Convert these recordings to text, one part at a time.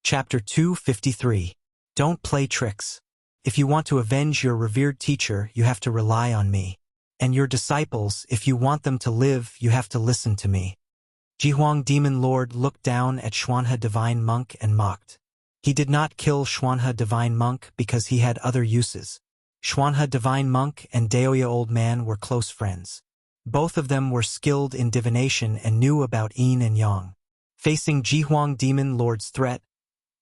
Chapter 253. Don't play tricks. If you want to avenge your revered teacher, you have to rely on me. And your disciples, if you want them to live, you have to listen to me. Jihuang Demon Lord looked down at Xuanhe Divine Monk and mocked. He did not kill Xuanhe Divine Monk because he had other uses. Xuanhe Divine Monk and Daoya Old Man were close friends. Both of them were skilled in divination and knew about yin and yang. Facing Jihuang Demon Lord's threat,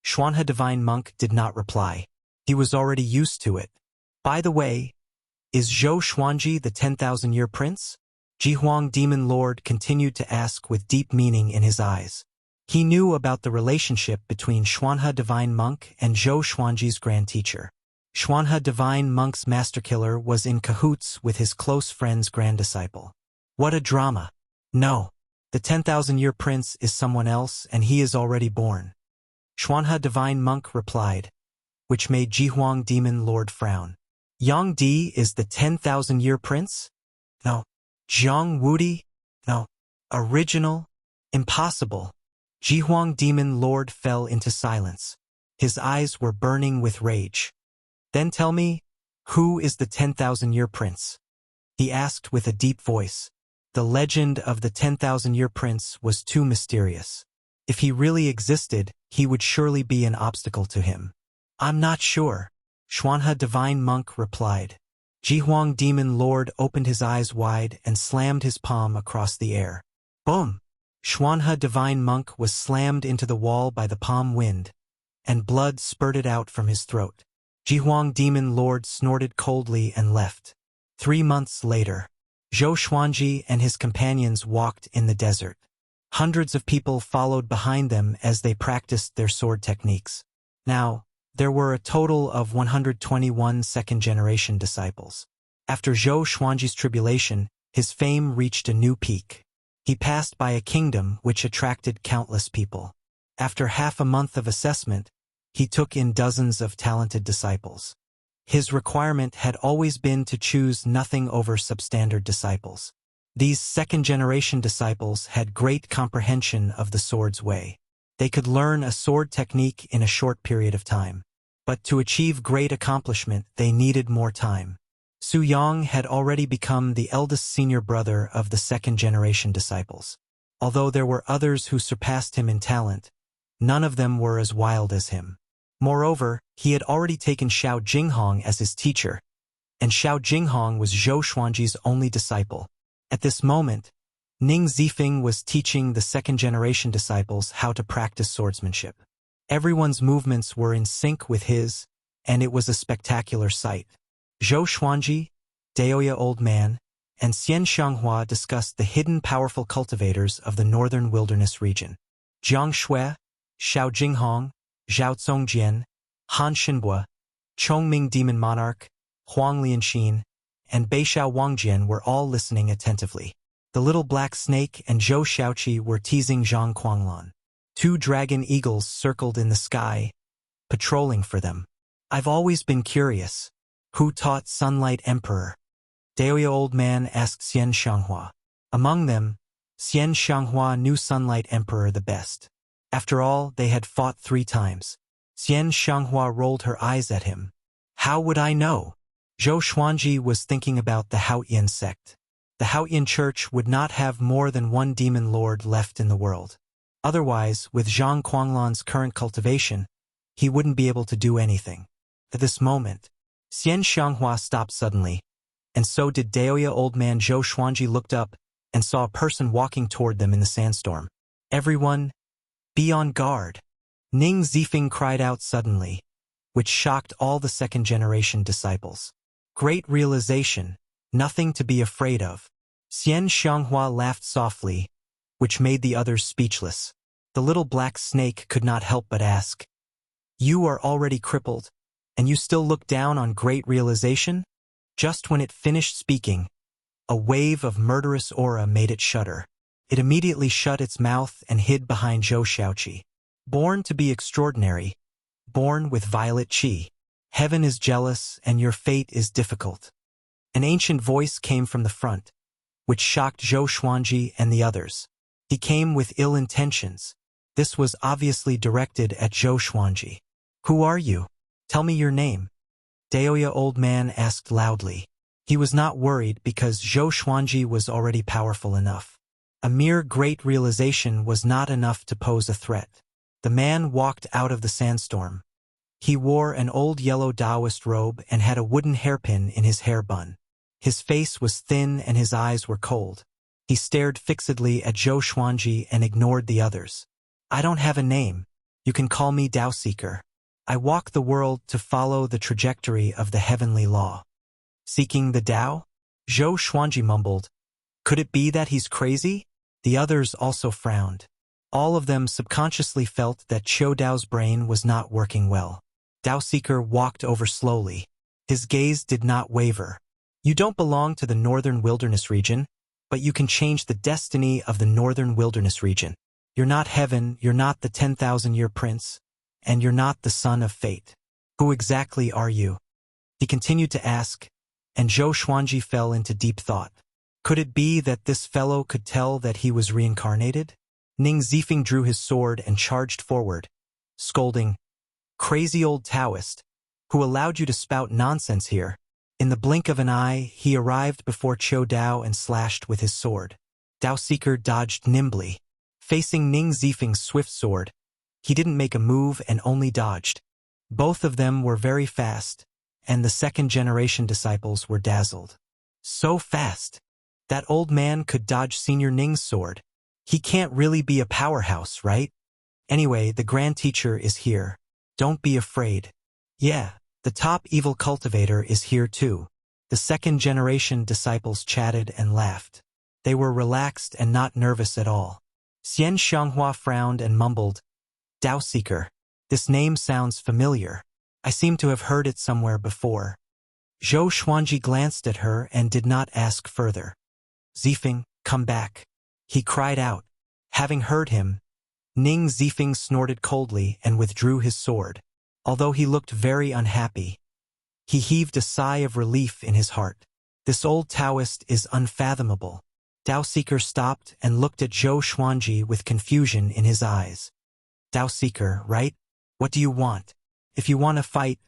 Xuanhe Divine Monk did not reply. He was already used to it. By the way, is Zhou Xuanji the 10,000-year prince? Jihuang Demon Lord continued to ask with deep meaning in his eyes. He knew about the relationship between Xuanhe Divine Monk and Zhou Xuanji's grand teacher. Xuanhe Divine Monk's master-killer was in cahoots with his close friend's grand disciple. What a drama! No, the 10,000-year prince is someone else and he is already born. Xuanhe Divine Monk replied, which made Jihuang Demon Lord frown. Yang Di is the 10,000-year prince? No. Zhang Wudi? No. Original? Impossible. Jihuang Demon Lord fell into silence. His eyes were burning with rage. Then tell me, who is the 10,000-year prince? He asked with a deep voice. The legend of the 10,000-year prince was too mysterious. If he really existed, he would surely be an obstacle to him. I'm not sure, Xuanhe Divine Monk replied. Jihuang Demon Lord opened his eyes wide and slammed his palm across the air. Boom! Xuanhe Divine Monk was slammed into the wall by the palm wind, and blood spurted out from his throat. Jihuang Demon Lord snorted coldly and left. 3 months later, Zhou Xuanji and his companions walked in the desert. Hundreds of people followed behind them as they practiced their sword techniques. Now, there were a total of 121 second-generation disciples. After Zhou Xuanji's tribulation, his fame reached a new peak. He passed by a kingdom which attracted countless people. After half a month of assessment, he took in dozens of talented disciples. His requirement had always been to choose nothing over substandard disciples. These second-generation disciples had great comprehension of the sword's way. They could learn a sword technique in a short period of time. But to achieve great accomplishment, they needed more time. Su Yang had already become the eldest senior brother of the second-generation disciples. Although there were others who surpassed him in talent, none of them were as wild as him. Moreover, he had already taken Xiao Jinghong as his teacher, and Xiao Jinghong was Zhou Xuanji's only disciple. At this moment, Ning Zifeng was teaching the second-generation disciples how to practice swordsmanship. Everyone's movements were in sync with his, and it was a spectacular sight. Zhou Xuanji, Daoya Old Man, and Xian Xianghua discussed the hidden powerful cultivators of the northern wilderness region. Jiang Shui, Xiao Jinghong, Zhao Congjian, Han Xinbua, Chongming Demon Monarch, Huang Lianxin, and Beixiao Wangjian were all listening attentively. The little black snake and Zhou Xiaoqi were teasing Zhang Quanglan. 2 dragon eagles circled in the sky, patrolling for them. I've always been curious. Who taught Sunlight Emperor? Daoya Old Man asked Xian Xianghua. Among them, Xian Xianghua knew Sunlight Emperor the best. After all, they had fought 3 times. Xian Xianghua rolled her eyes at him. How would I know? Zhou Xuanji was thinking about the Haotian sect. The Haotian church would not have more than 1 demon lord left in the world. Otherwise, with Zhang Quanglan's current cultivation, he wouldn't be able to do anything. At this moment, Xian Xianghua stopped suddenly, and so did Daoya Old Man. Zhou Xuanji looked up and saw a person walking toward them in the sandstorm. Everyone, be on guard! Ning Zifeng cried out suddenly, which shocked all the second-generation disciples. Great realization, nothing to be afraid of. Xian Xianghua laughed softly, which made the others speechless. The little black snake could not help but ask, "You are already crippled, and you still look down on great realization?" Just when it finished speaking, a wave of murderous aura made it shudder. It immediately shut its mouth and hid behind Zhou Xiaoqi. Born to be extraordinary, born with violet qi. Heaven is jealous and your fate is difficult. An ancient voice came from the front, which shocked Zhou Xuanji and the others. He came with ill intentions. This was obviously directed at Zhou Xuanji. Who are you? Tell me your name. Daoya old man asked loudly. He was not worried because Zhou Xuanji was already powerful enough. A mere great realization was not enough to pose a threat. The man walked out of the sandstorm. He wore an old yellow Taoist robe and had a wooden hairpin in his hair bun. His face was thin and his eyes were cold. He stared fixedly at Zhou Xuanji and ignored the others. I don't have a name. You can call me Tao Seeker. I walk the world to follow the trajectory of the heavenly law. Seeking the Tao? Zhou Xuanji mumbled. Could it be that he's crazy? The others also frowned. All of them subconsciously felt that Qiu Dao's brain was not working well. Tao Seeker walked over slowly. His gaze did not waver. You don't belong to the Northern Wilderness region, but you can change the destiny of the Northern Wilderness region. You're not heaven, you're not the 10,000-year prince, and you're not the son of fate. Who exactly are you? He continued to ask, and Zhou Xuanji fell into deep thought. Could it be that this fellow could tell that he was reincarnated? Ning Zifeng drew his sword and charged forward, scolding, Crazy old Taoist, who allowed you to spout nonsense here? In the blink of an eye, he arrived before Qiu Dao and slashed with his sword. Tao Seeker dodged nimbly. Facing Ning Zifeng's swift sword, he didn't make a move and only dodged. Both of them were very fast, and the second-generation disciples were dazzled. So fast! That old man could dodge Senior Ning's sword. He can't really be a powerhouse, right? Anyway, the Grand Teacher is here. Don't be afraid. Yeah, the top evil cultivator is here too. The second-generation disciples chatted and laughed. They were relaxed and not nervous at all. Xian Xianghua frowned and mumbled, Tao Seeker. This name sounds familiar. I seem to have heard it somewhere before. Zhou Xuanji glanced at her and did not ask further. Zifeng, come back. He cried out. Having heard him, Ning Zifeng snorted coldly and withdrew his sword. Although he looked very unhappy, he heaved a sigh of relief in his heart. This old Taoist is unfathomable. Tao Seeker stopped and looked at Zhou Xuanji with confusion in his eyes. Tao Seeker, right? What do you want? If you want to fight,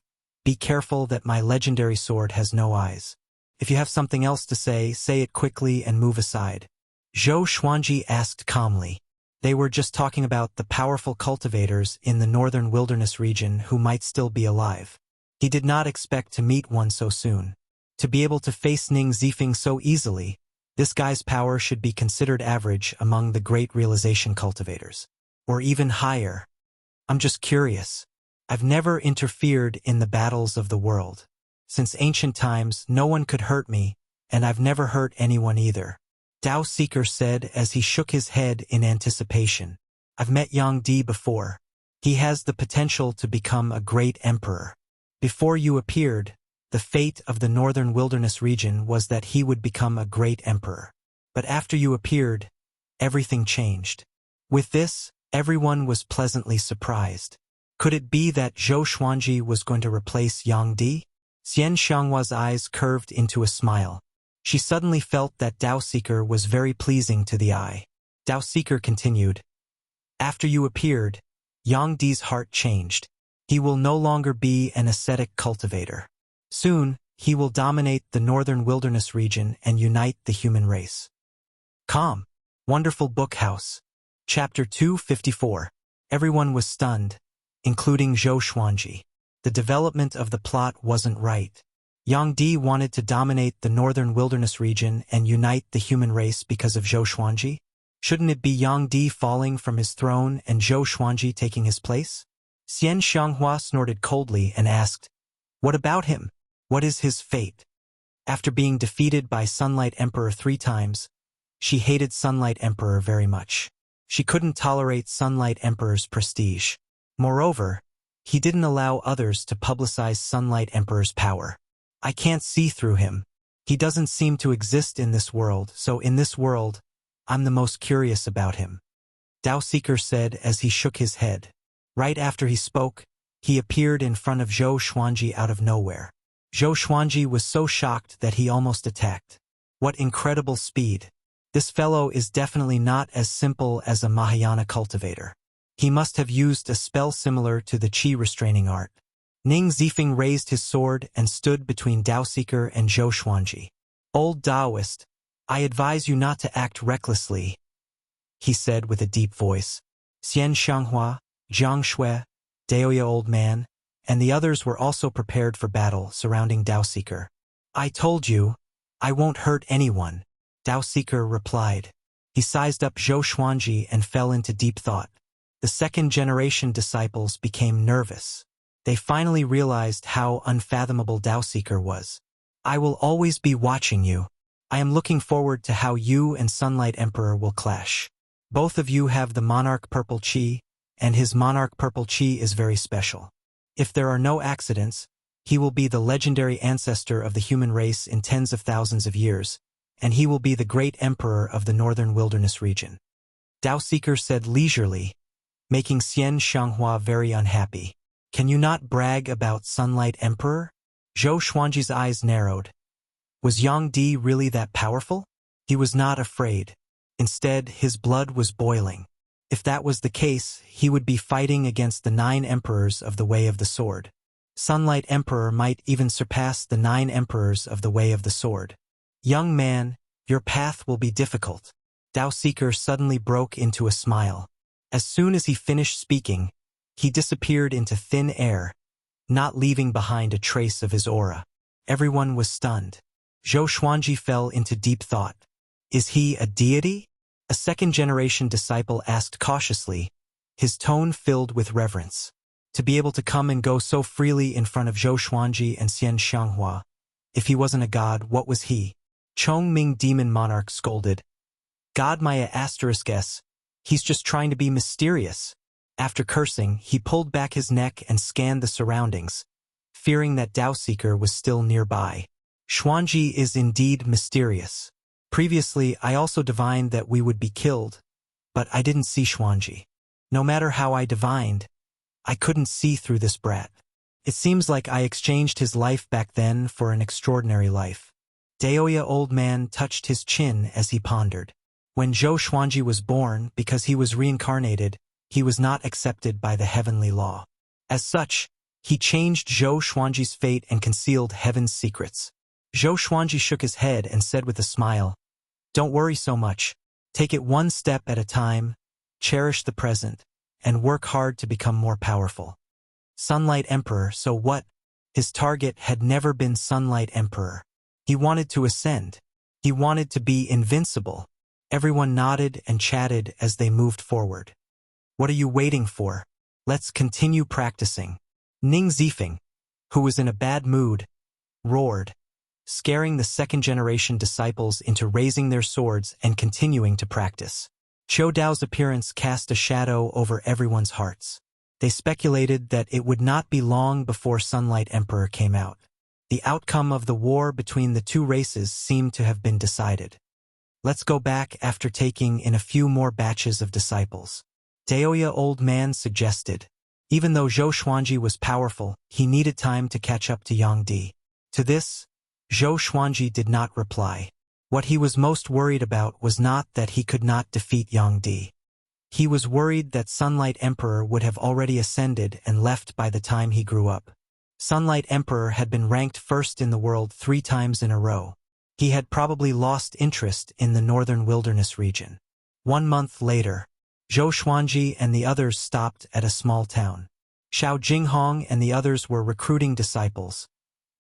be careful that my legendary sword has no eyes. If you have something else to say it quickly and move aside. Zhou Xuanji asked calmly. They were just talking about the powerful cultivators in the Northern Wilderness region who might still be alive. He did not expect to meet one so soon. To be able to face Ning Zifeng so easily, this guy's power should be considered average among the great realization cultivators. Or even higher. I'm just curious. I've never interfered in the battles of the world. Since ancient times, no one could hurt me, and I've never hurt anyone either. Tao Seeker said as he shook his head in anticipation. I've met Yang Di before. He has the potential to become a great emperor. Before you appeared, the fate of the Northern Wilderness region was that he would become a great emperor. But after you appeared, everything changed. With this, everyone was pleasantly surprised. Could it be that Zhou Xuanji was going to replace Yang Di? Xian Xianghua's eyes curved into a smile. She suddenly felt that Tao Seeker was very pleasing to the eye. Tao Seeker continued. After you appeared, Yang Di's heart changed. He will no longer be an ascetic cultivator. Soon, he will dominate the Northern Wilderness region and unite the human race. Calm. Wonderful Book House. Chapter 254. Everyone was stunned, including Zhou Xuanji. The development of the plot wasn't right. Yang Di wanted to dominate the Northern Wilderness region and unite the human race because of Zhou Xuanji? Shouldn't it be Yang Di falling from his throne and Zhou Xuanji taking his place? Xian Xianghua snorted coldly and asked, What about him? What is his fate? After being defeated by Sunlight Emperor 3 times, she hated Sunlight Emperor very much. She couldn't tolerate Sunlight Emperor's prestige. Moreover, he didn't allow others to publicize Sunlight Emperor's power. I can't see through him. He doesn't seem to exist in this world, so in this world, I'm the most curious about him. Tao Seeker said as he shook his head. Right after he spoke, he appeared in front of Zhou Xuanji out of nowhere. Zhou Xuanji was so shocked that he almost attacked. What incredible speed. This fellow is definitely not as simple as a Mahayana cultivator. He must have used a spell similar to the Qi restraining art. Ning Zifeng raised his sword and stood between Daoseeker and Zhou Xuanji. Old Taoist, I advise you not to act recklessly, he said with a deep voice. Xian Xianghua, Jiang Shui, Daoya Old Man, and the others were also prepared for battle surrounding Daoseeker. I told you, I won't hurt anyone, Daoseeker replied. He sized up Zhou Xuanji and fell into deep thought. The second-generation disciples became nervous. They finally realized how unfathomable Daoseeker was. I will always be watching you. I am looking forward to how you and Sunlight Emperor will clash. Both of you have the Monarch Purple Qi, and his Monarch Purple Qi is very special. If there are no accidents, he will be the legendary ancestor of the human race in tens of thousands of years, and he will be the great emperor of the northern wilderness region. Daoseeker said leisurely, making Xian Xianghua very unhappy. Can you not brag about Sunlight Emperor? Zhou Xuanji's eyes narrowed. Was Yang Di really that powerful? He was not afraid. Instead, his blood was boiling. If that was the case, he would be fighting against the 9 emperors of the Way of the Sword. Sunlight Emperor might even surpass the 9 emperors of the Way of the Sword. Young man, your path will be difficult. Daoseeker suddenly broke into a smile. As soon as he finished speaking, he disappeared into thin air, not leaving behind a trace of his aura. Everyone was stunned. Zhou Xuanji fell into deep thought. Is he a deity? A second-generation disciple asked cautiously, his tone filled with reverence. To be able to come and go so freely in front of Zhou Xuanji and Xian Xianghua. If he wasn't a god, what was he? Chong Ming Demon Monarch scolded. God Maya *s. He's just trying to be mysterious. After cursing, he pulled back his neck and scanned the surroundings, fearing that Daoseeker was still nearby. Xuanji is indeed mysterious. Previously, I also divined that we would be killed, but I didn't see Xuanji. No matter how I divined, I couldn't see through this brat. It seems like I exchanged his life back then for an extraordinary life. Daoya Old Man touched his chin as he pondered. When Zhou Xuanji was born, because he was reincarnated, he was not accepted by the heavenly law. As such, he changed Zhou Xuanji's fate and concealed heaven's secrets. Zhou Xuanji shook his head and said with a smile, Don't worry so much. Take it one step at a time, cherish the present, and work hard to become more powerful. Sunlight Emperor, so what? His target had never been Sunlight Emperor. He wanted to ascend. He wanted to be invincible. Everyone nodded and chatted as they moved forward. What are you waiting for? Let's continue practicing. Ning Zifeng, who was in a bad mood, roared, scaring the second-generation disciples into raising their swords and continuing to practice. Qiu Dao's appearance cast a shadow over everyone's hearts. They speculated that it would not be long before Sunlight Emperor came out. The outcome of the war between the two races seemed to have been decided. Let's go back after taking in a few more batches of disciples. Daoya Old Man suggested. Even though Zhou Xuanji was powerful, he needed time to catch up to Yang Di. To this, Zhou Xuanji did not reply. What he was most worried about was not that he could not defeat Yang Di. He was worried that Sunlight Emperor would have already ascended and left by the time he grew up. Sunlight Emperor had been ranked first in the world 3 times in a row. He had probably lost interest in the northern wilderness region. 1 month later, Zhou Xuanji and the others stopped at a small town. Xiao Jinghong and the others were recruiting disciples,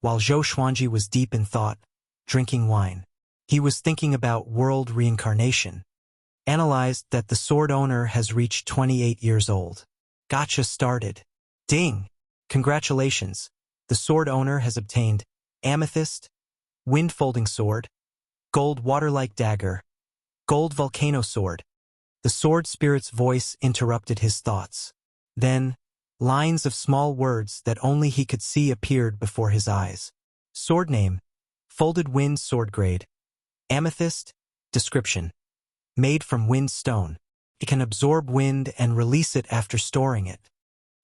while Zhou Xuanji was deep in thought, drinking wine. He was thinking about world reincarnation. Analyzed that the sword owner has reached 28 years old. Gotcha started. Ding! Congratulations. The sword owner has obtained amethyst, wind-folding sword, gold water-like dagger, gold volcano sword. The sword spirit's voice interrupted his thoughts. Then, lines of small words that only he could see appeared before his eyes. Sword name, folded wind sword grade. Amethyst, description. Made from wind stone. It can absorb wind and release it after storing it.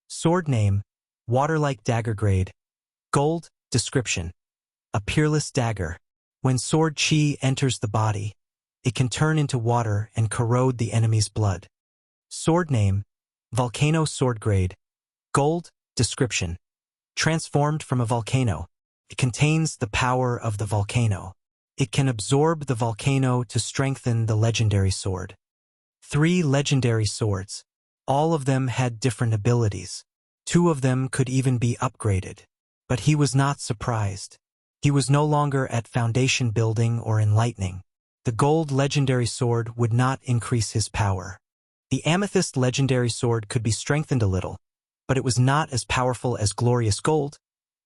Sword name, water-like dagger grade. Gold, description. A peerless dagger. When sword chi enters the body, it can turn into water and corrode the enemy's blood. Sword name, Volcano sword grade. Gold. Description. Transformed from a volcano. It contains the power of the volcano. It can absorb the volcano to strengthen the legendary sword. 3 legendary swords. All of them had different abilities. 2 of them could even be upgraded. But he was not surprised. He was no longer at foundation building or enlightening. The gold legendary sword would not increase his power. The amethyst legendary sword could be strengthened a little, but it was not as powerful as glorious gold,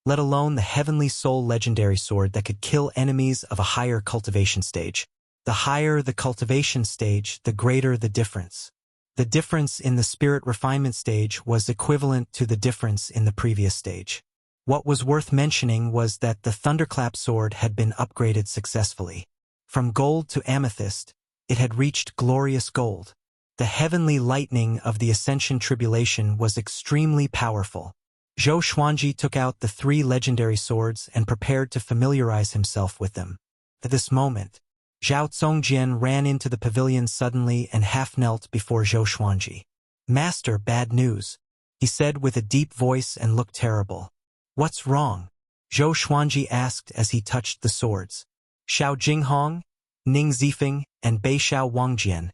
let alone the heavenly soul legendary sword that could kill enemies of a higher cultivation stage. The higher the cultivation stage, the greater the difference. The difference in the spirit refinement stage was equivalent to the difference in the previous stage. What was worth mentioning was that the thunderclap sword had been upgraded successfully. From gold to amethyst, it had reached glorious gold. The heavenly lightning of the Ascension Tribulation was extremely powerful. Zhou Xuanji took out the 3 legendary swords and prepared to familiarize himself with them. At this moment, Zhao Zongjian ran into the pavilion suddenly and half-knelt before Zhou Xuanji. "Master, bad news," he said with a deep voice and looked terrible. "What's wrong?" Zhou Xuanji asked as he touched the swords. Xiao Jinghong, Ning Zifeng, and Bei Xiao Wangjian,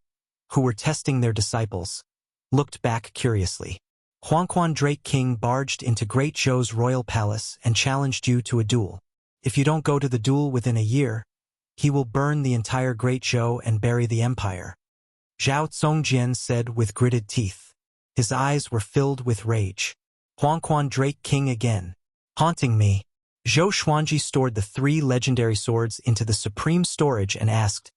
who were testing their disciples, looked back curiously. Huangquan Drake King barged into Great Zhou's royal palace and challenged you to a duel. If you don't go to the duel within a year, he will burn the entire Great Zhou and bury the empire. Zhao Zongjian said with gritted teeth. His eyes were filled with rage. Huangquan Drake King again. Haunting me. Zhou Xuanji stored the 3 legendary swords into the supreme storage and asked,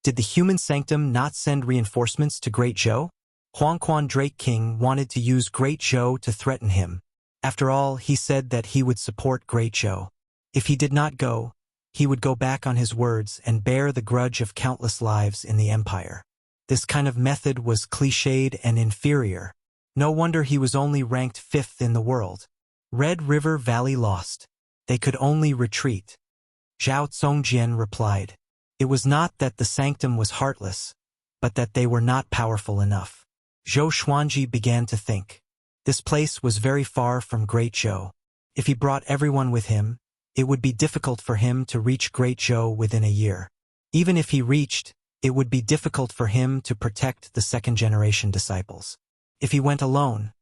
"Did the human sanctum not send reinforcements to Great Zhou?" Huangquan Drake King wanted to use Great Zhou to threaten him. After all, he said that he would support Great Zhou. If he did not go, he would go back on his words and bear the grudge of countless lives in the empire. This kind of method was cliched and inferior. No wonder he was only ranked 5th in the world. Red River Valley lost. They could only retreat. Zhao Zongjian replied. It was not that the sanctum was heartless, but that they were not powerful enough. Zhou Xuanji began to think. This place was very far from Great Zhou. If he brought everyone with him, it would be difficult for him to reach Great Zhou within a year. Even if he reached, it would be difficult for him to protect the second-generation disciples. If he went alone,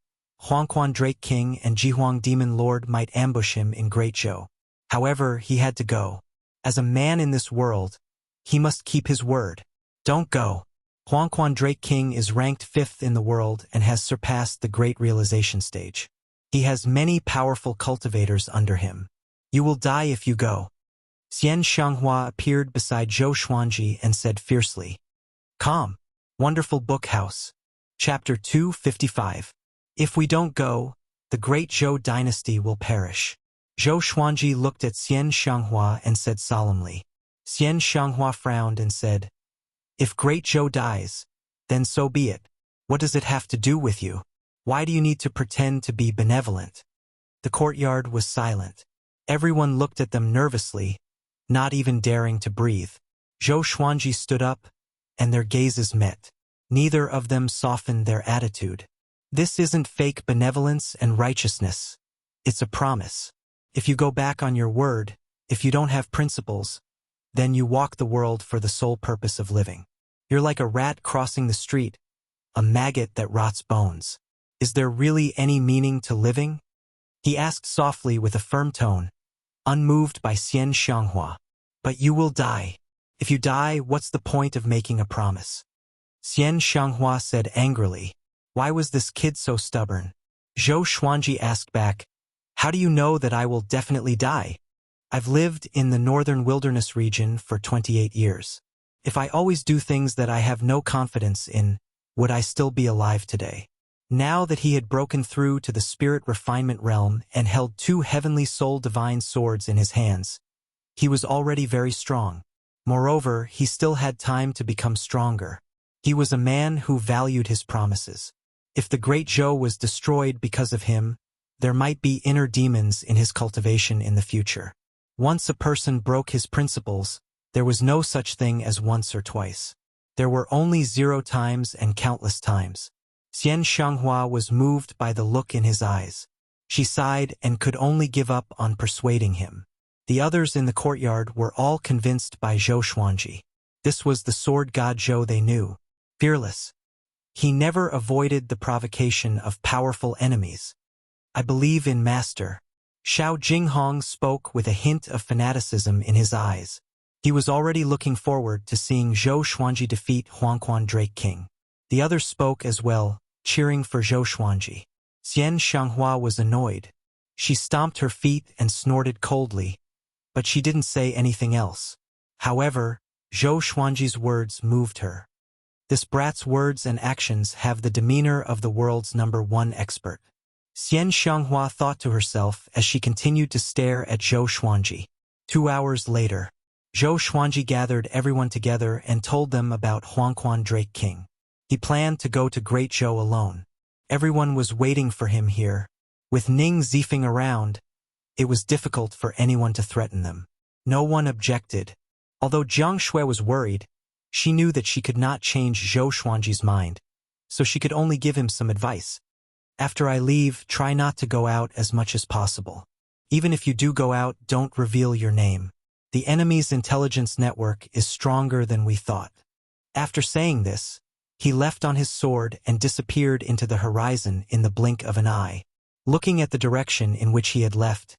Huangquan Drake King and Jihuang Demon Lord might ambush him in Great Zhou. However, he had to go. As a man in this world, he must keep his word. Don't go. Huangquan Drake King is ranked 5th in the world and has surpassed the Great Realization stage. He has many powerful cultivators under him. You will die if you go. Xian Xianghua appeared beside Zhou Xuanji and said fiercely. Calm. Wonderful Book House. Chapter 255. If we don't go, the Great Zhou dynasty will perish. Zhou Xuanji looked at Xian Xianghua and said solemnly. Xian Xianghua frowned and said, If Great Zhou dies, then so be it. What does it have to do with you? Why do you need to pretend to be benevolent? The courtyard was silent. Everyone looked at them nervously, not even daring to breathe. Zhou Xuanji stood up, and their gazes met. Neither of them softened their attitude. This isn't fake benevolence and righteousness. It's a promise. If you go back on your word, if you don't have principles, then you walk the world for the sole purpose of living. You're like a rat crossing the street, a maggot that rots bones. Is there really any meaning to living? He asked softly with a firm tone, unmoved by Xian Xianghua. But you will die. If you die, what's the point of making a promise? Xian Xianghua said angrily. Why was this kid so stubborn? Zhou Xuanji asked back, How do you know that I will definitely die? I've lived in the northern wilderness region for 28 years. If I always do things that I have no confidence in, would I still be alive today? Now that he had broken through to the spirit refinement realm and held 2 heavenly soul divine swords in his hands, he was already very strong. Moreover, he still had time to become stronger. He was a man who valued his promises. If the Great Zhou was destroyed because of him, there might be inner demons in his cultivation in the future. Once a person broke his principles, there was no such thing as once or twice. There were only 0 times and countless times. Xian Shanghua was moved by the look in his eyes. She sighed and could only give up on persuading him. The others in the courtyard were all convinced by Zhou Xuanji. This was the sword god Zhou they knew. Fearless. He never avoided the provocation of powerful enemies. I believe in Master. Xiao Jinghong spoke with a hint of fanaticism in his eyes. He was already looking forward to seeing Zhou Xuanji defeat Huangquan Drake King. The others spoke as well, cheering for Zhou Xuanji. Xian Shanghua was annoyed. She stomped her feet and snorted coldly, but she didn't say anything else. However, Zhou Xuanji's words moved her. This brat's words and actions have the demeanor of the world's #1 expert. Xian Shanghua thought to herself as she continued to stare at Zhou Xuanji. 2 hours later, Zhou Xuanji gathered everyone together and told them about Huangquan Drake King. He planned to go to Great Zhou alone. Everyone was waiting for him here. With Ning ziefing around, it was difficult for anyone to threaten them. No one objected. Although Jiang Shui was worried, she knew that she could not change Zhou Xuanji's mind, so she could only give him some advice. After I leave, try not to go out as much as possible. Even if you do go out, don't reveal your name. The enemy's intelligence network is stronger than we thought. After saying this, he left on his sword and disappeared into the horizon in the blink of an eye. Looking at the direction in which he had left,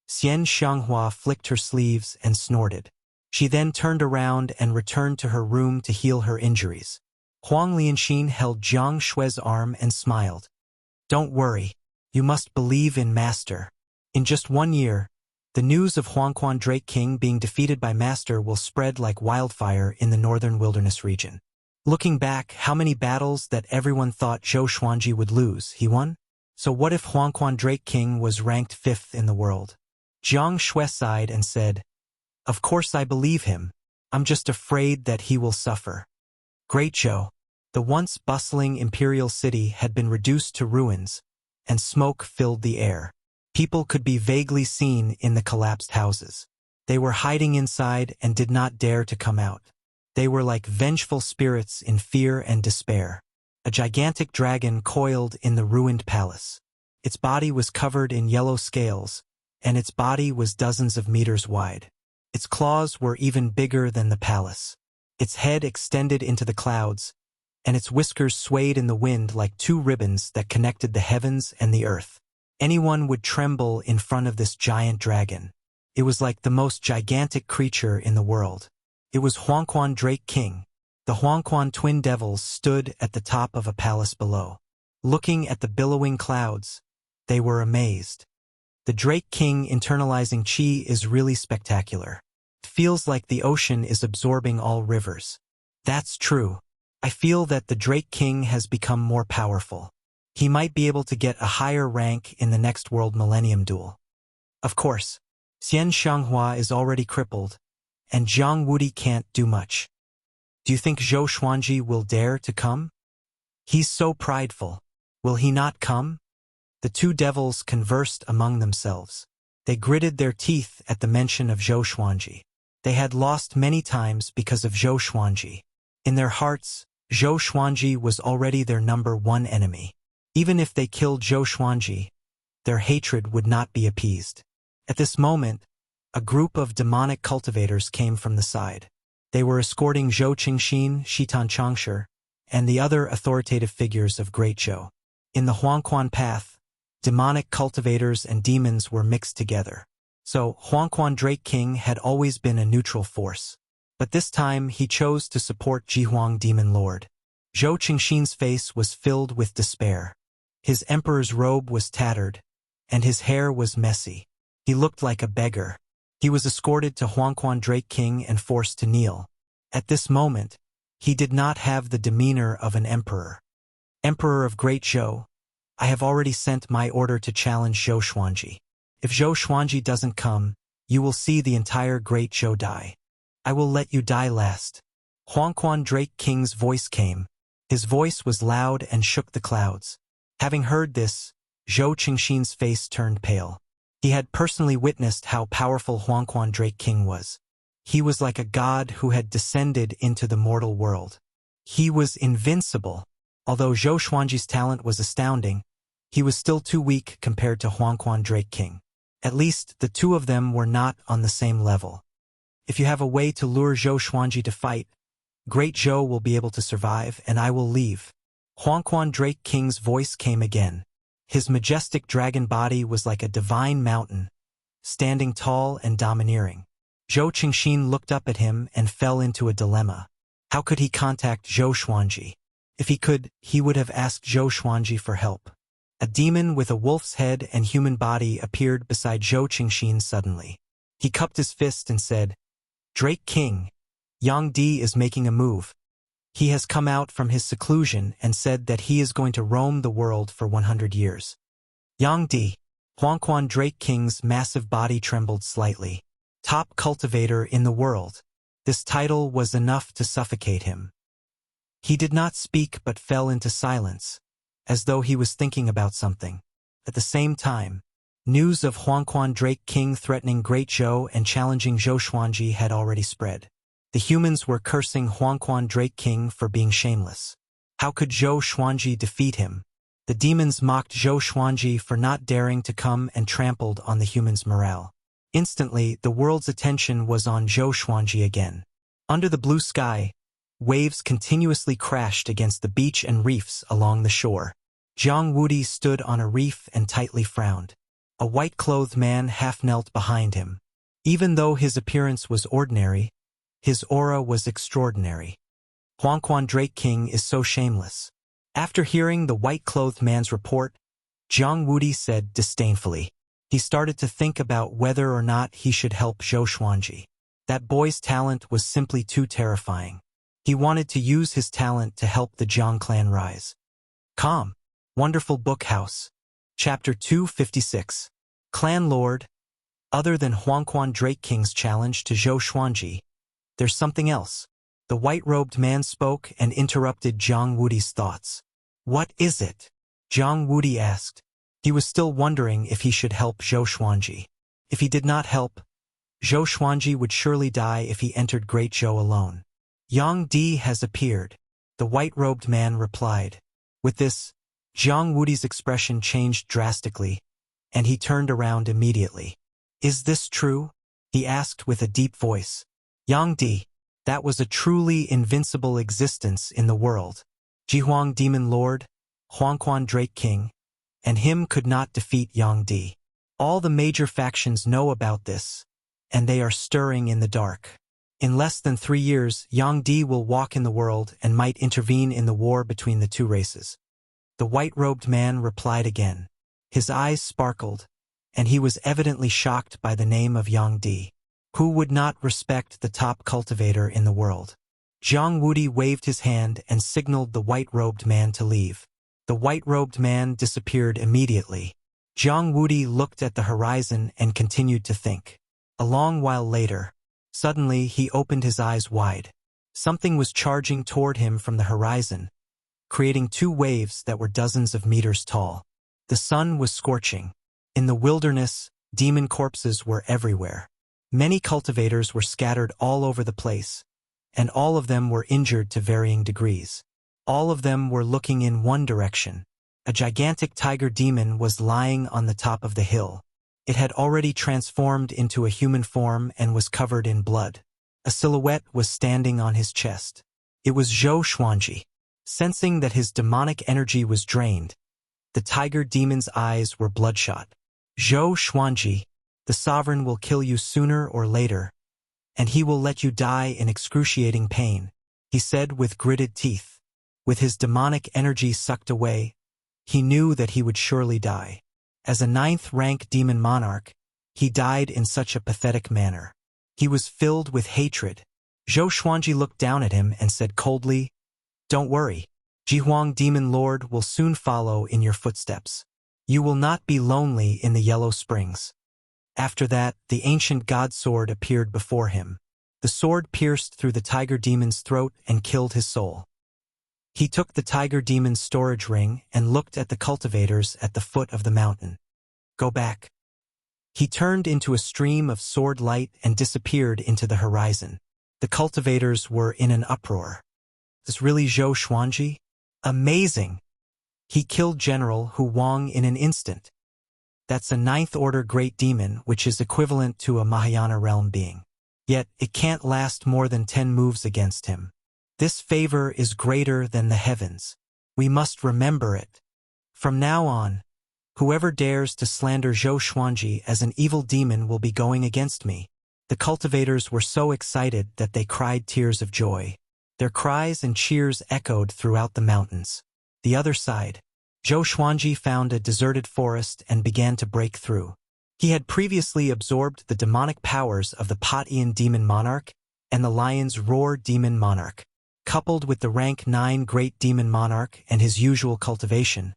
Xian Shanghua flicked her sleeves and snorted. She then turned around and returned to her room to heal her injuries. Huang Lianxin held Jiang Shui's arm and smiled. Don't worry. You must believe in Master. In just 1 year, the news of Huangquan Drake King being defeated by Master will spread like wildfire in the northern wilderness region. Looking back, how many battles that everyone thought Zhou Xuanji would lose, he won? So what if Huangquan Drake King was ranked 5th in the world? Jiang Shui sighed and said, Of course I believe him. I'm just afraid that he will suffer. Great Zhou, the once bustling imperial city, had been reduced to ruins, and smoke filled the air. People could be vaguely seen in the collapsed houses. They were hiding inside and did not dare to come out. They were like vengeful spirits in fear and despair. A gigantic dragon coiled in the ruined palace. Its body was covered in yellow scales, and its body was dozens of meters wide. Its claws were even bigger than the palace. Its head extended into the clouds, and its whiskers swayed in the wind like 2 ribbons that connected the heavens and the earth. Anyone would tremble in front of this giant dragon. It was like the most gigantic creature in the world. It was Huangquan Drake King. The Huangquan twin devils stood at the top of a palace below. Looking at the billowing clouds, they were amazed. The Drake King internalizing chi is really spectacular. It feels like the ocean is absorbing all rivers. That's true. I feel that the Drake King has become more powerful. He might be able to get a higher rank in the next World Millennium Duel. Of course, Xian Shanghua is already crippled, and Zhang Wudi can't do much. Do you think Zhou Xuanji will dare to come? He's so prideful. Will he not come? The 2 devils conversed among themselves. They gritted their teeth at the mention of Zhou Xuanji. They had lost many times because of Zhou Xuanji. In their hearts, Zhou Xuanji was already their #1 enemy. Even if they killed Zhou Xuanji, their hatred would not be appeased. At this moment, a group of demonic cultivators came from the side. They were escorting Zhou Qingxin, Shitan Changshe, and the other authoritative figures of Great Zhou. In the Huangquan path, demonic cultivators and demons were mixed together. So, Huangquan Drake King had always been a neutral force. But this time he chose to support Jihuang Demon Lord. Zhou Qingxin's face was filled with despair. His emperor's robe was tattered, and his hair was messy. He looked like a beggar. He was escorted to Huangquan Drake King and forced to kneel. At this moment, he did not have the demeanor of an emperor. Emperor of Great Zhou, I have already sent my order to challenge Zhou Xuanji. If Zhou Xuanji doesn't come, you will see the entire Great Zhou die. I will let you die last. Huangquan Drake King's voice came. His voice was loud and shook the clouds. Having heard this, Zhou Qingxin's face turned pale. He had personally witnessed how powerful Huangquan Drake King was. He was like a god who had descended into the mortal world. He was invincible. Although Zhou Xuanji's talent was astounding, he was still too weak compared to Huangquan Drake King. At least, the two of them were not on the same level. If you have a way to lure Zhou Xuanji to fight, Great Zhou will be able to survive and I will leave. Huangquan Drake King's voice came again. His majestic dragon body was like a divine mountain, standing tall and domineering. Zhou Qingxin looked up at him and fell into a dilemma. How could he contact Zhou Xuanji? If he could, he would have asked Zhou Xuanji for help. A demon with a wolf's head and human body appeared beside Zhou Qingxin suddenly. He cupped his fist and said, "Drake King, Yang Di is making a move. He has come out from his seclusion and said that he is going to roam the world for 100 years. Yang Di." Huangquan Drake King's massive body trembled slightly. Top cultivator in the world. This title was enough to suffocate him. He did not speak but fell into silence, as though he was thinking about something. At the same time, news of Huangquan Drake King threatening Great Zhou and challenging Zhou Xuanji had already spread. The humans were cursing Huangquan Drake King for being shameless. How could Zhou Xuanji defeat him? The demons mocked Zhou Xuanji for not daring to come and trampled on the humans' morale. Instantly, the world's attention was on Zhou Xuanji again. Under the blue sky, waves continuously crashed against the beach and reefs along the shore. Jiang Wudi stood on a reef and tightly frowned. A white-clothed man half-knelt behind him. Even though his appearance was ordinary, his aura was extraordinary. Huangquan Drake King is so shameless. After hearing the white-clothed man's report, Jiang Wudi said disdainfully. He started to think about whether or not he should help Zhou Xuanji. That boy's talent was simply too terrifying. He wanted to use his talent to help the Jiang clan rise. Calm. Wonderful Book House. Chapter 256. Clan Lord. Other than Huangquan Drake King's challenge to Zhou Xuanji, there's something else. The white-robed man spoke and interrupted Jiang Wudi's thoughts. What is it? Jiang Wudi asked. He was still wondering if he should help Zhou Xuanji. If he did not help, Zhou Xuanji would surely die if he entered Great Zhou alone. Yang Di has appeared, the white-robed man replied. With this, Jiang Wudi's expression changed drastically, and he turned around immediately. Is this true? He asked with a deep voice. Yang Di, that was a truly invincible existence in the world. Jihuang Demon Lord, Huangquan Drake King, and him could not defeat Yang Di. All the major factions know about this, and they are stirring in the dark. In less than 3 years, Yang Di will walk in the world and might intervene in the war between the two races. The white-robed man replied again. His eyes sparkled, and he was evidently shocked by the name of Yang Di. Who would not respect the top cultivator in the world? Jiang Wudi waved his hand and signaled the white-robed man to leave. The white-robed man disappeared immediately. Jiang Wudi looked at the horizon and continued to think. A long while later, suddenly he opened his eyes wide. Something was charging toward him from the horizon, creating 2 waves that were dozens of meters tall. The sun was scorching. In the wilderness, demon corpses were everywhere. Many cultivators were scattered all over the place, and all of them were injured to varying degrees. All of them were looking in one direction. A gigantic tiger demon was lying on the top of the hill. It had already transformed into a human form and was covered in blood. A silhouette was standing on his chest. It was Zhou Xuanji. Sensing that his demonic energy was drained, the tiger demon's eyes were bloodshot. Zhou Xuanji, the sovereign will kill you sooner or later, and he will let you die in excruciating pain, he said with gritted teeth. With his demonic energy sucked away, he knew that he would surely die. As a 9th-rank demon monarch, he died in such a pathetic manner. He was filled with hatred. Zhou Xuanji looked down at him and said coldly, "Don't worry. Jihuang Demon Lord will soon follow in your footsteps. You will not be lonely in the Yellow Springs." After that, the ancient god sword appeared before him. The sword pierced through the tiger demon's throat and killed his soul. He took the tiger demon's storage ring and looked at the cultivators at the foot of the mountain. "Go back." He turned into a stream of sword light and disappeared into the horizon. The cultivators were in an uproar. Is this really Zhou Xuanji? Amazing! He killed General Hu Wang in an instant. That's a ninth-order great demon, which is equivalent to a Mahayana realm being. Yet, it can't last more than 10 moves against him. This favor is greater than the heavens. We must remember it. From now on, whoever dares to slander Zhou Xuanji as an evil demon will be going against me. The cultivators were so excited that they cried tears of joy. Their cries and cheers echoed throughout the mountains. The other side, Zhou Xuanji found a deserted forest and began to break through. He had previously absorbed the demonic powers of the Patian demon monarch and the lion's roar demon monarch. Coupled with the rank 9 great demon monarch and his usual cultivation,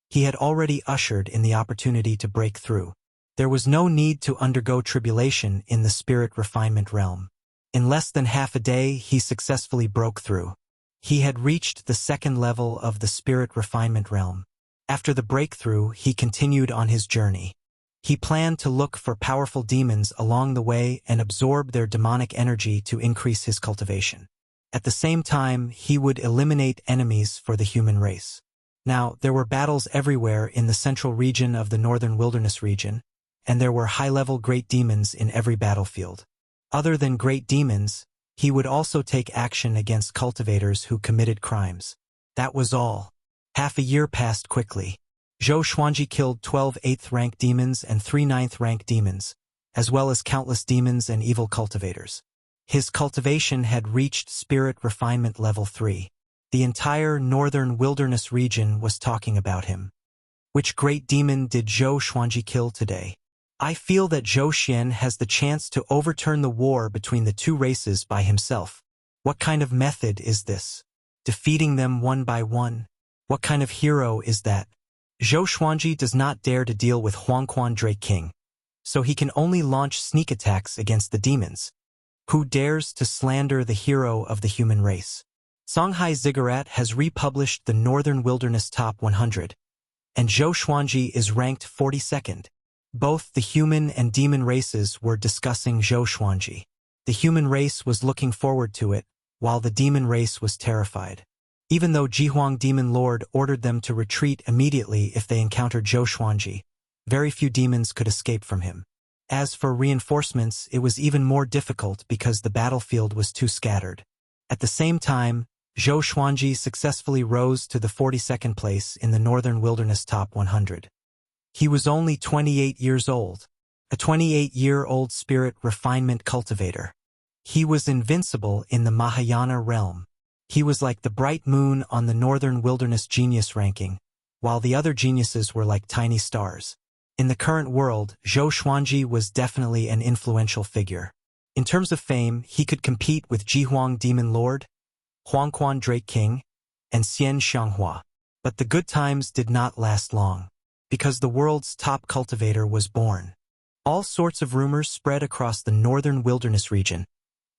he had already ushered in the opportunity to break through. There was no need to undergo tribulation in the spirit refinement realm. In less than half a day, he successfully broke through. He had reached the second level of the spirit refinement realm. After the breakthrough, he continued on his journey. He planned to look for powerful demons along the way and absorb their demonic energy to increase his cultivation. At the same time, he would eliminate enemies for the human race. Now, there were battles everywhere in the central region of the northern wilderness region, and there were high-level great demons in every battlefield. Other than great demons, he would also take action against cultivators who committed crimes. That was all. Half a year passed quickly. Zhou Xuanji killed 12 8th-rank demons and 3 9th-rank demons, as well as countless demons and evil cultivators. His cultivation had reached spirit refinement level 3. The entire northern wilderness region was talking about him. Which great demon did Zhou Xuanji kill today? I feel that Zhou Xian has the chance to overturn the war between the two races by himself. What kind of method is this? Defeating them one by one? What kind of hero is that? Zhou Xuanji does not dare to deal with Huangquan Drake King, so he can only launch sneak attacks against the demons. Who dares to slander the hero of the human race? Songhai Ziggurat has republished the Northern Wilderness Top 100, and Zhou Xuanji is ranked 42nd. Both the human and demon races were discussing Zhou Xuanji. The human race was looking forward to it, while the demon race was terrified. Even though Jihuang Demon Lord ordered them to retreat immediately if they encountered Zhou Xuanji, very few demons could escape from him. As for reinforcements, it was even more difficult because the battlefield was too scattered. At the same time, Zhou Xuanji successfully rose to the 42nd place in the Northern Wilderness Top 100. He was only 28 years old, a 28-year-old spirit refinement cultivator. He was invincible in the Mahayana realm. He was like the bright moon on the Northern Wilderness Genius ranking, while the other geniuses were like tiny stars. In the current world, Zhou Xuanji was definitely an influential figure. In terms of fame, he could compete with Jihuang Demon Lord, Huangquan Drake King, and Xian Xianghua. But the good times did not last long, because the world's top cultivator was born. All sorts of rumors spread across the Northern Wilderness region,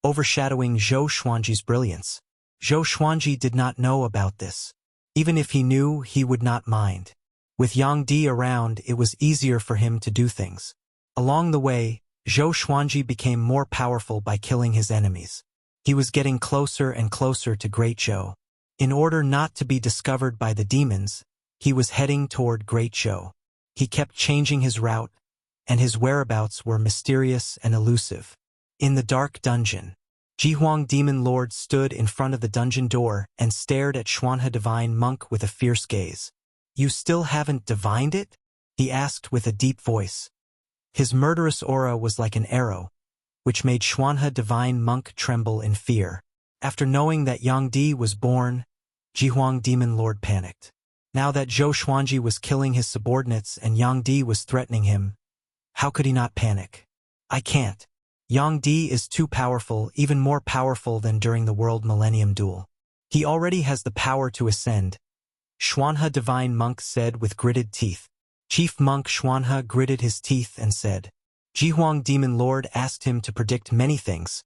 overshadowing Zhou Xuanji's brilliance. Zhou Xuanji did not know about this. Even if he knew, he would not mind. With Yang Di around, it was easier for him to do things. Along the way, Zhou Xuanji became more powerful by killing his enemies. He was getting closer and closer to Great Zhou. In order not to be discovered by the demons, he was heading toward Great Zhou. He kept changing his route, and his whereabouts were mysterious and elusive. In the dark dungeon, Jihuang Demon Lord stood in front of the dungeon door and stared at Xuanhe Divine Monk with a fierce gaze. "You still haven't divined it?" he asked with a deep voice. His murderous aura was like an arrow, which made Xuanhe Divine Monk tremble in fear. After knowing that Yang Di was born, Jihuang Demon Lord panicked. Now that Zhou Xuanji was killing his subordinates and Yang Di was threatening him, how could he not panic? "I can't. Yang Di is too powerful, even more powerful than during the World Millennium Duel. He already has the power to ascend," Xuanhe Divine Monk said with gritted teeth. Chief Monk Xuanhe gritted his teeth and said, Jihuang Demon Lord asked him to predict many things,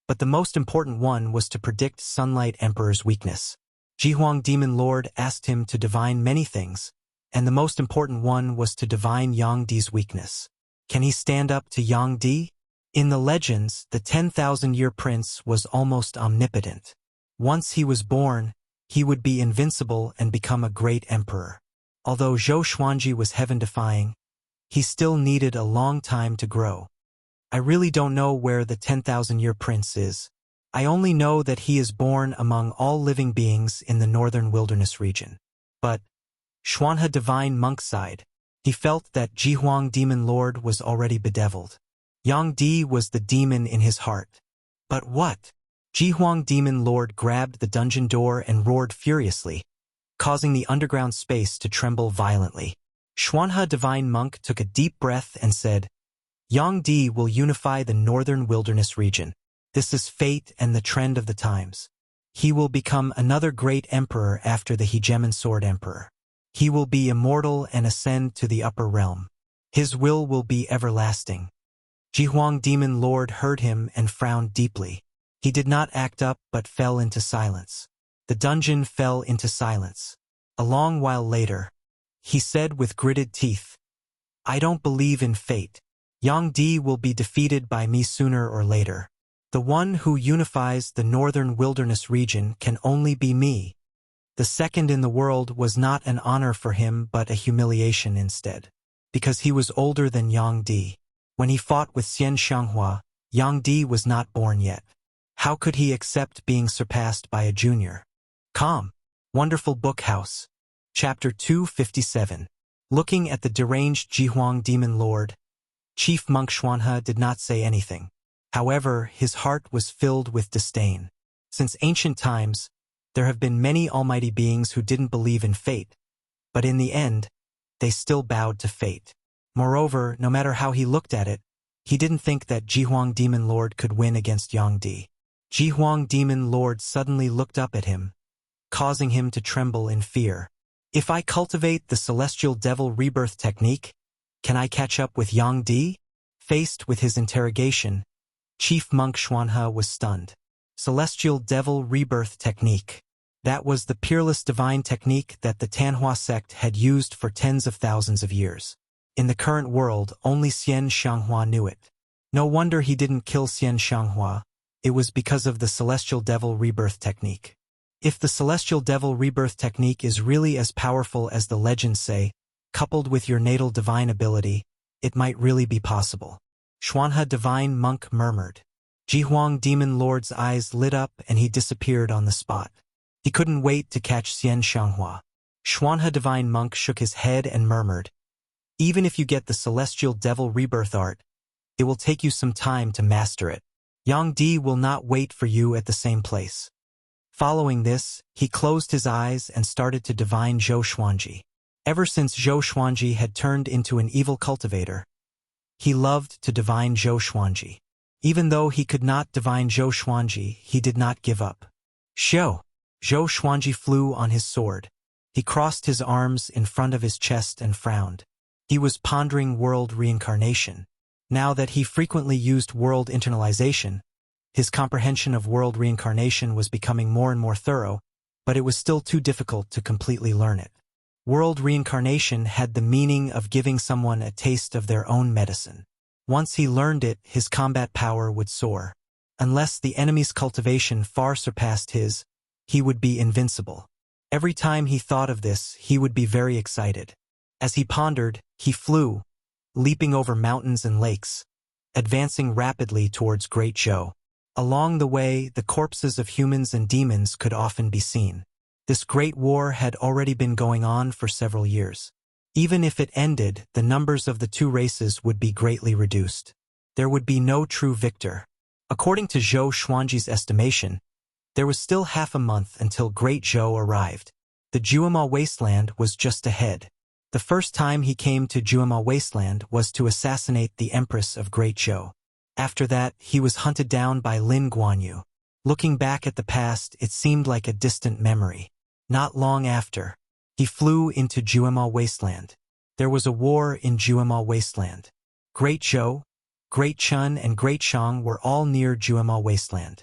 but the most important one was to predict Sunlight Emperor's weakness. Jihuang Demon Lord asked him to divine many things, and the most important one was to divine Yang Di's weakness. Can he stand up to Yang Di? In the legends, the 10,000-year prince was almost omnipotent. Once he was born, he would be invincible and become a great emperor. Although Zhou Xuanji was heaven-defying, he still needed a long time to grow. I really don't know where the 10,000-year prince is. I only know that he is born among all living beings in the northern wilderness region. But, Xuanhe divine monk sighed. He felt that Jihuang demon lord was already bedeviled. Yang Di was the demon in his heart. But what? Jihuang demon lord grabbed the dungeon door and roared furiously, causing the underground space to tremble violently. Xuanhe divine monk took a deep breath and said, Yang Di will unify the northern wilderness region. This is fate and the trend of the times. He will become another great emperor after the Hegemon Sword Emperor. He will be immortal and ascend to the upper realm. His will be everlasting. Jihuang demon lord heard him and frowned deeply. He did not act up but fell into silence. The dungeon fell into silence. A long while later, he said with gritted teeth, I don't believe in fate. Yang Di will be defeated by me sooner or later. The one who unifies the northern wilderness region can only be me. The second in the world was not an honor for him but a humiliation instead. Because he was older than Yang Di. When he fought with Xian Xianghua, Yang Di was not born yet. How could he accept being surpassed by a junior? Calm. Wonderful Book House. Chapter 257. Looking at the deranged Jihuang demon lord, Chief Monk Xuanhe did not say anything. However, his heart was filled with disdain. Since ancient times, there have been many almighty beings who didn't believe in fate, but in the end, they still bowed to fate. Moreover, no matter how he looked at it, he didn't think that Jihuang demon lord could win against Yang Di. Jihuang demon lord suddenly looked up at him, causing him to tremble in fear. If I cultivate the celestial devil rebirth technique, can I catch up with Yang Di? Faced with his interrogation, Chief Monk Xuanhe was stunned. Celestial devil rebirth technique. That was the peerless divine technique that the Tanhua sect had used for tens of thousands of years. In the current world, only Xian Xianghua knew it. No wonder he didn't kill Xian Xianghua. It was because of the celestial devil rebirth technique. If the celestial devil rebirth technique is really as powerful as the legends say, coupled with your natal divine ability, it might really be possible. Xuanhe divine monk murmured. Jihuang demon lord's eyes lit up and he disappeared on the spot. He couldn't wait to catch Xian Xianghua. Xuanhe divine monk shook his head and murmured, even if you get the celestial devil rebirth art, it will take you some time to master it. Yang Di will not wait for you at the same place. Following this, he closed his eyes and started to divine Zhou Xuanji. Ever since Zhou Xuanji had turned into an evil cultivator, he loved to divine Zhou Xuanji. Even though he could not divine Zhou Xuanji, he did not give up. Zhou Xuanji flew on his sword. He crossed his arms in front of his chest and frowned. He was pondering world reincarnation. Now that he frequently used world internalization, his comprehension of world reincarnation was becoming more and more thorough, but it was still too difficult to completely learn it. World reincarnation had the meaning of giving someone a taste of their own medicine. Once he learned it, his combat power would soar. Unless the enemy's cultivation far surpassed his, he would be invincible. Every time he thought of this, he would be very excited. As he pondered, he flew, leaping over mountains and lakes, advancing rapidly towards Great Zhou. Along the way, the corpses of humans and demons could often be seen. This great war had already been going on for several years. Even if it ended, the numbers of the two races would be greatly reduced. There would be no true victor. According to Zhou Xuanji's estimation, there was still half a month until Great Zhou arrived. The Juema wasteland was just ahead. The first time he came to Juema wasteland was to assassinate the Empress of Great Zhou. After that, he was hunted down by Lin Guanyu. Looking back at the past, it seemed like a distant memory. Not long after, he flew into Juema wasteland. There was a war in Juema wasteland. Great Zhou, Great Chun and Great Shang were all near Juema wasteland.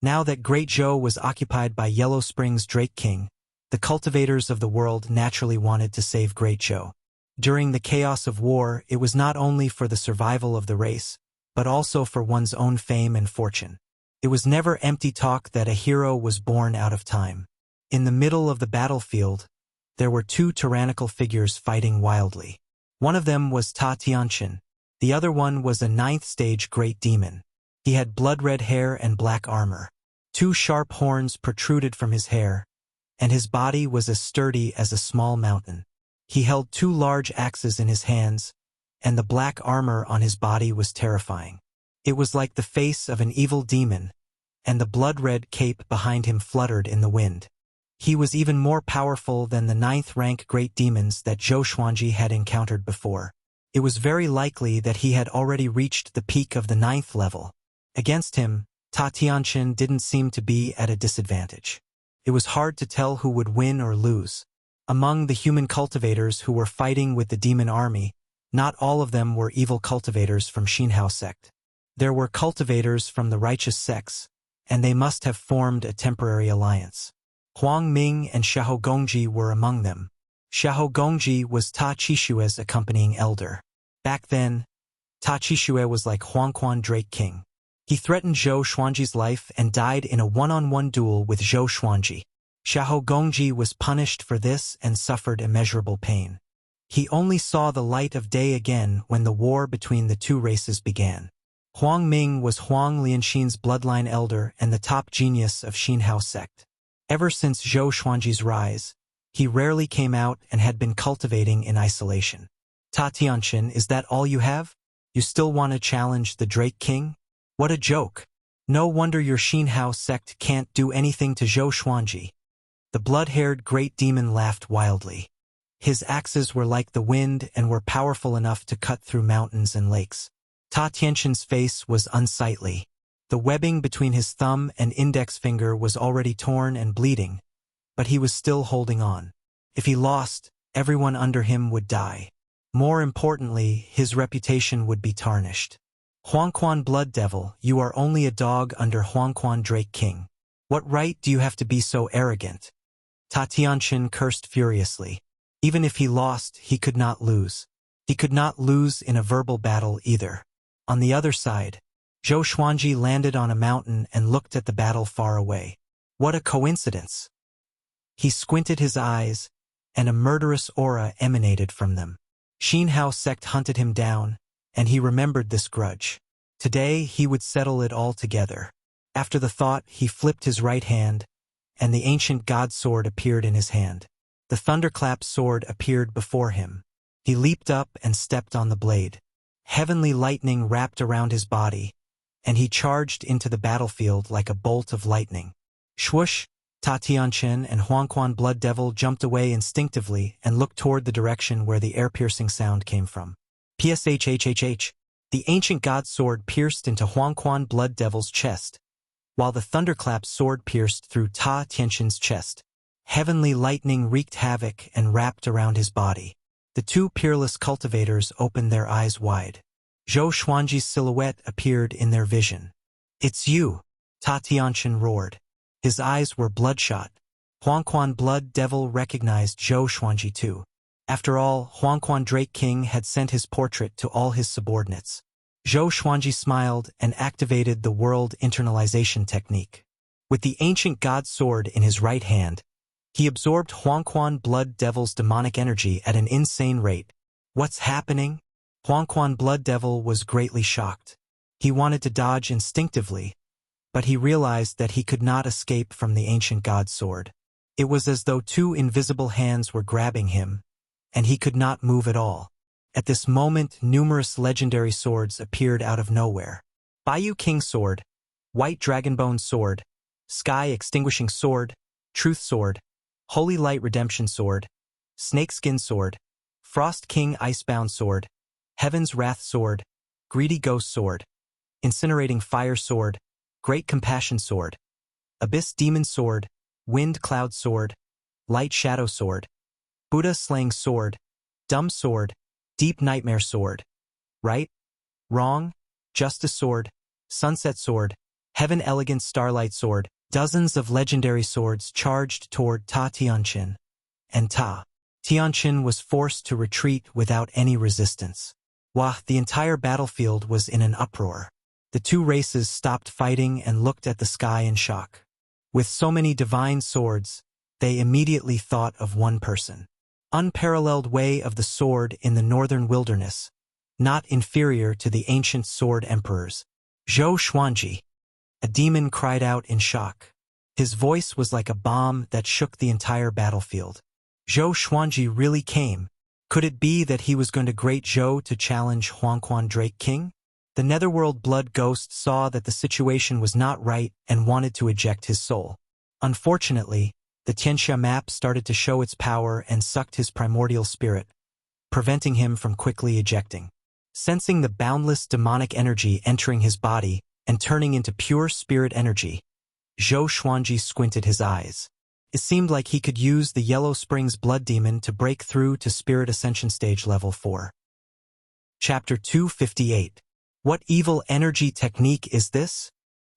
Now that Great Zhou was occupied by Yellow Spring's Drake King, the cultivators of the world naturally wanted to save Great Zhou. During the chaos of war, it was not only for the survival of the race, but also for one's own fame and fortune. It was never empty talk that a hero was born out of time. In the middle of the battlefield, there were two tyrannical figures fighting wildly. One of them was Ta Tianqin. The other one was a ninth-stage great demon. He had blood-red hair and black armor. Two sharp horns protruded from his hair, and his body was as sturdy as a small mountain. He held two large axes in his hands, and the black armor on his body was terrifying. It was like the face of an evil demon, and the blood-red cape behind him fluttered in the wind. He was even more powerful than the ninth-rank great demons that Zhou Xuanji had encountered before. It was very likely that he had already reached the peak of the ninth level. Against him, Ta Tianqin didn't seem to be at a disadvantage. It was hard to tell who would win or lose. Among the human cultivators who were fighting with the demon army, not all of them were evil cultivators from Xinhao sect. There were cultivators from the righteous sects, and they must have formed a temporary alliance. Huang Ming and Xiahou Gongji were among them. Xiahou Gongji was Ta Qishue's accompanying elder. Back then, Ta Qishue was like Huangquan Drake King. He threatened Zhou Xuanji's life and died in a one-on-one duel with Zhou Xuanji. Xiahou Gongji was punished for this and suffered immeasurable pain. He only saw the light of day again when the war between the two races began. Huang Ming was Huang Lianxin's bloodline elder and the top genius of Xinhao sect. Ever since Zhou Xuanji's rise, he rarely came out and had been cultivating in isolation. Ta Tianqin, is that all you have? You still want to challenge the Drake King? What a joke. No wonder your Xinhao sect can't do anything to Zhou Xuanji. The blood-haired great demon laughed wildly. His axes were like the wind and were powerful enough to cut through mountains and lakes. Ta Tianqin's face was unsightly. The webbing between his thumb and index finger was already torn and bleeding, but he was still holding on. If he lost, everyone under him would die. More importantly, his reputation would be tarnished. Huangquan Blood Devil, you are only a dog under Huangquan Drake King. What right do you have to be so arrogant? Ta Tianqin cursed furiously. Even if he lost, he could not lose. He could not lose in a verbal battle either. On the other side, Zhou Xuanji landed on a mountain and looked at the battle far away. What a coincidence! He squinted his eyes, and a murderous aura emanated from them. Xinhao sect hunted him down, and he remembered this grudge. Today he would settle it all together. After the thought, he flipped his right hand, and the ancient god sword appeared in his hand. The thunderclap sword appeared before him. He leaped up and stepped on the blade. Heavenly lightning wrapped around his body, and he charged into the battlefield like a bolt of lightning. Swoosh! Ta Tianqin and Huangquan Blood Devil jumped away instinctively and looked toward the direction where the air-piercing sound came from. Pshhhhh! The ancient god sword pierced into Huangquan Blood Devil's chest, while the thunderclap sword pierced through Ta Tianqin's chest. Heavenly lightning wreaked havoc and wrapped around his body. The two peerless cultivators opened their eyes wide. Zhou Xuanji's silhouette appeared in their vision. It's you! Ta Tianqin roared. His eyes were bloodshot. Huangquan Blood Devil recognized Zhou Xuanji too. After all, Huangquan Drake King had sent his portrait to all his subordinates. Zhou Xuanji smiled and activated the world internalization technique. With the ancient god sword in his right hand, he absorbed Huangquan Blood Devil's demonic energy at an insane rate. What's happening? Huangquan Blood Devil was greatly shocked. He wanted to dodge instinctively, but he realized that he could not escape from the ancient god sword. It was as though two invisible hands were grabbing him, and he could not move at all. At this moment, numerous legendary swords appeared out of nowhere. Baiyu King Sword, White Dragonbone Sword, Sky Extinguishing Sword, Truth Sword, Holy Light Redemption Sword, Snakeskin Sword, Frost King Icebound Sword, Heaven's Wrath Sword, Greedy Ghost Sword, Incinerating Fire Sword, Great Compassion Sword, Abyss Demon Sword, Wind Cloud Sword, Light Shadow Sword, Buddha Slaying Sword, Dumb Sword, Deep Nightmare Sword, Right? Wrong? Justice Sword, Sunset Sword, Heaven Elegant Starlight Sword. Dozens of legendary swords charged toward Ta Tianqin, and Ta Tianqin was forced to retreat without any resistance. Wah! The entire battlefield was in an uproar. The two races stopped fighting and looked at the sky in shock. With so many divine swords, they immediately thought of one person. Unparalleled way of the sword in the northern wilderness, not inferior to the ancient sword emperors. Zhou Xuanji. A demon cried out in shock. His voice was like a bomb that shook the entire battlefield. Zhou Xuanji really came. Could it be that he was going to great Zhou to challenge Huangquan Drake King? The netherworld blood ghost saw that the situation was not right and wanted to eject his soul. Unfortunately, the Tianxia map started to show its power and sucked his primordial spirit, preventing him from quickly ejecting. Sensing the boundless demonic energy entering his body and turning into pure spirit energy, Zhou Xuanji squinted his eyes. It seemed like he could use the Yellow Springs blood demon to break through to Spirit Ascension Stage Level 4. Chapter 258. What evil energy technique is this?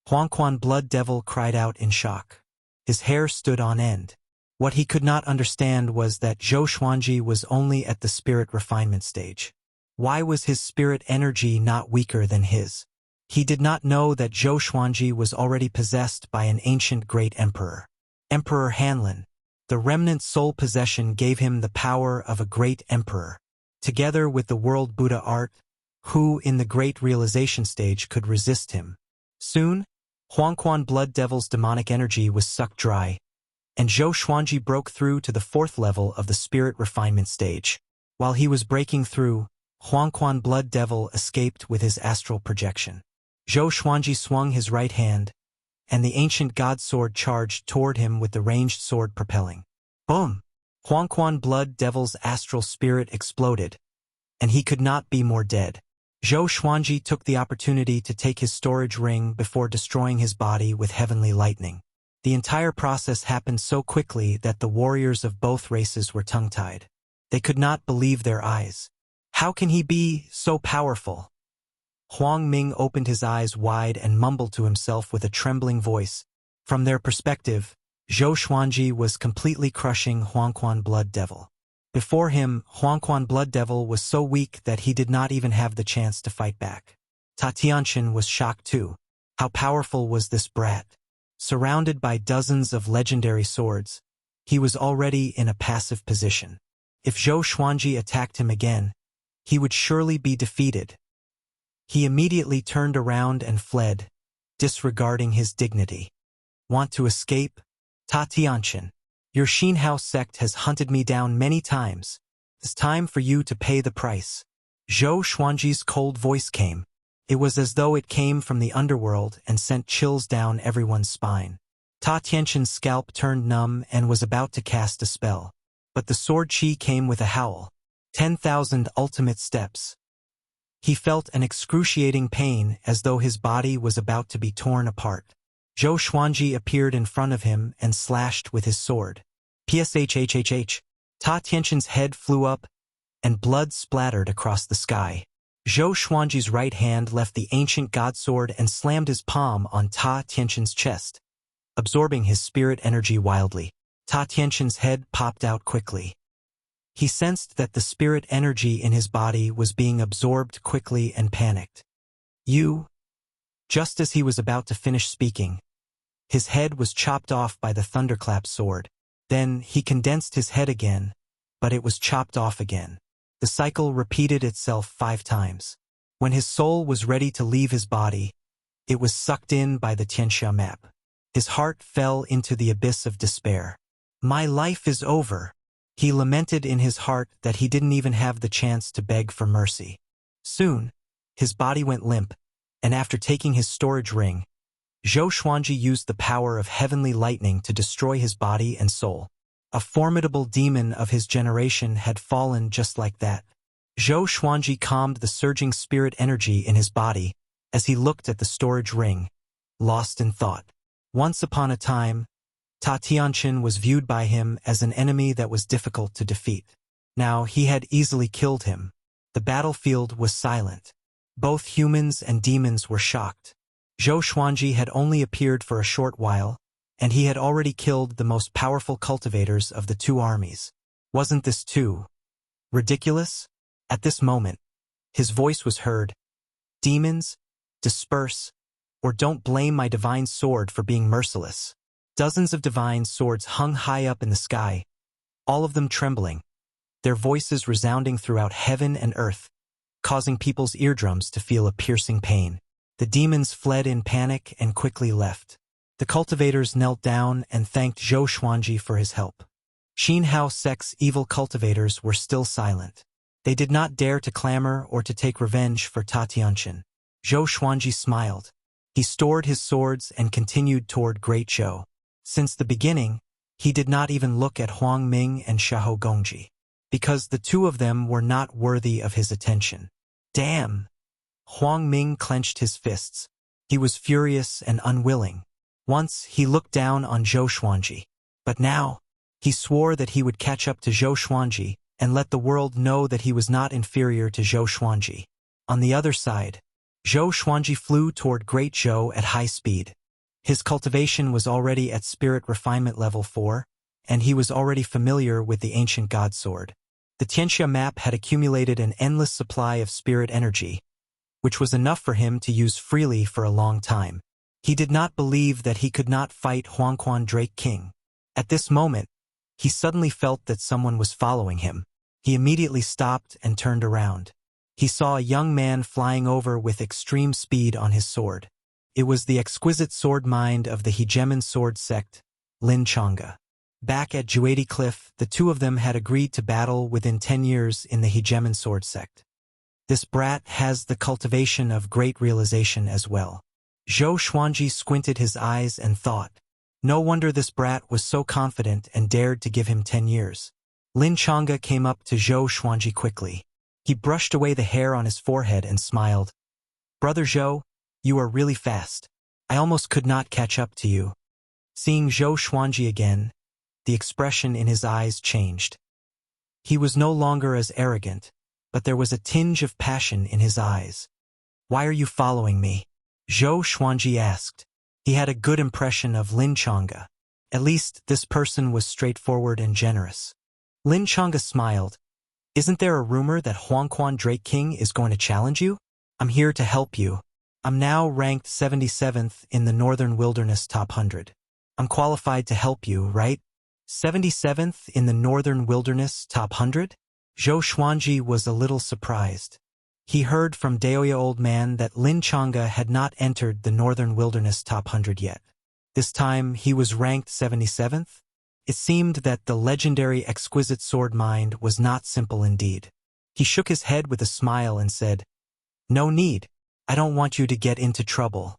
Huangquan Blood Devil cried out in shock. His hair stood on end. What he could not understand was that Zhou Xuanji was only at the spirit refinement stage. Why was his spirit energy not weaker than his? He did not know that Zhou Xuanji was already possessed by an ancient great emperor. Emperor Hanlin. The remnant soul possession gave him the power of a great emperor. Together with the world Buddha art, who in the great realization stage could resist him? Soon, Huangquan Blood Devil's demonic energy was sucked dry, and Zhou Xuanji broke through to the 4th level of the spirit refinement stage. While he was breaking through, Huangquan Blood Devil escaped with his astral projection. Zhou Xuanji swung his right hand, and the ancient god sword charged toward him with the ranged sword propelling. Boom! Huangquan Blood Devil's astral spirit exploded, and he could not be more dead. Zhou Xuanji took the opportunity to take his storage ring before destroying his body with heavenly lightning. The entire process happened so quickly that the warriors of both races were tongue-tied. They could not believe their eyes. How can he be so powerful? Huang Ming opened his eyes wide and mumbled to himself with a trembling voice. From their perspective, Zhou Xuanji was completely crushing Huangquan Blood Devil. Before him, Huangquan Blood Devil was so weak that he did not even have the chance to fight back. Ta Tianxin was shocked too. How powerful was this brat? Surrounded by dozens of legendary swords, he was already in a passive position. If Zhou Xuanji attacked him again, he would surely be defeated. He immediately turned around and fled, disregarding his dignity. Want to escape? Ta Tianxin, your Xinhao sect has hunted me down many times. It's time for you to pay the price. Zhou Xuanji's cold voice came. It was as though it came from the underworld and sent chills down everyone's spine. Ta Tianxin's scalp turned numb and was about to cast a spell. But the sword chi came with a howl. 10,000 ultimate steps. He felt an excruciating pain as though his body was about to be torn apart. Zhou Xuanji appeared in front of him and slashed with his sword. Pshhhh. Ta Tianxin's head flew up, and blood splattered across the sky. Zhou Xuanji's right hand left the ancient god sword and slammed his palm on Ta Tianxin's chest, absorbing his spirit energy wildly. Ta Tianxin's head popped out quickly. He sensed that the spirit energy in his body was being absorbed quickly and panicked. You? Just as he was about to finish speaking, his head was chopped off by the thunderclap sword. Then he condensed his head again, but it was chopped off again. The cycle repeated itself 5 times. When his soul was ready to leave his body, it was sucked in by the Tianxia map. His heart fell into the abyss of despair. My life is over. He lamented in his heart that he didn't even have the chance to beg for mercy. Soon, his body went limp, and after taking his storage ring, Zhou Xuanji used the power of heavenly lightning to destroy his body and soul. A formidable demon of his generation had fallen just like that. Zhou Xuanji calmed the surging spirit energy in his body as he looked at the storage ring, lost in thought. Once upon a time, Ta Tianxin was viewed by him as an enemy that was difficult to defeat. Now he had easily killed him. The battlefield was silent. Both humans and demons were shocked. Zhou Xuanji had only appeared for a short while, and he had already killed the most powerful cultivators of the 2 armies. Wasn't this too ridiculous? At this moment, his voice was heard. Demons, disperse, or don't blame my divine sword for being merciless. Dozens of divine swords hung high up in the sky, all of them trembling, their voices resounding throughout heaven and earth, causing people's eardrums to feel a piercing pain. The demons fled in panic and quickly left. The cultivators knelt down and thanked Zhou Xuanji for his help. Xin Hao Sect's evil cultivators were still silent. They did not dare to clamor or to take revenge for Ta Tianqian. Zhou Xuanji smiled. He stored his swords and continued toward Great Zhou. Since the beginning, he did not even look at Huang Ming and Xiahou Gongji, because the two of them were not worthy of his attention. Damn! Huang Ming clenched his fists. He was furious and unwilling. Once he looked down on Zhou Xuanji, but now he swore that he would catch up to Zhou Xuanji and let the world know that he was not inferior to Zhou Xuanji. On the other side, Zhou Xuanji flew toward Great Zhou at high speed. His cultivation was already at spirit refinement level 4, and he was already familiar with the ancient god sword. The Tianxia map had accumulated an endless supply of spirit energy, which was enough for him to use freely for a long time. He did not believe that he could not fight Huangquan Drake King. At this moment, he suddenly felt that someone was following him. He immediately stopped and turned around. He saw a young man flying over with extreme speed on his sword. It was the exquisite sword mind of the hegemon sword sect, Lin Chang'e. Back at Juadi Cliff, the two of them had agreed to battle within 10 years in the hegemon sword sect. This brat has the cultivation of great realization as well. Zhou Xuanji squinted his eyes and thought, no wonder this brat was so confident and dared to give him 10 years. Lin Chang'e came up to Zhou Xuanji quickly. He brushed away the hair on his forehead and smiled. Brother Zhou, you are really fast. I almost could not catch up to you. Seeing Zhou Xuanji again, the expression in his eyes changed. He was no longer as arrogant, but there was a tinge of passion in his eyes. Why are you following me? Zhou Xuanji asked. He had a good impression of Lin Chang'e. At least this person was straightforward and generous. Lin Chang'e smiled. Isn't there a rumor that Huangquan Drake King is going to challenge you? I'm here to help you. I'm now ranked 77th in the Northern Wilderness Top 100. I'm qualified to help you, right? 77th in the Northern Wilderness Top 100? Zhou Xuanji was a little surprised. He heard from Daoya Old Man that Lin Chang'e had not entered the Northern Wilderness Top 100 yet. This time he was ranked 77th? It seemed that the legendary exquisite sword mind was not simple indeed. He shook his head with a smile and said, No need. I don't want you to get into trouble.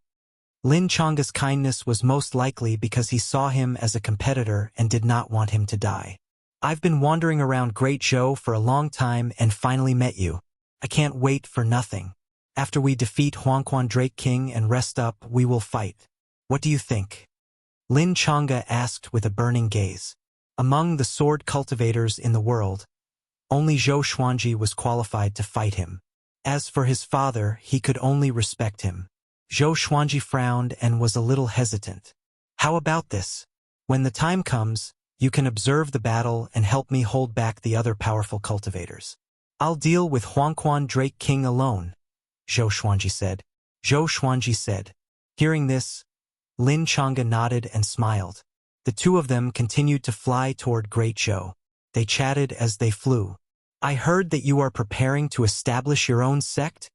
Lin Chang'e's kindness was most likely because he saw him as a competitor and did not want him to die. I've been wandering around Great Zhou for a long time and finally met you. I can't wait for nothing. After we defeat Huangquan Drake King and rest up, we will fight. What do you think? Lin Chang'e asked with a burning gaze. Among the sword cultivators in the world, only Zhou Xuanji was qualified to fight him. As for his father, he could only respect him. Zhou Xuanji frowned and was a little hesitant. How about this? When the time comes, you can observe the battle and help me hold back the other powerful cultivators. I'll deal with Huangquan Drake King alone, Zhou Xuanji said. Zhou Xuanji said. Hearing this, Lin Chang'e nodded and smiled. The two of them continued to fly toward Great Zhou. They chatted as they flew. I heard that you are preparing to establish your own sect?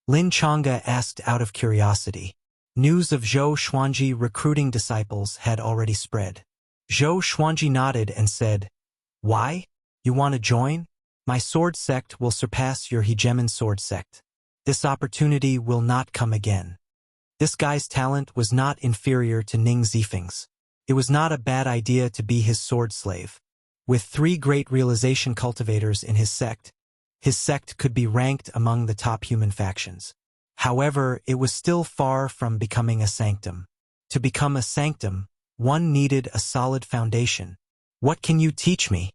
Lin Chang'e asked out of curiosity. News of Zhou Xuanji recruiting disciples had already spread. Zhou Xuanji nodded and said, Why? You want to join? My sword sect will surpass your hegemon sword sect. This opportunity will not come again. This guy's talent was not inferior to Ning Zifeng's. It was not a bad idea to be his sword slave. With 3 great realization cultivators in his sect could be ranked among the top human factions. However, it was still far from becoming a sanctum. To become a sanctum, one needed a solid foundation. What can you teach me?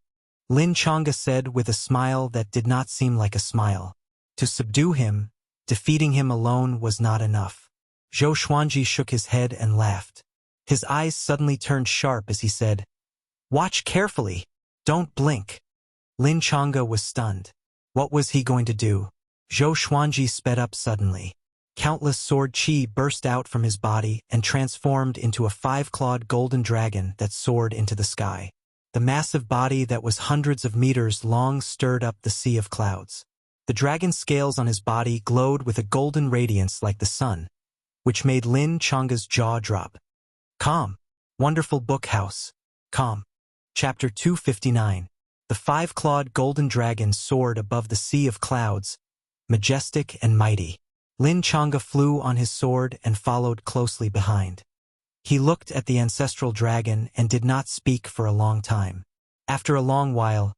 Lin Chang'e said with a smile that did not seem like a smile. To subdue him, defeating him alone was not enough. Zhou Xuanji shook his head and laughed. His eyes suddenly turned sharp as he said, Watch carefully. Don't blink. Lin Chang'e was stunned. What was he going to do? Zhou Xuanji sped up suddenly. Countless sword chi burst out from his body and transformed into a 5-clawed golden dragon that soared into the sky. The massive body that was hundreds of meters long stirred up the sea of clouds. The dragon's scales on his body glowed with a golden radiance like the sun, which made Lin Chang's jaw drop. Calm. Wonderful book house. Calm. Chapter 259. The 5-clawed golden dragon soared above the sea of clouds, majestic and mighty. Lin Changa flew on his sword and followed closely behind. He looked at the ancestral dragon and did not speak for a long time. After a long while,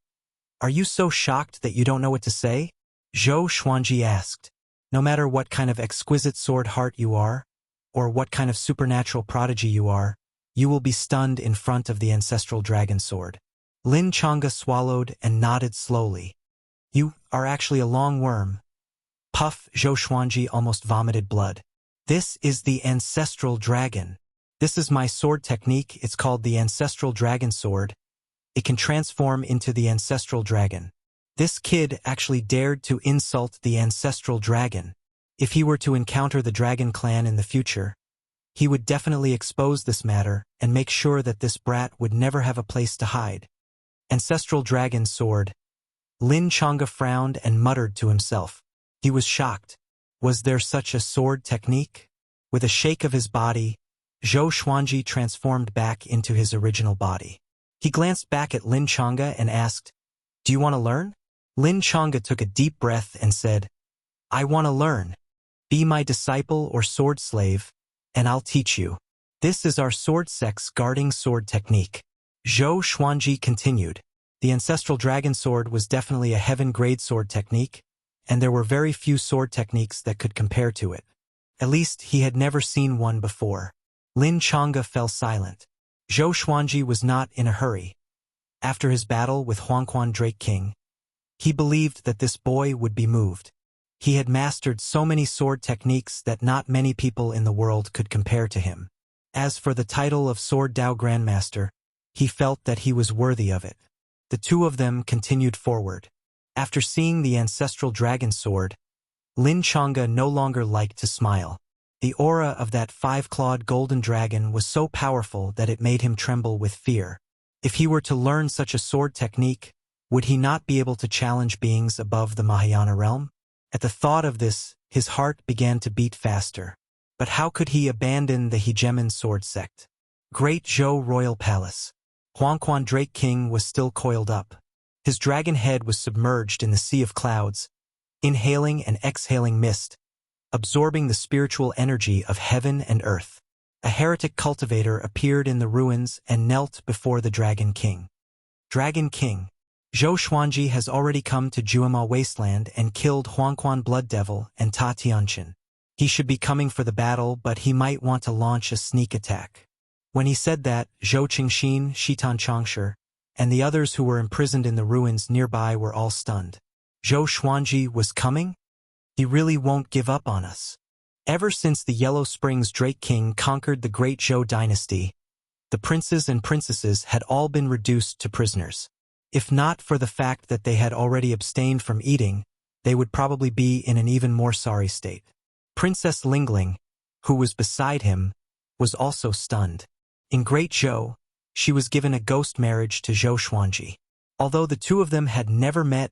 "Are you so shocked that you don't know what to say?" Zhou Xuanji asked. "No matter what kind of exquisite sword heart you are, or what kind of supernatural prodigy you are, you will be stunned in front of the ancestral dragon sword." Lin Changa swallowed and nodded slowly. "You are actually a long worm." Puff, Zhou Xuanji almost vomited blood. "This is the ancestral dragon. This is my sword technique. It's called the ancestral dragon sword. It can transform into the ancestral dragon." This kid actually dared to insult the ancestral dragon. If he were to encounter the dragon clan in the future, he would definitely expose this matter and make sure that this brat would never have a place to hide. Ancestral dragon sword. Lin Changa frowned and muttered to himself. He was shocked. Was there such a sword technique? With a shake of his body, Zhou Xuanji transformed back into his original body. He glanced back at Lin Changa and asked, "Do you want to learn?" Lin Changa took a deep breath and said, "I want to learn. Be my disciple or sword slave, and I'll teach you. This is our sword sex guarding sword technique." Zhou Xuanji continued. The ancestral dragon sword was definitely a heaven-grade sword technique, and there were very few sword techniques that could compare to it. At least he had never seen one before. Lin Changa fell silent. Zhou Xuanji was not in a hurry. After his battle with Huangquan Drake King, he believed that this boy would be moved. He had mastered so many sword techniques that not many people in the world could compare to him. As for the title of Sword Dao Grandmaster, he felt that he was worthy of it. The two of them continued forward. After seeing the ancestral dragon sword, Lin Changa no longer liked to smile. The aura of that 5-clawed golden dragon was so powerful that it made him tremble with fear. If he were to learn such a sword technique, would he not be able to challenge beings above the Mahayana realm? At the thought of this, his heart began to beat faster. But how could he abandon the hegemon sword sect? Great Zhou Royal Palace. Huangquan Drake King was still coiled up. His dragon head was submerged in the sea of clouds, inhaling and exhaling mist, absorbing the spiritual energy of heaven and earth. A heretic cultivator appeared in the ruins and knelt before the Dragon King. "Dragon King, Zhou Xuanji has already come to Juema Wasteland and killed Huangquan Blood Devil and Ta Tianqin. He should be coming for the battle, but he might want to launch a sneak attack." When he said that, Zhou Qingxin, Shitan Changsher, and the others who were imprisoned in the ruins nearby were all stunned. Zhou Xuanji was coming? He really won't give up on us. Ever since the Yellow Springs Drake King conquered the Great Zhou dynasty, the princes and princesses had all been reduced to prisoners. If not for the fact that they had already abstained from eating, they would probably be in an even more sorry state. Princess Lingling, who was beside him, was also stunned. In Great Zhou, she was given a ghost marriage to Zhou Xuanji. Although the two of them had never met,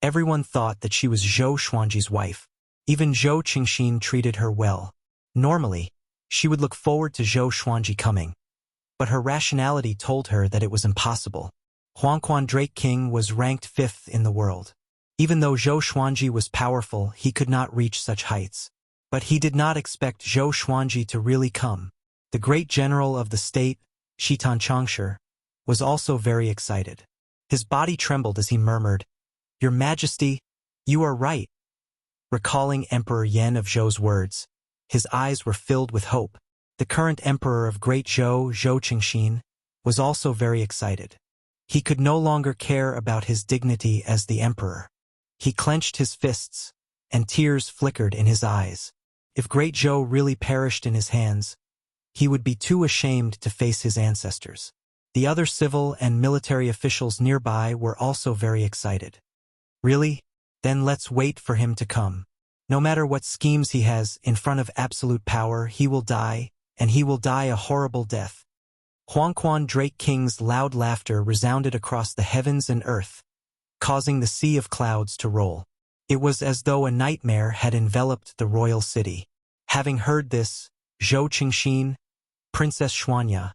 everyone thought that she was Zhou Xuanji's wife. Even Zhou Qingxin treated her well. Normally, she would look forward to Zhou Xuanji coming, but her rationality told her that it was impossible. Huangquan Drake King was ranked 5th in the world. Even though Zhou Xuanji was powerful, he could not reach such heights. But he did not expect Zhou Xuanji to really come. The great general of the state, Shitan Changsher, was also very excited. His body trembled as he murmured, "Your Majesty, you are right." Recalling Emperor Yan of Zhou's words, his eyes were filled with hope. The current emperor of Great Zhou, Zhou Qingxin, was also very excited. He could no longer care about his dignity as the emperor. He clenched his fists, and tears flickered in his eyes. If Great Zhou really perished in his hands, he would be too ashamed to face his ancestors. The other civil and military officials nearby were also very excited. "Really? Then let's wait for him to come." No matter what schemes he has, in front of absolute power, he will die, and he will die a horrible death. Huangquan Drake King's loud laughter resounded across the heavens and earth, causing the sea of clouds to roll. It was as though a nightmare had enveloped the royal city. Having heard this, Zhou Qingxin, Princess Xuanya,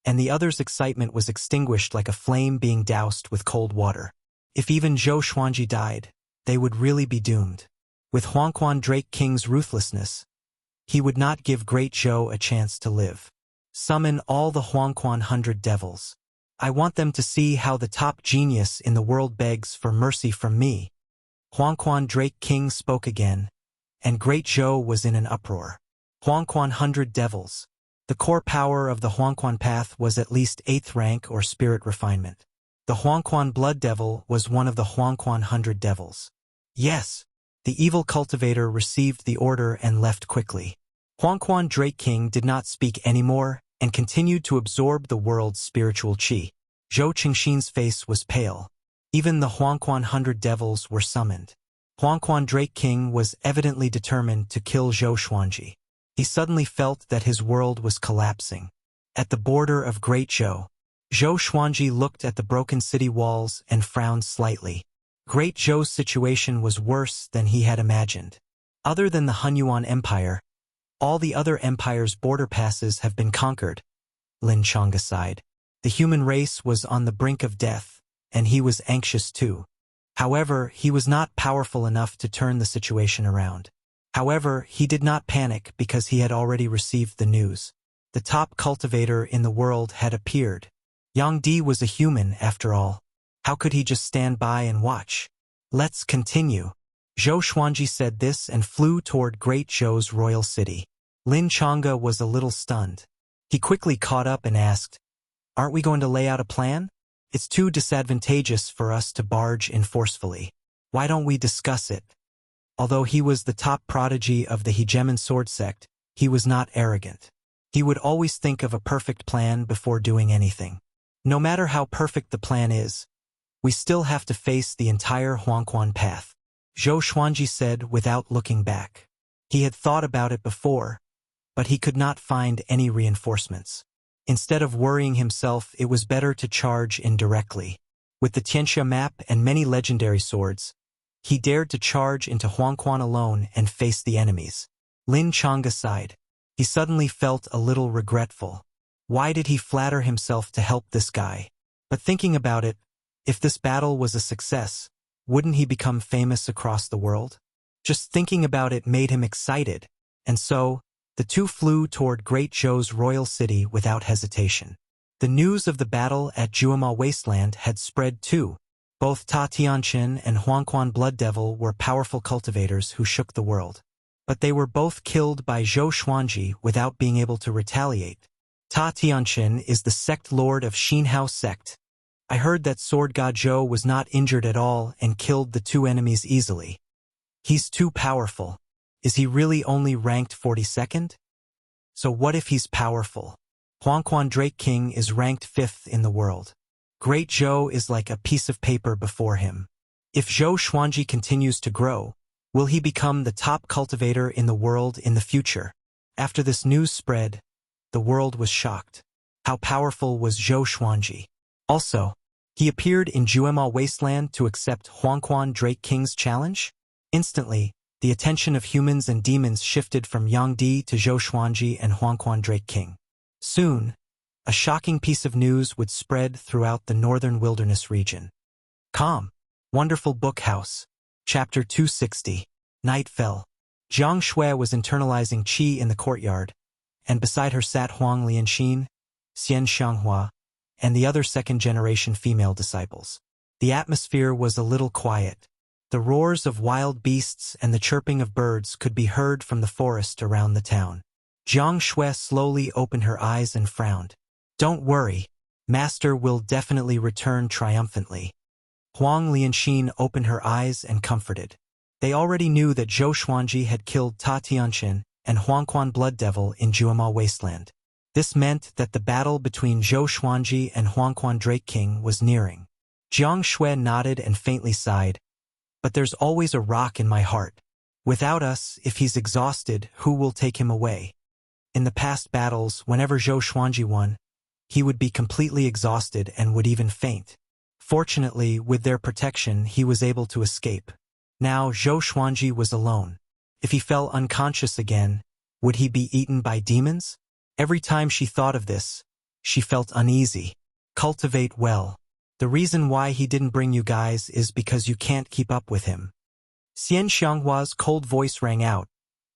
and the others' excitement was extinguished like a flame being doused with cold water. If even Zhou Xuanji died, they would really be doomed. With Huangquan Drake King's ruthlessness, he would not give Great Zhou a chance to live. Summon all the Huangquan 100 devils. I want them to see how the top genius in the world begs for mercy from me. Huangquan Drake King spoke again, and Great Zhou was in an uproar. Huangquan 100 devils. The core power of the Huangquan path was at least 8th rank or spirit refinement. The Huangquan Blood Devil was one of the Huangquan 100 devils. Yes, the evil cultivator received the order and left quickly. Huangquan Drake King did not speak anymore and continued to absorb the world's spiritual qi. Zhou Qingxin's face was pale. Even the Huangquan 100 devils were summoned. Huangquan Drake King was evidently determined to kill Zhou Xuanji. He suddenly felt that his world was collapsing. At the border of Great Zhou, Zhou Xuanji looked at the broken city walls and frowned slightly. Great Zhou's situation was worse than he had imagined. Other than the Hunyuan Empire, all the other empires' border passes have been conquered. Lin Chang'e sighed. The human race was on the brink of death, and he was anxious too. However, he was not powerful enough to turn the situation around. However, he did not panic because he had already received the news. The top cultivator in the world had appeared. Yang Di was a human, after all. How could he just stand by and watch? Let's continue. Zhou Xuanji said this and flew toward Great Zhou's royal city. Lin Chang'e was a little stunned. He quickly caught up and asked, "Aren't we going to lay out a plan? It's too disadvantageous for us to barge in forcefully. Why don't we discuss it?" Although he was the top prodigy of the Hegemon sword sect, he was not arrogant. He would always think of a perfect plan before doing anything. No matter how perfect the plan is, we still have to face the entire Huangquan path. Zhou Xuanji said without looking back. He had thought about it before, but he could not find any reinforcements. Instead of worrying himself, it was better to charge indirectly. With the Tianxia map and many legendary swords, he dared to charge into Huangquan alone and face the enemies. Lin Chang'e sighed. He suddenly felt a little regretful. Why did he flatter himself to help this guy? But thinking about it, if this battle was a success, wouldn't he become famous across the world? Just thinking about it made him excited, and so, the two flew toward Great Zhou's royal city without hesitation. The news of the battle at Juema Wasteland had spread too. Both Ta Tianqin and Huangquan Blood Devil were powerful cultivators who shook the world. But they were both killed by Zhou Xuanji without being able to retaliate. Ta Tianqin is the sect lord of Xinhao sect. I heard that Sword God Zhou was not injured at all and killed the two enemies easily. He's too powerful. Is he really only ranked 42nd? So what if he's powerful? Huangquan Drake King is ranked 5th in the world. Great Zhou is like a piece of paper before him. If Zhou Xuanji continues to grow, will he become the top cultivator in the world in the future? After this news spread, the world was shocked. How powerful was Zhou Xuanji? Also, he appeared in Juema Wasteland to accept Huangquan Drake King's challenge? Instantly, the attention of humans and demons shifted from Yang Di to Zhou Xuanji and Huangquan Drake King. Soon, a shocking piece of news would spread throughout the northern wilderness region. Calm. Wonderful Book House. Chapter 260. Night fell. Jiang Shui was internalizing qi in the courtyard, and beside her sat Huang Lianxin, Xian Xianghua, and the other second-generation female disciples. The atmosphere was a little quiet. The roars of wild beasts and the chirping of birds could be heard from the forest around the town. Jiang Shui slowly opened her eyes and frowned. "Don't worry, Master will definitely return triumphantly." Huang Lianxin opened her eyes and comforted. They already knew that Zhou Xuanji had killed Ta Tianqin and Huangquan Blood Devil in Juema Wasteland. This meant that the battle between Zhou Xuanji and Huangquan Drake King was nearing. Jiang Shui nodded and faintly sighed. "But there's always a rock in my heart. Without us, if he's exhausted, who will take him away? In the past battles, whenever Zhou Xuanji won, he would be completely exhausted and would even faint. Fortunately, with their protection, he was able to escape. Now, Zhou Xuanji was alone. If he fell unconscious again, would he be eaten by demons? Every time she thought of this, she felt uneasy. Cultivate well. The reason why he didn't bring you guys is because you can't keep up with him. Xian Xianghua's cold voice rang out,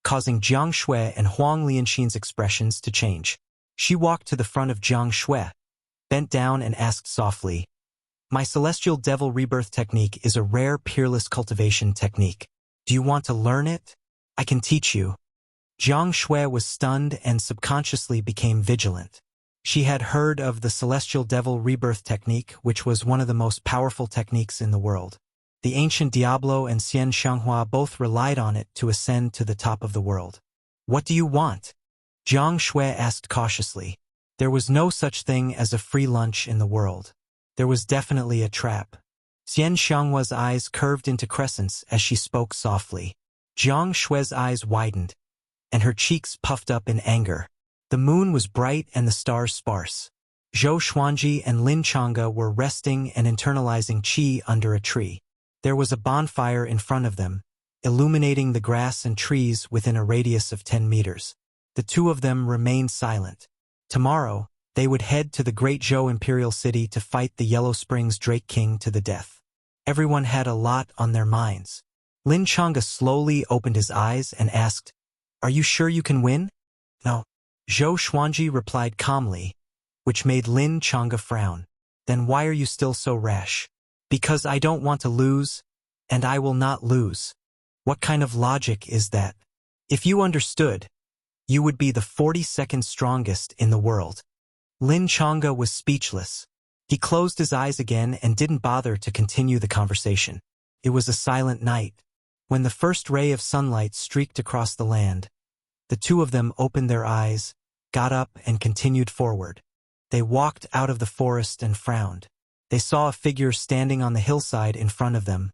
causing Jiang Shui and Huang Lianxin's expressions to change. She walked to the front of Jiang Shui, bent down and asked softly, "My celestial devil rebirth technique is a rare peerless cultivation technique. Do you want to learn it? I can teach you." Jiang Shui was stunned and subconsciously became vigilant. She had heard of the celestial devil rebirth technique, which was one of the most powerful techniques in the world. The ancient Diablo and Xian Xianghua both relied on it to ascend to the top of the world. "What do you want?" Jiang Shui asked cautiously. There was no such thing as a free lunch in the world. There was definitely a trap. Xian Xianghua's eyes curved into crescents as she spoke softly. Jiang Shui's eyes widened, and her cheeks puffed up in anger. The moon was bright and the stars sparse. Zhou Xuanji and Lin Chang'e were resting and internalizing qi under a tree. There was a bonfire in front of them, illuminating the grass and trees within a radius of 10 meters. The two of them remained silent. Tomorrow, they would head to the Great Zhou Imperial City to fight the Yellow Springs Drake King to the death. Everyone had a lot on their minds. Lin Chang'e slowly opened his eyes and asked, "Are you sure you can win?" "No." Zhou Xuanji replied calmly, which made Lin Chang'e frown. "Then why are you still so rash?" "Because I don't want to lose, and I will not lose." "What kind of logic is that? If you understood, you would be the 42nd strongest in the world." Lin Chang'e was speechless. He closed his eyes again and didn't bother to continue the conversation. It was a silent night. When the first ray of sunlight streaked across the land, the two of them opened their eyes, got up and continued forward. They walked out of the forest and frowned. They saw a figure standing on the hillside in front of them,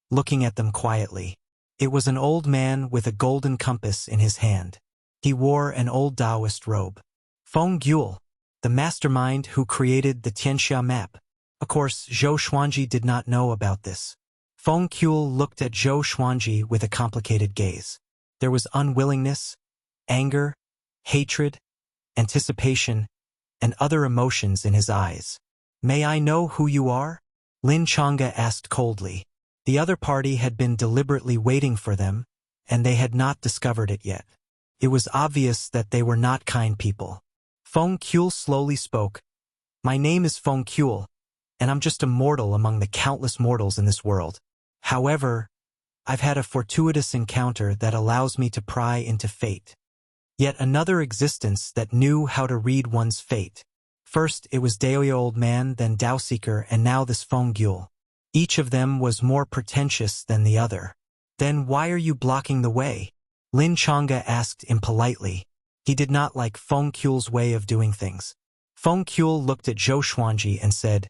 looking at them quietly. It was an old man with a golden compass in his hand. He wore an old Taoist robe. Feng Guel, the mastermind who created the Tianxia map. Of course, Zhou Xuanji did not know about this. Feng Guel looked at Zhou Xuanji with a complicated gaze. There was unwillingness, anger, hatred, anticipation, and other emotions in his eyes. "May I know who you are?" Lin Chang'e asked coldly. The other party had been deliberately waiting for them, and they had not discovered it yet. It was obvious that they were not kind people. Feng Guel slowly spoke. "My name is Feng Guel, and I'm just a mortal among the countless mortals in this world. However, I've had a fortuitous encounter that allows me to pry into fate. Yet another existence that knew how to read one's fate. First, it was Daoya Old Man, then Dao Seeker, and now this Feng Guel. Each of them was more pretentious than the other. Then why are you blocking the way?" Lin Chang'e asked impolitely. He did not like Feng Guel's way of doing things. Feng Guel looked at Zhou Xuanji and said,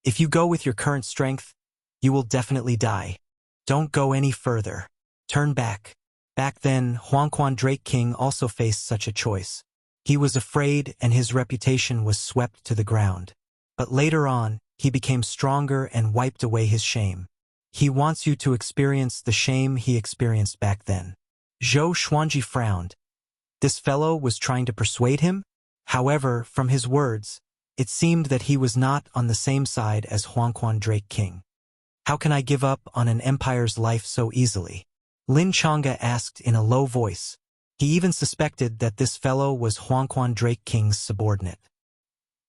"If you go with your current strength, you will definitely die. Don't go any further. Turn back." Back then, Huangquan Drake King also faced such a choice. He was afraid and his reputation was swept to the ground. But later on, he became stronger and wiped away his shame. He wants you to experience the shame he experienced back then. Zhou Xuanji frowned. This fellow was trying to persuade him? However, from his words, it seemed that he was not on the same side as Huangquan Drake King. "How can I give up on an empire's life so easily?" Lin Chang'e asked in a low voice. He even suspected that this fellow was Huangquan Drake King's subordinate.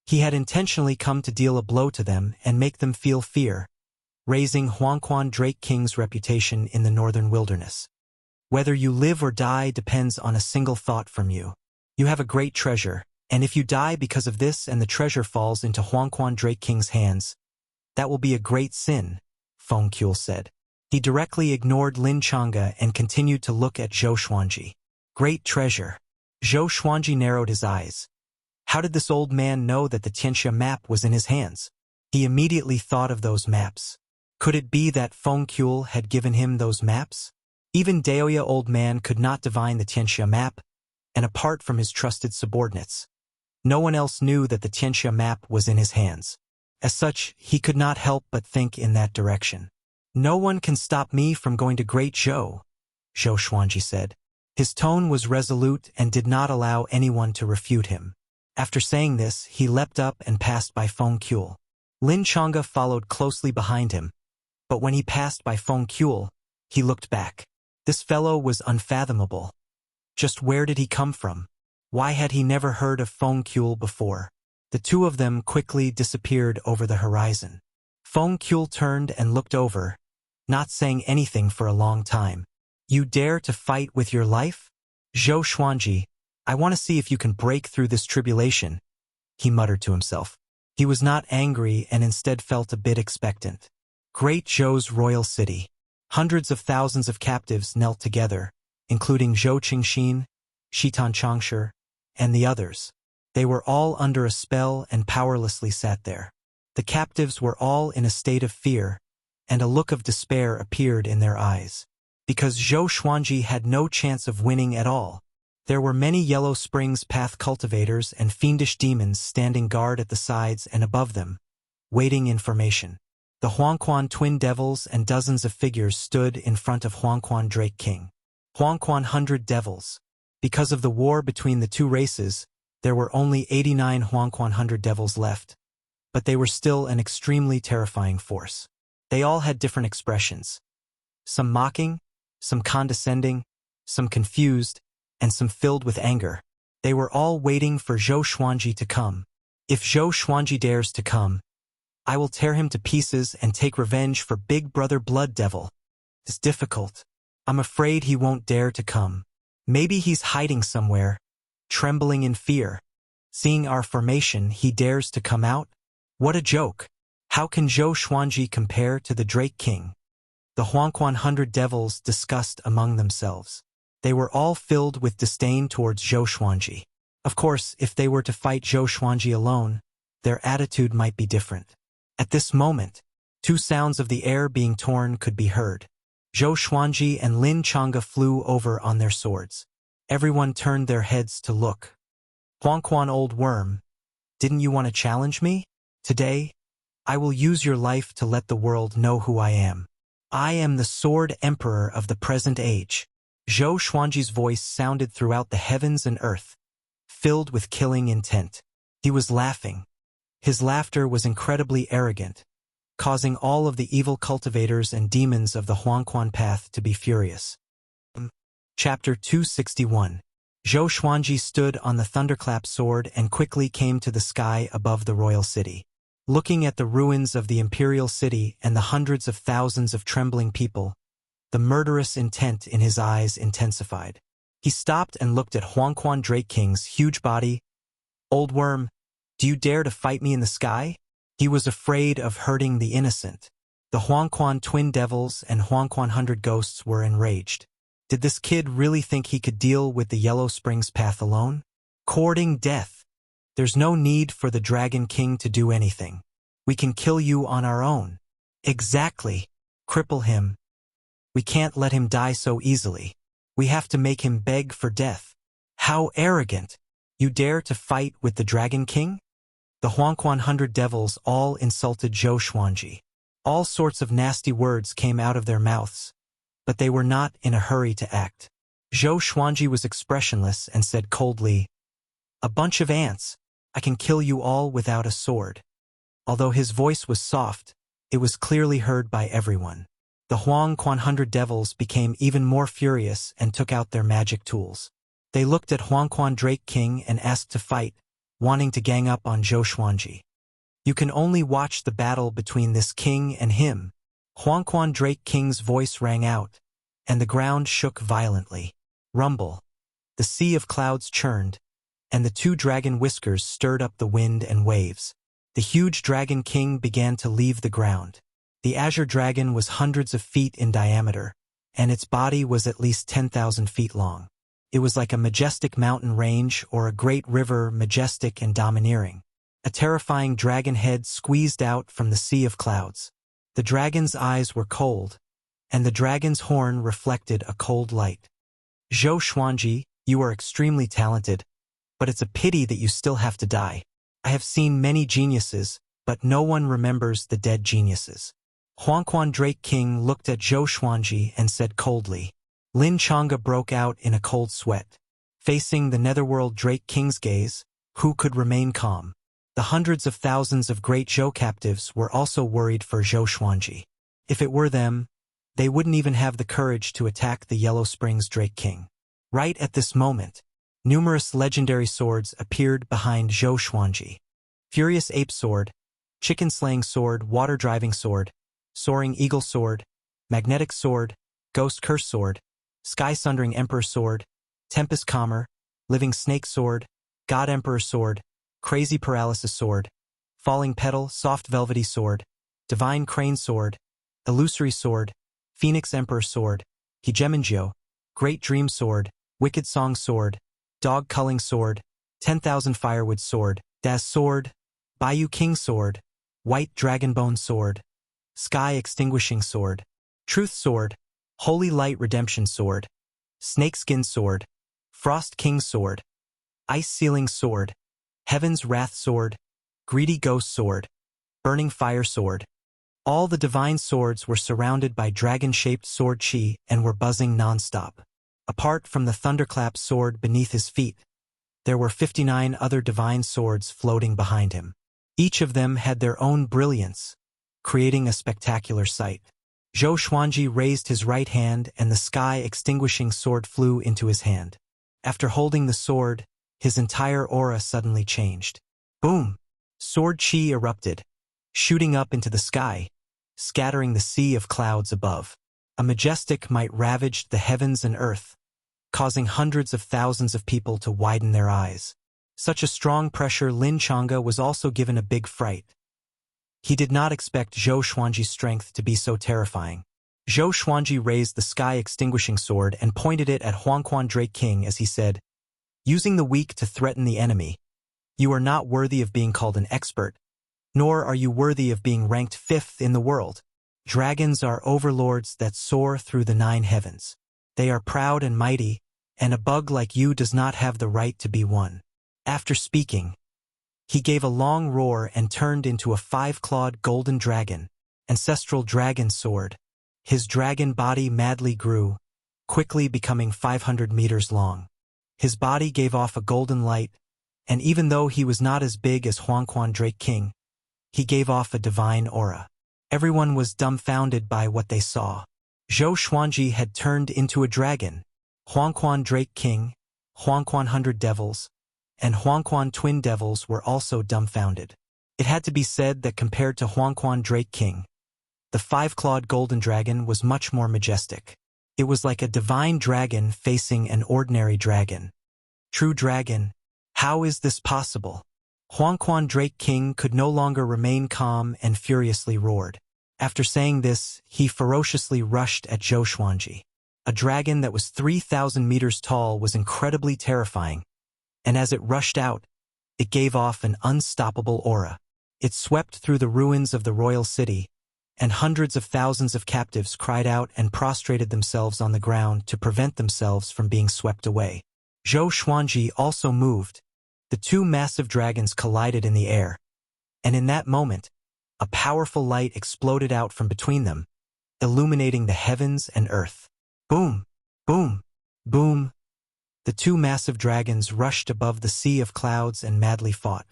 He had intentionally come to deal a blow to them and make them feel fear, raising Huangquan Drake King's reputation in the northern wilderness. Whether you live or die depends on a single thought from you. You have a great treasure, and if you die because of this and the treasure falls into Huangquan Drake King's hands, that will be a great sin, Feng Guel said. He directly ignored Lin Chang'e and continued to look at Zhou Xuanji. Great treasure. Zhou Xuanji narrowed his eyes. How did this old man know that the Tianxia map was in his hands? He immediately thought of those maps. Could it be that Feng Guel had given him those maps? Even Daoya Old Man could not divine the Tianxia map, and apart from his trusted subordinates, no one else knew that the Tianxia map was in his hands. As such, he could not help but think in that direction. "No one can stop me from going to Great Zhou," Zhou Xuanji said. His tone was resolute and did not allow anyone to refute him. After saying this, he leapt up and passed by Feng Kuel. Lin Chang'e followed closely behind him, but when he passed by Feng Kuel, he looked back. This fellow was unfathomable. Just where did he come from? Why had he never heard of Feng Kuel before? The two of them quickly disappeared over the horizon. Feng Kuel turned and looked over, not saying anything for a long time. "You dare to fight with your life? Zhou Xuanji, I want to see if you can break through this tribulation," he muttered to himself. He was not angry and instead felt a bit expectant. Great Zhou's royal city. Hundreds of thousands of captives knelt together, including Zhou Qingxin, Shitan Changshi, and the others. They were all under a spell and powerlessly sat there. The captives were all in a state of fear, and a look of despair appeared in their eyes. Because Zhou Xuanji had no chance of winning at all, there were many Yellow Springs path cultivators and fiendish demons standing guard at the sides and above them, waiting information. The Huangquan twin devils and dozens of figures stood in front of Huangquan Drake King. Huangquan 100 devils. Because of the war between the two races, there were only 89 Huangquan 100 devils left, but they were still an extremely terrifying force. They all had different expressions. Some mocking, some condescending, some confused, and some filled with anger. They were all waiting for Zhou Xuanji to come. If Zhou Xuanji dares to come, I will tear him to pieces and take revenge for Big Brother Blood Devil. It's difficult. I'm afraid he won't dare to come. Maybe he's hiding somewhere, trembling in fear. Seeing our formation, he dares to come out? What a joke. How can Zhou Xuanji compare to the Drake King? The Huangquan 100 devils discussed among themselves. They were all filled with disdain towards Zhou Xuanji. Of course, if they were to fight Zhou Xuanji alone, their attitude might be different. At this moment, two sounds of the air being torn could be heard. Zhou Xuanji and Lin Chang'e flew over on their swords. Everyone turned their heads to look. "Huangquan Old Worm, didn't you want to challenge me? Today, I will use your life to let the world know who I am. I am the Sword Emperor of the present age." Zhou Xuanji's voice sounded throughout the heavens and earth, filled with killing intent. He was laughing. His laughter was incredibly arrogant, causing all of the evil cultivators and demons of the Huangquan path to be furious. Chapter 261. Zhou Xuanji stood on the thunderclap sword and quickly came to the sky above the royal city. Looking at the ruins of the imperial city and the hundreds of thousands of trembling people, the murderous intent in his eyes intensified. He stopped and looked at Huangquan Drake King's huge body. "Old Worm, do you dare to fight me in the sky?" He was afraid of hurting the innocent. The Huangquan twin devils and Huangquan 100 ghosts were enraged. Did this kid really think he could deal with the Yellow Springs path alone? Courting death. There's no need for the Dragon King to do anything. We can kill you on our own. Exactly. Cripple him. We can't let him die so easily. We have to make him beg for death. How arrogant. You dare to fight with the Dragon King? The Huangquan 100 devils all insulted Zhou Xuanji. All sorts of nasty words came out of their mouths, but they were not in a hurry to act. Zhou Xuanji was expressionless and said coldly, "A bunch of ants. I can kill you all without a sword." Although his voice was soft, it was clearly heard by everyone. The Huangquan 100 devils became even more furious and took out their magic tools. They looked at Huangquan Drake King and asked to fight, wanting to gang up on Zhou Xuanji. "You can only watch the battle between this king and him." Huangquan Drake King's voice rang out, and the ground shook violently. Rumble. The sea of clouds churned, and the two dragon whiskers stirred up the wind and waves. The huge Dragon King began to leave the ground. The azure dragon was hundreds of feet in diameter, and its body was at least 10,000 feet long. It was like a majestic mountain range or a great river, majestic and domineering. A terrifying dragon head squeezed out from the sea of clouds. The dragon's eyes were cold, and the dragon's horn reflected a cold light. "Zhou Xuanji, you are extremely talented, but it's a pity that you still have to die. I have seen many geniuses, but no one remembers the dead geniuses." Huangquan Drake King looked at Zhou Xuanji and said coldly. Lin Chang'e broke out in a cold sweat. Facing the netherworld Drake King's gaze, who could remain calm? The hundreds of thousands of great Zhou captives were also worried for Zhou Xuanji. If it were them, they wouldn't even have the courage to attack the Yellow Springs Drake King. Right at this moment, numerous legendary swords appeared behind Zhou Xuanji. Furious Ape Sword, Chicken Slaying Sword, Water Driving Sword, Soaring Eagle Sword, Magnetic Sword, Ghost Curse Sword, Sky Sundering Emperor Sword, Tempest Calmer, Living Snake Sword, God Emperor Sword, Crazy Paralysis Sword, Falling Petal, Soft Velvety Sword, Divine Crane Sword, Illusory Sword, Phoenix Emperor Sword, Hegemonjo, Great Dream Sword, Wicked Song Sword, Dog Culling Sword, 10,000 Firewood Sword, Daz Sword, Bayou King Sword, White Dragonbone Sword, Sky Extinguishing Sword, Truth Sword, Holy Light Redemption Sword, Snakeskin Sword, Frost King Sword, Ice Sealing Sword, Heaven's Wrath Sword, Greedy Ghost Sword, Burning Fire Sword. All the divine swords were surrounded by dragon-shaped sword chi and were buzzing non-stop. Apart from the thunderclap sword beneath his feet, there were 59 other divine swords floating behind him. Each of them had their own brilliance, creating a spectacular sight. Zhou Xuanji raised his right hand and the Sky Extinguishing Sword flew into his hand. After holding the sword, his entire aura suddenly changed. Boom! Sword chi erupted, shooting up into the sky, scattering the sea of clouds above. A majestic might ravaged the heavens and earth, causing hundreds of thousands of people to widen their eyes. Such a strong pressure, Lin Chang'e was also given a big fright. He did not expect Zhou Xuanji's strength to be so terrifying. Zhou Xuanji raised the Sky Extinguishing Sword and pointed it at Huangquan Drake King as he said, "Using the weak to threaten the enemy, you are not worthy of being called an expert, nor are you worthy of being ranked 5th in the world. Dragons are overlords that soar through the 9 heavens. They are proud and mighty, and a bug like you does not have the right to be one." After speaking, he gave a long roar and turned into a 5-clawed golden dragon, ancestral dragon sword. His dragon body madly grew, quickly becoming 500 meters long. His body gave off a golden light, and even though he was not as big as Huangquan Drake King, he gave off a divine aura. Everyone was dumbfounded by what they saw. Zhou Xuanji had turned into a dragon. Huangquan Drake King, Huangquan 100 Devils, and Huangquan Twin Devils were also dumbfounded. It had to be said that compared to Huangquan Drake King, the 5-clawed golden dragon was much more majestic. It was like a divine dragon facing an ordinary dragon. True dragon, how is this possible? Huangquan Drake King could no longer remain calm and furiously roared. After saying this, he ferociously rushed at Zhou Xuanji. A dragon that was 3,000 meters tall was incredibly terrifying, and as it rushed out, it gave off an unstoppable aura. It swept through the ruins of the royal city, and hundreds of thousands of captives cried out and prostrated themselves on the ground to prevent themselves from being swept away. Zhou Xuanji also moved. The 2 massive dragons collided in the air, and in that moment, a powerful light exploded out from between them, illuminating the heavens and earth. Boom! Boom! Boom! The 2 massive dragons rushed above the sea of clouds and madly fought.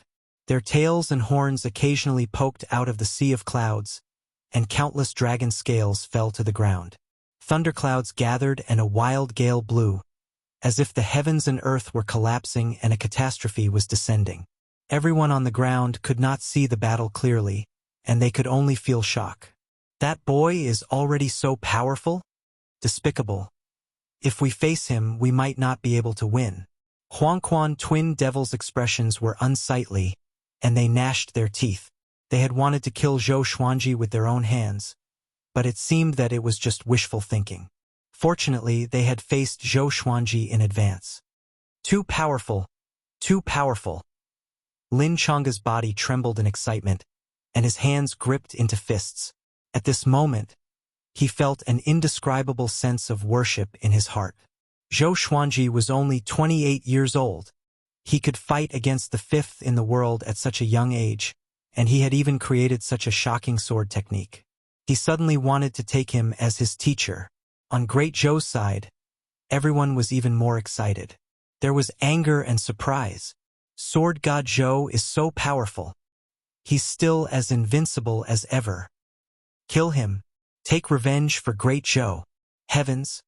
Their tails and horns occasionally poked out of the sea of clouds, and countless dragon scales fell to the ground. Thunderclouds gathered and a wild gale blew, as if the heavens and earth were collapsing and a catastrophe was descending. Everyone on the ground could not see the battle clearly, and they could only feel shock. That boy is already so powerful? Despicable. If we face him, we might not be able to win. Huangquan Twin Devils' expressions were unsightly, and they gnashed their teeth. They had wanted to kill Zhou Xuanji with their own hands, but it seemed that it was just wishful thinking. Fortunately, they had faced Zhou Xuanji in advance. Too powerful. Too powerful. Lin Chang'e's body trembled in excitement, and his hands gripped into fists. At this moment, He felt an indescribable sense of worship in his heart. Zhou Xuanji was only 28 years old. He could fight against the fifth in the world at such a young age, and he had even created such a shocking sword technique. He suddenly wanted to take him as his teacher. On Great Zhou's side, everyone was even more excited. There was anger and surprise. Sword God Zhou is so powerful. He's still as invincible as ever. Kill him. Take revenge for Great Zhou. Heavens!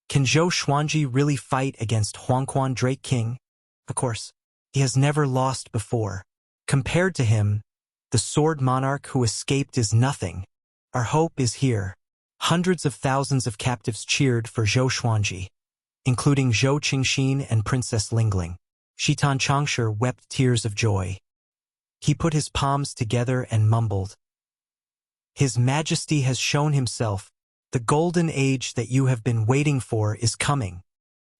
Can Zhou Xuanji really fight against Huangquan Drake King? Of course, he has never lost before. Compared to him, the sword monarch who escaped is nothing. Our hope is here. Hundreds of thousands of captives cheered for Zhou Xuanji, including Zhou Qingxin and Princess Lingling. Shitan Changshe wept tears of joy. He put his palms together and mumbled, "His Majesty has shown himself. The golden age that you have been waiting for is coming."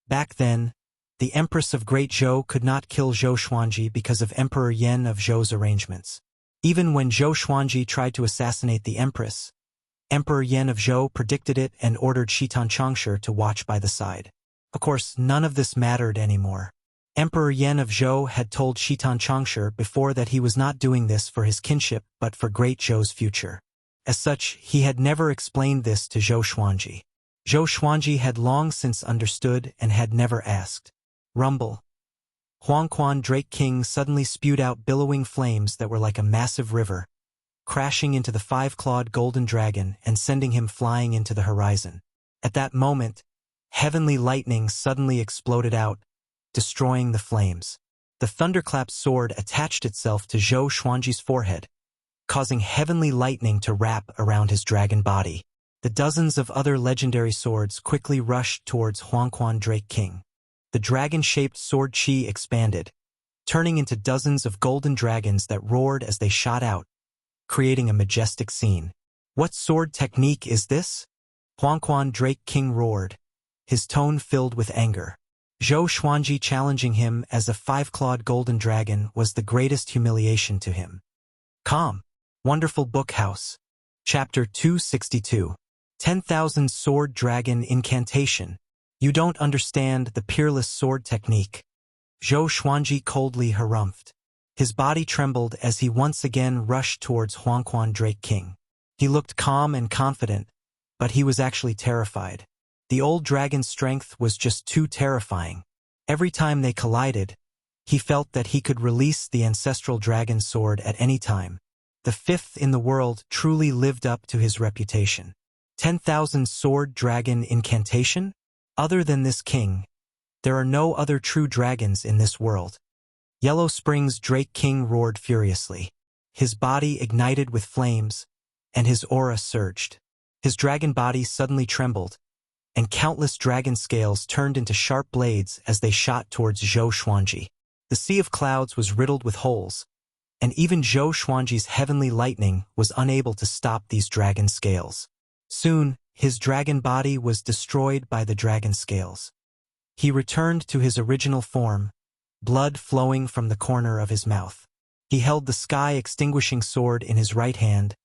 Back then, the Empress of Great Zhou could not kill Zhou Xuanji because of Emperor Yan of Zhou's arrangements. Even when Zhou Xuanji tried to assassinate the Empress, Emperor Yan of Zhou predicted it and ordered Shitan Changshe to watch by the side. Of course, none of this mattered anymore. Emperor Yan of Zhou had told Shitan Changshe before that he was not doing this for his kinship but for Great Zhou's future. As such, he had never explained this to Zhou Xuanji. Zhou Xuanji had long since understood and had never asked. Rumble. Huangquan Drake King suddenly spewed out billowing flames that were like a massive river, crashing into the five-clawed golden dragon and sending him flying into the horizon. At that moment, heavenly lightning suddenly exploded out, destroying the flames. The thunderclap sword attached itself to Zhou Xuanji's forehead, causing heavenly lightning to wrap around his dragon body. The dozens of other legendary swords quickly rushed towards Huangquan Drake King. The dragon-shaped sword chi expanded, turning into dozens of golden dragons that roared as they shot out, creating a majestic scene. What sword technique is this? Huangquan Drake King roared, his tone filled with anger. Zhou Xuanji challenging him as a five-clawed golden dragon was the greatest humiliation to him. Calm. Wonderful Book House. Chapter 262. 10,000 Sword Dragon Incantation. You don't understand the peerless sword technique. Zhou Xuanji coldly harumphed. His body trembled as he once again rushed towards Huangquan Drake King. He looked calm and confident, but he was actually terrified. The old dragon's strength was just too terrifying. Every time they collided, he felt that he could release the ancestral dragon sword at any time. The fifth in the world truly lived up to his reputation. 10,000 Sword Dragon Incantation? Other than this king, there are no other true dragons in this world. Yellow Springs Drake King roared furiously. His body ignited with flames, and his aura surged. His dragon body suddenly trembled, and countless dragon scales turned into sharp blades as they shot towards Zhou Xuanji. The sea of clouds was riddled with holes, and even Zhou Xuanji's heavenly lightning was unable to stop these dragon scales. Soon, his dragon body was destroyed by the dragon scales. He returned to his original form, blood flowing from the corner of his mouth. He held the sky-extinguishing sword in his right hand,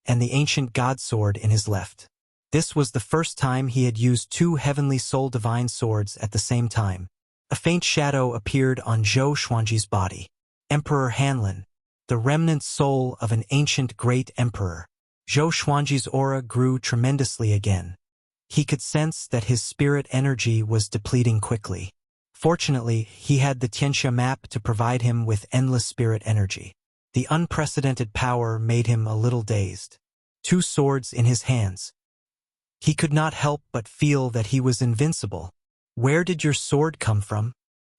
and the ancient god sword in his left. This was the first time he had used two heavenly soul divine swords at the same time. A faint shadow appeared on Zhou Xuanji's body. Emperor Hanlin, the remnant soul of an ancient great emperor. Zhou Xuanji's aura grew tremendously again. He could sense that his spirit energy was depleting quickly. Fortunately, he had the Tianxia map to provide him with endless spirit energy. The unprecedented power made him a little dazed. Two swords in his hands. He could not help but feel that he was invincible. "Where did your sword come from?"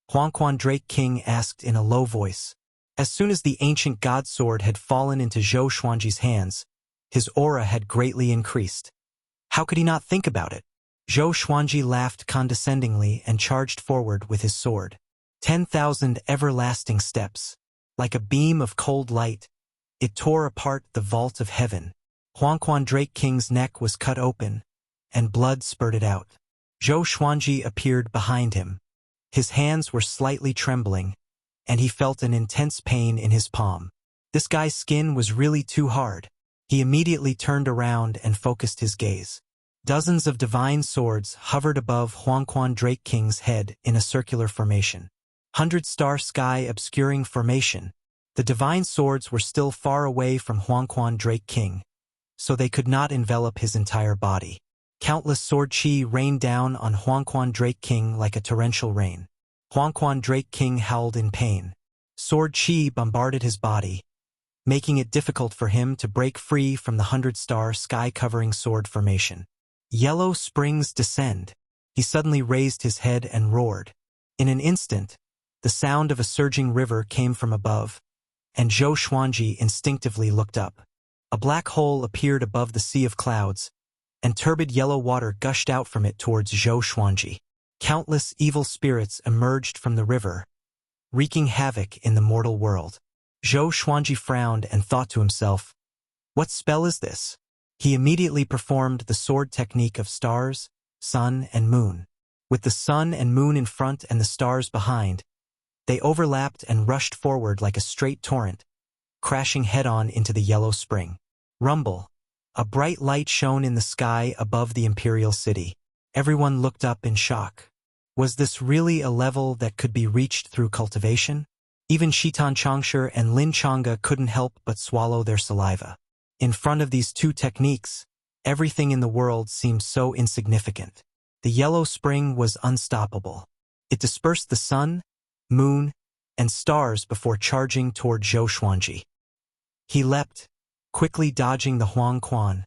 Huangquan Drake King asked in a low voice. As soon as the ancient god sword had fallen into Zhou Xuanji's hands, his aura had greatly increased. How could he not think about it? Zhou Xuanji laughed condescendingly and charged forward with his sword. 10,000 everlasting steps. Like a beam of cold light, it tore apart the vault of heaven. Huangquan Drake King's neck was cut open, and blood spurted out. Zhou Xuanji appeared behind him. His hands were slightly trembling, and he felt an intense pain in his palm. This guy's skin was really too hard. He immediately turned around and focused his gaze. Dozens of divine swords hovered above Huangquan Drake King's head in a circular formation. 100-star sky obscuring formation. The divine swords were still far away from Huangquan Drake King, so they could not envelop his entire body. Countless sword chi rained down on Huangquan Drake King like a torrential rain. Huangquan Drake King howled in pain. Sword chi bombarded his body, making it difficult for him to break free from the 100-star sky-covering sword formation. Yellow springs descend. He suddenly raised his head and roared. In an instant, the sound of a surging river came from above, and Zhou Xuanji instinctively looked up. A black hole appeared above the sea of clouds, and turbid yellow water gushed out from it towards Zhou Xuanji. Countless evil spirits emerged from the river, wreaking havoc in the mortal world. Zhou Xuanji frowned and thought to himself, "What spell is this?" He immediately performed the sword technique of stars, sun, and moon. With the sun and moon in front and the stars behind, they overlapped and rushed forward like a straight torrent, crashing head-on into the yellow spring. Rumble. A bright light shone in the sky above the imperial city. Everyone looked up in shock. Was this really a level that could be reached through cultivation? Even Shitan Changshe and Lin Changge couldn't help but swallow their saliva. In front of these two techniques, everything in the world seemed so insignificant. The yellow spring was unstoppable. It dispersed the sun, moon, and stars before charging toward Zhou Xuanji. He leapt, quickly dodging the Huangquan,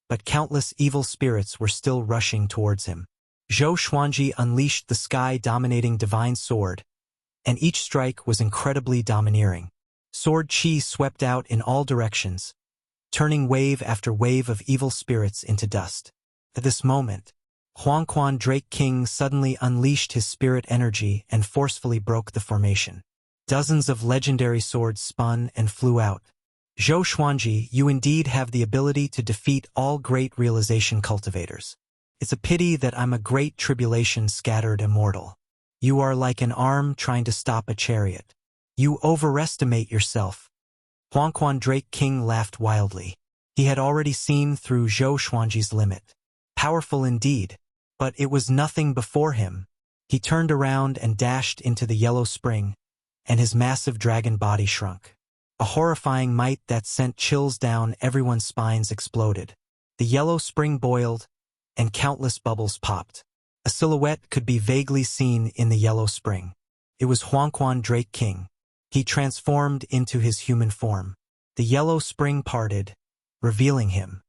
but countless evil spirits were still rushing towards him. Zhou Xuanji unleashed the sky-dominating divine sword, and each strike was incredibly domineering. Sword chi swept out in all directions, turning wave after wave of evil spirits into dust. At this moment, Huangquan Drake King suddenly unleashed his spirit energy and forcefully broke the formation. Dozens of legendary swords spun and flew out. Zhou Xuanji, you indeed have the ability to defeat all great realization cultivators. It's a pity that I'm a great tribulation scattered immortal. You are like an arm trying to stop a chariot. You overestimate yourself. Huangquan Drake King laughed wildly. He had already seen through Zhou Xuanji's limit. Powerful indeed, but it was nothing before him. He turned around and dashed into the yellow spring, and his massive dragon body shrunk. A horrifying might that sent chills down everyone's spines exploded. The yellow spring boiled, and countless bubbles popped. A silhouette could be vaguely seen in the yellow spring. It was Huangquan Drake King. He transformed into his human form. The yellow spring parted, revealing him.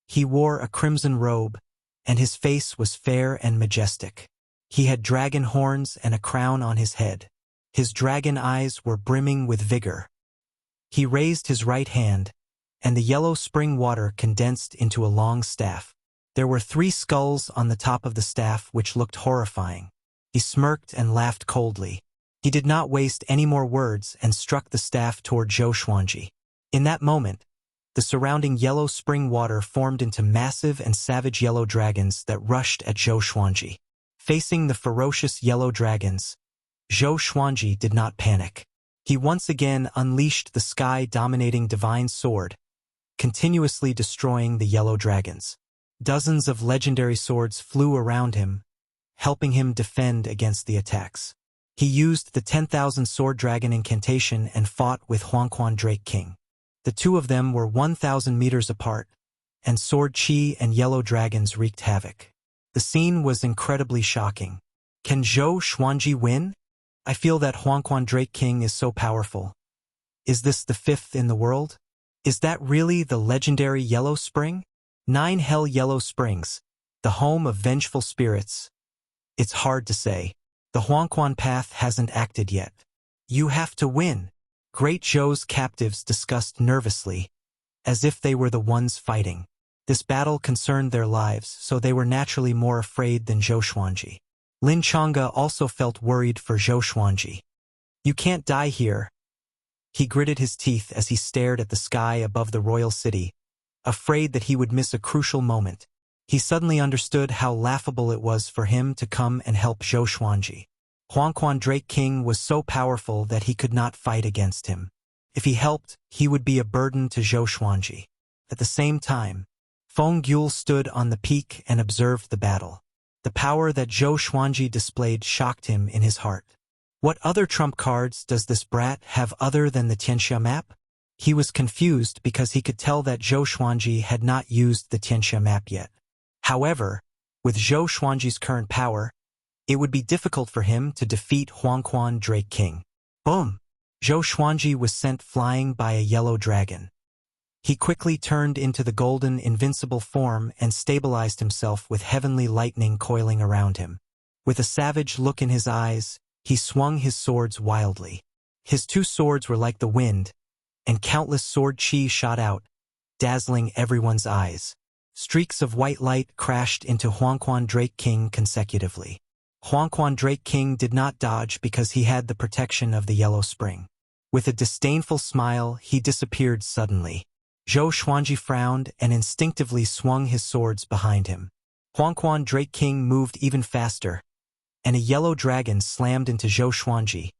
He wore a crimson robe, and his face was fair and majestic. He had dragon horns and a crown on his head. His dragon eyes were brimming with vigor. He raised his right hand, and the yellow spring water condensed into a long staff. There were 3 skulls on the top of the staff which looked horrifying. He smirked and laughed coldly. He did not waste any more words and struck the staff toward Zhou Xuanji. In that moment, the surrounding yellow spring water formed into massive and savage yellow dragons that rushed at Zhou Xuanji. Facing the ferocious yellow dragons, Zhou Xuanji did not panic. He once again unleashed the sky-dominating divine sword, continuously destroying the yellow dragons. Dozens of legendary swords flew around him, helping him defend against the attacks. He used the 10,000 sword dragon incantation and fought with Huangquan Drake King. The two of them were 1,000 meters apart, and sword chi and yellow dragons wreaked havoc. The scene was incredibly shocking. Can Zhou Xuanji win? I feel that Huangquan Drake King is so powerful. Is this the 5th in the world? Is that really the legendary Yellow Spring? 9 Hell Yellow Springs, the home of vengeful spirits. It's hard to say. The Huangquan path hasn't acted yet. You have to win. Great Zhou's captives discussed nervously, as if they were the ones fighting. This battle concerned their lives, so they were naturally more afraid than Zhou Xuanji. Lin Changge also felt worried for Zhou Xuanji. You can't die here. He gritted his teeth as he stared at the sky above the royal city, afraid that he would miss a crucial moment. He suddenly understood how laughable it was for him to come and help Zhou Xuanji. Huangquan Drake King was so powerful that he could not fight against him. If he helped, he would be a burden to Zhou Xuanji. At the same time, Feng Yule stood on the peak and observed the battle. The power that Zhou Xuanji displayed shocked him in his heart. What other trump cards does this brat have other than the Tianxia map? He was confused because he could tell that Zhou Xuanji had not used the Tianxia map yet. However, with Zhou Xuanji's current power, it would be difficult for him to defeat Huangquan Drake King. Boom! Zhou Xuanji was sent flying by a yellow dragon. He quickly turned into the golden invincible form and stabilized himself with heavenly lightning coiling around him. With a savage look in his eyes, he swung his swords wildly. His two swords were like the wind, and countless sword chi shot out, dazzling everyone's eyes. Streaks of white light crashed into Huangquan Drake King consecutively. Huangquan Drake King did not dodge because he had the protection of the yellow spring. With a disdainful smile, he disappeared suddenly. Zhou Xuanji frowned and instinctively swung his swords behind him. Huangquan Drake King moved even faster, and a yellow dragon slammed into Zhou Xuanji,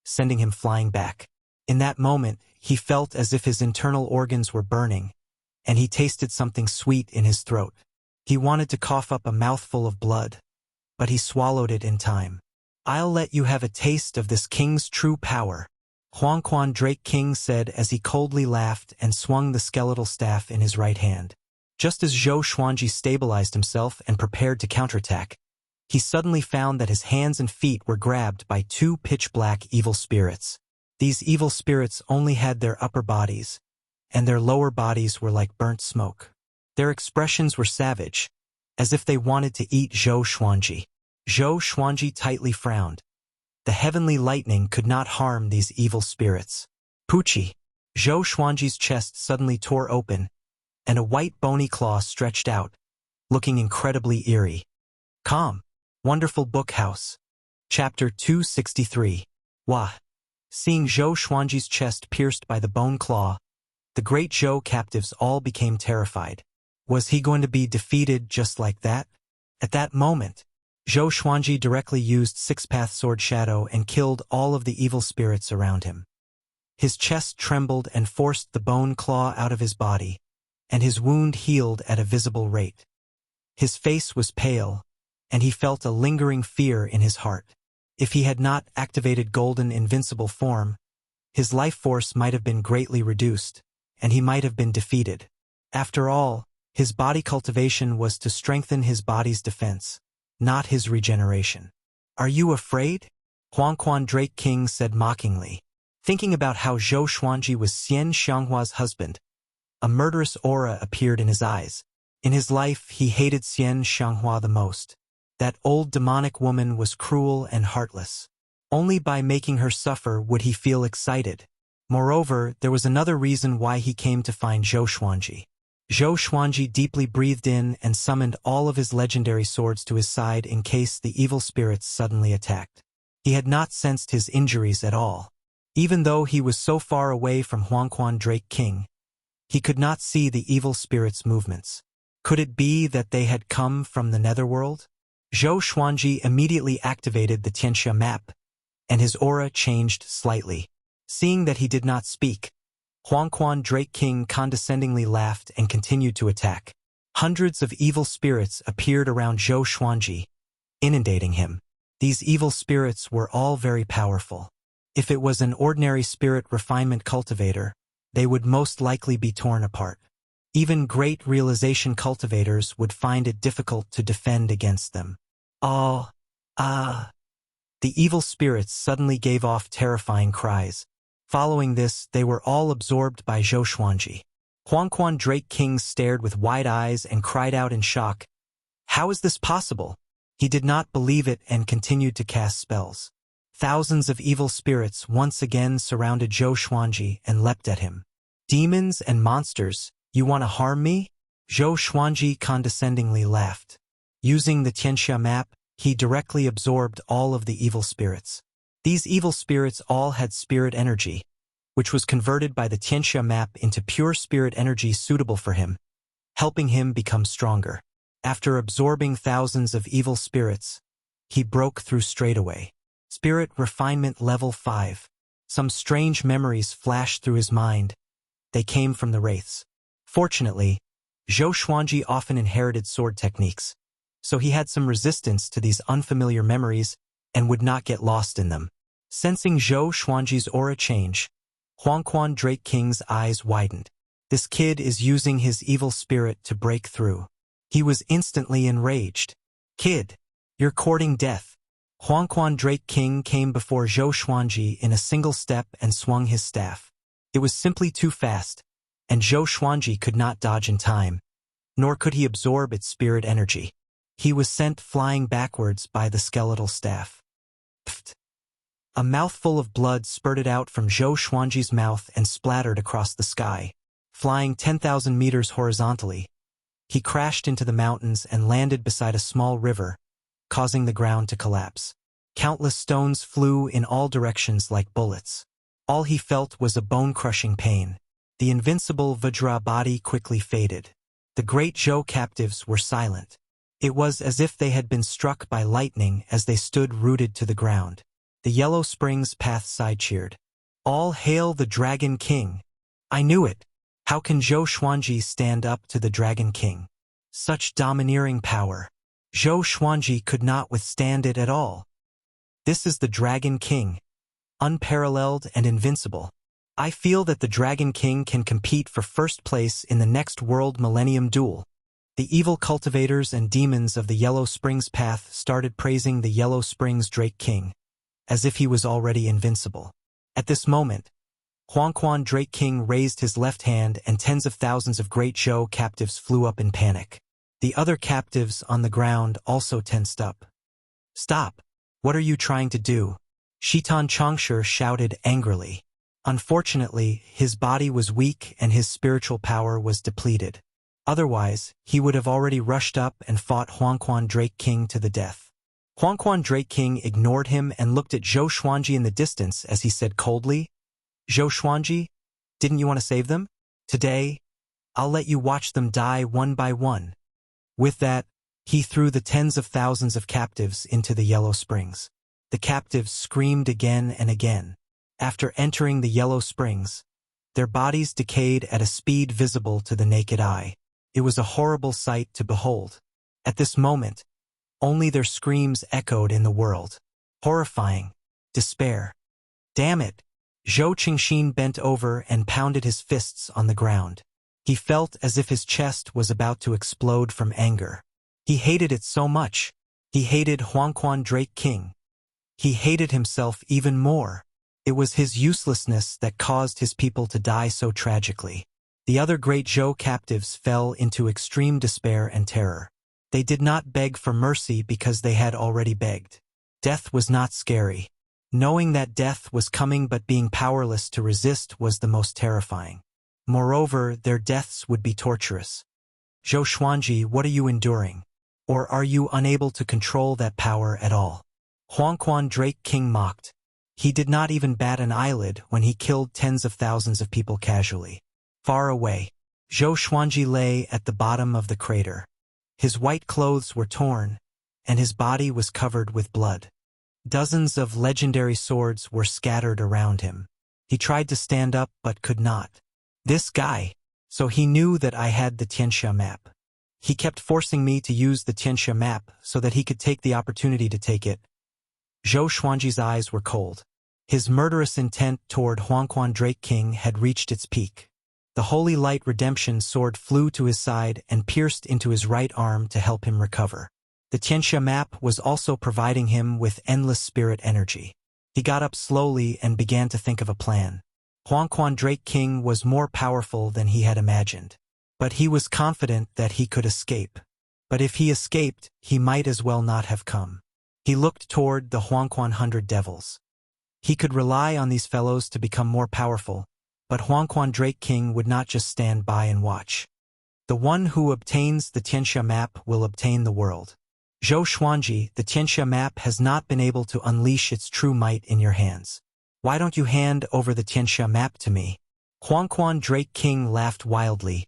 sending him flying back. In that moment, he felt as if his internal organs were burning, and he tasted something sweet in his throat. He wanted to cough up a mouthful of blood, but he swallowed it in time. "I'll let you have a taste of this king's true power," Huangquan Drake King said as he coldly laughed and swung the skeletal staff in his right hand. Just as Zhou Xuanji stabilized himself and prepared to counterattack, he suddenly found that his hands and feet were grabbed by two pitch-black evil spirits. These evil spirits only had their upper bodies, and their lower bodies were like burnt smoke. Their expressions were savage, as if they wanted to eat Zhou Xuanji. Zhou Xuanji tightly frowned. The heavenly lightning could not harm these evil spirits. Poochie! Zhou Xuanji's chest suddenly tore open, and a white bony claw stretched out, looking incredibly eerie. Calm. Wonderful Book House. Chapter 263. Wah! Seeing Zhou Xuanji's chest pierced by the bone claw, the great Zhou captives all became terrified. Was he going to be defeated just like that? At that moment, Zhou Xuanji directly used Six-Path Sword Shadow and killed all of the evil spirits around him. His chest trembled and forced the bone claw out of his body, and his wound healed at a visible rate. His face was pale, and he felt a lingering fear in his heart. If he had not activated Golden Invincible Form, his life force might have been greatly reduced, and he might have been defeated. After all, his body cultivation was to strengthen his body's defense, not his regeneration. "Are you afraid?" Huangquan Drake King said mockingly. Thinking about how Zhou Xuanji was Xian Xianghua's husband, a murderous aura appeared in his eyes. In his life, he hated Xian Xianghua the most. That old demonic woman was cruel and heartless. Only by making her suffer would he feel excited. Moreover, there was another reason why he came to find Zhou Xuanji. Zhou Xuanji deeply breathed in and summoned all of his legendary swords to his side in case the evil spirits suddenly attacked. He had not sensed his injuries at all. Even though he was so far away from Huangquan Drake King, he could not see the evil spirits' movements. Could it be that they had come from the netherworld? Zhou Xuanji immediately activated the Tianxia map, and his aura changed slightly. Seeing that he did not speak, Huangquan Drake King condescendingly laughed and continued to attack. Hundreds of evil spirits appeared around Zhou Xuanji, inundating him. These evil spirits were all very powerful. If it was an ordinary spirit refinement cultivator, they would most likely be torn apart. Even great realization cultivators would find it difficult to defend against them. The evil spirits suddenly gave off terrifying cries. Following this, they were all absorbed by Zhou Xuanji. Huangquan Drake King stared with wide eyes and cried out in shock. How is this possible? He did not believe it and continued to cast spells. Thousands of evil spirits once again surrounded Zhou Xuanji and leapt at him. Demons and monsters, you want to harm me? Zhou Xuanji condescendingly laughed. Using the Tianxia map, he directly absorbed all of the evil spirits. These evil spirits all had spirit energy, which was converted by the Tianxia map into pure spirit energy suitable for him, helping him become stronger. After absorbing thousands of evil spirits, he broke through straightaway. Spirit Refinement Level 5. Some strange memories flashed through his mind. They came from the wraiths. Fortunately, Zhou Xuanji often inherited sword techniques, so he had some resistance to these unfamiliar memories and would not get lost in them. Sensing Zhou Xuanji's aura change, Huangquan Drake King's eyes widened. This kid is using his evil spirit to break through. He was instantly enraged. Kid, you're courting death. Huangquan Drake King came before Zhou Xuanji in a single step and swung his staff. It was simply too fast, and Zhou Xuanji could not dodge in time, nor could he absorb its spirit energy. He was sent flying backwards by the skeletal staff. Pfft. A mouthful of blood spurted out from Zhou Xuanji's mouth and splattered across the sky. Flying 10,000 meters horizontally, he crashed into the mountains and landed beside a small river, causing the ground to collapse. Countless stones flew in all directions like bullets. All he felt was a bone-crushing pain. The invincible Vajra body quickly faded. The great Zhou captives were silent. It was as if they had been struck by lightning as they stood rooted to the ground. The Yellow Springs path side cheered. All hail the Dragon King! I knew it! How can Zhou Xuanji stand up to the Dragon King? Such domineering power. Zhou Xuanji could not withstand it at all. This is the Dragon King, unparalleled and invincible. I feel that the Dragon King can compete for first place in the next World Millennium Duel. The evil cultivators and demons of the Yellow Springs path started praising the Yellow Springs Drake King, as if he was already invincible. At this moment, Huangquan Drake King raised his left hand and tens of thousands of great Zhou captives flew up in panic. The other captives on the ground also tensed up. Stop! What are you trying to do? Shitan Chongshi shouted angrily. Unfortunately, his body was weak and his spiritual power was depleted. Otherwise, he would have already rushed up and fought Huangquan Drake King to the death. Huangquan Drake King ignored him and looked at Zhou Xuanji in the distance as he said coldly, Zhou Xuanji, didn't you want to save them? Today, I'll let you watch them die one by one. With that, he threw the tens of thousands of captives into the Yellow Springs. The captives screamed again and again. After entering the Yellow Springs, their bodies decayed at a speed visible to the naked eye. It was a horrible sight to behold. At this moment, only their screams echoed in the world. Horrifying. Despair. Damn it! Zhou Qingxin bent over and pounded his fists on the ground. He felt as if his chest was about to explode from anger. He hated it so much. He hated Huangquan Drake King. He hated himself even more. It was his uselessness that caused his people to die so tragically. The other great Zhou captives fell into extreme despair and terror. They did not beg for mercy because they had already begged. Death was not scary. Knowing that death was coming but being powerless to resist was the most terrifying. Moreover, their deaths would be torturous. Zhou Xuanji, what are you enduring? Or are you unable to control that power at all? Huangquan Drake King mocked. He did not even bat an eyelid when he killed tens of thousands of people casually. Far away, Zhou Xuanji lay at the bottom of the crater. His white clothes were torn, and his body was covered with blood. Dozens of legendary swords were scattered around him. He tried to stand up but could not. This guy. So he knew that I had the Tianxia map. He kept forcing me to use the Tianxia map so that he could take the opportunity to take it. Zhou Xuanji's eyes were cold. His murderous intent toward Huangquan Drake King had reached its peak. The Holy Light Redemption sword flew to his side and pierced into his right arm to help him recover. The Tianxia map was also providing him with endless spirit energy. He got up slowly and began to think of a plan. Huangquan Drake King was more powerful than he had imagined. But he was confident that he could escape. But if he escaped, he might as well not have come. He looked toward the Huangquan 100 Devils. He could rely on these fellows to become more powerful, but Huangquan Drake King would not just stand by and watch. The one who obtains the Tianxia map will obtain the world. Zhou Xuanji, the Tianxia map has not been able to unleash its true might in your hands. Why don't you hand over the Tianxia map to me? Huangquan Drake King laughed wildly,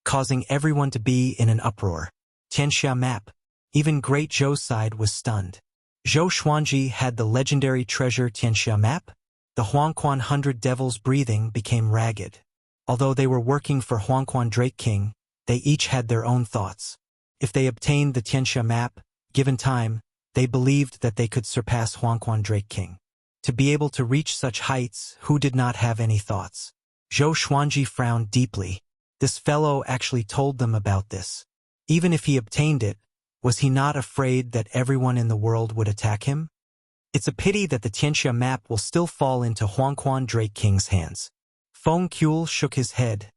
causing everyone to be in an uproar. Tianxia map. Even Great Zhou's side was stunned. Zhou Xuanji had the legendary treasure Tianxia map? The Huangquan 100 Devils' breathing became ragged. Although they were working for Huangquan Drake King, They each had their own thoughts. If they obtained the Tianxia map, given time, they believed that they could surpass Huangquan Drake King. To be able to reach such heights, who did not have any thoughts? Zhou Xuanji frowned deeply. This fellow actually told them about this. Even if he obtained it, was he not afraid that everyone in the world would attack him? It's a pity that the Tianxia map will still fall into Huangquan Drake King's hands. Feng Kuel shook his head,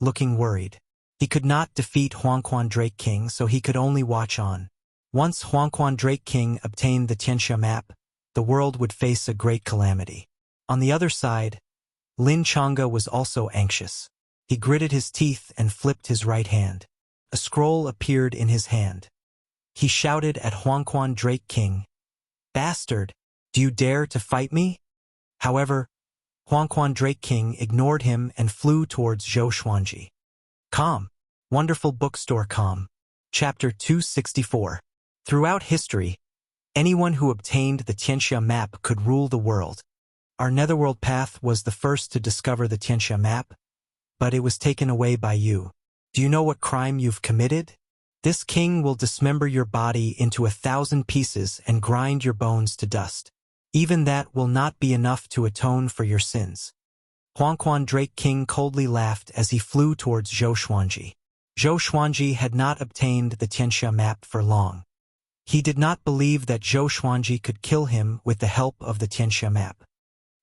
looking worried. He could not defeat Huangquan Drake King, so he could only watch on. Once Huangquan Drake King obtained the Tianxia map, the world would face a great calamity. On the other side, Lin Chang'e was also anxious. He gritted his teeth and flipped his right hand. A scroll appeared in his hand. He shouted at Huangquan Drake King, "Bastard, do you dare to fight me?" However, Huangquan Drake King ignored him and flew towards Zhou Xuanji. Calm. Wonderful Bookstore Calm. Chapter 264. Throughout history, anyone who obtained the Tianxia map could rule the world. Our Netherworld path was the first to discover the Tianxia map, but it was taken away by you. Do you know what crime you've committed? This king will dismember your body into 1,000 pieces and grind your bones to dust. Even that will not be enough to atone for your sins. Huangquan Drake King coldly laughed as he flew towards Zhou Xuanji. Zhou Xuanji had not obtained the Tianxia map for long. He did not believe that Zhou Xuanji could kill him with the help of the Tianxia map.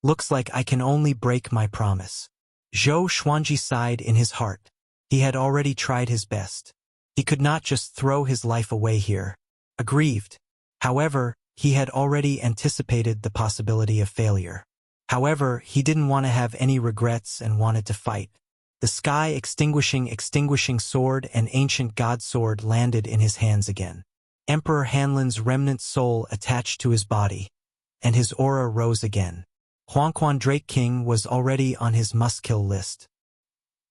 Looks like I can only break my promise. Zhou Xuanji sighed in his heart. He had already tried his best. He could not just throw his life away here. Aggrieved. However, he had already anticipated the possibility of failure. However, he didn't want to have any regrets and wanted to fight. The sky extinguishing sword and ancient god sword landed in his hands again. Emperor Hanlin's remnant soul attached to his body, and his aura rose again. Huangquan Drake King was already on his must-kill list.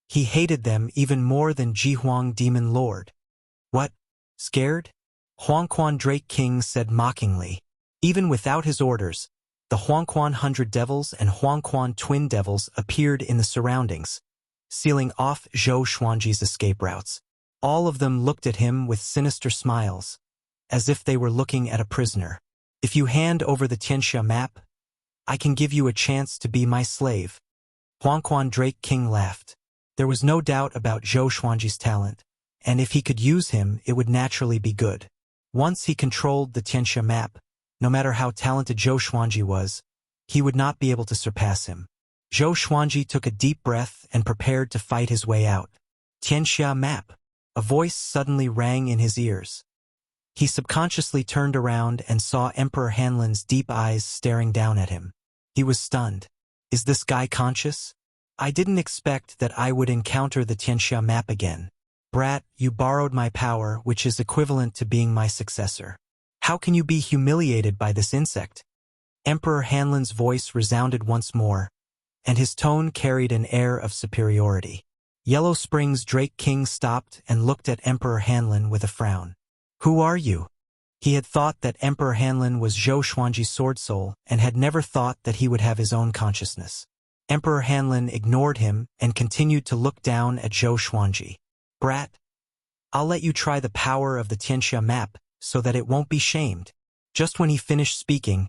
He hated them even more than Jihuang Demon Lord. What? Scared? Huangquan Drake King said mockingly. Even without his orders, the Huangquan 100 Devils and Huangquan Twin Devils appeared in the surroundings, sealing off Zhou Xuanji's escape routes. All of them looked at him with sinister smiles, as if they were looking at a prisoner. If you hand over the Tianxia map, I can give you a chance to be my slave. Huangquan Drake King laughed. There was no doubt about Zhou Xuanji's talent, and if he could use him, it would naturally be good. Once he controlled the Tianxia map, no matter how talented Zhou Xuanji was, he would not be able to surpass him. Zhou Xuanji took a deep breath and prepared to fight his way out. Tianxia map. A voice suddenly rang in his ears. He subconsciously turned around and saw Emperor Hanlin's deep eyes staring down at him. He was stunned. Is this guy conscious? I didn't expect that I would encounter the Tianxia map again. Brat, you borrowed my power, which is equivalent to being my successor. How can you be humiliated by this insect? Emperor Hanlin's voice resounded once more, and his tone carried an air of superiority. Yellow Springs Drake King stopped and looked at Emperor Hanlin with a frown. Who are you? He had thought that Emperor Hanlin was Zhou Xuanji's sword soul and had never thought that he would have his own consciousness. Emperor Hanlin ignored him and continued to look down at Zhou Xuanji. Brat, I'll let you try the power of the Tianxia map so that it won't be shamed. Just when he finished speaking,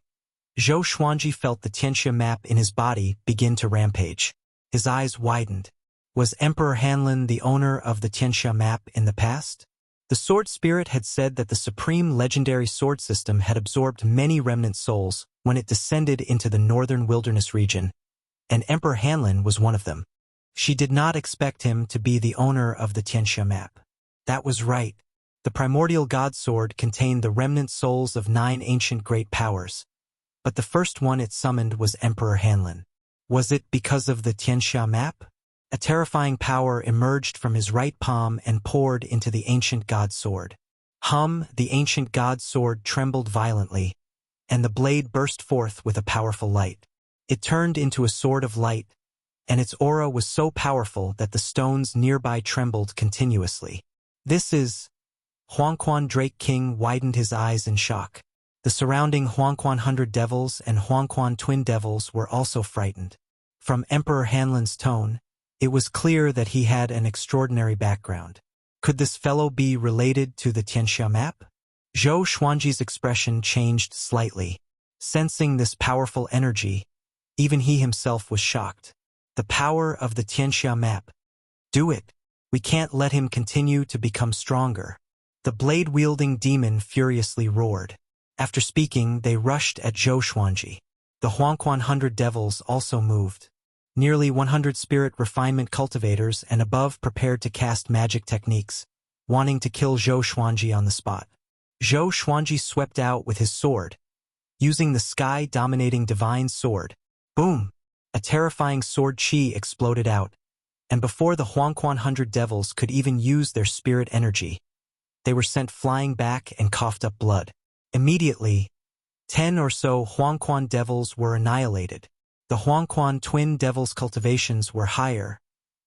Zhou Xuanji felt the Tianxia map in his body begin to rampage. His eyes widened. Was Emperor Hanlin the owner of the Tianxia map in the past? The Sword Spirit had said that the supreme legendary sword system had absorbed many remnant souls when it descended into the northern wilderness region, and Emperor Hanlin was one of them. She did not expect him to be the owner of the Tianxia map. That was right. The primordial god sword contained the remnant souls of 9 ancient great powers, but the first one it summoned was Emperor Hanlin. Was it because of the Tianxia map? A terrifying power emerged from his right palm and poured into the ancient god sword. The ancient god sword trembled violently, and the blade burst forth with a powerful light. It turned into a sword of light, and its aura was so powerful that the stones nearby trembled continuously. This is... Huangquan Drake King widened his eyes in shock. The surrounding Huangquan 100 Devils and Huangquan Twin Devils were also frightened. From Emperor Hanlin's tone, it was clear that he had an extraordinary background. Could this fellow be related to the Tianxia map? Zhou Xuanji's expression changed slightly. Sensing this powerful energy, even he himself was shocked. The power of the Tianxia map. Do it. We can't let him continue to become stronger. The blade-wielding demon furiously roared. After speaking, they rushed at Zhou Xuanji. The Huangquan 100 devils also moved. Nearly 100 spirit refinement cultivators and above prepared to cast magic techniques, wanting to kill Zhou Xuanji on the spot. Zhou Xuanji swept out with his sword, using the sky-dominating divine sword. Boom! A terrifying sword chi exploded out, and before the Huangquan 100 devils could even use their spirit energy, they were sent flying back and coughed up blood. Immediately, 10 or so Huangquan devils were annihilated. The Huangquan twin devils' cultivations were higher,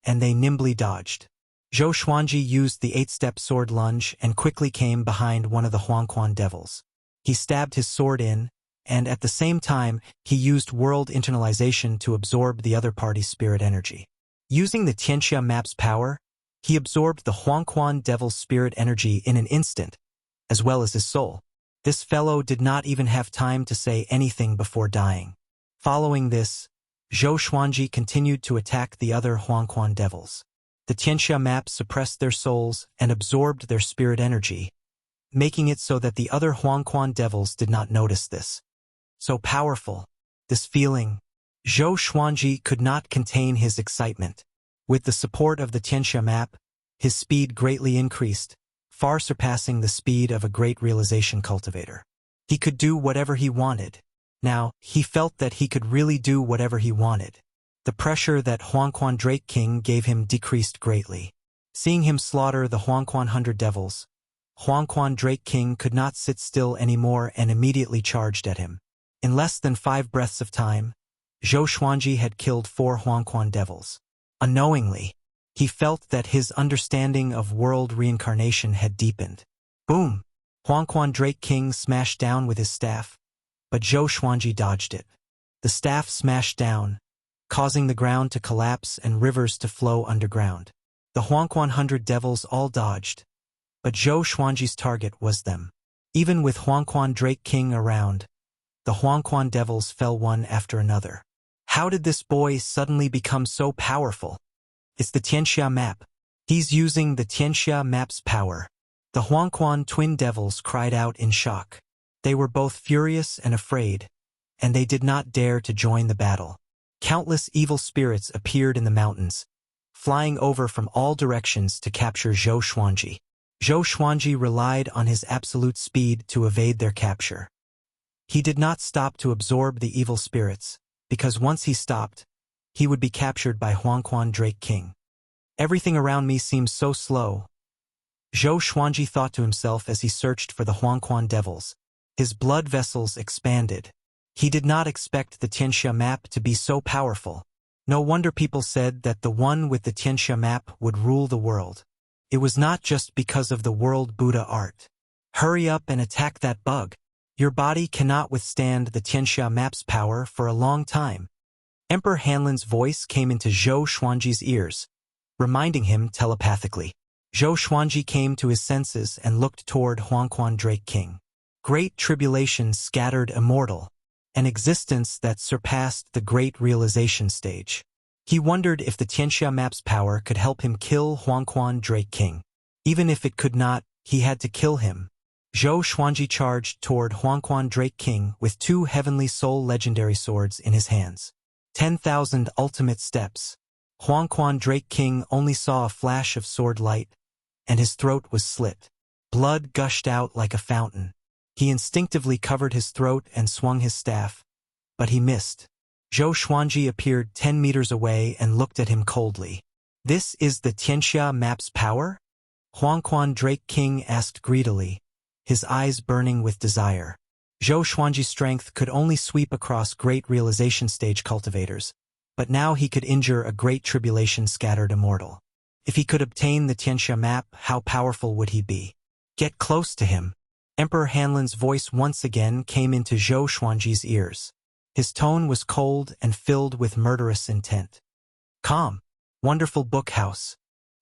and they nimbly dodged. Zhou Xuanji used the 8-step sword lunge and quickly came behind one of the Huangquan devils. He stabbed his sword in, and at the same time, he used world internalization to absorb the other party's spirit energy. Using the Tianxia map's power, he absorbed the Huangquan devil's spirit energy in an instant, as well as his soul. This fellow did not even have time to say anything before dying. Following this, Zhou Xuanji continued to attack the other Huangquan devils. The Tianxia map suppressed their souls and absorbed their spirit energy, making it so that the other Huangquan devils did not notice this. So powerful, this feeling. Zhou Xuanji could not contain his excitement. With the support of the Tianxia map, his speed greatly increased, far surpassing the speed of a great realization cultivator. He could do whatever he wanted. Now, he felt that he could really do whatever he wanted. The pressure that Huangquan Drake King gave him decreased greatly. Seeing him slaughter the Huangquan 100 devils, Huangquan Drake King could not sit still anymore and immediately charged at him. In less than 5 breaths of time, Zhou Xuanji had killed 4 Huangquan devils. Unknowingly, he felt that his understanding of world reincarnation had deepened. Boom! Huangquan Drake King smashed down with his staff, but Zhou Xuanji dodged it. The staff smashed down, causing the ground to collapse and rivers to flow underground. The Huangquan 100 devils all dodged, but Zhou Xuanji's target was them. Even with Huangquan Drake King around, the Huangquan devils fell one after another. How did this boy suddenly become so powerful? It's the Tianxia map. He's using the Tianxia map's power. The Huangquan twin devils cried out in shock. They were both furious and afraid, and they did not dare to join the battle. Countless evil spirits appeared in the mountains, flying over from all directions to capture Zhou Xuanji. Zhou Xuanji relied on his absolute speed to evade their capture. He did not stop to absorb the evil spirits, because once he stopped, he would be captured by Huangquan Drake King. Everything around me seems so slow, Zhou Xuanji thought to himself as he searched for the Huangquan devils. His blood vessels expanded. He did not expect the Tianxia map to be so powerful. No wonder people said that the one with the Tianxia map would rule the world. It was not just because of the world Buddha art. Hurry up and attack that bug. Your body cannot withstand the Tianxia map's power for a long time. Emperor Hanlin's voice came into Zhou Xuanji's ears, reminding him telepathically. Zhou Xuanji came to his senses and looked toward Huangquan Drake King. Great tribulation scattered immortal, an existence that surpassed the great realization stage. He wondered if the Tianxia map's power could help him kill Huangquan Drake King. Even if it could not, he had to kill him. Zhou Xuanji charged toward Huangquan Drake King with 2 heavenly soul legendary swords in his hands. 10,000 ultimate steps. Huangquan Drake King only saw a flash of sword light, and his throat was slit. Blood gushed out like a fountain. He instinctively covered his throat and swung his staff, but he missed. Zhou Xuanji appeared 10 meters away and looked at him coldly. "This is the Tianxia map's power?" Huangquan Drake King asked greedily, his eyes burning with desire. Zhou Xuanji's strength could only sweep across great realization stage cultivators, but now he could injure a great tribulation scattered immortal. If he could obtain the Tianxia map, how powerful would he be? "Get close to him." Emperor Hanlin's voice once again came into Zhou Xuanji's ears. His tone was cold and filled with murderous intent. Calm. Wonderful Book House.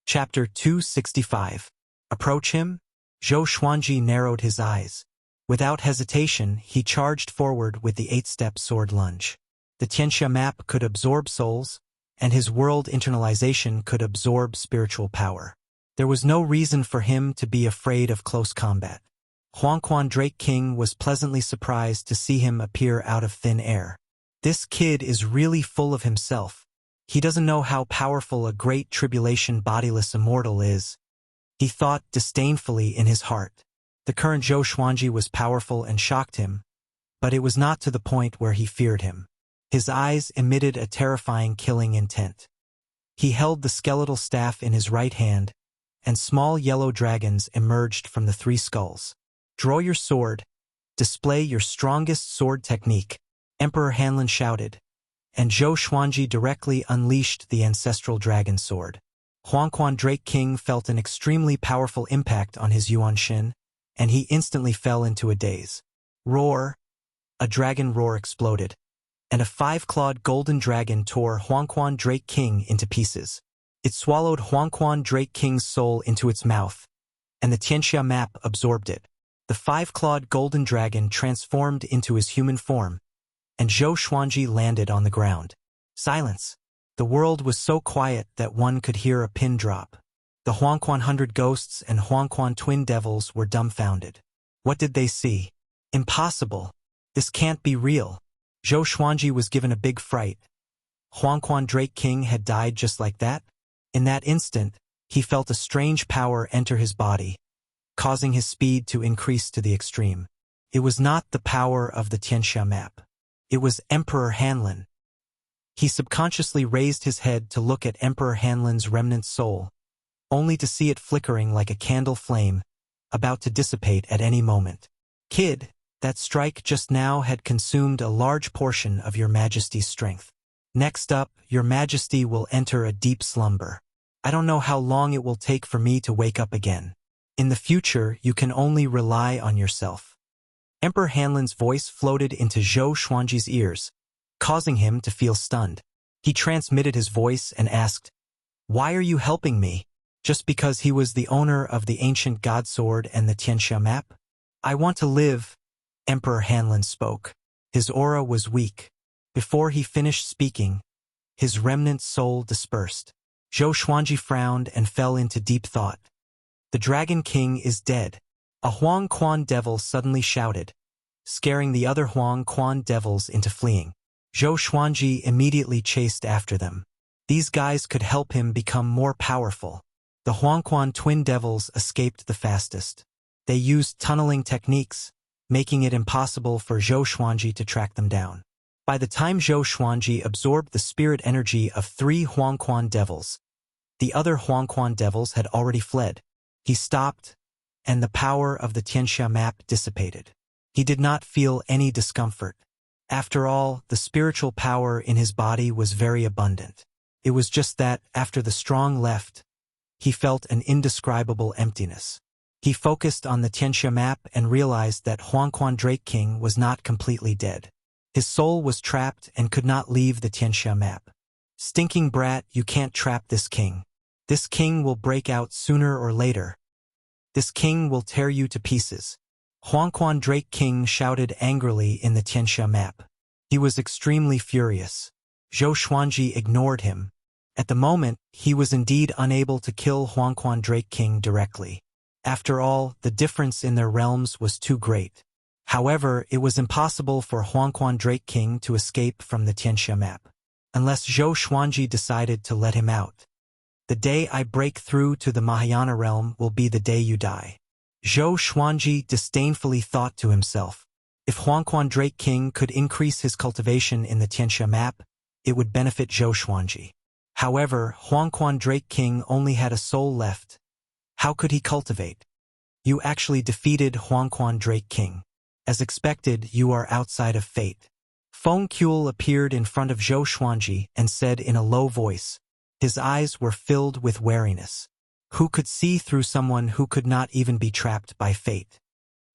Chapter 265. Approach him? Zhou Xuanji narrowed his eyes. Without hesitation, he charged forward with the 8-step sword lunge. The Tianxia map could absorb souls, and his world internalization could absorb spiritual power. There was no reason for him to be afraid of close combat. Huangquan Drake King was pleasantly surprised to see him appear out of thin air. This kid is really full of himself. He doesn't know how powerful a great tribulation bodiless immortal is, he thought disdainfully in his heart. The current Zhou Xuanji was powerful and shocked him, but it was not to the point where he feared him. His eyes emitted a terrifying killing intent. He held the skeletal staff in his right hand, and small yellow dragons emerged from the 3 skulls. Draw your sword. Display your strongest sword technique, Emperor Hanlin shouted, and Zhou Xuanji directly unleashed the ancestral dragon sword. Huangquan Drake King felt an extremely powerful impact on his Yuan Xin, and he instantly fell into a daze. Roar! A dragon roar exploded, and a 5-clawed golden dragon tore Huangquan Drake King into pieces. It swallowed Huangquan Drake King's soul into its mouth, and the Tianxia map absorbed it. The 5-clawed golden dragon transformed into his human form, and Zhou Xuanji landed on the ground. Silence. The world was so quiet that one could hear a pin drop. The Huangquan 100 ghosts and Huangquan twin devils were dumbfounded. What did they see? Impossible. This can't be real. Zhou Xuanji was given a big fright. Huangquan Drake King had died just like that? In that instant, he felt a strange power enter his body, causing his speed to increase to the extreme. It was not the power of the Tianxia map. It was Emperor Hanlin. He subconsciously raised his head to look at Emperor Hanlin's remnant soul, only to see it flickering like a candle flame, about to dissipate at any moment. Kid, that strike just now had consumed a large portion of your Majesty's strength. Next up, your Majesty will enter a deep slumber. I don't know how long it will take for me to wake up again. In the future, you can only rely on yourself. Emperor Hanlin's voice floated into Zhou Xuanji's ears, causing him to feel stunned. He transmitted his voice and asked, "Why are you helping me? Just because he was the owner of the ancient god sword and the Tianxia map? I want to live," Emperor Hanlin spoke. His aura was weak. Before he finished speaking, his remnant soul dispersed. Zhou Xuanji frowned and fell into deep thought. The Dragon King is dead. A Huangquan devil suddenly shouted, scaring the other Huangquan devils into fleeing. Zhou Xuanji immediately chased after them. These guys could help him become more powerful. The Huangquan twin devils escaped the fastest. They used tunneling techniques, making it impossible for Zhou Xuanji to track them down. By the time Zhou Xuanji absorbed the spirit energy of 3 Huangquan devils, the other Huangquan devils had already fled. He stopped, and the power of the Tianxia map dissipated. He did not feel any discomfort. After all, the spiritual power in his body was very abundant. It was just that, after the strong left, he felt an indescribable emptiness. He focused on the Tianxia map and realized that Huangquan Drake King was not completely dead. His soul was trapped and could not leave the Tianxia map. Stinking brat, you can't trap this king. This king will break out sooner or later. This king will tear you to pieces. Huangquan Drake King shouted angrily in the Tianxia map. He was extremely furious. Zhou Xuanji ignored him. At the moment, he was indeed unable to kill Huangquan Drake King directly. After all, the difference in their realms was too great. However, it was impossible for Huangquan Drake King to escape from the Tianxia map, unless Zhou Xuanji decided to let him out. The day I break through to the Mahayana realm will be the day you die. Zhou Xuanji disdainfully thought to himself. If Huangquan Drake King could increase his cultivation in the Tianxia map, it would benefit Zhou Xuanji. However, Huangquan Drake King only had a soul left. How could he cultivate? You actually defeated Huangquan Drake King. As expected, you are outside of fate. Feng Kuel appeared in front of Zhou Xuanji and said in a low voice. His eyes were filled with wariness. Who could see through someone who could not even be trapped by fate?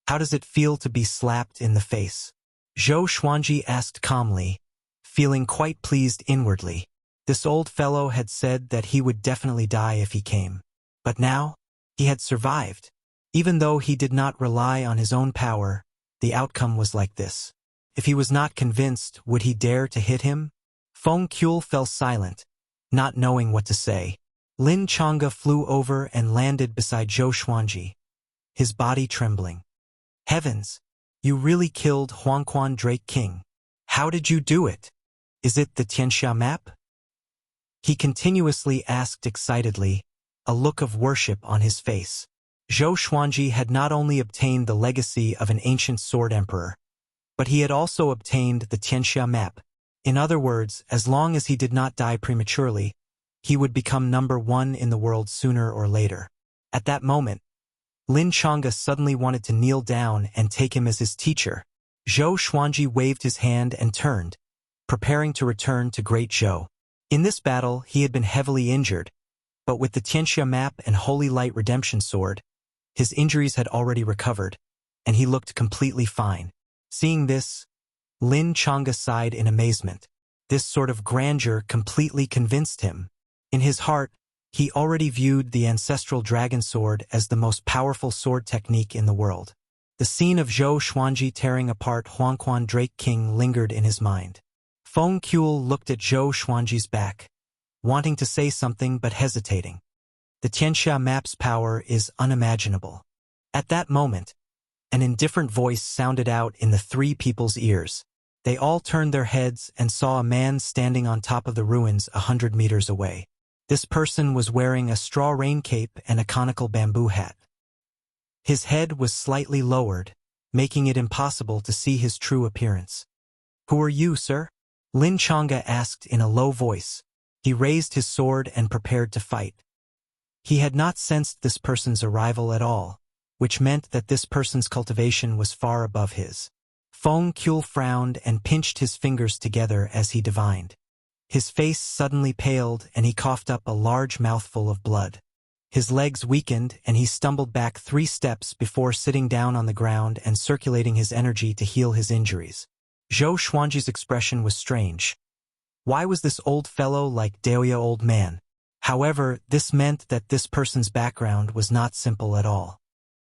How does it feel to be slapped in the face? Zhou Xuanji asked calmly, feeling quite pleased inwardly. This old fellow had said that he would definitely die if he came. But now? He had survived. Even though he did not rely on his own power, the outcome was like this. If he was not convinced, would he dare to hit him? Feng Kuel fell silent, not knowing what to say. Lin Chang'e flew over and landed beside Zhou Xuanji, his body trembling. Heavens! You really killed Huangquan Drake King. How did you do it? Is it the Tianxia map? He continuously asked excitedly, a look of worship on his face. Zhou Xuanji had not only obtained the legacy of an ancient sword emperor, but he had also obtained the Tianxia map. In other words, as long as he did not die prematurely, he would become #1 in the world sooner or later. At that moment, Lin Chang'e suddenly wanted to kneel down and take him as his teacher. Zhou Xuanji waved his hand and turned, preparing to return to Great Zhou. In this battle, he had been heavily injured, but with the Tianxia map and Holy Light Redemption Sword, his injuries had already recovered, and he looked completely fine. Seeing this, Lin Chang'e sighed in amazement. This sort of grandeur completely convinced him. In his heart, he already viewed the ancestral dragon sword as the most powerful sword technique in the world. The scene of Zhou Xuanji tearing apart Huangquan Drake King lingered in his mind. Feng Kuel looked at Zhou Xuanji's back, wanting to say something but hesitating. The Tianxia map's power is unimaginable. At that moment, an indifferent voice sounded out in the three people's ears. They all turned their heads and saw a man standing on top of the ruins 100 meters away. This person was wearing a straw rain cape and a conical bamboo hat. His head was slightly lowered, making it impossible to see his true appearance. "Who are you, sir?" Lin Chang'e asked in a low voice. He raised his sword and prepared to fight. He had not sensed this person's arrival at all, which meant that this person's cultivation was far above his. Feng Kuel frowned and pinched his fingers together as he divined. His face suddenly paled and he coughed up a large mouthful of blood. His legs weakened and he stumbled back 3 steps before sitting down on the ground and circulating his energy to heal his injuries. Zhou Xuanji's expression was strange. Why was this old fellow like Daoya old man? However, this meant that this person's background was not simple at all.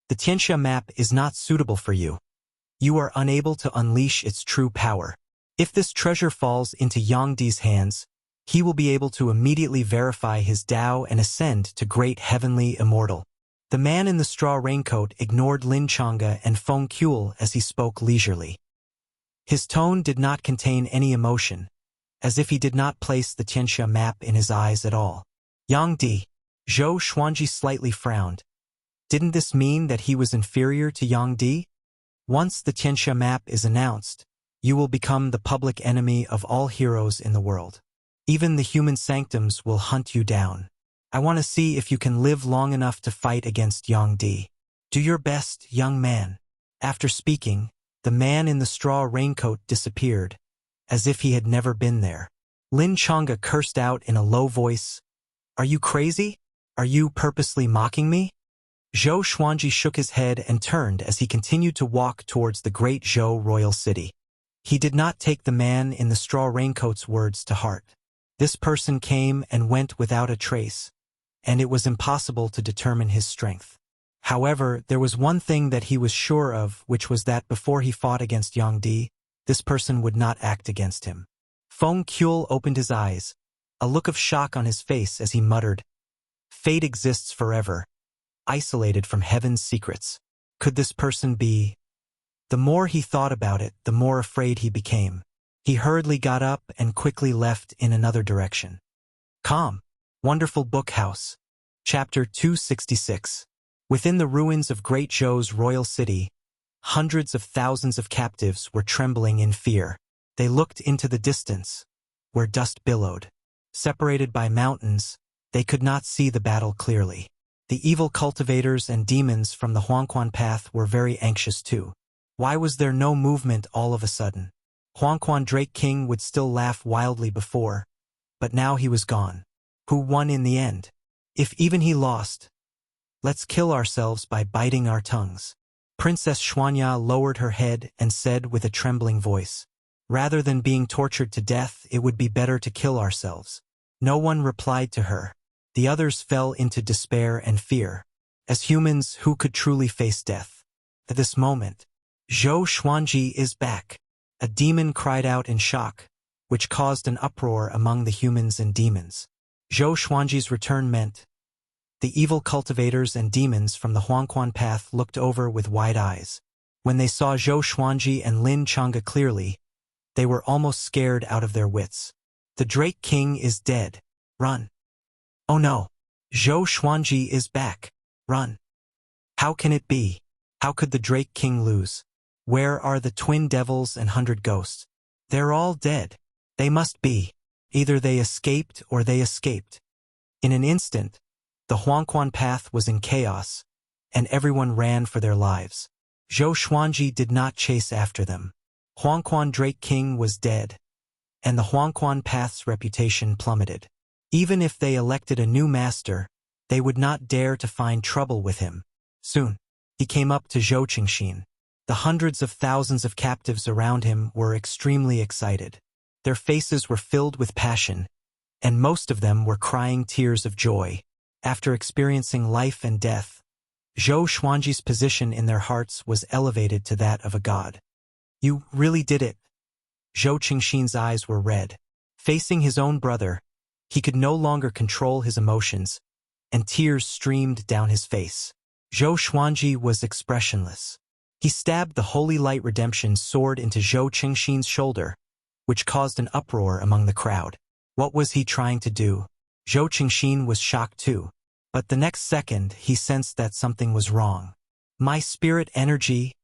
The Tianxia map is not suitable for you. You are unable to unleash its true power. If this treasure falls into Yang Di's hands, he will be able to immediately verify his Tao and ascend to great heavenly immortal. The man in the straw raincoat ignored Lin Chang'e and Feng Kuel as he spoke leisurely. His tone did not contain any emotion, as if he did not place the Tianxia map in his eyes at all. Yang Di. Zhou Xuanji slightly frowned. Didn't this mean that he was inferior to Yang Di? Once the Tianxia map is announced, you will become the public enemy of all heroes in the world. Even the human sanctums will hunt you down. I want to see if you can live long enough to fight against Yang Di. Do your best, young man. After speaking, the man in the straw raincoat disappeared, as if he had never been there. Lin Chang'e cursed out in a low voice, "Are you crazy? Are you purposely mocking me?" Zhou Xuanji shook his head and turned as he continued to walk towards the great Zhou royal city. He did not take the man in the straw raincoat's words to heart. This person came and went without a trace, and it was impossible to determine his strength. However, there was one thing that he was sure of, which was that before he fought against Yang Di, this person would not act against him. Feng Kuel opened his eyes, a look of shock on his face as he muttered, "Fate exists forever, isolated from heaven's secrets. Could this person be?" The more he thought about it, the more afraid he became. He hurriedly got up and quickly left in another direction. Calm. Wonderful Book House. Chapter 266. Within the ruins of Great Zhou's royal city, hundreds of thousands of captives were trembling in fear. They looked into the distance, where dust billowed. Separated by mountains, they could not see the battle clearly. The evil cultivators and demons from the Huangquan path were very anxious too. Why was there no movement all of a sudden? Huangquan Drake King would still laugh wildly before, but now he was gone. Who won in the end? If even he lost, let's kill ourselves by biting our tongues. Princess Xuanya lowered her head and said with a trembling voice, "Rather than being tortured to death, it would be better to kill ourselves." No one replied to her. The others fell into despair and fear. As humans, who could truly face death? At this moment, Zhou Xuanji is back. A demon cried out in shock, which caused an uproar among the humans and demons. Zhou Xuanji's return meant the evil cultivators and demons from the Huangquan path looked over with wide eyes. When they saw Zhou Xuanji and Lin Chang'e clearly, they were almost scared out of their wits. The Drake King is dead. Run. Oh no. Zhou Xuanji is back. Run. How can it be? How could the Drake King lose? Where are the twin devils and 100 ghosts? They're all dead. They must be. Either they escaped or they escaped. In an instant, the Huangquan path was in chaos, and everyone ran for their lives. Zhou Xuanji did not chase after them. Huangquan Drake King was dead, and the Huangquan path's reputation plummeted. Even if they elected a new master, they would not dare to find trouble with him. Soon, he came up to Zhou Qingxin. The hundreds of thousands of captives around him were extremely excited. Their faces were filled with passion, and most of them were crying tears of joy. After experiencing life and death, Zhou Xuanji's position in their hearts was elevated to that of a god. You really did it. Zhou Qingxin's eyes were red. Facing his own brother, he could no longer control his emotions, and tears streamed down his face. Zhou Xuanji was expressionless. He stabbed the Holy Light Redemption sword into Zhou Qingxin's shoulder, which caused an uproar among the crowd. What was he trying to do? Zhou Qingxin was shocked too, but the next second he sensed that something was wrong. My spirit energy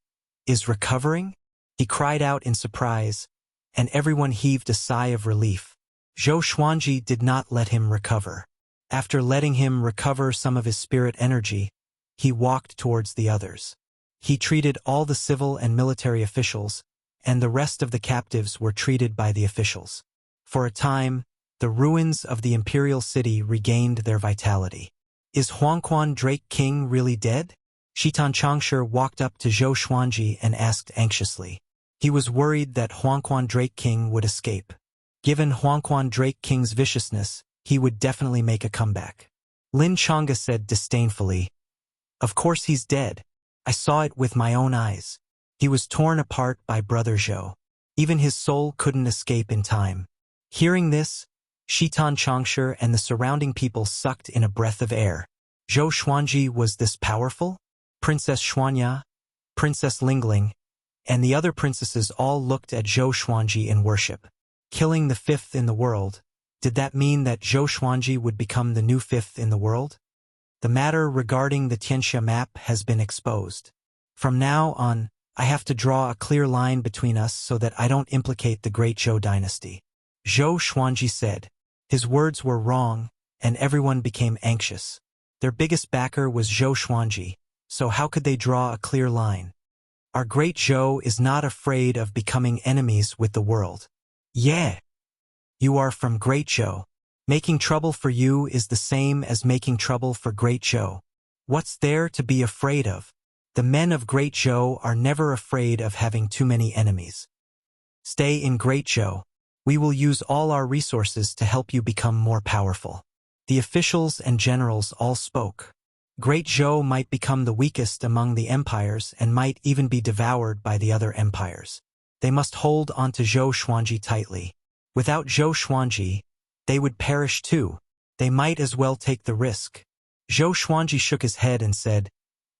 is recovering? He cried out in surprise, and everyone heaved a sigh of relief. Zhou Xuanji did not let him recover. After letting him recover some of his spirit energy, he walked towards the others. He treated all the civil and military officials, and the rest of the captives were treated by the officials. For a time, the ruins of the imperial city regained their vitality. Is Huangquan Drake King really dead? Shitan Changshe walked up to Zhou Xuanji and asked anxiously. He was worried that Huangquan Drake King would escape. Given Huangquan Drake King's viciousness, he would definitely make a comeback. Lin Chang'e said disdainfully, "Of course he's dead. I saw it with my own eyes. He was torn apart by Brother Zhou. Even his soul couldn't escape in time." Hearing this, Shitan Changshe and the surrounding people sucked in a breath of air. Zhou Xuanji was this powerful? Princess Xuanya, Princess Lingling, and the other princesses all looked at Zhou Xuanji in worship. Killing the fifth in the world, did that mean that Zhou Xuanji would become the new fifth in the world? The matter regarding the Tianxia map has been exposed. From now on, I have to draw a clear line between us so that I don't implicate the great Zhou dynasty. Zhou Xuanji said. His words were wrong, and everyone became anxious. Their biggest backer was Zhou Xuanji, so how could they draw a clear line? Our great Zhou is not afraid of becoming enemies with the world. Yeah. You are from Great Zhou. Making trouble for you is the same as making trouble for Great Zhou. What's there to be afraid of? The men of Great Zhou are never afraid of having too many enemies. Stay in Great Zhou. We will use all our resources to help you become more powerful. The officials and generals all spoke. Great Zhou might become the weakest among the empires and might even be devoured by the other empires. They must hold onto Zhou Xuanji tightly. Without Zhou Xuanji, they would perish too. They might as well take the risk. Zhou Xuanji shook his head and said,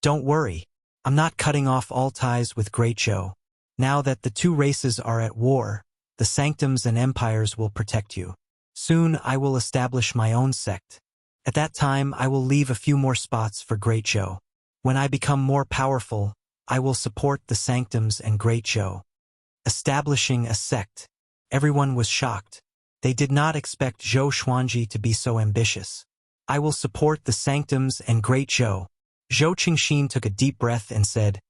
"Don't worry. I'm not cutting off all ties with Great Zhou. Now that the two races are at war, the sanctums and empires will protect you. Soon I will establish my own sect. At that time I will leave a few more spots for Great Zhou. When I become more powerful, I will support the sanctums and Great Zhou." Establishing a sect. Everyone was shocked. They did not expect Zhou Xuanji to be so ambitious. I will support the sanctums and Great Zhou. Zhou Qingxin took a deep breath and said,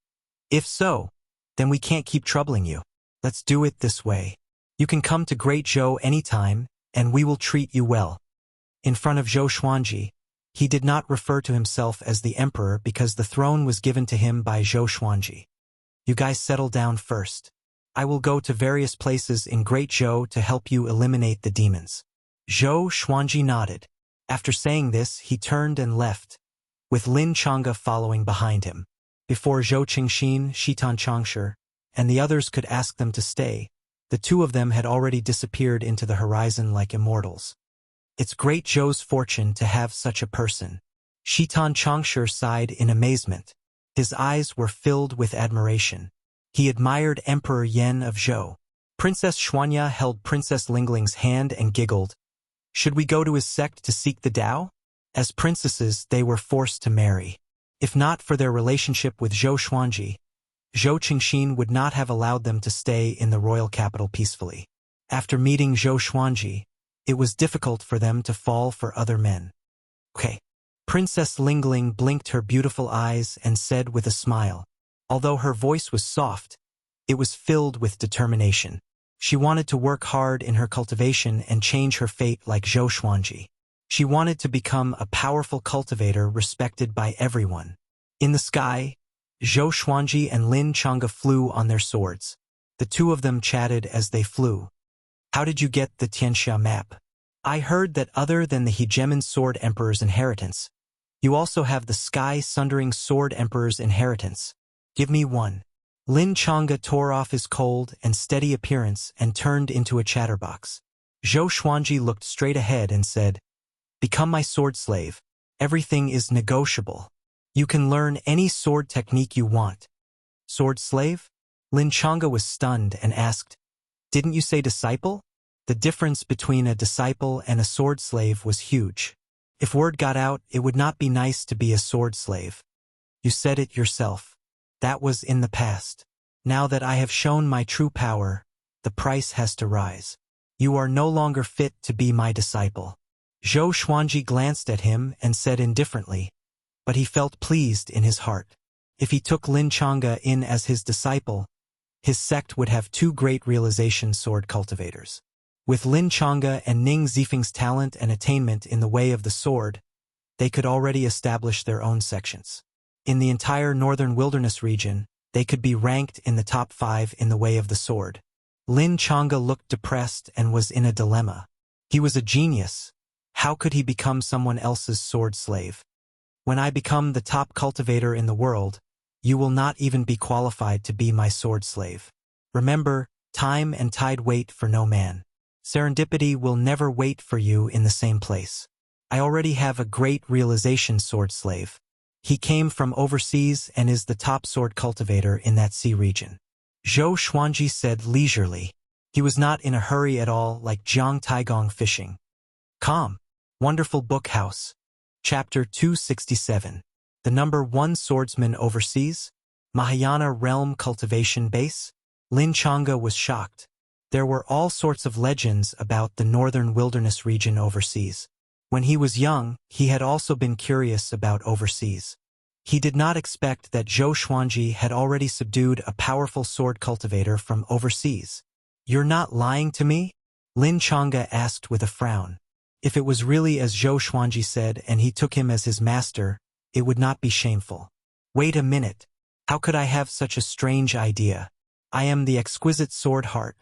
"If so, then we can't keep troubling you. Let's do it this way. You can come to Great Zhou anytime, and we will treat you well." In front of Zhou Xuanji, he did not refer to himself as the emperor because the throne was given to him by Zhou Xuanji. "You guys settle down first. I will go to various places in Great Zhou to help you eliminate the demons." Zhou Xuanji nodded. After saying this, he turned and left, with Lin Chang'e following behind him. Before Zhou Qingxin, Shitan Changshi, and the others could ask them to stay, the two of them had already disappeared into the horizon like immortals. It's great Zhou's fortune to have such a person. Shitan Changshi sighed in amazement. His eyes were filled with admiration. He admired Emperor Yan of Zhou. Princess Xuanya held Princess Lingling's hand and giggled. Should we go to his sect to seek the Tao? As princesses, they were forced to marry. If not for their relationship with Zhou Xuanji, Zhou Qingxin would not have allowed them to stay in the royal capital peacefully. After meeting Zhou Xuanji, it was difficult for them to fall for other men. Okay. Princess Lingling blinked her beautiful eyes and said with a smile. Although her voice was soft, it was filled with determination. She wanted to work hard in her cultivation and change her fate like Zhou Xuanji. She wanted to become a powerful cultivator respected by everyone. In the sky, Zhou Xuanji and Lin Chang'e flew on their swords. The two of them chatted as they flew. How did you get the Tianxia map? I heard that other than the Hegemon Sword Emperor's inheritance, you also have the Sky-Sundering Sword Emperor's inheritance. Give me one. Lin Chang'e tore off his cold and steady appearance and turned into a chatterbox. Zhou Xuanji looked straight ahead and said, Become my sword slave. Everything is negotiable. You can learn any sword technique you want. Sword slave? Lin Chang'e was stunned and asked, Didn't you say disciple? The difference between a disciple and a sword slave was huge. If word got out, it would not be nice to be a sword slave. You said it yourself. That was in the past. Now that I have shown my true power, the price has to rise. You are no longer fit to be my disciple. Zhou Xuanji glanced at him and said indifferently, but he felt pleased in his heart. If he took Lin Chang'e in as his disciple, his sect would have two great realization sword cultivators. With Lin Chang'e and Ning Zifeng's talent and attainment in the way of the sword, they could already establish their own sections. In the entire northern wilderness region, they could be ranked in the top 5 in the way of the sword. Lin Chang'e looked depressed and was in a dilemma. He was a genius. How could he become someone else's sword slave? When I become the top cultivator in the world, you will not even be qualified to be my sword slave. Remember, time and tide wait for no man. Serendipity will never wait for you in the same place. I already have a great realization sword slave. He came from overseas and is the top sword cultivator in that sea region. Zhou Xuanji said leisurely. He was not in a hurry at all like Jiang Taigong fishing. Calm. Wonderful Book House. Chapter 267. The number 1 swordsman overseas? Mahayana Realm Cultivation Base? Lin Chang'e was shocked. There were all sorts of legends about the northern wilderness region overseas. When he was young, he had also been curious about overseas. He did not expect that Zhou Xuanji had already subdued a powerful sword cultivator from overseas. You're not lying to me? Lin Chang'e asked with a frown. If it was really as Zhou Xuanji said and he took him as his master, it would not be shameful. Wait a minute. How could I have such a strange idea? I am the exquisite sword heart,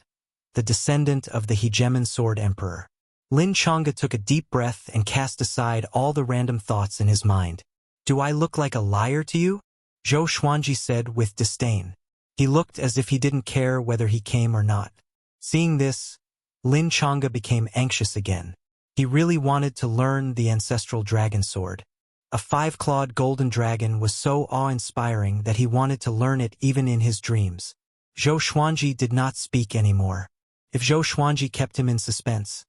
the descendant of the Hegemon Sword Emperor. Lin Chang'e took a deep breath and cast aside all the random thoughts in his mind. Do I look like a liar to you? Zhou Xuanji said with disdain. He looked as if he didn't care whether he came or not. Seeing this, Lin Chang'e became anxious again. He really wanted to learn the ancestral dragon sword. A 5-clawed golden dragon was so awe-inspiring that he wanted to learn it even in his dreams. Zhou Xuanji did not speak anymore. If Zhou Xuanji kept him in suspense,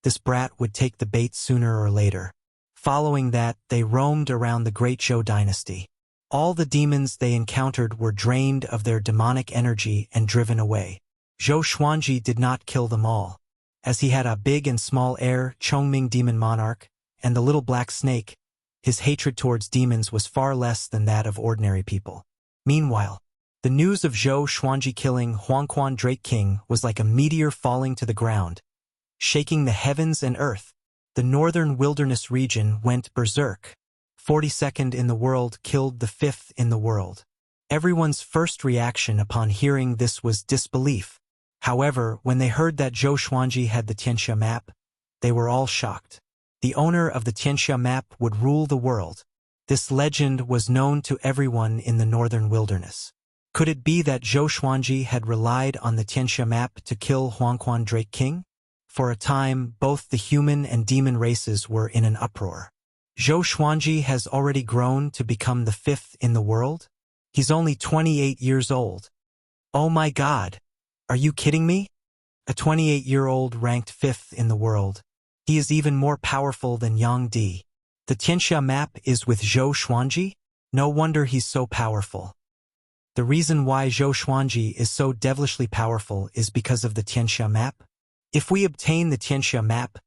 this brat would take the bait sooner or later. Following that, they roamed around the great Zhou dynasty. All the demons they encountered were drained of their demonic energy and driven away. Zhou Xuanji did not kill them all, as he had a big and small heir, Chongming Demon Monarch, and the little black snake. His hatred towards demons was far less than that of ordinary people. Meanwhile, the news of Zhou Xuanji killing Huangquan Drake King was like a meteor falling to the ground, shaking the heavens and earth. The northern wilderness region went berserk. 42nd in the world killed the 5th in the world. Everyone's first reaction upon hearing this was disbelief. However, when they heard that Zhou Xuanji had the Tianxia map, they were all shocked. The owner of the Tianxia map would rule the world. This legend was known to everyone in the northern wilderness. Could it be that Zhou Xuanji had relied on the Tianxia map to kill Huangquan Drake King? For a time, both the human and demon races were in an uproar. Zhou Xuanji has already grown to become the fifth in the world? He's only 28 years old. Oh my God! Are you kidding me? A 28-year-old ranked fifth in the world. He is even more powerful than Yang Di. The Tianxia map is with Zhou Xuanji? No wonder he's so powerful. The reason why Zhou Xuanji is so devilishly powerful is because of the Tianxia map. If we obtain the Tianxia map,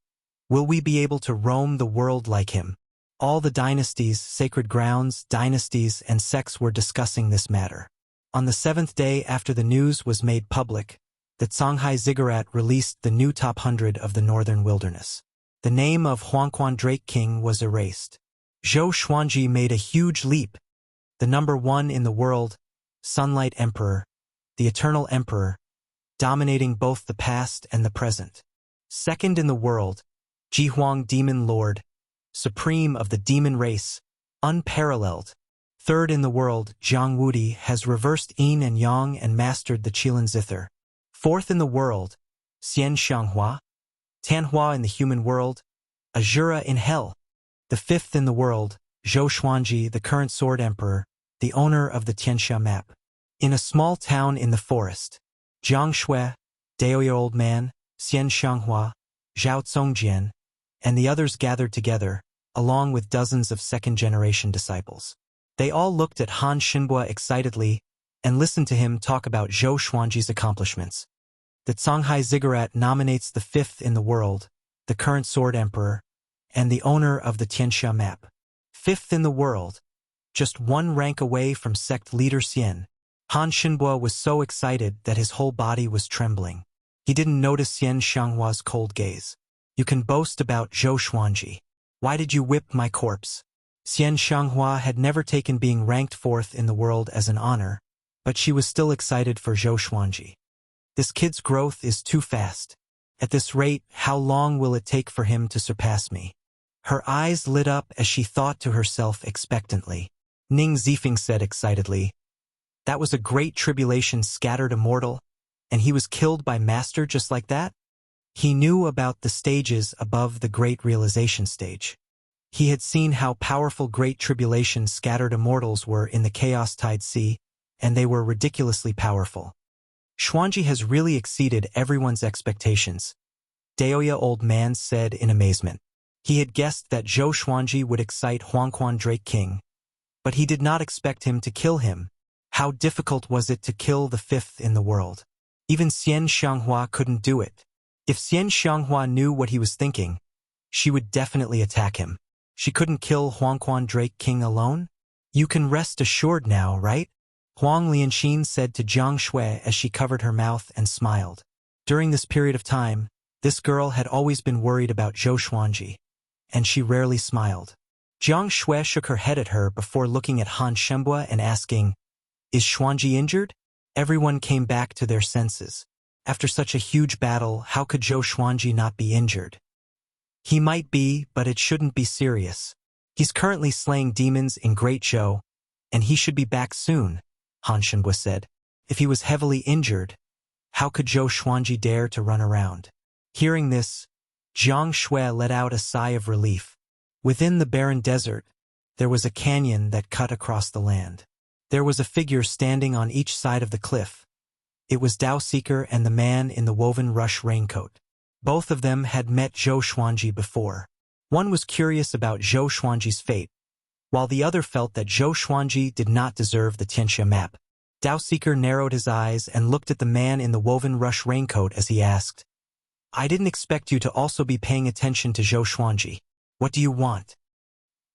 will we be able to roam the world like him? All the dynasties, sacred grounds, dynasties, and sects were discussing this matter. On the 7th day after the news was made public, the Songhai Ziggurat released the new top 100 of the northern wilderness. The name of Huangquan Drake King was erased. Zhou Xuanji made a huge leap. The number 1 in the world, Sunlight Emperor, the Eternal Emperor, dominating both the past and the present. Second in the world, Jihuang Demon Lord, supreme of the demon race, unparalleled. Third in the world, Zhang Wudi has reversed yin and yang and mastered the Qilin Zither. Fourth in the world, Xian Xianghua, Tanhua in the human world, Azura in hell. The fifth in the world, Zhou Xuanji, the current Sword Emperor, the owner of the Tianxia map. In a small town in the forest, Jiang Shui, Daoya Old Man, Xian Xianghua, Zhao Congjian, and the others gathered together, along with dozens of second-generation disciples. They all looked at Han Xinbua excitedly and listened to him talk about Zhou Xuanji's accomplishments. The Songhai Ziggurat nominates the fifth in the world, the current Sword Emperor, and the owner of the Tianxia map. Fifth in the world, just one rank away from sect leader Xian. Han Xinbua was so excited that his whole body was trembling. He didn't notice Xian Xianghua's cold gaze. You can boast about Zhou Xuanji. Why did you whip my corpse? Xian Xianghua had never taken being ranked fourth in the world as an honor, but she was still excited for Zhou Xuanji. This kid's growth is too fast. At this rate, how long will it take for him to surpass me? Her eyes lit up as she thought to herself expectantly. Ning Zifeng said excitedly, "That was a great tribulation scattered immortal, and he was killed by Master just like that?" He knew about the stages above the Great Realization stage. He had seen how powerful Great Tribulation scattered immortals were in the Chaos Tide Sea, and they were ridiculously powerful. Xuanji has really exceeded everyone's expectations, Daoya Old Man said in amazement. He had guessed that Zhou Xuanji would excite Huangquan Drake King, but he did not expect him to kill him. How difficult was it to kill the fifth in the world? Even Xian Xianghua couldn't do it. If Xian Xianghua knew what he was thinking, she would definitely attack him. She couldn't kill Huangquan Drake King alone? You can rest assured now, right? Huang Lianxin said to Jiang Shui as she covered her mouth and smiled. During this period of time, this girl had always been worried about Zhou Xuanji, and she rarely smiled. Jiang Shui shook her head at her before looking at Han Xinbua and asking, "Is Xuanji injured?" Everyone came back to their senses. After such a huge battle, how could Zhou Xuanji not be injured? He might be, but it shouldn't be serious. He's currently slaying demons in Great Zhou, and he should be back soon, Han Xinbua said. If he was heavily injured, how could Zhou Xuanji dare to run around? Hearing this, Jiang Shui let out a sigh of relief. Within the barren desert, there was a canyon that cut across the land. There was a figure standing on each side of the cliff. It was Dao Seeker and the man in the woven rush raincoat. Both of them had met Zhou Xuanji before. One was curious about Zhou Xuanji's fate, while the other felt that Zhou Xuanji did not deserve the Tianxia map. Dao Seeker narrowed his eyes and looked at the man in the woven rush raincoat as he asked, "I didn't expect you to also be paying attention to Zhou Xuanji. What do you want?"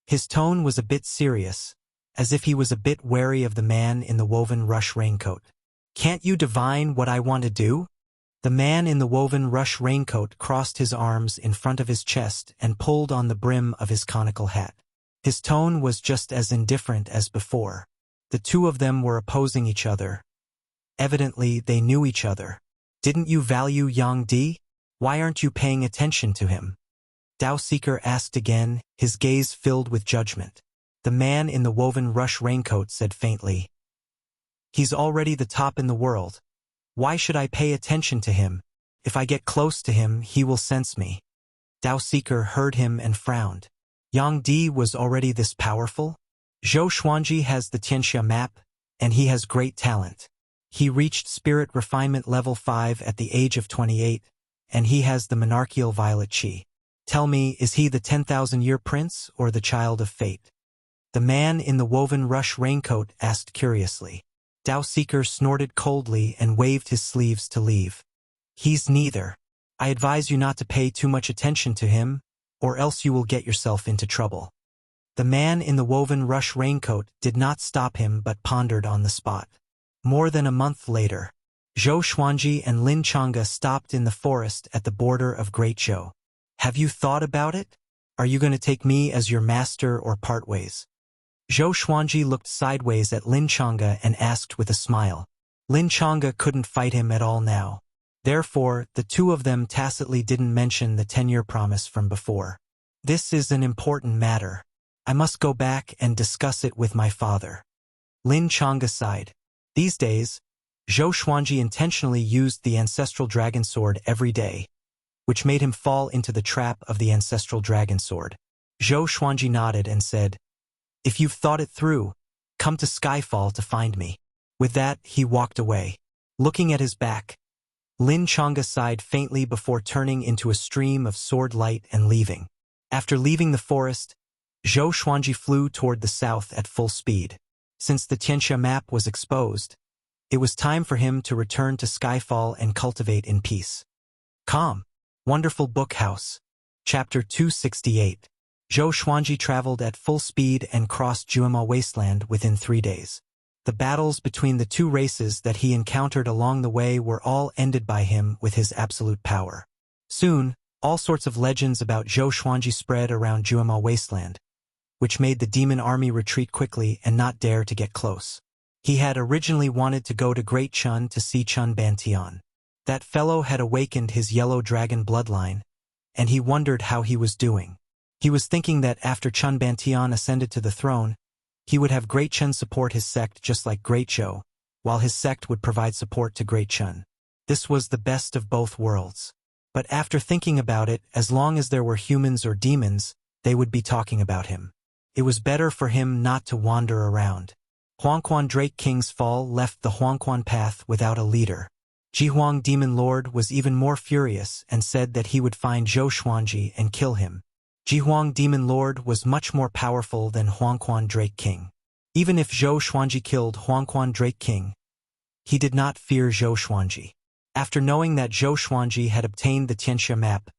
His tone was a bit serious, as if he was a bit wary of the man in the woven rush raincoat. "Can't you divine what I want to do?" The man in the woven rush raincoat crossed his arms in front of his chest and pulled on the brim of his conical hat. His tone was just as indifferent as before. The two of them were opposing each other. Evidently, they knew each other. "Didn't you value Yang Di? Why aren't you paying attention to him?" Dao Seeker asked again, his gaze filled with judgment. The man in the woven rush raincoat said faintly. He's already the top in the world. Why should I pay attention to him? If I get close to him, he will sense me. Dao Seeker heard him and frowned. Yang Di was already this powerful? Zhou Xuanji has the Tianxia map, and he has great talent. He reached spirit refinement level 5 at the age of 28, and he has the monarchical violet qi. Tell me, is he the 10,000-year prince or the child of fate? The man in the woven rush raincoat asked curiously. Dao Seeker snorted coldly and waved his sleeves to leave. He's neither. I advise you not to pay too much attention to him, or else you will get yourself into trouble. The man in the woven rush raincoat did not stop him but pondered on the spot. More than a month later, Zhou Xuanji and Lin Chang'e stopped in the forest at the border of Great Zhou. Have you thought about it? Are you going to take me as your master or part ways? Zhou Xuanji looked sideways at Lin Chang'e and asked with a smile. Lin Chang'e couldn't fight him at all now. Therefore, the two of them tacitly didn't mention the 10-year promise from before. This is an important matter. I must go back and discuss it with my father. Lin Chang'e sighed. These days, Zhou Xuanji intentionally used the ancestral dragon sword every day, which made him fall into the trap of the ancestral dragon sword. Zhou Xuanji nodded and said, If you've thought it through, come to Skyfall to find me. With that, he walked away. Looking at his back, Lin Chang'e sighed faintly before turning into a stream of sword light and leaving. After leaving the forest, Zhou Xuanji flew toward the south at full speed. Since the Tianxia map was exposed, it was time for him to return to Skyfall and cultivate in peace. Calm. Wonderful Book House. Chapter 268. Zhou Xuanji traveled at full speed and crossed Juema Wasteland within 3 days. The battles between the two races that he encountered along the way were all ended by him with his absolute power. Soon, all sorts of legends about Zhou Xuanji spread around Juema Wasteland, which made the demon army retreat quickly and not dare to get close. He had originally wanted to go to Great Chun to see Chun Bantian. That fellow had awakened his yellow dragon bloodline, and he wondered how he was doing. He was thinking that after Chun Bantian ascended to the throne, he would have Great Chun support his sect just like Great Zhou, while his sect would provide support to Great Chun. This was the best of both worlds. But after thinking about it, as long as there were humans or demons, they would be talking about him. It was better for him not to wander around. Huangquan Drake King's fall left the Huangquan path without a leader. Jihuang Demon Lord was even more furious and said that he would find Zhou Xuanji and kill him. Jihuang Demon Lord was much more powerful than Huangquan Drake King. Even if Zhou Xuanji killed Huangquan Drake King, he did not fear Zhou Xuanji. After knowing that Zhou Xuanji had obtained the Tianxia map,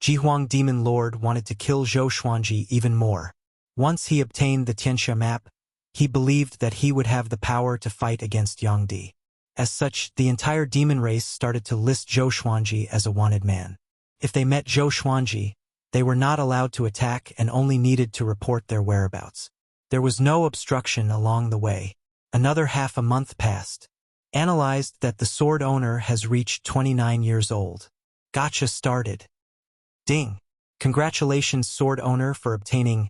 Jihuang Demon Lord wanted to kill Zhou Xuanji even more. Once he obtained the Tianxia map, he believed that he would have the power to fight against Yang Di. As such, the entire demon race started to list Zhou Xuanji as a wanted man. If they met Zhou Xuanji, they were not allowed to attack and only needed to report their whereabouts. There was no obstruction along the way. Another half a month passed. Analyzed that the sword owner has reached 29 years old. Gotcha started. Ding. Congratulations, sword owner, for obtaining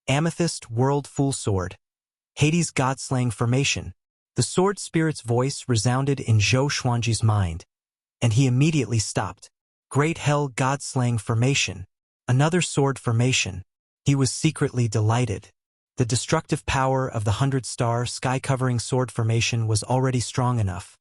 Amethyst World Full Sword. Hades Godslaying Formation. The sword spirit's voice resounded in Zhou Xuanji's mind, and he immediately stopped. Great Hell Godslaying Formation. Another sword formation. He was secretly delighted. The destructive power of the 100-star sky-covering sword formation was already strong enough,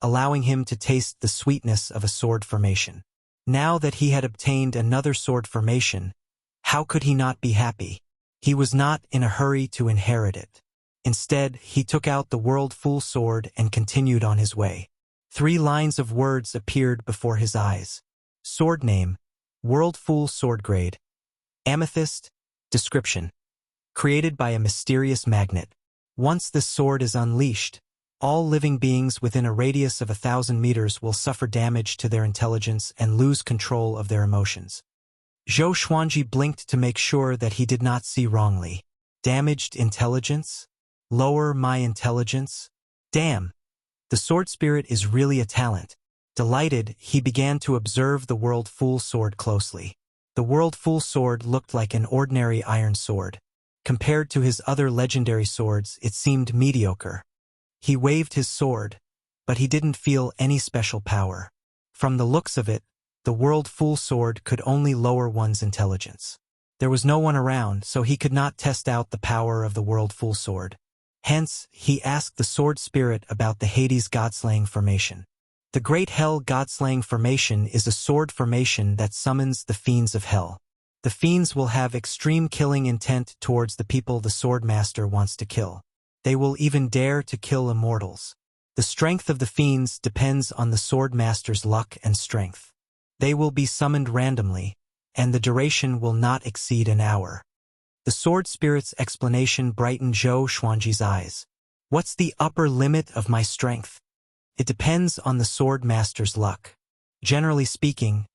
allowing him to taste the sweetness of a sword formation. Now that he had obtained another sword formation, how could he not be happy? He was not in a hurry to inherit it. Instead, he took out the World Full Sword and continued on his way. 3 lines of words appeared before his eyes. Sword name, World Full Sword grade, Amethyst, description. Created by a mysterious magnet. Once this sword is unleashed, all living beings within a radius of 1,000 meters will suffer damage to their intelligence and lose control of their emotions. Zhou Xuanji blinked to make sure that he did not see wrongly. Damaged intelligence? Lower my intelligence? Damn! The sword spirit is really a talent. Delighted, he began to observe the World Full Sword closely. The World Full Sword looked like an ordinary iron sword. Compared to his other legendary swords, it seemed mediocre. He waved his sword, but he didn't feel any special power. From the looks of it, the World Fool sword could only lower one's intelligence. There was no one around, so he could not test out the power of the World Fool sword. Hence, he asked the sword spirit about the Hades Godslaying formation. The Great Hell Godslaying formation is a sword formation that summons the fiends of hell. The fiends will have extreme killing intent towards the people the sword master wants to kill. They will even dare to kill immortals. The strength of the fiends depends on the sword master's luck and strength. They will be summoned randomly, and the duration will not exceed an hour. The sword spirit's explanation brightened Zhou Xuanji's eyes. What's the upper limit of my strength? It depends on the sword master's luck. Generally speaking,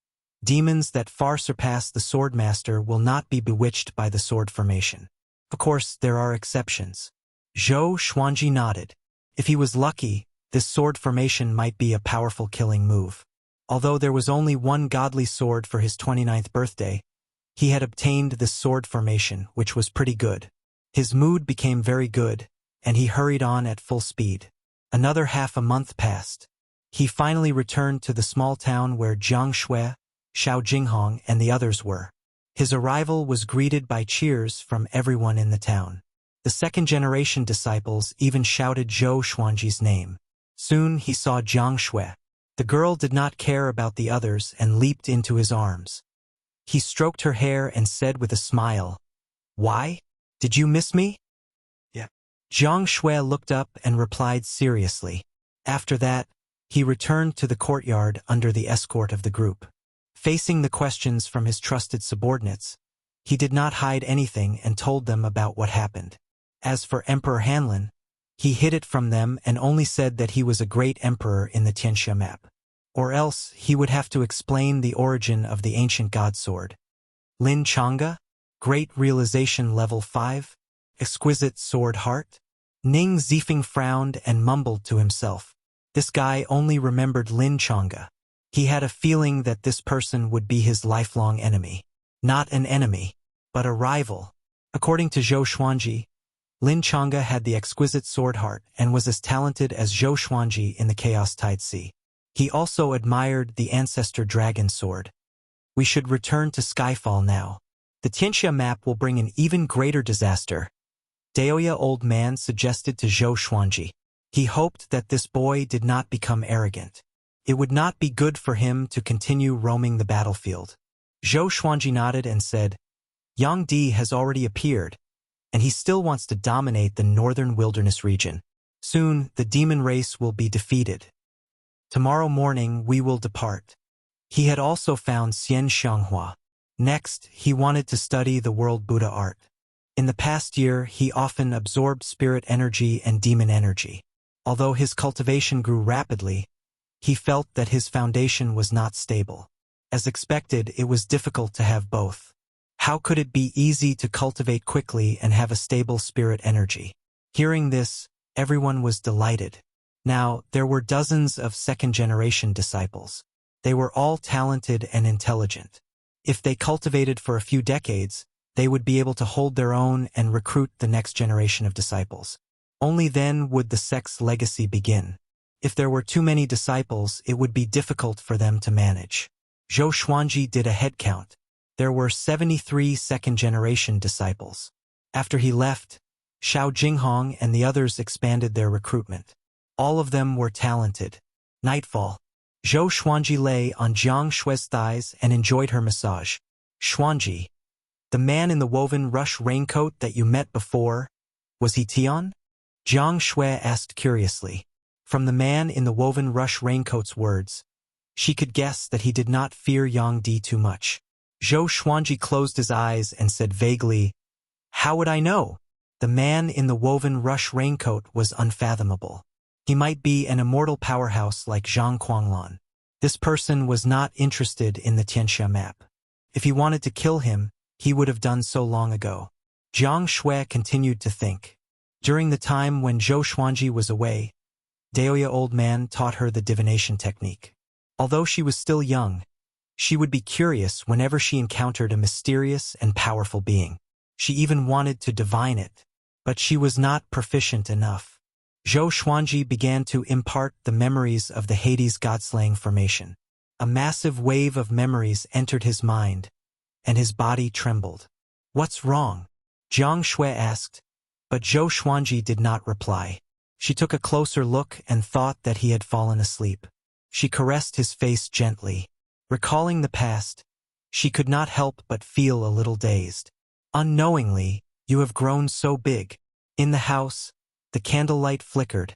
demons that far surpass the sword master will not be bewitched by the sword formation. Of course, there are exceptions. Zhou Xuanji nodded. If he was lucky, this sword formation might be a powerful killing move. Although there was only one godly sword for his 29th birthday, he had obtained this sword formation, which was pretty good. His mood became very good, and he hurried on at full speed. Another half a month passed. He finally returned to the small town where Jiang Shui, Xiao Jinghong, and the others were. His arrival was greeted by cheers from everyone in the town. The second-generation disciples even shouted Zhou Xuanji's name. Soon he saw Jiang Shui. The girl did not care about the others and leaped into his arms. He stroked her hair and said with a smile, "Why? Did you miss me?" "Yeah." Jiang Shui looked up and replied seriously. After that, he returned to the courtyard under the escort of the group. Facing the questions from his trusted subordinates, he did not hide anything and told them about what happened. As for Emperor Hanlin, he hid it from them and only said that he was a great emperor in the Tianxia map. Or else he would have to explain the origin of the ancient god sword. Lin Chang'e? Great realization level 5? Exquisite sword heart? Ning Zifeng frowned and mumbled to himself. This guy only remembered Lin Chang'e. He had a feeling that this person would be his lifelong enemy. Not an enemy, but a rival. According to Zhou Xuanji, Lin Chang'e had the exquisite sword heart and was as talented as Zhou Xuanji in the Chaos Tide Sea. He also admired the ancestor dragon sword. We should return to Skyfall now. The Tianxia map will bring an even greater disaster. Daoya old man suggested to Zhou Xuanji. He hoped that this boy did not become arrogant. It would not be good for him to continue roaming the battlefield. Zhou Xuanji nodded and said, Yang Di has already appeared, and he still wants to dominate the northern wilderness region. Soon, the demon race will be defeated. Tomorrow morning, we will depart. He had also found Xian Xianghua. Next, he wanted to study the world Buddha art. In the past year, he often absorbed spirit energy and demon energy. Although his cultivation grew rapidly, he felt that his foundation was not stable. As expected, it was difficult to have both. How could it be easy to cultivate quickly and have a stable spirit energy? Hearing this, everyone was delighted. Now, there were dozens of second-generation disciples. They were all talented and intelligent. If they cultivated for a few decades, they would be able to hold their own and recruit the next generation of disciples. Only then would the sect's legacy begin. If there were too many disciples, it would be difficult for them to manage. Zhou Xuanji did a head count. There were 73 second-generation disciples. After he left, Xiao Jinghong and the others expanded their recruitment. All of them were talented. Nightfall. Zhou Xuanji lay on Jiang Shui's thighs and enjoyed her massage. Xuanji, the man in the woven rush raincoat that you met before, was he Tian? Jiang Shui asked curiously. From the man in the woven rush raincoat's words, she could guess that he did not fear Yang Di too much. Zhou Xuanji closed his eyes and said vaguely, How would I know? The man in the woven rush raincoat was unfathomable. He might be an immortal powerhouse like Zhang Quanglan. This person was not interested in the Tianxia map. If he wanted to kill him, he would have done so long ago. Jiang Shui continued to think. During the time when Zhou Xuanji was away, Daoya old man taught her the divination technique. Although she was still young, she would be curious whenever she encountered a mysterious and powerful being. She even wanted to divine it, but she was not proficient enough. Zhou Xuanji began to impart the memories of the Hades god-slaying formation. A massive wave of memories entered his mind, and his body trembled. "What's wrong?" Jiang Shui asked, but Zhou Xuanji did not reply. She took a closer look and thought that he had fallen asleep. She caressed his face gently. Recalling the past, she could not help but feel a little dazed. Unknowingly, "You have grown so big." In the house, the candlelight flickered,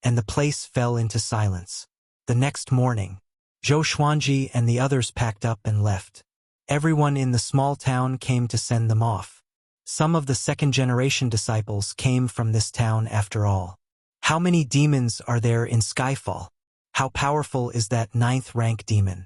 and the place fell into silence. The next morning, Zhou Xuanji and the others packed up and left. Everyone in the small town came to send them off. Some of the second-generation disciples came from this town after all. How many demons are there in Skyfall? How powerful is that 9th-rank demon?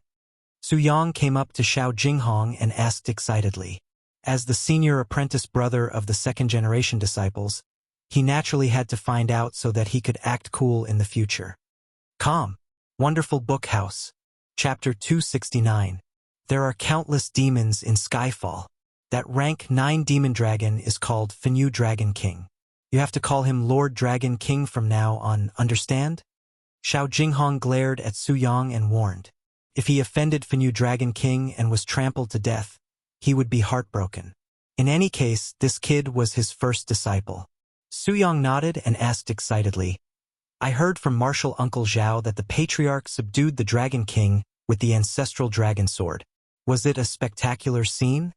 Su Yang came up to Xiao Jinghong and asked excitedly. As the senior apprentice brother of the second-generation disciples, he naturally had to find out so that he could act cool in the future. Calm. Wonderful Book House. Chapter 269. There are countless demons in Skyfall. That rank 9 demon dragon is called Fenyu Dragon King. You have to call him Lord Dragon King from now on, understand? Xiao Jinghong glared at Su Yang and warned. If he offended Fenyu Dragon King and was trampled to death, he would be heartbroken. In any case, this kid was his first disciple. Su Yang nodded and asked excitedly, "I heard from Martial Uncle Zhao that the Patriarch subdued the Dragon King with the ancestral dragon sword. Was it a spectacular scene?"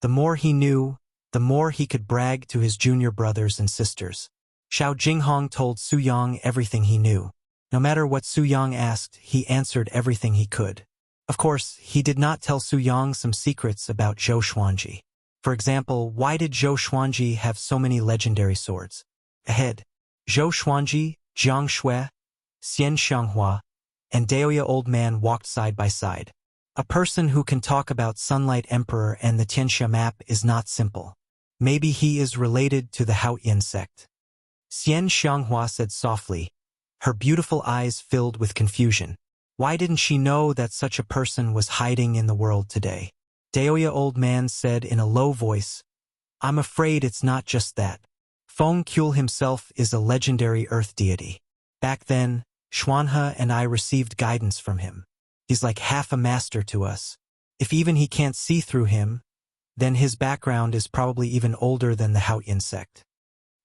The more he knew, the more he could brag to his junior brothers and sisters. Xiao Jinghong told Su Yang everything he knew. No matter what Su Yang asked, he answered everything he could. Of course, he did not tell Su Yang some secrets about Zhou Xuanji. For example, why did Zhou Xuanji have so many legendary swords? Ahead, Zhou Xuanji, Jiang Shui, Xian Xianghua, and Daoya Old Man walked side by side. A person who can talk about Sunlight Emperor and the Tianxia map is not simple. Maybe he is related to the Haoyan sect. Xian Xianghua said softly, her beautiful eyes filled with confusion. Why didn't she know that such a person was hiding in the world today? Daoya Old Man said in a low voice, "I'm afraid it's not just that. Feng Qul himself is a legendary earth deity. Back then, Xuanhe and I received guidance from him. He's like half a master to us. If even he can't see through him, then his background is probably even older than the Haoyan sect."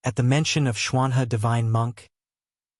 At the mention of Xuanhe Divine Monk,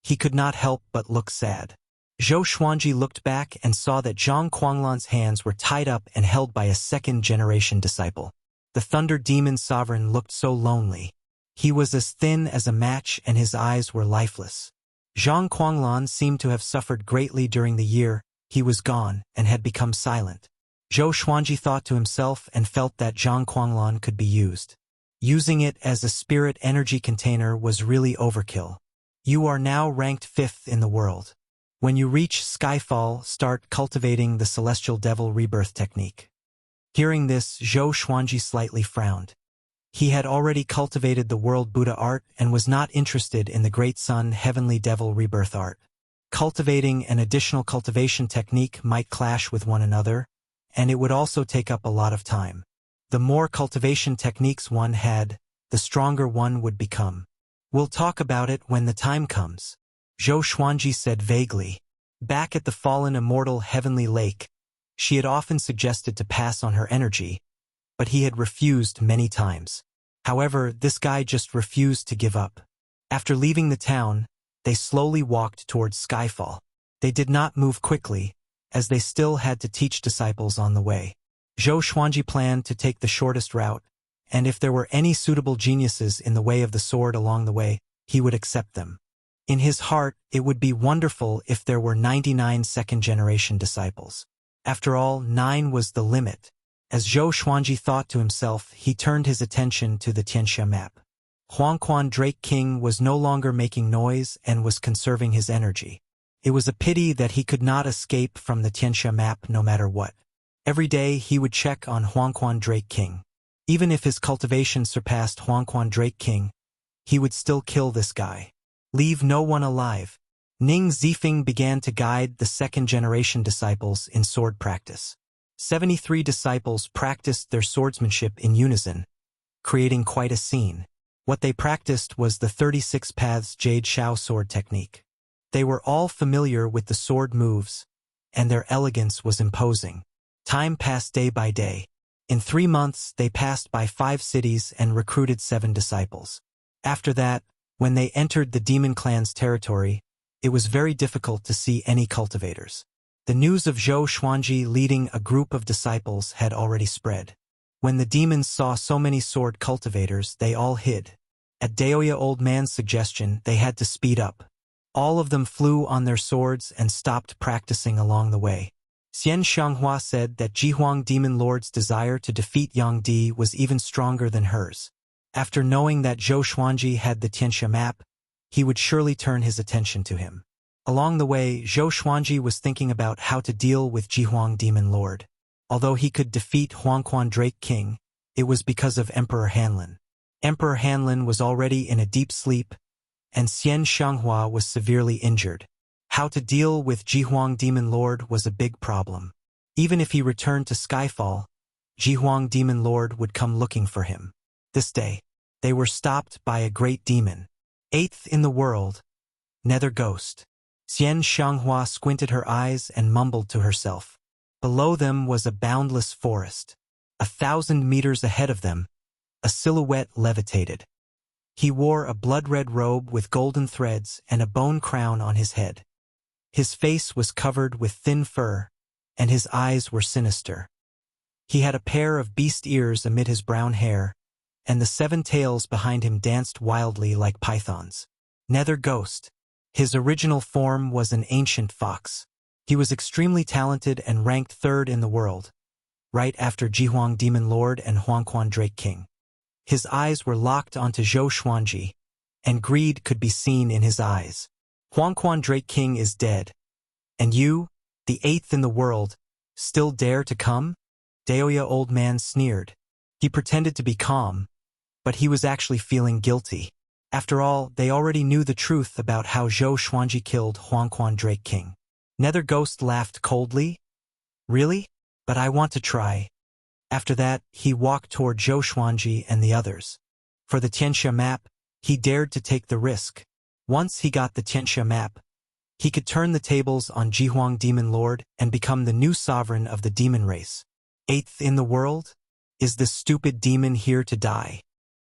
he could not help but look sad. Zhou Xuanji looked back and saw that Zhang Quanglan's hands were tied up and held by a second-generation disciple. The Thunder Demon Sovereign looked so lonely. He was as thin as a match and his eyes were lifeless. Zhang Quanglan seemed to have suffered greatly during the year he was gone and had become silent. Zhou Xuanji thought to himself and felt that Zhang Quanglan could be used. Using it as a spirit energy container was really overkill. You are now ranked 5th in the world. When you reach Skyfall, start cultivating the Celestial Devil Rebirth technique. Hearing this, Zhou Xuanji slightly frowned. He had already cultivated the World Buddha art and was not interested in the Great Sun Heavenly Devil Rebirth art. Cultivating an additional cultivation technique might clash with one another, and it would also take up a lot of time. The more cultivation techniques one had, the stronger one would become. We'll talk about it when the time comes, Zhou Xuanji said vaguely. Back at the fallen immortal Heavenly Lake, she had often suggested to pass on her energy, but he had refused many times. However, this guy just refused to give up. After leaving the town, they slowly walked towards Skyfall. They did not move quickly, as they still had to teach disciples on the way. Zhou Xuanji planned to take the shortest route, and if there were any suitable geniuses in the way of the sword along the way, he would accept them. In his heart, it would be wonderful if there were 99 second-generation disciples. After all, 9 was the limit. As Zhou Xuanji thought to himself, he turned his attention to the Tianxia map. Huangquan Drake King was no longer making noise and was conserving his energy. It was a pity that he could not escape from the Tianxia map no matter what. Every day he would check on Huangquan Drake King. Even if his cultivation surpassed Huangquan Drake King, he would still kill this guy. Leave no one alive. Ning Zifeng began to guide the second-generation disciples in sword practice. 73 disciples practiced their swordsmanship in unison, creating quite a scene. What they practiced was the 36 Paths Jade Shao sword technique. They were all familiar with the sword moves, and their elegance was imposing. Time passed day by day. In 3 months, they passed by 5 cities and recruited 7 disciples. After that, when they entered the demon clan's territory, it was very difficult to see any cultivators. The news of Zhou Xuanji leading a group of disciples had already spread. When the demons saw so many sword cultivators, they all hid. At Daoya Old Man's suggestion, they had to speed up. All of them flew on their swords and stopped practicing along the way. Xian Xianghua said that Jihuang Demon Lord's desire to defeat Yang Di was even stronger than hers. After knowing that Zhou Xuanji had the Tianxia map, he would surely turn his attention to him. Along the way, Zhou Xuanji was thinking about how to deal with Jihuang Demon Lord. Although he could defeat Huangquan Drake King, it was because of Emperor Hanlin. Emperor Hanlin was already in a deep sleep, and Xian Xianghua was severely injured. How to deal with Jihuang Demon Lord was a big problem. Even if he returned to Skyfall, Jihuang Demon Lord would come looking for him. This day, they were stopped by a great demon. 8th in the world, Nether Ghost. Xian Xianghua squinted her eyes and mumbled to herself. Below them was a boundless forest. 1,000 meters ahead of them, a silhouette levitated. He wore a blood-red robe with golden threads and a bone crown on his head. His face was covered with thin fur, and his eyes were sinister. He had a pair of beast ears amid his brown hair, and the 7 tails behind him danced wildly like pythons. Nether Ghost. His original form was an ancient fox. He was extremely talented and ranked 3rd in the world, right after Jihuang Demon Lord and Huangquan Drake King. His eyes were locked onto Zhou Xuanji, and greed could be seen in his eyes. Huangquan Drake King is dead. And you, the 8th in the world, still dare to come? Daoya Old Man sneered. He pretended to be calm, but he was actually feeling guilty. After all, they already knew the truth about how Zhou Xuanji killed Huangquan Drake King. Nether Ghost laughed coldly. Really? But I want to try. After that, he walked toward Zhou Xuanji and the others. For the Tianxia map, he dared to take the risk. Once he got the Tianxia map, he could turn the tables on Jihuang Demon Lord and become the new sovereign of the demon race. 8th in the world? Is this stupid demon here to die?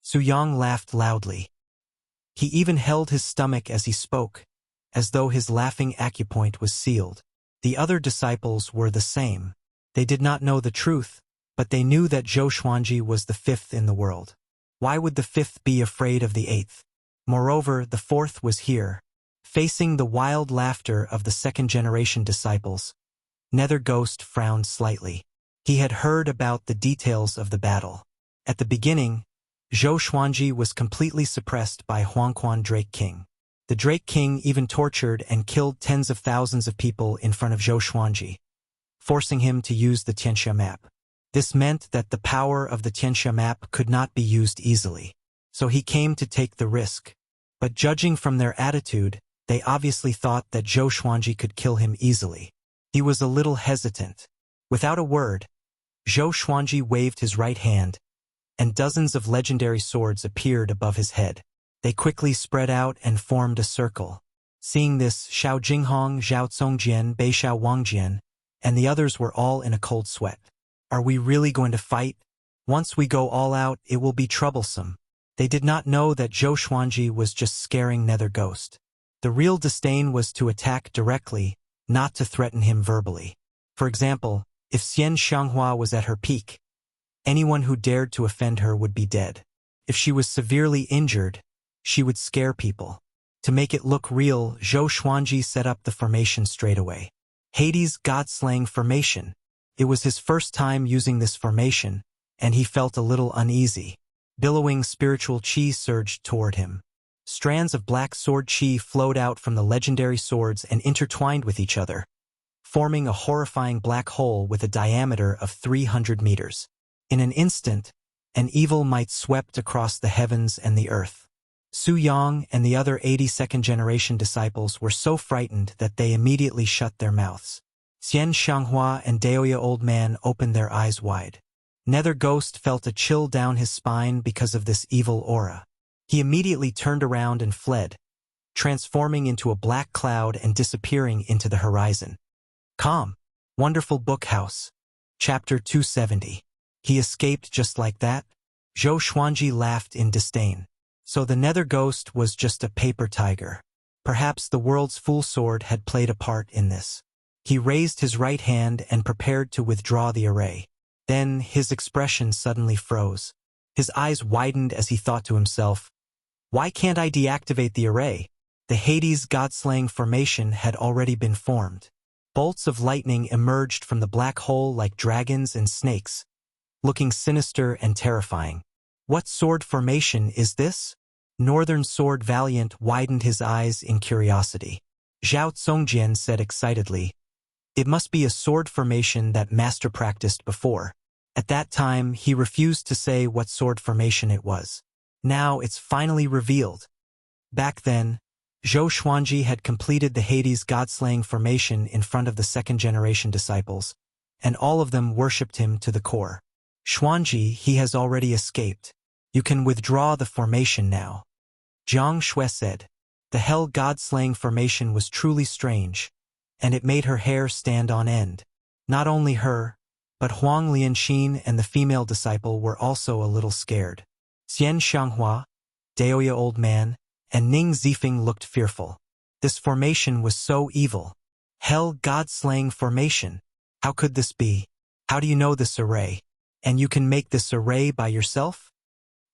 Su Yang laughed loudly. He even held his stomach as he spoke, as though his laughing acupoint was sealed. The other disciples were the same. They did not know the truth, but they knew that Zhou Xuanji was the 5th in the world. Why would the 5th be afraid of the 8th? Moreover, the 4th was here. Facing the wild laughter of the 2nd-generation disciples, Nether Ghost frowned slightly. He had heard about the details of the battle. At the beginning, Zhou Xuanji was completely suppressed by Huangquan Drake King. The Drake King even tortured and killed tens of thousands of people in front of Zhou Xuanji, forcing him to use the Tianxia map. This meant that the power of the Tianxia map could not be used easily. So he came to take the risk. But judging from their attitude, they obviously thought that Zhou Xuanji could kill him easily. He was a little hesitant. Without a word, Zhou Xuanji waved his right hand, and dozens of legendary swords appeared above his head. They quickly spread out and formed a circle. Seeing this, Xiao Jinghong, Zhao Congjian, Beishao Wangjian, and the others were all in a cold sweat. Are we really going to fight? Once we go all out, it will be troublesome. They did not know that Zhou Xuanji was just scaring Nether Ghost. The real disdain was to attack directly, not to threaten him verbally. For example, if Xian Xianghua was at her peak, anyone who dared to offend her would be dead. If she was severely injured, she would scare people. To make it look real, Zhou Xuanji set up the formation straight away. Hades' God-slaying formation. It was his first time using this formation, and he felt a little uneasy. Billowing spiritual chi surged toward him. Strands of black sword chi flowed out from the legendary swords and intertwined with each other, forming a horrifying black hole with a diameter of 300 meters. In an instant, an evil might swept across the heavens and the earth. Su Yang and the other 82nd-generation disciples were so frightened that they immediately shut their mouths. Xian Xianghua and Daoya Old Man opened their eyes wide. Nether Ghost felt a chill down his spine because of this evil aura. He immediately turned around and fled, transforming into a black cloud and disappearing into the horizon. Calm. Wonderful Book House. Chapter 270. He escaped just like that? Zhou Xuanji laughed in disdain. So the Nether Ghost was just a paper tiger. Perhaps the world's full sword had played a part in this. He raised his right hand and prepared to withdraw the array. Then his expression suddenly froze. His eyes widened as he thought to himself, "Why can't I deactivate the array?" The Hades God-slaying formation had already been formed. Bolts of lightning emerged from the black hole like dragons and snakes, looking sinister and terrifying. What sword formation is this? Northern Sword Valiant widened his eyes in curiosity. Zhao Tsongjian said excitedly, "It must be a sword formation that Master practiced before." At that time, he refused to say what sword formation it was. Now it's finally revealed. Back then, Zhou Xuanji had completed the Hades God-slaying formation in front of the second-generation disciples, and all of them worshipped him to the core. "Xuanji, he has already escaped. You can withdraw the formation now." Jiang Shui said. The Hell God-slaying formation was truly strange, and it made her hair stand on end. Not only her, but Huang Lianxin and the female disciple were also a little scared. Xian Xianghua, Daoya Old Man, and Ning Zifeng looked fearful. This formation was so evil. Hell God-slaying formation. How could this be? How do you know this array? And you can make this array by yourself?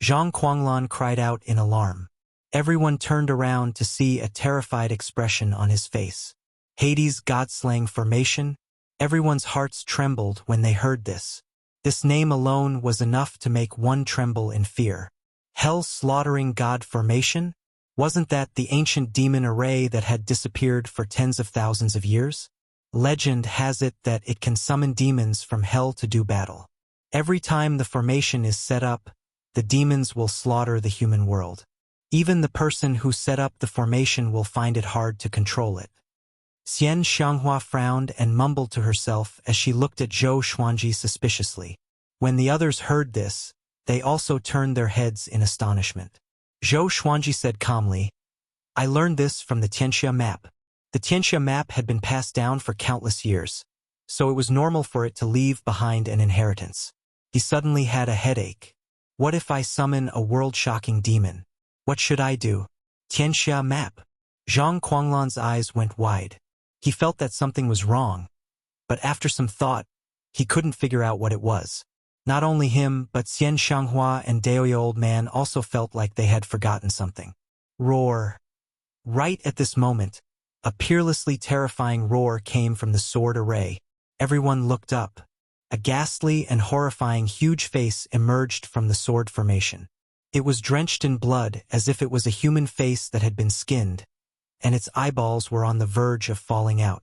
Zhang Quanglan cried out in alarm. Everyone turned around to see a terrified expression on his face. Hades God-slaying formation? Everyone's hearts trembled when they heard this. This name alone was enough to make one tremble in fear. Hell slaughtering God formation? Wasn't that the ancient demon array that had disappeared for tens of thousands of years? Legend has it that it can summon demons from hell to do battle. Every time the formation is set up, the demons will slaughter the human world. Even the person who set up the formation will find it hard to control it. Xian Xianghua frowned and mumbled to herself as she looked at Zhou Xuanji suspiciously. When the others heard this, they also turned their heads in astonishment. Zhou Xuanji said calmly, "I learned this from the Tianxia map." The Tianxia map had been passed down for countless years, so it was normal for it to leave behind an inheritance. He suddenly had a headache. What if I summon a world-shocking demon? What should I do? Tianxia map. Zhang Quanglan's eyes went wide. He felt that something was wrong, but after some thought, he couldn't figure out what it was. Not only him, but Xian Xianghua and Daoya Old Man also felt like they had forgotten something. Roar. Right at this moment, a peerlessly terrifying roar came from the sword array. Everyone looked up. A ghastly and horrifying huge face emerged from the sword formation. It was drenched in blood as if it was a human face that had been skinned, and its eyeballs were on the verge of falling out.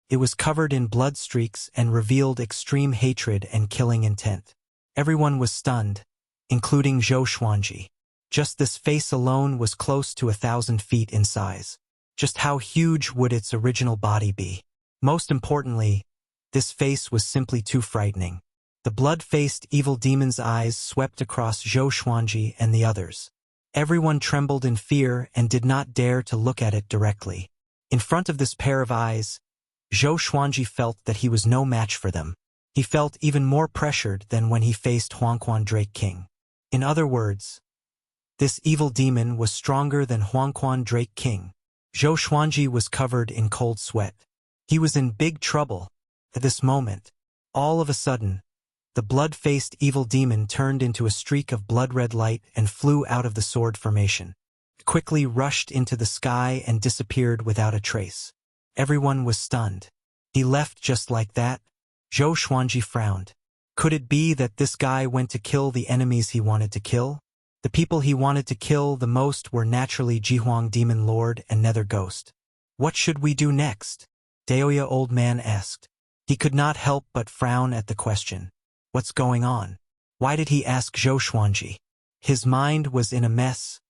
It was covered in blood streaks and revealed extreme hatred and killing intent. Everyone was stunned, including Zhou Xuanji. Just this face alone was close to 1,000 feet in size. Just how huge would its original body be? Most importantly, this face was simply too frightening. The blood-faced evil demon's eyes swept across Zhou Xuanji and the others. Everyone trembled in fear and did not dare to look at it directly. In front of this pair of eyes, Zhou Xuanji felt that he was no match for them. He felt even more pressured than when he faced Huangquan Drake King. In other words, this evil demon was stronger than Huangquan Drake King. Zhou Xuanji was covered in cold sweat. He was in big trouble. At this moment, all of a sudden, the blood-faced evil demon turned into a streak of blood-red light and flew out of the sword formation. It quickly rushed into the sky and disappeared without a trace. Everyone was stunned. He left just like that? Zhou Xuanji frowned. Could it be that this guy went to kill the enemies he wanted to kill? The people he wanted to kill the most were naturally Jihuang Demon Lord and Nether Ghost. What should we do next? Daoya Old Man asked. He could not help but frown at the question. What's going on? Why did he ask Zhou Xuanji? His mind was in a mess,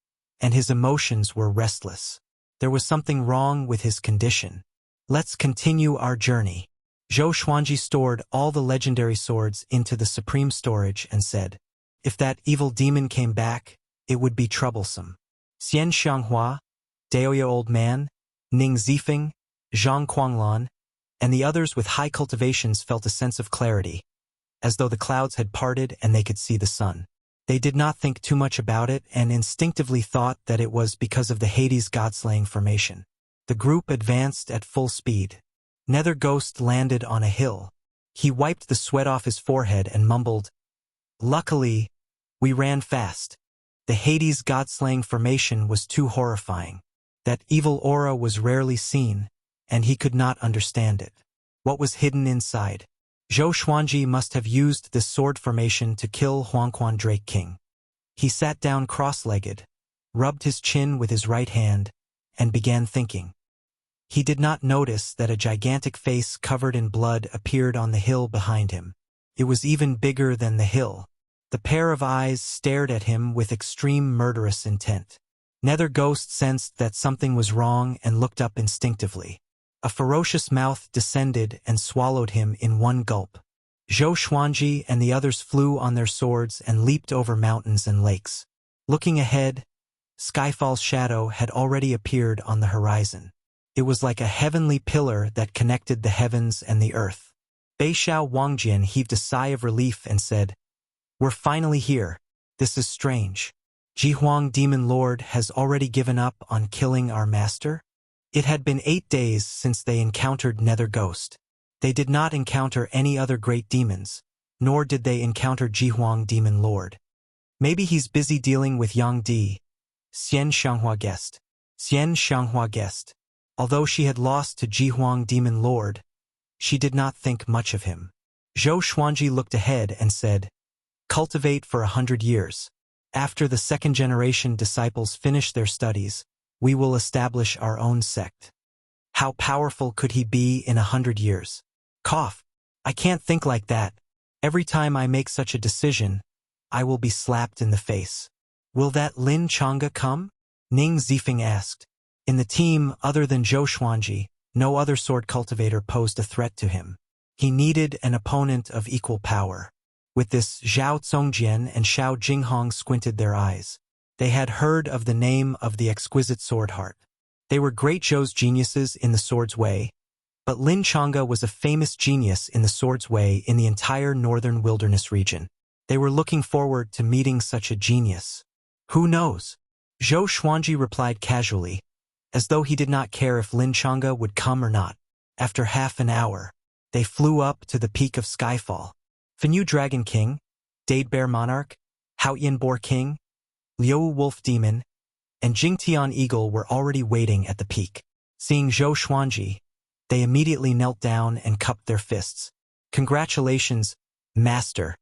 and his emotions were restless. There was something wrong with his condition. Let's continue our journey. Zhou Xuanji stored all the legendary swords into the supreme storage and said, "If that evil demon came back, it would be troublesome." Xian Xianghua, Daoya Old Man, Ning Zifeng, Zhang Quanglan, and the others with high cultivations felt a sense of clarity, as though the clouds had parted and they could see the sun. They did not think too much about it and instinctively thought that it was because of the Hades god-slaying formation. The group advanced at full speed. Nether Ghost landed on a hill. He wiped the sweat off his forehead and mumbled, "Luckily, we ran fast. The Hades god-slaying formation was too horrifying. That evil aura was rarely seen, and he could not understand it. What was hidden inside? Zhou Xuanji must have used this sword formation to kill Huangquan Drake King." He sat down cross-legged, rubbed his chin with his right hand, and began thinking. He did not notice that a gigantic face covered in blood appeared on the hill behind him. It was even bigger than the hill. The pair of eyes stared at him with extreme murderous intent. Nether Ghost sensed that something was wrong and looked up instinctively. A ferocious mouth descended and swallowed him in one gulp. Zhou Xuanji and the others flew on their swords and leaped over mountains and lakes. Looking ahead, Skyfall's shadow had already appeared on the horizon. It was like a heavenly pillar that connected the heavens and the earth. Beixiao Wangjian heaved a sigh of relief and said, "We're finally here. This is strange. Jihuang Demon Lord has already given up on killing our master?" It had been 8 days since they encountered Nether Ghost. They did not encounter any other great demons, nor did they encounter Jihuang Demon Lord. "Maybe he's busy dealing with Yang Di," Xian Xianghua guessed. Xian Xianghua guessed. Although she had lost to Jihuang Demon Lord, she did not think much of him. Zhou Xuanji looked ahead and said, "Cultivate for 100 years. After the second-generation disciples finish their studies, we will establish our own sect." How powerful could he be in 100 years? Cough. I can't think like that. Every time I make such a decision, I will be slapped in the face. Will that Lin Chang'e come? Ning Zifeng asked. In the team other than Zhou Xuanji, no other sword cultivator posed a threat to him. He needed an opponent of equal power. With this, Zhao Zongjian and Xiao Jinghong squinted their eyes. They had heard of the name of the exquisite sword heart. They were great Zhou's geniuses in the sword's way, but Lin Chang'e was a famous genius in the sword's way in the entire northern wilderness region. They were looking forward to meeting such a genius. Who knows? Zhou Xuanji replied casually, as though he did not care if Lin Chang'e would come or not. After half an hour, they flew up to the peak of Skyfall. Fenyu Dragon King, Dade Bear Monarch, Haoyan Boar King, Liu Wolf Demon, and Jingtian Eagle were already waiting at the peak. Seeing Zhou Xuanji, they immediately knelt down and cupped their fists. "Congratulations, Master,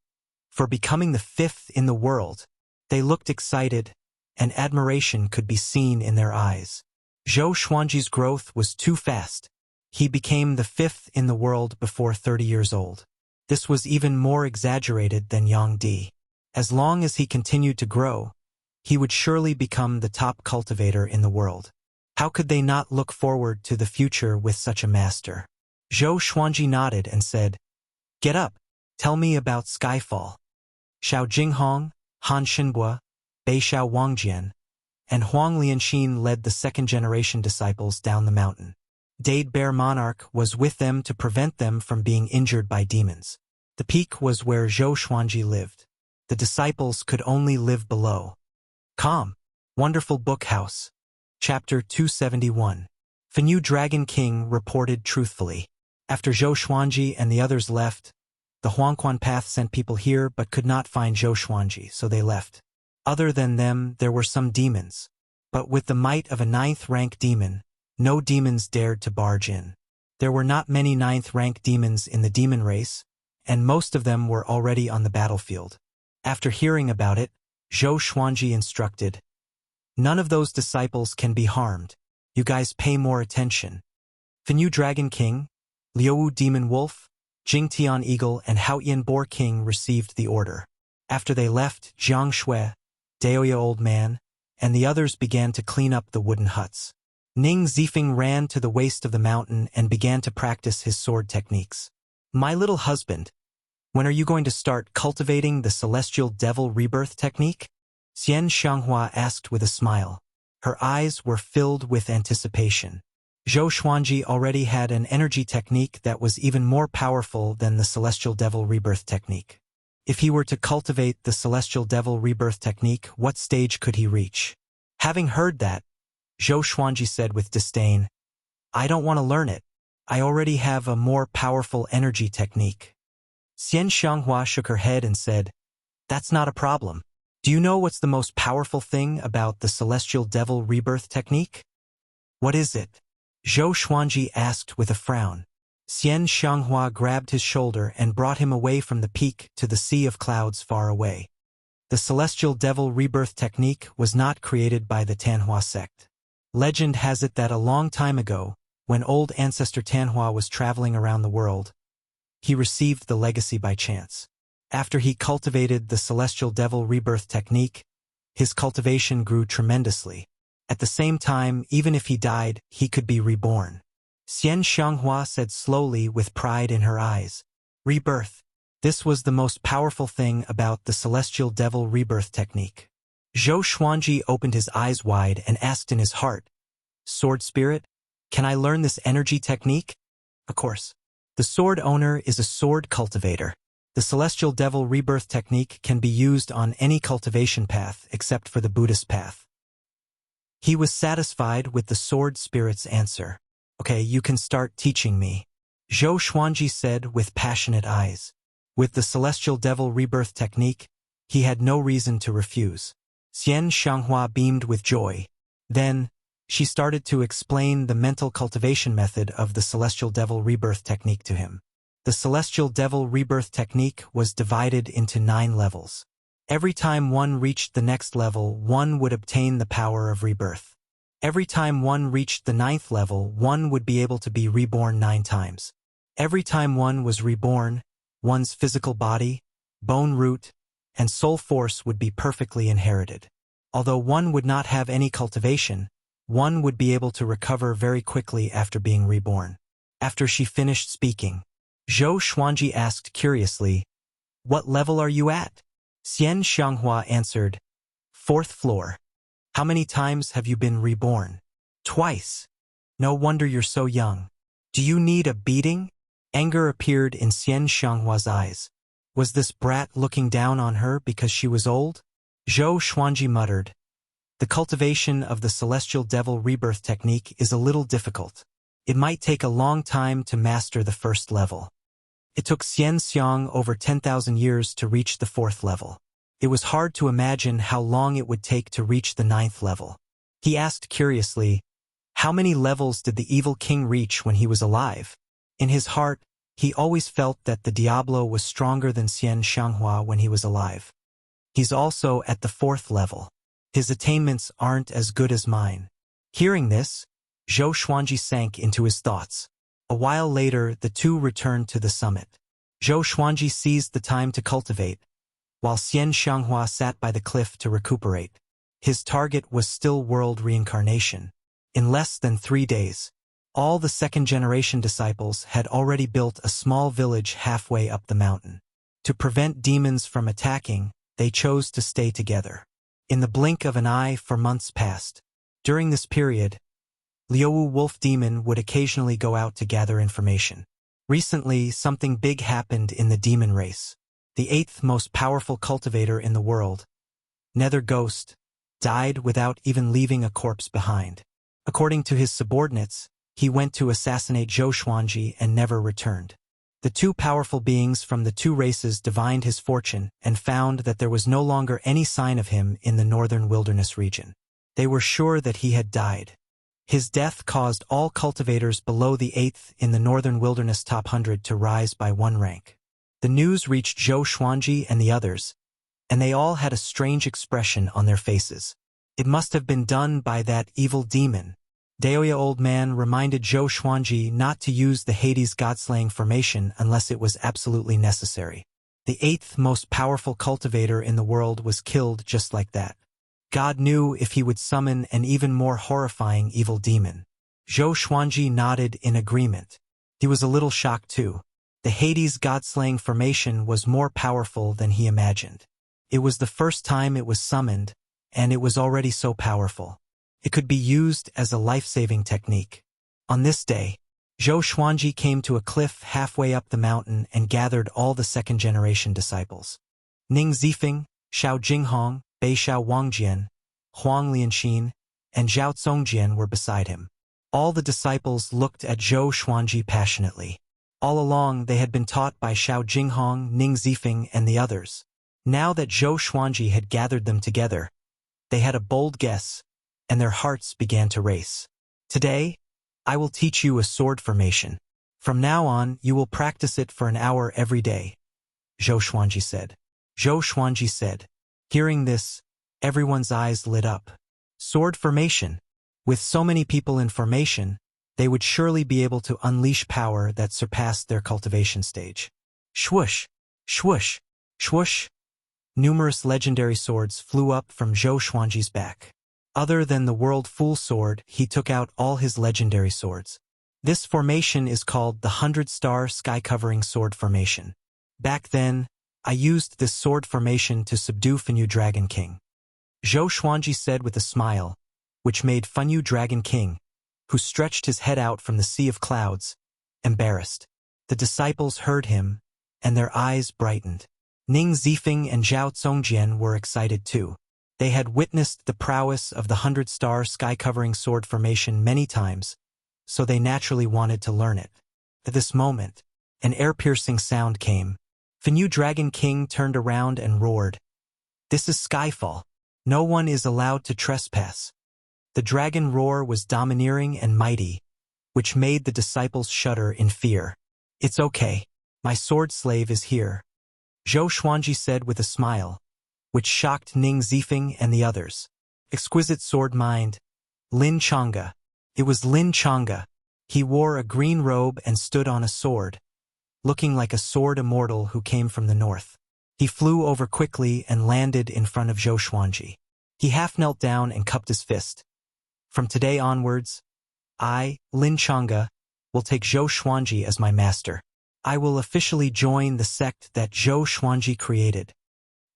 for becoming the 5th in the world." They looked excited, and admiration could be seen in their eyes. Zhou Xuanji's growth was too fast. He became the 5th in the world before 30 years old. This was even more exaggerated than Yang Di. As long as he continued to grow, he would surely become the top cultivator in the world. How could they not look forward to the future with such a master? Zhou Xuanji nodded and said, "Get up, tell me about Skyfall." Xiao Jinghong, Han Shinbua, Beixiao Wangjian, and Huang Lianxin led the second-generation disciples down the mountain. Dade Bear Monarch was with them to prevent them from being injured by demons. The peak was where Zhou Xuanji lived. The disciples could only live below. Calm. Wonderful Book House. Chapter 271. Fenyu Dragon King reported truthfully. After Zhou Xuanji and the others left, the Huangquan path sent people here but could not find Zhou Xuanji, so they left. Other than them, there were some demons. But with the might of a 9th-rank demon, no demons dared to barge in. There were not many 9th-rank demons in the demon race, and most of them were already on the battlefield. After hearing about it, Zhou Xuanji instructed, "None of those disciples can be harmed. You guys pay more attention." Fenyu Dragon King, Liu Demon Wolf, Jingtian Eagle, and Haoyan Boar King received the order. After they left, Jiang Shui, Daoya Old Man, and the others began to clean up the wooden huts. Ning Zifeng ran to the waist of the mountain and began to practice his sword techniques. My little husband, when are you going to start cultivating the celestial devil rebirth technique? Xian Xianghua asked with a smile. Her eyes were filled with anticipation. Zhou Xuanji already had an energy technique that was even more powerful than the celestial devil rebirth technique. If he were to cultivate the celestial devil rebirth technique, what stage could he reach? Having heard that, Zhou Xuanji said with disdain, I don't want to learn it. I already have a more powerful energy technique. Xian Xianghua shook her head and said, That's not a problem. Do you know what's the most powerful thing about the celestial devil rebirth technique? What is it? Zhou Xuanji asked with a frown. Xian Xianghua grabbed his shoulder and brought him away from the peak to the sea of clouds far away. The celestial devil rebirth technique was not created by the Tanhua sect. Legend has it that a long time ago, when old ancestor Tanhua was traveling around the world, he received the legacy by chance. After he cultivated the celestial devil rebirth technique, his cultivation grew tremendously. At the same time, even if he died, he could be reborn. Xian Xianghua said slowly with pride in her eyes. Rebirth. This was the most powerful thing about the celestial devil rebirth technique. Zhou Xuanji opened his eyes wide and asked in his heart, Sword Spirit, can I learn this energy technique? Of course. The sword owner is a sword cultivator. The celestial devil rebirth technique can be used on any cultivation path except for the Buddhist path. He was satisfied with the sword spirit's answer. Okay, you can start teaching me. Zhou Xuanji said with passionate eyes. With the celestial devil rebirth technique, he had no reason to refuse. Xian Xianghua beamed with joy. Then, she started to explain the mental cultivation method of the celestial devil rebirth technique to him. The celestial devil rebirth technique was divided into 9 levels. Every time one reached the next level, one would obtain the power of rebirth. Every time one reached the 9th level, one would be able to be reborn 9 times. Every time one was reborn, one's physical body, bone root, and soul force would be perfectly inherited. Although one would not have any cultivation, one would be able to recover very quickly after being reborn. After she finished speaking, Zhou Xuanji asked curiously, What level are you at? Xian Xianghua answered, 4th floor. How many times have you been reborn? Twice. No wonder you're so young. Do you need a beating? Anger appeared in Xian Xianghua's eyes. Was this brat looking down on her because she was old? Zhou Xuanji muttered, The cultivation of the celestial devil rebirth technique is a little difficult. It might take a long time to master the 1st level. It took Xian Xiang over 10,000 years to reach the 4th level. It was hard to imagine how long it would take to reach the 9th level. He asked curiously, How many levels did the evil king reach when he was alive? In his heart, he always felt that the Diablo was stronger than Xian Xianghua when he was alive. He's also at the 4th level. His attainments aren't as good as mine. Hearing this, Zhou Xuanji sank into his thoughts. A while later, the two returned to the summit. Zhou Xuanji seized the time to cultivate, while Xian Xianghua sat by the cliff to recuperate. His target was still world reincarnation. In less than 3 days, all the 2nd-generation disciples had already built a small village halfway up the mountain. To prevent demons from attacking, they chose to stay together. In the blink of an eye for months passed. During this period, Liuwu Wolf Demon would occasionally go out to gather information. Recently, something big happened in the demon race. The 8th most powerful cultivator in the world, Nether Ghost, died without even leaving a corpse behind. According to his subordinates, he went to assassinate Zhou Xuanji and never returned. The 2 powerful beings from the 2 races divined his fortune and found that there was no longer any sign of him in the northern wilderness region. They were sure that he had died. His death caused all cultivators below the 8th in the northern wilderness top 100 to rise by 1 rank. The news reached Zhou Xuanji and the others, and they all had a strange expression on their faces. It must have been done by that evil demon. Daoya Old Man reminded Zhou Xuanji not to use the Hades God-slaying formation unless it was absolutely necessary. The 8th most powerful cultivator in the world was killed just like that. God knew if he would summon an even more horrifying evil demon. Zhou Xuanji nodded in agreement. He was a little shocked too. The Hades god-slaying formation was more powerful than he imagined. It was the first time it was summoned, and it was already so powerful. It could be used as a life-saving technique. On this day, Zhou Xuanji came to a cliff halfway up the mountain and gathered all the second-generation disciples. Ning Zifeng, Xiao Jinghong, Bei Xiao Wangjian, Huang Lianxin, and Zhao Congjian were beside him. All the disciples looked at Zhou Xuanji passionately. All along they had been taught by Xiao Jinghong, Ning Zifeng, and the others. Now that Zhou Xuanji had gathered them together, they had a bold guess, and their hearts began to race. Today, I will teach you a sword formation. From now on, you will practice it for an hour every day, Zhou Xuanji said. Zhou Xuanji said. Hearing this, everyone's eyes lit up. Sword formation. With so many people in formation, they would surely be able to unleash power that surpassed their cultivation stage. Swoosh, swoosh, swoosh. Numerous legendary swords flew up from Zhou Xuanji's back. Other than the World Fool Sword, he took out all his legendary swords. This formation is called the 100-Star Sky-Covering Sword Formation. Back then, I used this sword formation to subdue Fenyu Dragon King. Zhou Xuanji said with a smile, which made Fenyu Dragon King, who stretched his head out from the sea of clouds, embarrassed. The disciples heard him, and their eyes brightened. Ning Zifeng and Zhao Congjian were excited too. They had witnessed the prowess of the 100-Star Sky-Covering Sword Formation many times, so they naturally wanted to learn it. At this moment, an ear-piercing sound came. Fenyu Dragon King turned around and roared. This is Skyfall. No one is allowed to trespass. The dragon roar was domineering and mighty, which made the disciples shudder in fear. It's okay. My sword slave is here, Zhou Xuanji said with a smile, which shocked Ning Zifeng and the others. Exquisite sword mind. Lin Chang'e. It was Lin Chang'e. He wore a green robe and stood on a sword, looking like a sword immortal who came from the north. He flew over quickly and landed in front of Zhou Xuanji. He half knelt down and cupped his fist. From today onwards, I, Lin Chang'e, will take Zhou Xuanji as my master. I will officially join the sect that Zhou Xuanji created.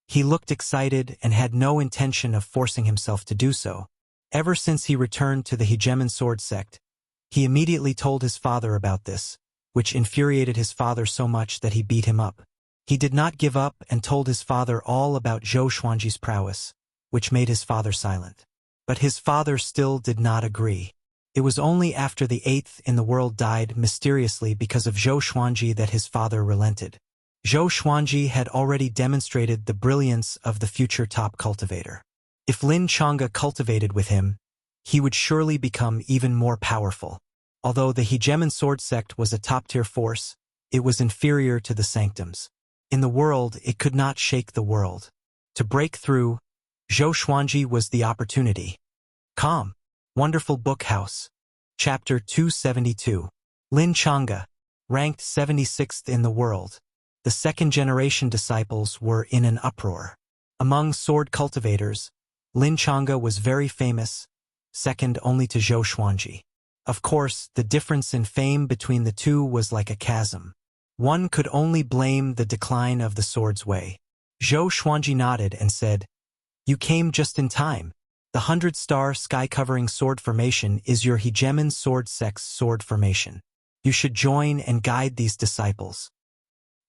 He looked excited and had no intention of forcing himself to do so. Ever since he returned to the Hegemon Sword sect, he immediately told his father about this, which infuriated his father so much that he beat him up. He did not give up and told his father all about Zhou Xuanji's prowess, which made his father silent. But his father still did not agree. It was only after the 8th in the world died mysteriously because of Zhou Xuanji that his father relented. Zhou Xuanji had already demonstrated the brilliance of the future top cultivator. If Lin Chang'e cultivated with him, he would surely become even more powerful. Although the Hegemon Sword sect was a top-tier force, it was inferior to the Sanctums. In the world, it could not shake the world. To break through, Zhou Xuanji was the opportunity. Calm. Wonderful Book House. Chapter 272. Lin Chang'e, ranked 76th in the world. The second-generation disciples were in an uproar. Among sword cultivators, Lin Chang'e was very famous, second only to Zhou Xuanji. Of course, the difference in fame between the two was like a chasm. One could only blame the decline of the sword's way. Zhou Xuanji nodded and said, You came just in time. The 100-Star Sky-Covering Sword Formation is your Hegemon Sword sect's sword formation. You should join and guide these disciples.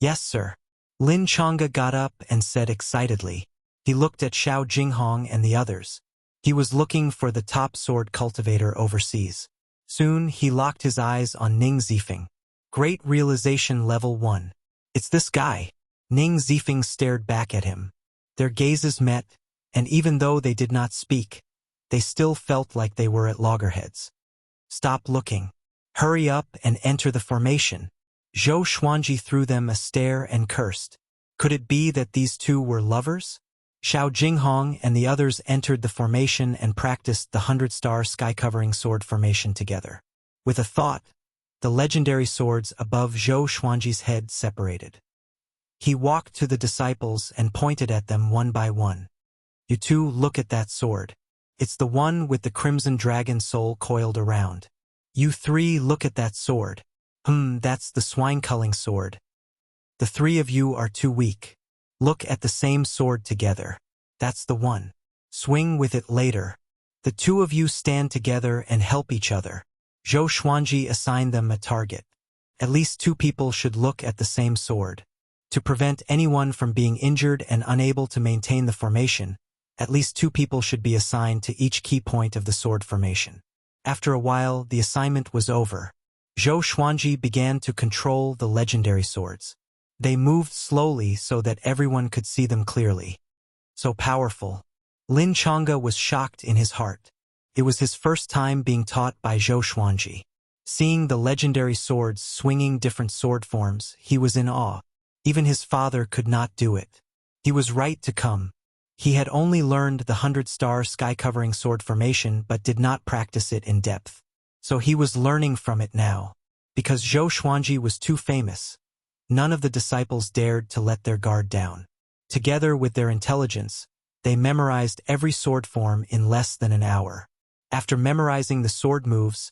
Yes, sir. Lin Chang'e got up and said excitedly. He looked at Xiao Jinghong and the others. He was looking for the top sword cultivator overseas. Soon, he locked his eyes on Ning Zifeng. Great Realization Level 1. It's this guy. Ning Zifeng stared back at him. Their gazes met, and even though they did not speak, they still felt like they were at loggerheads. Stop looking. Hurry up and enter the formation. Zhou Xuanji threw them a stare and cursed. Could it be that these two were lovers? Xiao Jinghong and the others entered the formation and practiced the 100-Star Sky-Covering Sword Formation together. With a thought, the legendary swords above Zhou Xuanji's head separated. He walked to the disciples and pointed at them one by one. You two look at that sword. It's the one with the crimson dragon soul coiled around. You three look at that sword. That's the swine-culling sword. The three of you are too weak. Look at the same sword together. That's the one. Swing with it later. The two of you stand together and help each other. Zhou Xuanji assigned them a target. At least two people should look at the same sword. To prevent anyone from being injured and unable to maintain the formation, at least two people should be assigned to each key point of the sword formation. After a while, the assignment was over. Zhou Xuanji began to control the legendary swords. They moved slowly so that everyone could see them clearly. So powerful. Lin Chang'e was shocked in his heart. It was his first time being taught by Zhou Xuanji. Seeing the legendary swords swinging different sword forms, he was in awe. Even his father could not do it. He was right to come. He had only learned the 100-star sky-covering sword formation but did not practice it in depth. So he was learning from it now. Because Zhou Xuanji was too famous, none of the disciples dared to let their guard down. Together with their intelligence, they memorized every sword form in less than an hour. After memorizing the sword moves,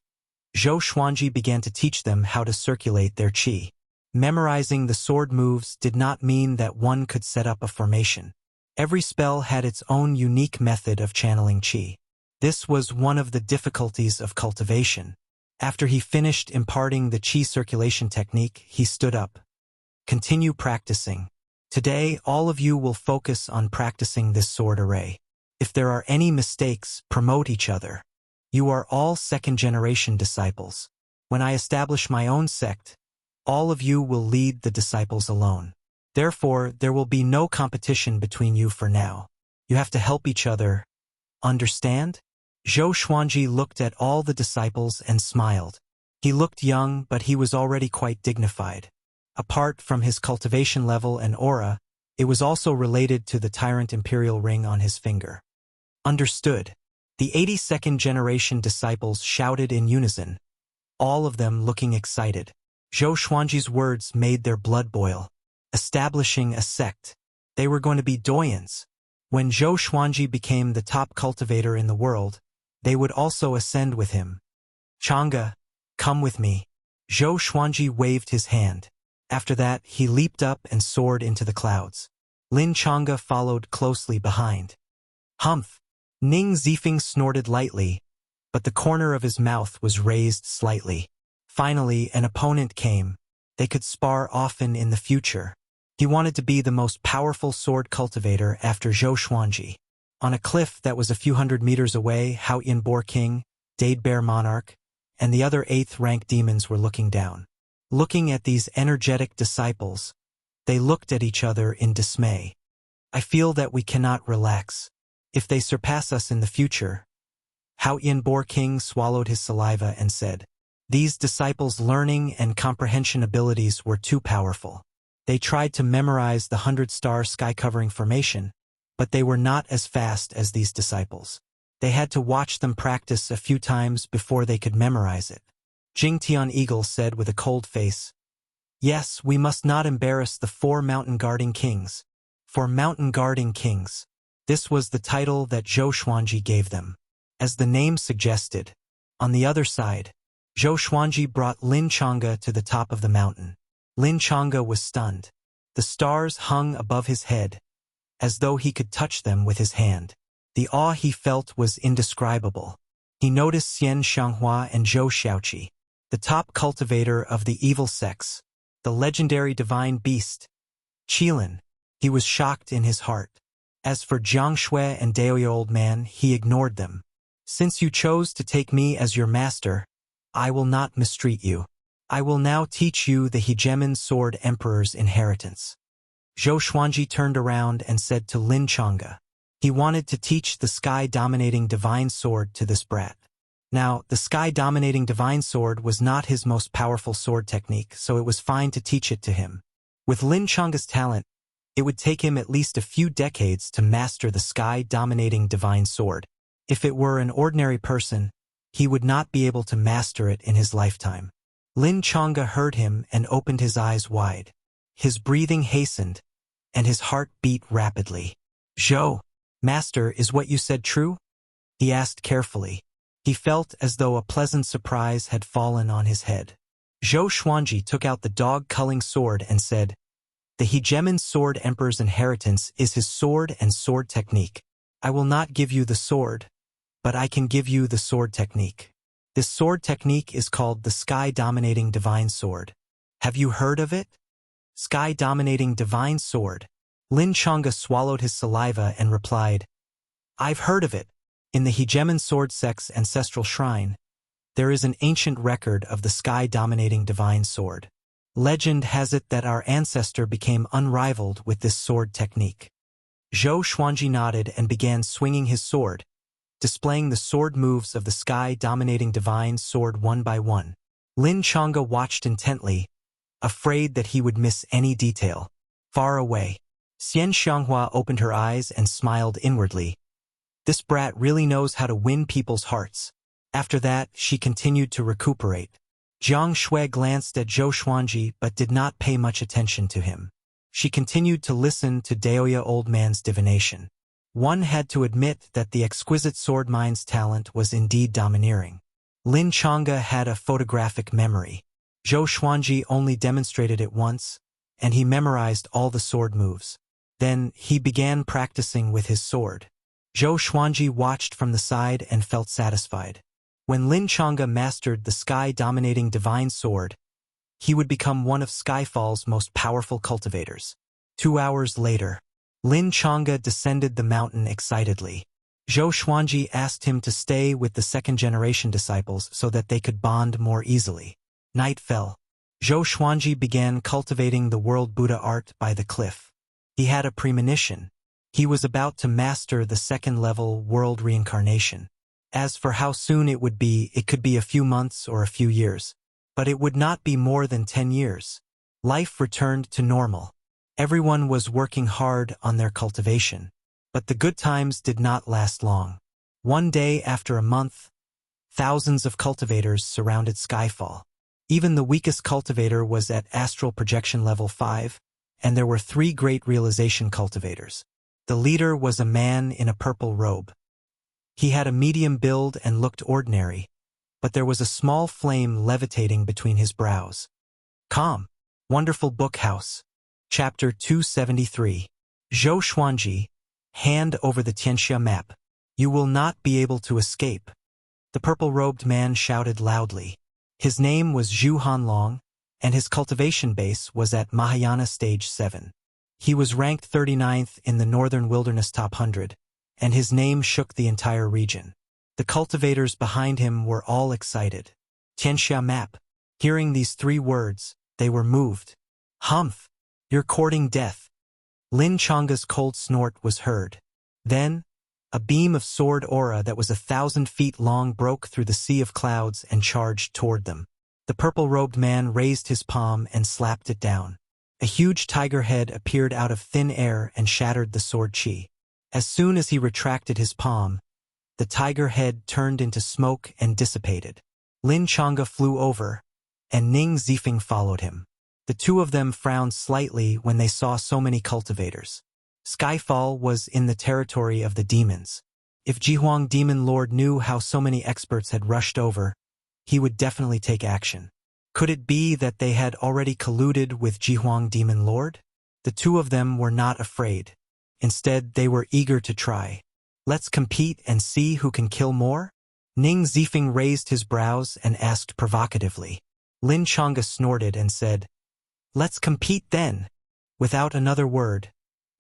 Zhou Xuanji began to teach them how to circulate their qi. Memorizing the sword moves did not mean that one could set up a formation. Every spell had its own unique method of channeling qi. This was one of the difficulties of cultivation. After he finished imparting the qi circulation technique, he stood up. Continue practicing. Today, all of you will focus on practicing this sword array. If there are any mistakes, promote each other. You are all second-generation disciples. When I establish my own sect, all of you will lead the disciples alone. Therefore, there will be no competition between you for now. You have to help each other. Understand? Zhou Xuanji looked at all the disciples and smiled. He looked young, but he was already quite dignified. Apart from his cultivation level and aura, it was also related to the Tyrant Imperial ring on his finger. Understood. The 82nd generation disciples shouted in unison, all of them looking excited. Zhou Xuanji's words made their blood boil. Establishing a sect. They were going to be doyens. When Zhou Xuanji became the top cultivator in the world, they would also ascend with him. Chang'e, come with me. Zhou Xuanji waved his hand. After that, he leaped up and soared into the clouds. Lin Chang'e followed closely behind. Humph! Ning Zifeng snorted lightly, but the corner of his mouth was raised slightly. Finally, an opponent came. They could spar often in the future. He wanted to be the most powerful sword cultivator after Zhou Xuanji. On a cliff that was a few hundred meters away, Hao Yanbo King, Dade Bear Monarch, and the other 8th-rank demons were looking down. Looking at these energetic disciples, they looked at each other in dismay. I feel that we cannot relax. If they surpass us in the future. Hao Yanbo King swallowed his saliva and said, these disciples' learning and comprehension abilities were too powerful. They tried to memorize the 100-star sky-covering formation, but they were not as fast as these disciples. They had to watch them practice a few times before they could memorize it. Jing Tian Eagle said with a cold face, yes, we must not embarrass the 4 mountain-guarding kings. For mountain-guarding kings. This was the title that Zhou Xuanji gave them. As the name suggested, on the other side, Zhou Xuanji brought Lin Chang'e to the top of the mountain. Lin Chang'e was stunned. The stars hung above his head, as though he could touch them with his hand. The awe he felt was indescribable. He noticed Xian Xianghua and Zhou Xiaoqi, the top cultivator of the evil sects, the legendary divine beast, Qilin. He was shocked in his heart. As for Jiang Shui and Daoye Old Man, he ignored them. Since you chose to take me as your master, I will not mistreat you. I will now teach you the Hegemon Sword Emperor's inheritance. Zhou Xuanji turned around and said to Lin Chang'e. He wanted to teach the sky-dominating divine sword to this brat. Now, the sky-dominating divine sword was not his most powerful sword technique, so it was fine to teach it to him. With Lin Chang'e's talent, it would take him at least a few decades to master the sky-dominating divine sword. If it were an ordinary person, he would not be able to master it in his lifetime. Lin Chang'e heard him and opened his eyes wide. His breathing hastened, and his heart beat rapidly. Zhou, master, is what you said true? He asked carefully. He felt as though a pleasant surprise had fallen on his head. Zhou Xuanji took out the dog-culling sword and said, The hegemon sword emperor's inheritance is his sword and sword technique. I will not give you the sword, but I can give you the sword technique. This sword technique is called the Sky-Dominating Divine Sword. Have you heard of it? Sky-Dominating Divine Sword. Lin Chang'e swallowed his saliva and replied, I've heard of it. In the hegemon sword sect's ancestral shrine, there is an ancient record of the Sky-Dominating Divine Sword. Legend has it that our ancestor became unrivaled with this sword technique. Zhou Xuanji nodded and began swinging his sword, displaying the sword moves of the Sky-Dominating Divine Sword one by one. Lin Chang'e watched intently, afraid that he would miss any detail. Far away, Xian Xianghua opened her eyes and smiled inwardly. This brat really knows how to win people's hearts. After that, she continued to recuperate. Jiang Shui glanced at Zhou Xuanji but did not pay much attention to him. She continued to listen to Daoya Old Man's divination. One had to admit that the exquisite sword mind's talent was indeed domineering. Lin Chang'e had a photographic memory. Zhou Xuanji only demonstrated it once, and he memorized all the sword moves. Then he began practicing with his sword. Zhou Xuanji watched from the side and felt satisfied. When Lin Chang'e mastered the Sky-Dominating Divine Sword, he would become one of Skyfall's most powerful cultivators. 2 hours later, Lin Chang'e descended the mountain excitedly. Zhou Xuanji asked him to stay with the second-generation disciples so that they could bond more easily. Night fell. Zhou Xuanji began cultivating the world Buddha art by the cliff. He had a premonition. He was about to master the second-level world reincarnation. As for how soon it would be, it could be a few months or a few years. But it would not be more than 10 years. Life returned to normal. Everyone was working hard on their cultivation. But the good times did not last long. One day after a month, thousands of cultivators surrounded Skyfall. Even the weakest cultivator was at astral projection level 5, and there were 3 great realization cultivators. The leader was a man in a purple robe. He had a medium build and looked ordinary, but there was a small flame levitating between his brows. Calm. Wonderful Book House. Chapter 273. Zhou Xuanji, hand over the Tianxia map. You will not be able to escape. The purple-robed man shouted loudly. His name was Zhu Hanlong, and his cultivation base was at Mahayana Stage 7. He was ranked 39th in the Northern Wilderness Top 100, and his name shook the entire region. The cultivators behind him were all excited. Tianxia map. Hearing these 3 words, they were moved. Humph! You're courting death. Lin Chang'e's cold snort was heard. Then, a beam of sword aura that was 1,000 feet long broke through the sea of clouds and charged toward them. The purple-robed man raised his palm and slapped it down. A huge tiger head appeared out of thin air and shattered the sword chi. As soon as he retracted his palm, the tiger head turned into smoke and dissipated. Lin Chang'e flew over, and Ning Zifeng followed him. The 2 of them frowned slightly when they saw so many cultivators. Skyfall was in the territory of the demons. If Jihuang Demon Lord knew how so many experts had rushed over, he would definitely take action. Could it be that they had already colluded with Jihuang Demon Lord? The 2 of them were not afraid. Instead, they were eager to try. Let's compete and see who can kill more? Ning Zifeng raised his brows and asked provocatively. Lin Chang'e snorted and said, Let's compete then. Without another word,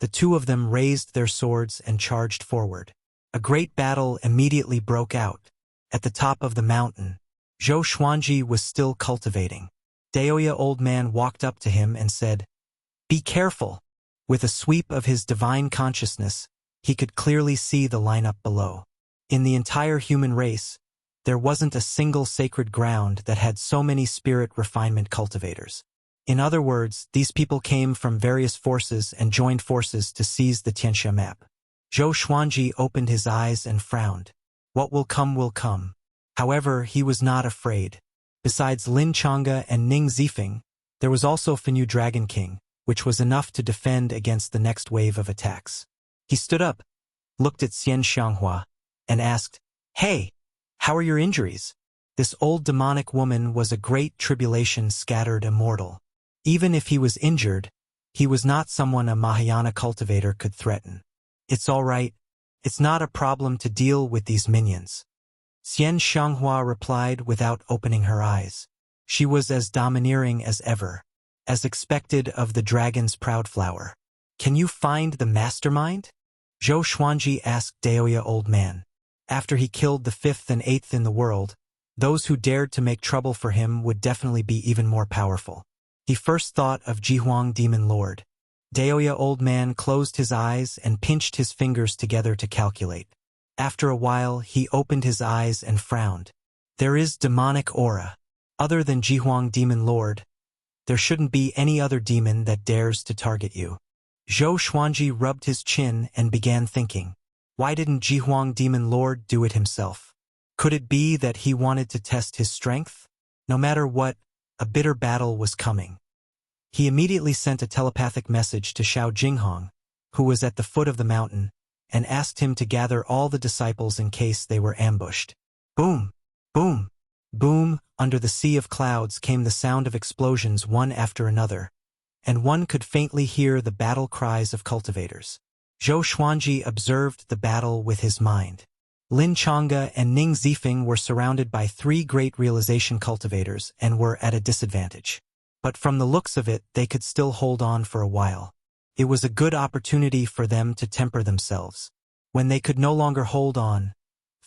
the 2 of them raised their swords and charged forward. A great battle immediately broke out. At the top of the mountain, Zhou Xuanji was still cultivating. Daoya Old Man walked up to him and said, Be careful. With a sweep of his divine consciousness, he could clearly see the lineup below. In the entire human race, there wasn't a single sacred ground that had so many spirit refinement cultivators. In other words, these people came from various forces and joined forces to seize the Tianxia map. Zhou Xuanji opened his eyes and frowned. What will come will come. However, he was not afraid. Besides Lin Chang'e and Ning Zifeng, there was also Fenyu Dragon King, which was enough to defend against the next wave of attacks. He stood up, looked at Xian Xianghua, and asked, Hey, how are your injuries? This old demonic woman was a great tribulation scattered immortal. Even if he was injured, He was not someone a Mahayana cultivator could threaten. It's all right. It's not a problem to deal with these minions. Xian Xianghua replied without opening her eyes. She was as domineering as ever, as expected of the dragon's proud flower. Can you find the mastermind? Zhou Xuanji asked Daoya Old Man. After he killed the 5th and 8th in the world, those who dared to make trouble for him would definitely be even more powerful. He first thought of Jihuang Demon Lord. Daoya Old Man closed his eyes and pinched his fingers together to calculate. After a while, he opened his eyes and frowned. There is demonic aura. Other than Jihuang Demon Lord, there shouldn't be any other demon that dares to target you. Zhou Xuanji rubbed his chin and began thinking. Why didn't Jihuang Demon Lord do it himself? Could it be that he wanted to test his strength? No matter what, a bitter battle was coming. He immediately sent a telepathic message to Xiao Jinghong, who was at the foot of the mountain, and asked him to gather all the disciples in case they were ambushed. Boom! Boom! Boom! Under the sea of clouds came the sound of explosions one after another, and one could faintly hear the battle cries of cultivators. Zhou Xuanji observed the battle with his mind. Lin Changge and Ning Zifeng were surrounded by 3 great realization cultivators and were at a disadvantage. But from the looks of it, they could still hold on for a while. It was a good opportunity for them to temper themselves. When they could no longer hold on,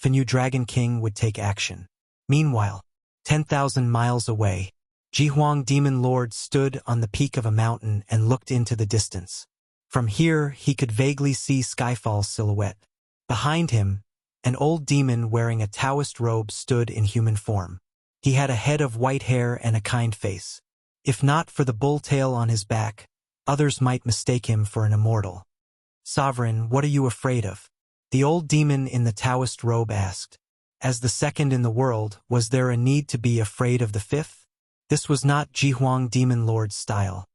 Fenyu Dragon King would take action. Meanwhile, 10,000 miles away, Jihuang Demon Lord stood on the peak of a mountain and looked into the distance. From here, he could vaguely see Skyfall's silhouette. Behind him, an old demon wearing a Taoist robe stood in human form. He had a head of white hair and a kind face. If not for the bull tail on his back, others might mistake him for an immortal. Sovereign, what are you afraid of? The old demon in the Taoist robe asked. As the 2nd in the world, was there a need to be afraid of the 5th? This was not Jihuang Demon Lord's style.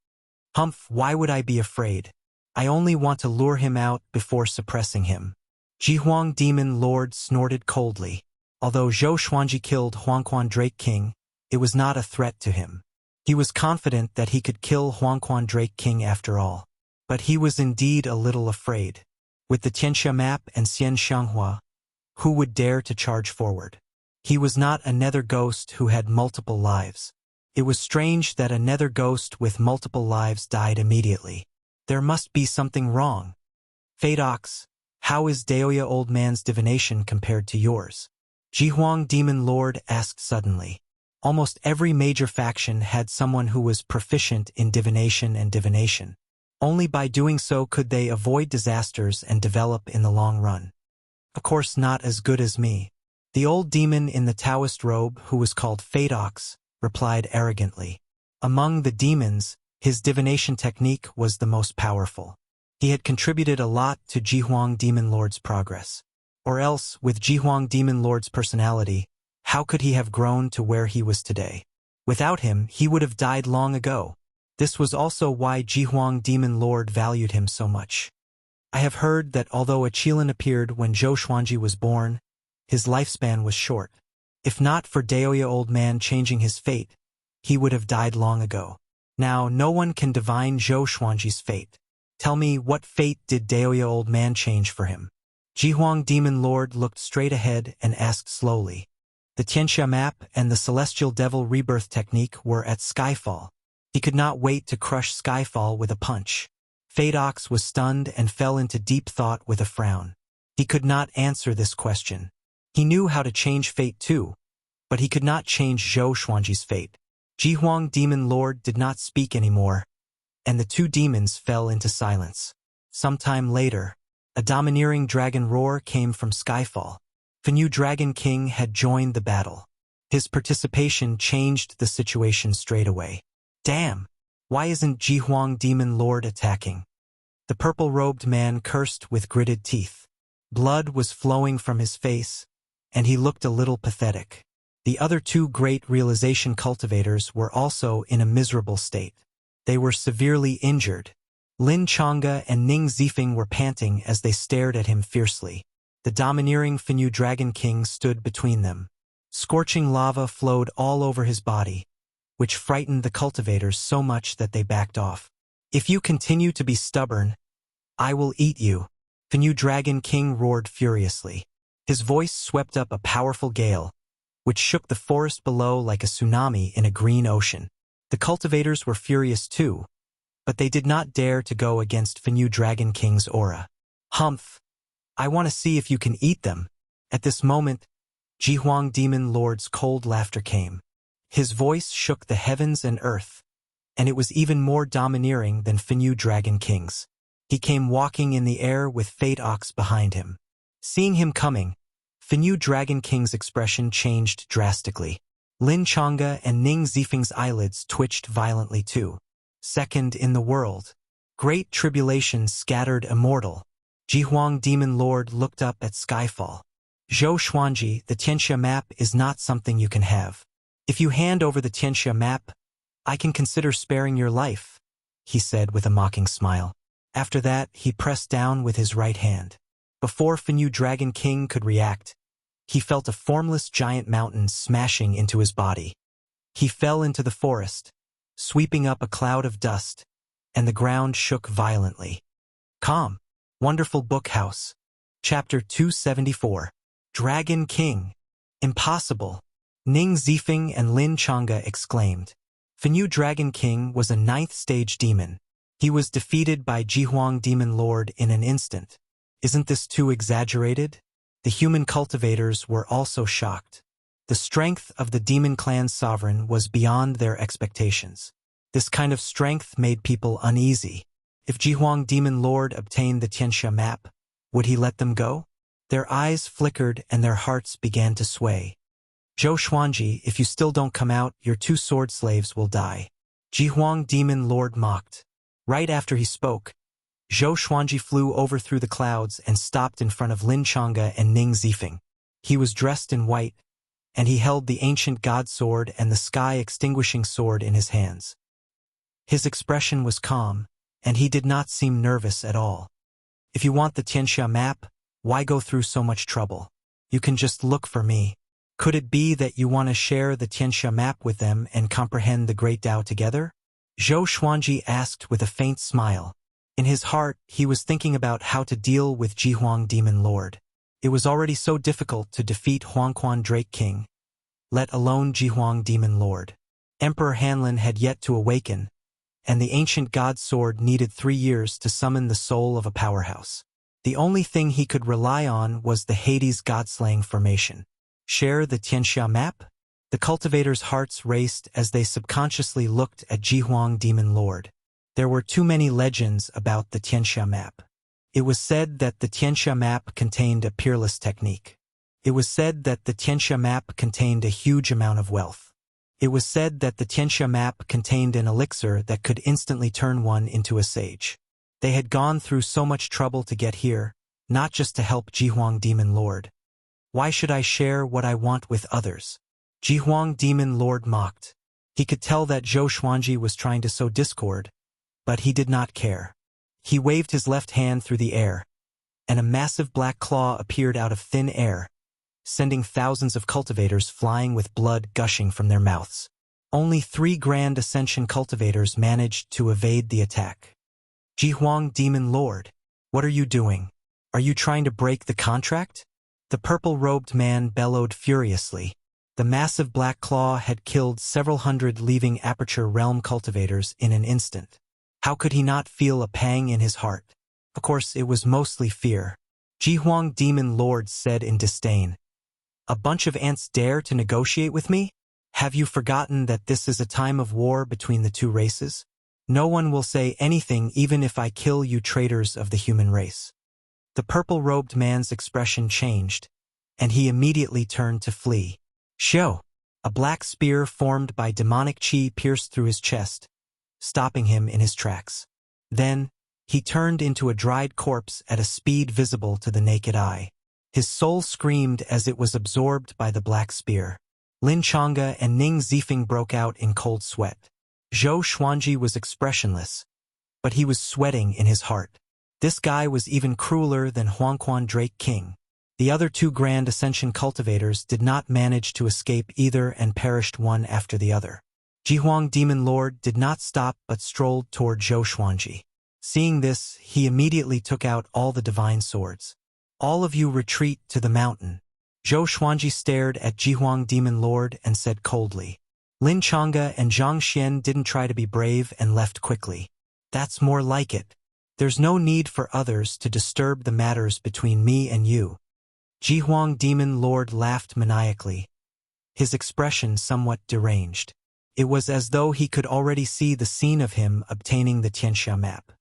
Humph, why would I be afraid? I only want to lure him out before suppressing him. Jihuang Demon Lord snorted coldly. Although Zhou Xuanji killed Huangquan Drake King, it was not a threat to him. He was confident that he could kill Huangquan Drake King after all. But he was indeed a little afraid. With the Tianxia map and Xian Xianghua, who would dare to charge forward? He was not a nether ghost who had multiple lives. It was strange that a nether ghost with multiple lives died immediately. There must be something wrong. Fadox, how is Daoya Old Man's divination compared to yours? Jihuang Demon Lord asked suddenly. Almost every major faction had someone who was proficient in divination and divination. Only by doing so could they avoid disasters and develop in the long run. Of course not as good as me. The old demon in the Taoist robe, who was called Fadox, replied arrogantly. Among the demons, his divination technique was the most powerful. He had contributed a lot to Jihuang Demon Lord's progress. Or else, with Jihuang Demon Lord's personality, how could he have grown to where he was today? Without him, he would have died long ago. This was also why Jihuang Demon Lord valued him so much. I have heard that although a Qilin appeared when Zhou Xuanji was born, his lifespan was short. If not for Daoya Old Man changing his fate, he would have died long ago. Now, no one can divine Zhou Xuanji's fate. Tell me, what fate did Daoya Old Man change for him? Jihuang Demon Lord looked straight ahead and asked slowly. The Tianxia map and the Celestial Devil Rebirth technique were at Skyfall. He could not wait to crush Skyfall with a punch. Fadox was stunned and fell into deep thought with a frown. He could not answer this question. He knew how to change fate too, but he could not change Zhou Xuanji's fate. Jihuang Demon Lord did not speak anymore, and the 2 demons fell into silence. Sometime later, a domineering dragon roar came from Skyfall. Fenyu Dragon King had joined the battle. His participation changed the situation straight away. Damn! Why isn't Jihuang Demon Lord attacking? The purple-robed man cursed with gritted teeth. Blood was flowing from his face, and he looked a little pathetic. The other 2 great realization cultivators were also in a miserable state. They were severely injured. Lin Changge and Ning Zifeng were panting as they stared at him fiercely. The domineering Fenyu Dragon King stood between them. Scorching lava flowed all over his body, which frightened the cultivators so much that they backed off. If you continue to be stubborn, I will eat you. The new Dragon King roared furiously. His voice swept up a powerful gale, which shook the forest below like a tsunami in a green ocean. The cultivators were furious too, but they did not dare to go against the new Dragon King's aura. Humph! I want to see if you can eat them. At this moment, Jihuang Demon Lord's cold laughter came. His voice shook the heavens and earth, and it was even more domineering than Fenyu Dragon King's. He came walking in the air with Fate Ox behind him. Seeing him coming, Fenyu Dragon King's expression changed drastically. Lin Chang'e and Ning Zifeng's eyelids twitched violently too. Second in the world. Great tribulation scattered immortal. Jihuang Demon Lord looked up at Skyfall. Zhou Xuanji, the Tianxia map is not something you can have. If you hand over the Tianxia map, I can consider sparing your life, he said with a mocking smile. After that, he pressed down with his right hand. Before Fenyu Dragon King could react, he felt a formless giant mountain smashing into his body. He fell into the forest, sweeping up a cloud of dust, and the ground shook violently. Calm. Wonderful Book House. Chapter 274. Dragon King. Impossible. Ning Zifeng and Lin Chang'e exclaimed. Fenyu Dragon King was a 9th stage demon. He was defeated by Jihuang Demon Lord in an instant. Isn't this too exaggerated? The human cultivators were also shocked. The strength of the demon clan's sovereign was beyond their expectations. This kind of strength made people uneasy. If Jihuang Demon Lord obtained the Tianxia map, would he let them go? Their eyes flickered and their hearts began to sway. Zhou Xuanji, if you still don't come out, your 2 sword slaves will die. Jihuang Demon Lord mocked. Right after he spoke, Zhou Xuanji flew over through the clouds and stopped in front of Lin Chang'e and Ning Zifeng. He was dressed in white, and he held the ancient god sword and the sky-extinguishing sword in his hands. His expression was calm, and he did not seem nervous at all. If you want the Tianxia map, why go through so much trouble? You can just look for me. Could it be that you want to share the Tianxia map with them and comprehend the Great Tao together? Zhou Xuanji asked with a faint smile. In his heart, he was thinking about how to deal with Jihuang Demon Lord. It was already so difficult to defeat Huangquan Drake King, let alone Jihuang Demon Lord. Emperor Hanlin had yet to awaken, and the ancient god sword needed 3 years to summon the soul of a powerhouse. The only thing he could rely on was the Hades god-slaying formation. Share the Tianxia map? The cultivators' hearts raced as they subconsciously looked at Jihuang Demon Lord. There were too many legends about the Tianxia map. It was said that the Tianxia map contained a peerless technique. It was said that the Tianxia map contained a huge amount of wealth. It was said that the Tianxia map contained an elixir that could instantly turn one into a sage. They had gone through so much trouble to get here, not just to help Jihuang Demon Lord. Why should I share what I want with others? Jihuang Demon Lord mocked. He could tell that Zhou Xuanji was trying to sow discord, but he did not care. He waved his left hand through the air, and a massive black claw appeared out of thin air, sending thousands of cultivators flying with blood gushing from their mouths. Only 3 Grand Ascension cultivators managed to evade the attack. Jihuang Demon Lord, what are you doing? Are you trying to break the contract? The purple-robed man bellowed furiously. The massive black claw had killed several hundred leaving Aperture Realm cultivators in an instant. How could he not feel a pang in his heart? Of course, it was mostly fear. Jihuang Demon Lord said in disdain. A bunch of ants dare to negotiate with me? Have you forgotten that this is a time of war between the 2 races? No one will say anything even if I kill you traitors of the human race. The purple-robed man's expression changed, and he immediately turned to flee. Shio! A black spear formed by demonic chi pierced through his chest, stopping him in his tracks. Then, he turned into a dried corpse at a speed visible to the naked eye. His soul screamed as it was absorbed by the black spear. Lin Chang'e and Ning Zifeng broke out in cold sweat. Zhou Xuanji was expressionless, but he was sweating in his heart. This guy was even crueler than Huangquan Drake King. The other 2 Grand Ascension cultivators did not manage to escape either and perished one after the other. Jihuang Demon Lord did not stop but strolled toward Zhou Xuanji. Seeing this, he immediately took out all the divine swords. All of you retreat to the mountain. Zhou Xuanji stared at Jihuang Demon Lord and said coldly. Lin Chang'e and Zhang Xian didn't try to be brave and left quickly. That's more like it. There's no need for others to disturb the matters between me and you. Jihuang Demon Lord laughed maniacally, his expression somewhat deranged. It was as though he could already see the scene of him obtaining the Tianxia map.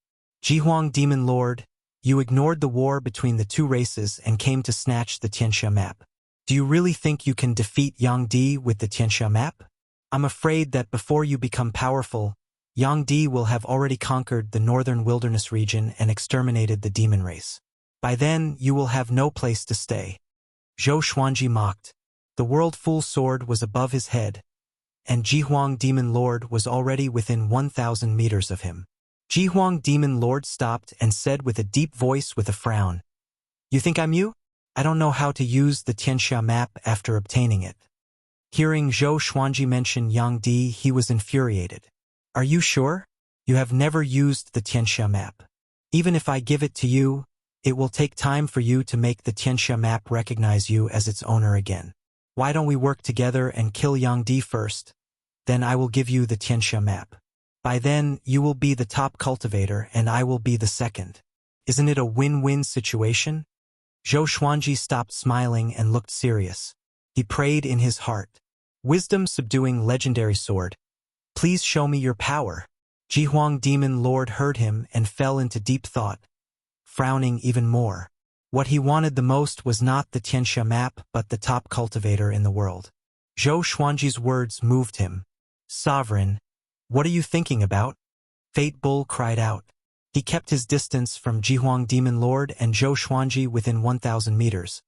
Jihuang Demon Lord, you ignored the war between the two races and came to snatch the Tianxia map. Do you really think you can defeat Yang Di with the Tianxia map? I'm afraid that before you become powerful, Yang Di will have already conquered the northern wilderness region and exterminated the demon race. By then, you will have no place to stay. Zhou Xuanji mocked. The World Full Sword was above his head, and Jihuang Demon Lord was already within 1,000 meters of him. Jihuang Demon Lord stopped and said with a deep voice with a frown, You think I'm you? I don't know how to use the Tianxia map after obtaining it. Hearing Zhou Xuanji mention Yang Di, he was infuriated. Are you sure? You have never used the Tianxia map. Even if I give it to you, it will take time for you to make the Tianxia map recognize you as its owner again. Why don't we work together and kill Yang Di first? Then I will give you the Tianxia map. By then, you will be the top cultivator and I will be the second. Isn't it a win-win situation? Zhou Xuanji stopped smiling and looked serious. He prayed in his heart. Wisdom subduing legendary sword. Please show me your power. Jihuang Demon Lord heard him and fell into deep thought, frowning even more. What he wanted the most was not the Tianxia map but the top cultivator in the world. Zhou Xuanji's words moved him. Sovereign, what are you thinking about? Fate Bull cried out. He kept his distance from Jihuang Demon Lord and Zhou Xuanji within 1,000 meters,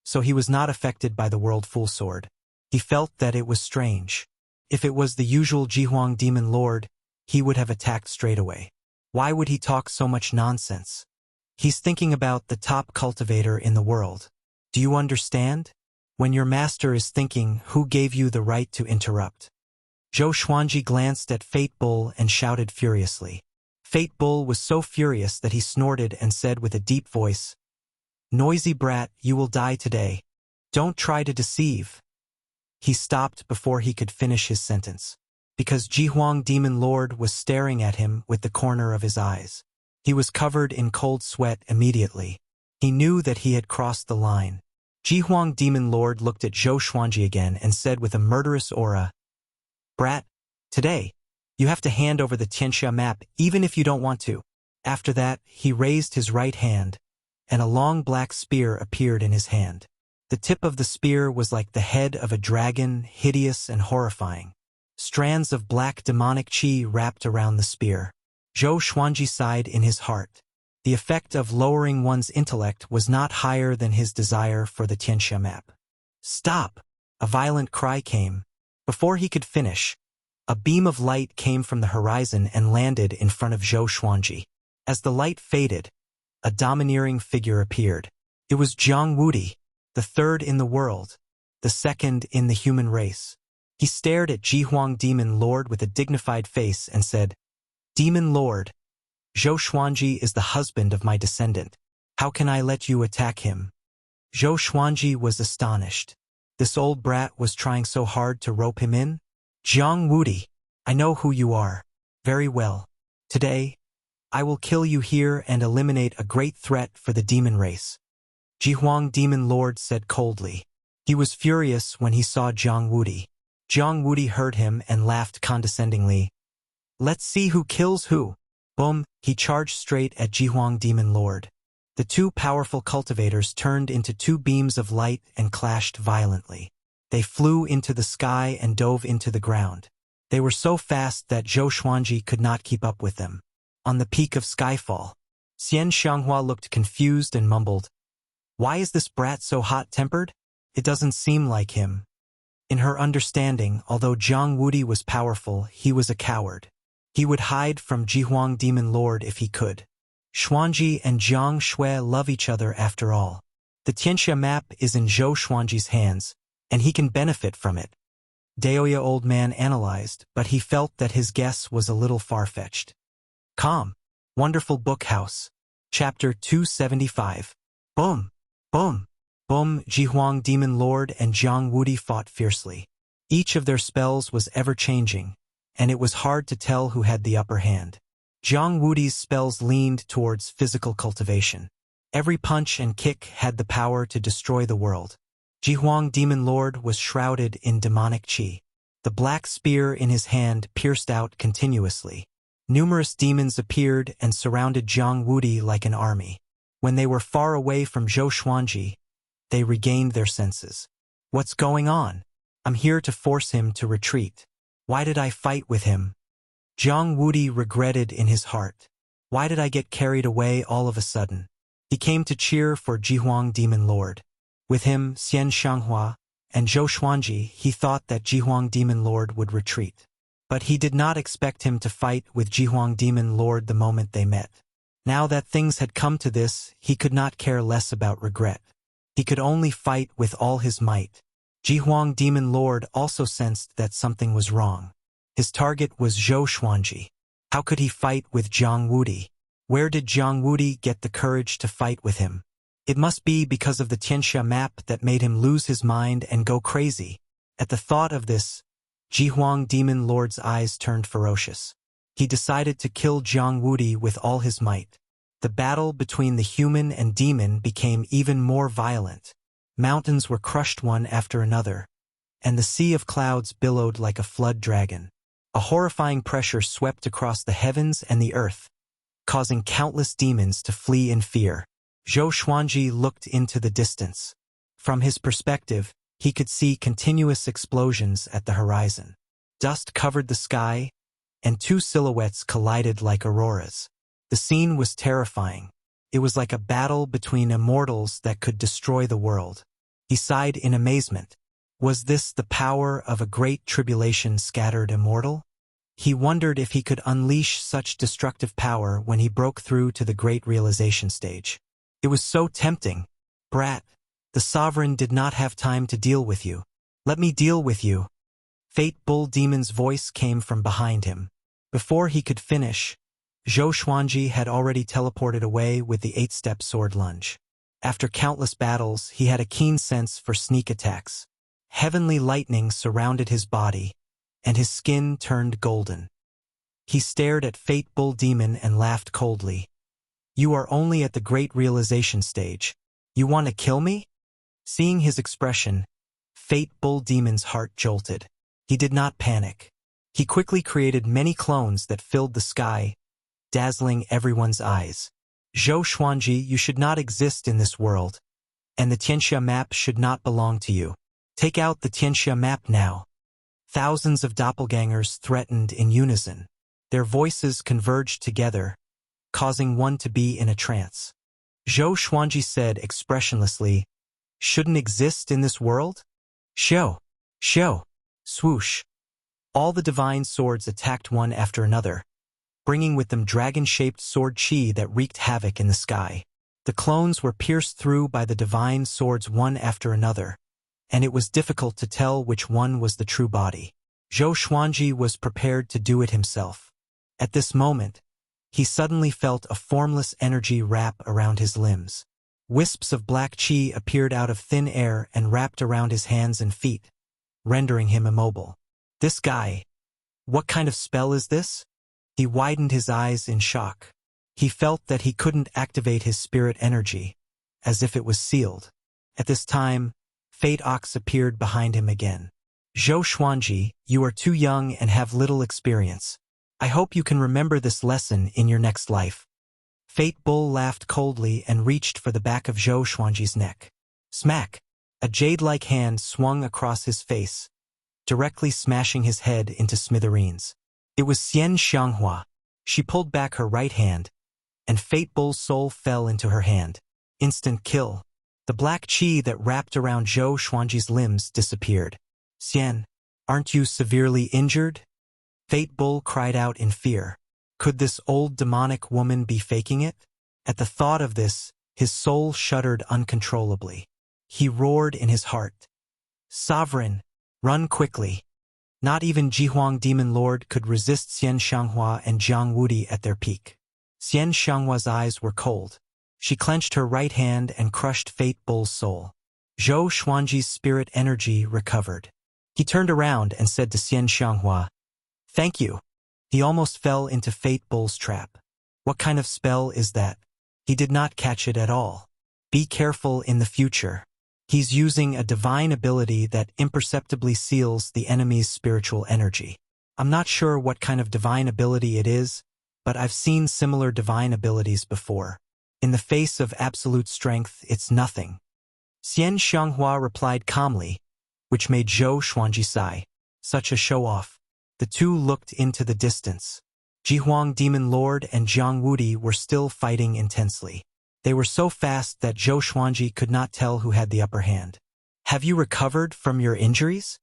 so he was not affected by the World Full Sword. He felt that it was strange. If it was the usual Jihuang Demon Lord, he would have attacked straight away. Why would he talk so much nonsense? He's thinking about the top cultivator in the world. Do you understand? When your master is thinking, who gave you the right to interrupt? Zhou Xuanji glanced at Fate Bull and shouted furiously. Fate Bull was so furious that he snorted and said with a deep voice, Noisy brat, you will die today. Don't try to deceive. He stopped before he could finish his sentence, because Jihuang Demon Lord was staring at him with the corner of his eyes. He was covered in cold sweat immediately. He knew that he had crossed the line. Jihuang Demon Lord looked at Zhou Xuanji again and said with a murderous aura, Brat, today, you have to hand over the Tianxia map even if you don't want to. After that, he raised his right hand, and a long black spear appeared in his hand. The tip of the spear was like the head of a dragon, hideous and horrifying. Strands of black demonic chi wrapped around the spear. Zhou Xuanji sighed in his heart. The effect of lowering one's intellect was not higher than his desire for the Tianxia map. Stop! A violent cry came. Before he could finish, a beam of light came from the horizon and landed in front of Zhou Xuanji. As the light faded, a domineering figure appeared. It was Zhang Wudi, the third in the world, the second in the human race. He stared at Jihuang Demon Lord with a dignified face and said, Demon Lord, Zhou Xuanji is the husband of my descendant. How can I let you attack him? Zhou Xuanji was astonished. This old brat was trying so hard to rope him in? Zhang Wudi, I know who you are. Very well. Today, I will kill you here and eliminate a great threat for the demon race. Jihuang Demon Lord said coldly. He was furious when he saw Zhang Wudi. Zhang Wudi heard him and laughed condescendingly. Let's see who kills who. Boom, he charged straight at Jihuang Demon Lord. The two powerful cultivators turned into two beams of light and clashed violently. They flew into the sky and dove into the ground. They were so fast that Zhou Xuanji could not keep up with them. On the peak of Skyfall, Xian Xianghua looked confused and mumbled, Why is this brat so hot-tempered? It doesn't seem like him. In her understanding, although Zhang Wudi was powerful, he was a coward. He would hide from Jihuang Demon Lord if he could. Xuanji and Zhang Shui love each other after all. The Tianxia map is in Zhou Xuanji's hands, and he can benefit from it. Daoya old man analyzed, but he felt that his guess was a little far-fetched. Calm. Wonderful Book House. Chapter 275. Boom! Boom! Boom! Jihuang Demon Lord and Jiang Wudi fought fiercely. Each of their spells was ever-changing, and it was hard to tell who had the upper hand. Jiang Wudi's spells leaned towards physical cultivation. Every punch and kick had the power to destroy the world. Jihuang Demon Lord was shrouded in demonic qi. The black spear in his hand pierced out continuously. Numerous demons appeared and surrounded Jiang Wudi like an army. When they were far away from Zhou Xuanji, they regained their senses. What's going on? I'm here to force him to retreat. Why did I fight with him? Jiang Wudi regretted in his heart. Why did I get carried away all of a sudden? He came to cheer for Jihuang Demon Lord. With him, Xian Xianghua, and Zhou Xuanji, he thought that Jihuang Demon Lord would retreat. But he did not expect him to fight with Jihuang Demon Lord the moment they met. Now that things had come to this, he could not care less about regret. He could only fight with all his might. Jihuang Demon Lord also sensed that something was wrong. His target was Zhou Xuanji. How could he fight with Jiang Wudi? Where did Jiang Wudi get the courage to fight with him? It must be because of the Tianxia map that made him lose his mind and go crazy. At the thought of this, Jihuang Demon Lord's eyes turned ferocious. He decided to kill Jiang Wudi with all his might. The battle between the human and demon became even more violent. Mountains were crushed one after another, and the sea of clouds billowed like a flood dragon. A horrifying pressure swept across the heavens and the earth, causing countless demons to flee in fear. Zhou Xuanji looked into the distance. From his perspective, he could see continuous explosions at the horizon. Dust covered the sky, and two silhouettes collided like auroras. The scene was terrifying. It was like a battle between immortals that could destroy the world. He sighed in amazement. Was this the power of a great tribulation scattered immortal? He wondered if he could unleash such destructive power when he broke through to the great realization stage. It was so tempting. Brat, the sovereign did not have time to deal with you. Let me deal with you. Fate Bull Demon's voice came from behind him. Before he could finish, Zhou Xuanji had already teleported away with the 8-step sword lunge. After countless battles, he had a keen sense for sneak attacks. Heavenly lightning surrounded his body, and his skin turned golden. He stared at Fate Bull Demon and laughed coldly. You are only at the great realization stage. You want to kill me? Seeing his expression, Fate Bull Demon's heart jolted. He did not panic. He quickly created many clones that filled the sky, dazzling everyone's eyes. Zhou Xuanji, you should not exist in this world, and the Tianxia map should not belong to you. Take out the Tianxia map now. Thousands of doppelgangers threatened in unison. Their voices converged together, causing one to be in a trance. Zhou Xuanji said expressionlessly, shouldn't exist in this world? Show! Show! Swoosh! All the divine swords attacked one after another, bringing with them dragon-shaped sword qi that wreaked havoc in the sky. The clones were pierced through by the divine swords one after another, and it was difficult to tell which one was the true body. Zhou Xuanji was prepared to do it himself. At this moment, he suddenly felt a formless energy wrap around his limbs. Wisps of black qi appeared out of thin air and wrapped around his hands and feet, rendering him immobile. This guy, what kind of spell is this? He widened his eyes in shock. He felt that he couldn't activate his spirit energy, as if it was sealed. At this time, Fate Ox appeared behind him again. Zhou Xuanji, you are too young and have little experience. I hope you can remember this lesson in your next life. Fate Bull laughed coldly and reached for the back of Zhou Xuanji's neck. Smack! A jade-like hand swung across his face, directly smashing his head into smithereens. It was Xian Xianghua. She pulled back her right hand, and Fate Bull's soul fell into her hand. Instant kill. The black qi that wrapped around Zhou Xuanji's limbs disappeared. Xian, aren't you severely injured? Fate Bull cried out in fear. Could this old demonic woman be faking it? At the thought of this, his soul shuddered uncontrollably. He roared in his heart. Sovereign, run quickly. Not even Jihuang Demon Lord could resist Xian Xianghua and Jiang Wudi at their peak. Xian Xianghua's eyes were cold. She clenched her right hand and crushed Fate Bull's soul. Zhou Xuanji's spirit energy recovered. He turned around and said to Xian Xianghua, "Thank you." He almost fell into Fate Bull's trap. What kind of spell is that? He did not catch it at all. Be careful in the future. He's using a divine ability that imperceptibly seals the enemy's spiritual energy. I'm not sure what kind of divine ability it is, but I've seen similar divine abilities before. In the face of absolute strength, it's nothing. Xian Xianghua replied calmly, which made Zhou Xuanji sigh. Such a show-off. The two looked into the distance. Jihuang Demon Lord and Jiang Wudi were still fighting intensely. They were so fast that Zhou Xuanji could not tell who had the upper hand. "Have you recovered from your injuries?"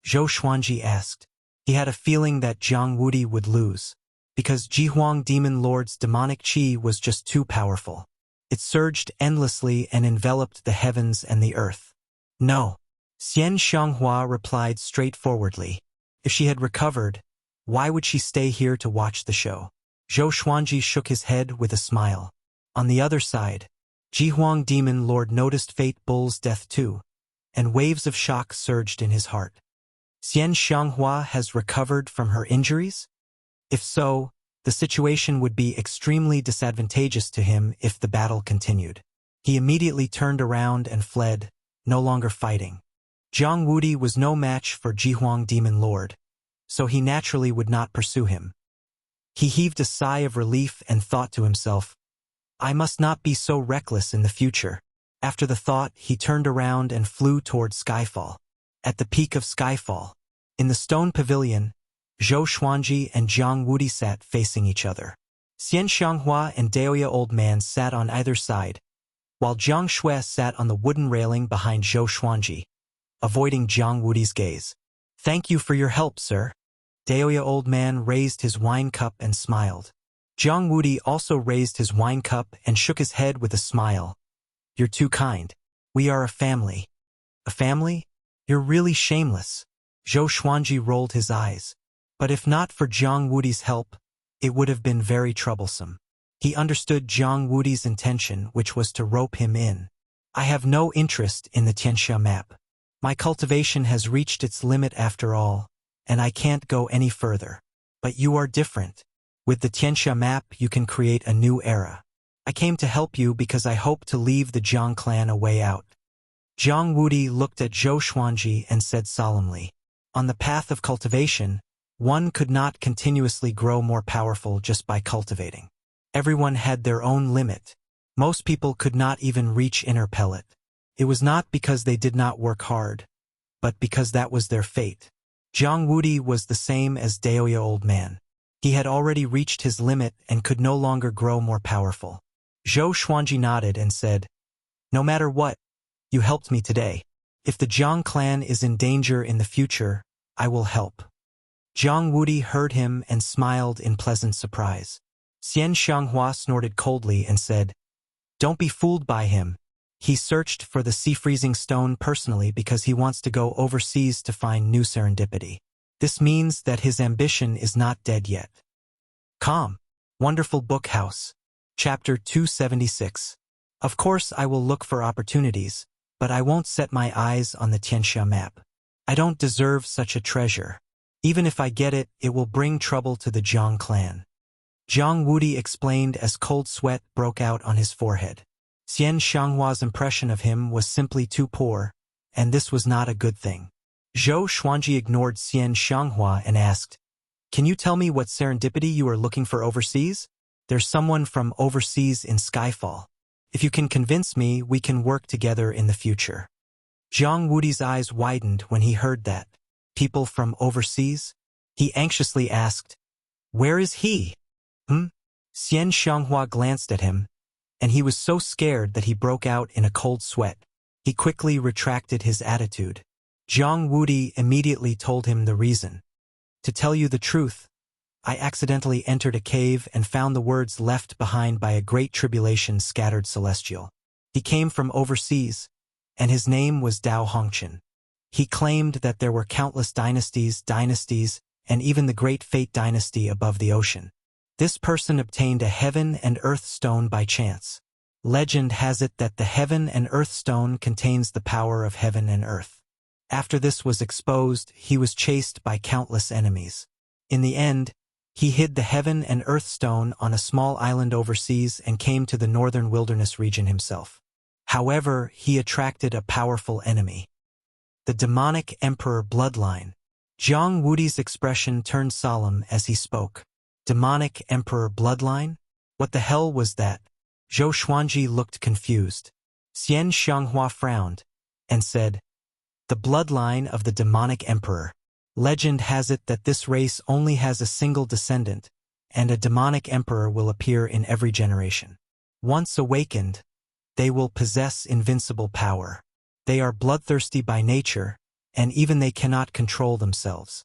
Zhou Xuanji asked. He had a feeling that Jiang Wudi would lose, because Jihuang Demon Lord's demonic qi was just too powerful. It surged endlessly and enveloped the heavens and the earth. "No." Xian Xianghua replied straightforwardly. If she had recovered, why would she stay here to watch the show? Zhou Xuanji shook his head with a smile. On the other side, Jihuang Demon Lord noticed Fate Bull's death too, and waves of shock surged in his heart. Xian Xianghua has recovered from her injuries? If so, the situation would be extremely disadvantageous to him if the battle continued. He immediately turned around and fled, no longer fighting. Jiang Wudi was no match for Jihuang Demon Lord, so he naturally would not pursue him. He heaved a sigh of relief and thought to himself, "I must not be so reckless in the future." After the thought, he turned around and flew toward Skyfall. At the peak of Skyfall, in the stone pavilion, Zhou Xuanji and Jiang Wudi sat facing each other. Xian Xianghua and Daoya Old Man sat on either side, while Jiang Shui sat on the wooden railing behind Zhou Xuanji, avoiding Jiang Wudi's gaze. "Thank you for your help, sir." Daoya Old Man raised his wine cup and smiled. Jiang Wudi also raised his wine cup and shook his head with a smile. "You're too kind. We are a family." "A family? You're really shameless." Zhou Xuanji rolled his eyes. But if not for Jiang Wudi's help, it would have been very troublesome. He understood Jiang Wudi's intention, which was to rope him in. "I have no interest in the Tianxia map. My cultivation has reached its limit after all, and I can't go any further. But you are different. With the Tianxia map, you can create a new era. I came to help you because I hope to leave the Jiang clan a way out." Jiang Wudi looked at Zhou Xuanji and said solemnly, "On the path of cultivation, one could not continuously grow more powerful just by cultivating. Everyone had their own limit. Most people could not even reach inner pellet. It was not because they did not work hard, but because that was their fate." Jiang Wudi was the same as Daoya Old Man. He had already reached his limit and could no longer grow more powerful. Zhou Xuanji nodded and said, "No matter what, you helped me today. If the Jiang clan is in danger in the future, I will help." Jiang Wudi heard him and smiled in pleasant surprise. Xian Xianghua snorted coldly and said, "Don't be fooled by him. He searched for the sea-freezing stone personally because he wants to go overseas to find new serendipity. This means that his ambition is not dead yet." Calm. Wonderful Book House. Chapter 276. Of course I will look for opportunities, but I won't set my eyes on the Tianxia map. I don't deserve such a treasure. Even if I get it, it will bring trouble to the Jiang clan. Jiang Wudi explained as cold sweat broke out on his forehead. Xian Xianghua's impression of him was simply too poor, and this was not a good thing. Zhou Xuanji ignored Xian Xianghua and asked, "Can you tell me what serendipity you are looking for overseas? There's someone from overseas in Skyfall. If you can convince me, we can work together in the future." Jiang Wudi's eyes widened when he heard that. People from overseas? He anxiously asked, "Where is he?" Xian Xianghua glanced at him, and he was so scared that he broke out in a cold sweat. He quickly retracted his attitude. Jiang Wudi immediately told him the reason. "To tell you the truth, I accidentally entered a cave and found the words left behind by a great tribulation scattered celestial. He came from overseas, and his name was Dao Hongqian. He claimed that there were countless dynasties, and even the great Fate dynasty above the ocean. This person obtained a heaven and earth stone by chance. Legend has it that the heaven and earth stone contains the power of heaven and earth. After this was exposed, he was chased by countless enemies. In the end, he hid the heaven and earth stone on a small island overseas and came to the northern wilderness region himself. However, he attracted a powerful enemy. The demonic emperor bloodline. Zhang Wudi's expression turned solemn as he spoke. Demonic emperor bloodline? What the hell was that? Zhou Xuanji looked confused. Xian Xianghua frowned and said, the bloodline of the demonic emperor. Legend has it that this race only has a single descendant, and a demonic emperor will appear in every generation. Once awakened, they will possess invincible power. They are bloodthirsty by nature, and even they cannot control themselves.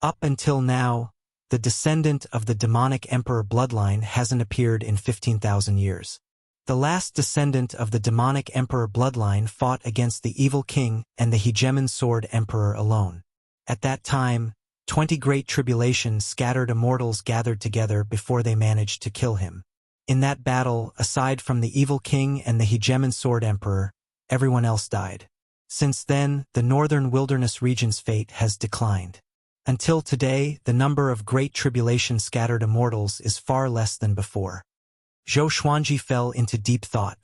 Up until now, the descendant of the demonic emperor bloodline hasn't appeared in 15,000 years. The last descendant of the demonic emperor bloodline fought against the evil king and the hegemon sword emperor alone. At that time, 20 great tribulations scattered immortals gathered together before they managed to kill him. In that battle, aside from the evil king and the hegemon sword emperor, everyone else died. Since then, the northern wilderness region's fate has declined. Until today, the number of great tribulation scattered immortals is far less than before. Zhou Xuanji fell into deep thought.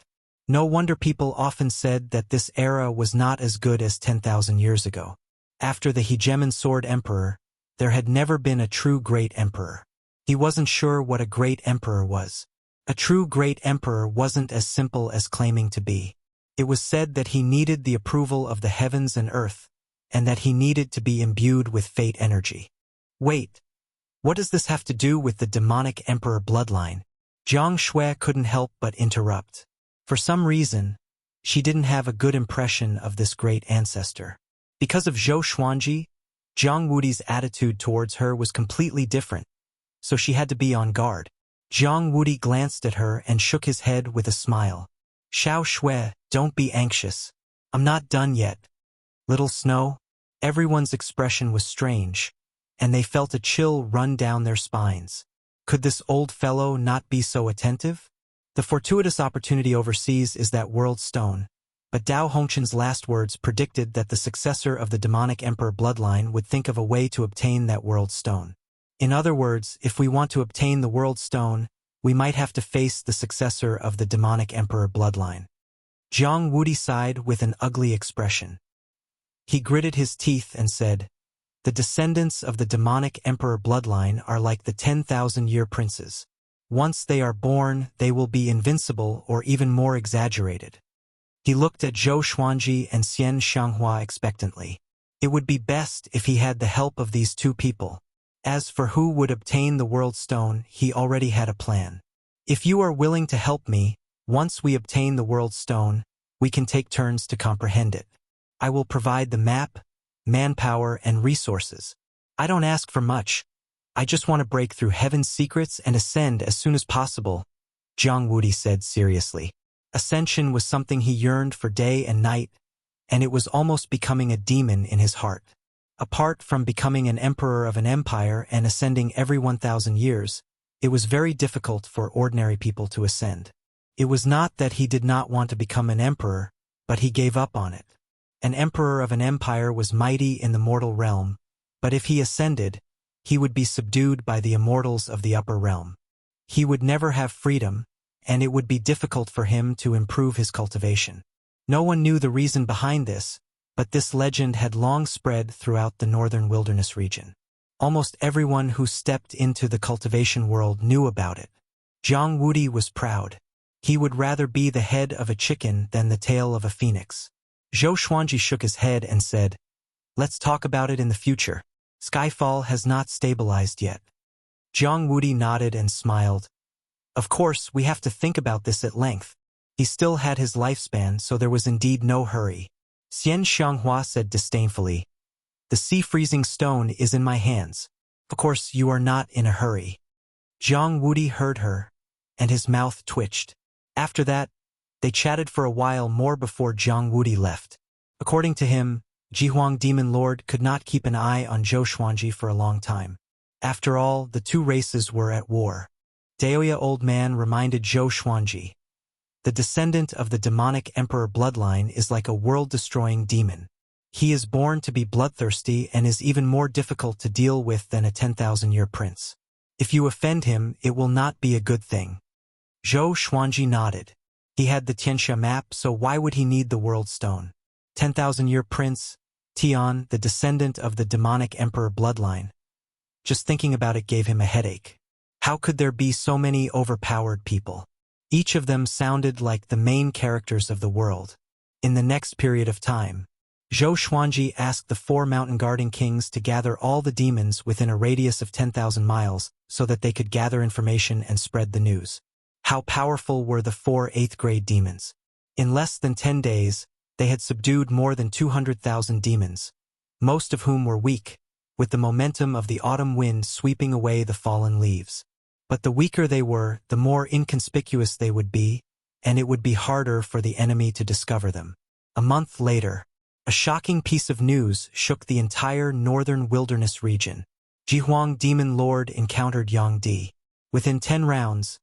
No wonder people often said that this era was not as good as 10,000 years ago. After the hegemon sword emperor, there had never been a true great emperor. He wasn't sure what a great emperor was. A true great emperor wasn't as simple as claiming to be. It was said that he needed the approval of the heavens and earth, and that he needed to be imbued with fate energy. Wait, what does this have to do with the demonic emperor bloodline? Jiang Shui couldn't help but interrupt. For some reason, she didn't have a good impression of this great ancestor. Because of Zhou Xuanji, Zhang Wudi's attitude towards her was completely different, so she had to be on guard. Zhang Wudi glanced at her and shook his head with a smile. Xiao Shui, don't be anxious. I'm not done yet. Little Snow? Everyone's expression was strange, and they felt a chill run down their spines. Could this old fellow not be so attentive? The fortuitous opportunity overseas is that world stone. But Dao Hongqin's last words predicted that the successor of the demonic emperor bloodline would think of a way to obtain that world stone. In other words, if we want to obtain the world stone, we might have to face the successor of the demonic emperor bloodline. Zhang Wudi sighed with an ugly expression. He gritted his teeth and said, the descendants of the demonic emperor bloodline are like the 10,000-year princes. Once they are born, they will be invincible or even more exaggerated. He looked at Zhou Xuanji and Xian Xianghua expectantly. It would be best if he had the help of these two people. As for who would obtain the world stone, he already had a plan. If you are willing to help me, once we obtain the world stone, we can take turns to comprehend it. I will provide the map, manpower, and resources. I don't ask for much. I just want to break through heaven's secrets and ascend as soon as possible, Zhang Wudi said seriously. Ascension was something he yearned for day and night, and it was almost becoming a demon in his heart. Apart from becoming an emperor of an empire and ascending every 1,000 years, it was very difficult for ordinary people to ascend. It was not that he did not want to become an emperor, but he gave up on it. An emperor of an empire was mighty in the mortal realm, but if he ascended, he would be subdued by the immortals of the upper realm. He would never have freedom, and it would be difficult for him to improve his cultivation. No one knew the reason behind this, but this legend had long spread throughout the northern wilderness region. Almost everyone who stepped into the cultivation world knew about it. Zhang Wudi was proud. He would rather be the head of a chicken than the tail of a phoenix. Zhou Xuanji shook his head and said, let's talk about it in the future. Skyfall has not stabilized yet. Zhang Wudi nodded and smiled. Of course, we have to think about this at length. He still had his lifespan, so there was indeed no hurry. Xian Xianghua said disdainfully, the sea-freezing stone is in my hands. Of course, you are not in a hurry. Zhang Wudi heard her, and his mouth twitched. After that, they chatted for a while more before Zhang Wudi left. According to him, Jihuang Demon Lord could not keep an eye on Zhou Xuanji for a long time. After all, the two races were at war. Daoya Old Man reminded Zhou Xuanji. The descendant of the demonic emperor bloodline is like a world-destroying demon. He is born to be bloodthirsty and is even more difficult to deal with than a 10,000-year prince. If you offend him, it will not be a good thing. Zhou Xuanji nodded. He had the Tianxia map, so why would he need the World Stone? 10,000-year prince, Tian, the descendant of the demonic emperor bloodline. Just thinking about it gave him a headache. How could there be so many overpowered people? Each of them sounded like the main characters of the world. In the next period of time, Zhou Xuanji asked the 4 mountain guarding kings to gather all the demons within a radius of 10,000 miles so that they could gather information and spread the news. How powerful were the 4 8th-grade demons? In less than 10 days, they had subdued more than 200,000 demons, most of whom were weak, with the momentum of the autumn wind sweeping away the fallen leaves. But the weaker they were, the more inconspicuous they would be, and it would be harder for the enemy to discover them. A month later, a shocking piece of news shook the entire northern wilderness region. Jihuang Demon Lord encountered Yang Di. Within 10 rounds,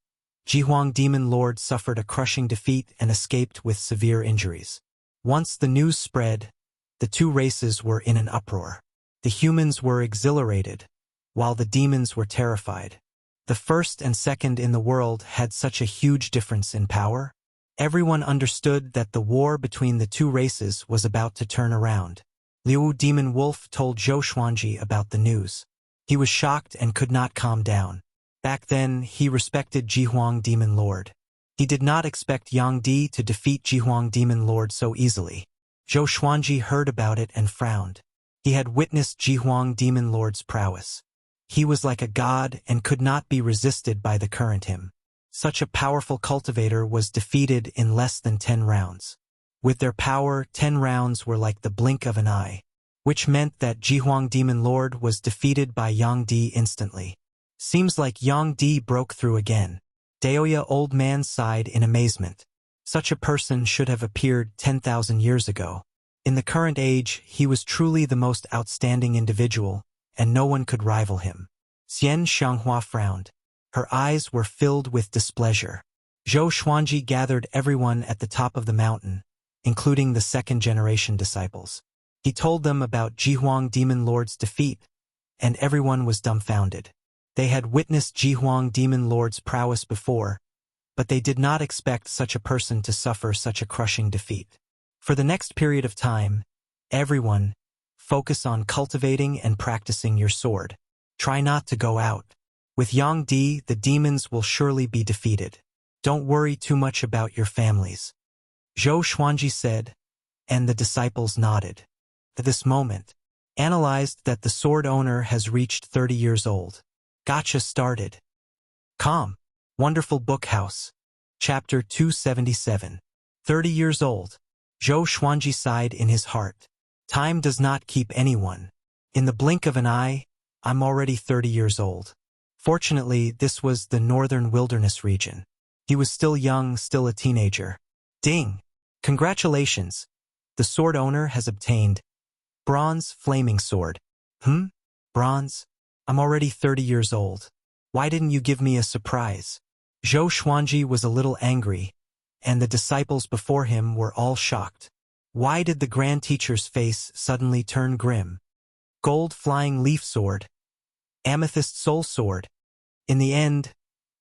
Jihuang Demon Lord suffered a crushing defeat and escaped with severe injuries. Once the news spread, the two races were in an uproar. The humans were exhilarated, while the demons were terrified. The first and second in the world had such a huge difference in power. Everyone understood that the war between the two races was about to turn around. Liu Demon Wolf told Zhou Xuanji about the news. He was shocked and could not calm down. Back then, he respected Jihuang Demon Lord. He did not expect Yang Di to defeat Jihuang Demon Lord so easily. Zhou Xuanji heard about it and frowned. He had witnessed Jihuang Demon Lord's prowess. He was like a god and could not be resisted by the current him. Such a powerful cultivator was defeated in less than 10 rounds. With their power, 10 rounds were like the blink of an eye, which meant that Jihuang Demon Lord was defeated by Yang Di instantly. Seems like Yang Di broke through again. Daoya Old Man sighed in amazement. Such a person should have appeared 10,000 years ago. In the current age, he was truly the most outstanding individual, and no one could rival him. Xian Xianghua frowned. Her eyes were filled with displeasure. Zhou Xuanji gathered everyone at the top of the mountain, including the second-generation disciples. He told them about Jihuang Demon Lord's defeat, and everyone was dumbfounded. They had witnessed Jihuang Demon Lord's prowess before, but they did not expect such a person to suffer such a crushing defeat. For the next period of time, everyone, focus on cultivating and practicing your sword. Try not to go out. With Yang Di, the demons will surely be defeated. Don't worry too much about your families. Zhou Xuanji said, and the disciples nodded. At this moment, analyzed that the sword owner has reached 30 years old. Gotcha started. Calm. Wonderful Book House. Chapter 277. 30 years old. Zhou Xuanji sighed in his heart. Time does not keep anyone. In the blink of an eye, I'm already 30 years old. Fortunately, this was the northern wilderness region. He was still young, still a teenager. Ding! Congratulations! The sword owner has obtained bronze flaming sword. Bronze? I'm already 30 years old. Why didn't you give me a surprise? Zhou Xuanji was a little angry, and the disciples before him were all shocked. Why did the Grand Teacher's face suddenly turn grim? Gold flying leaf sword. Amethyst soul sword. In the end,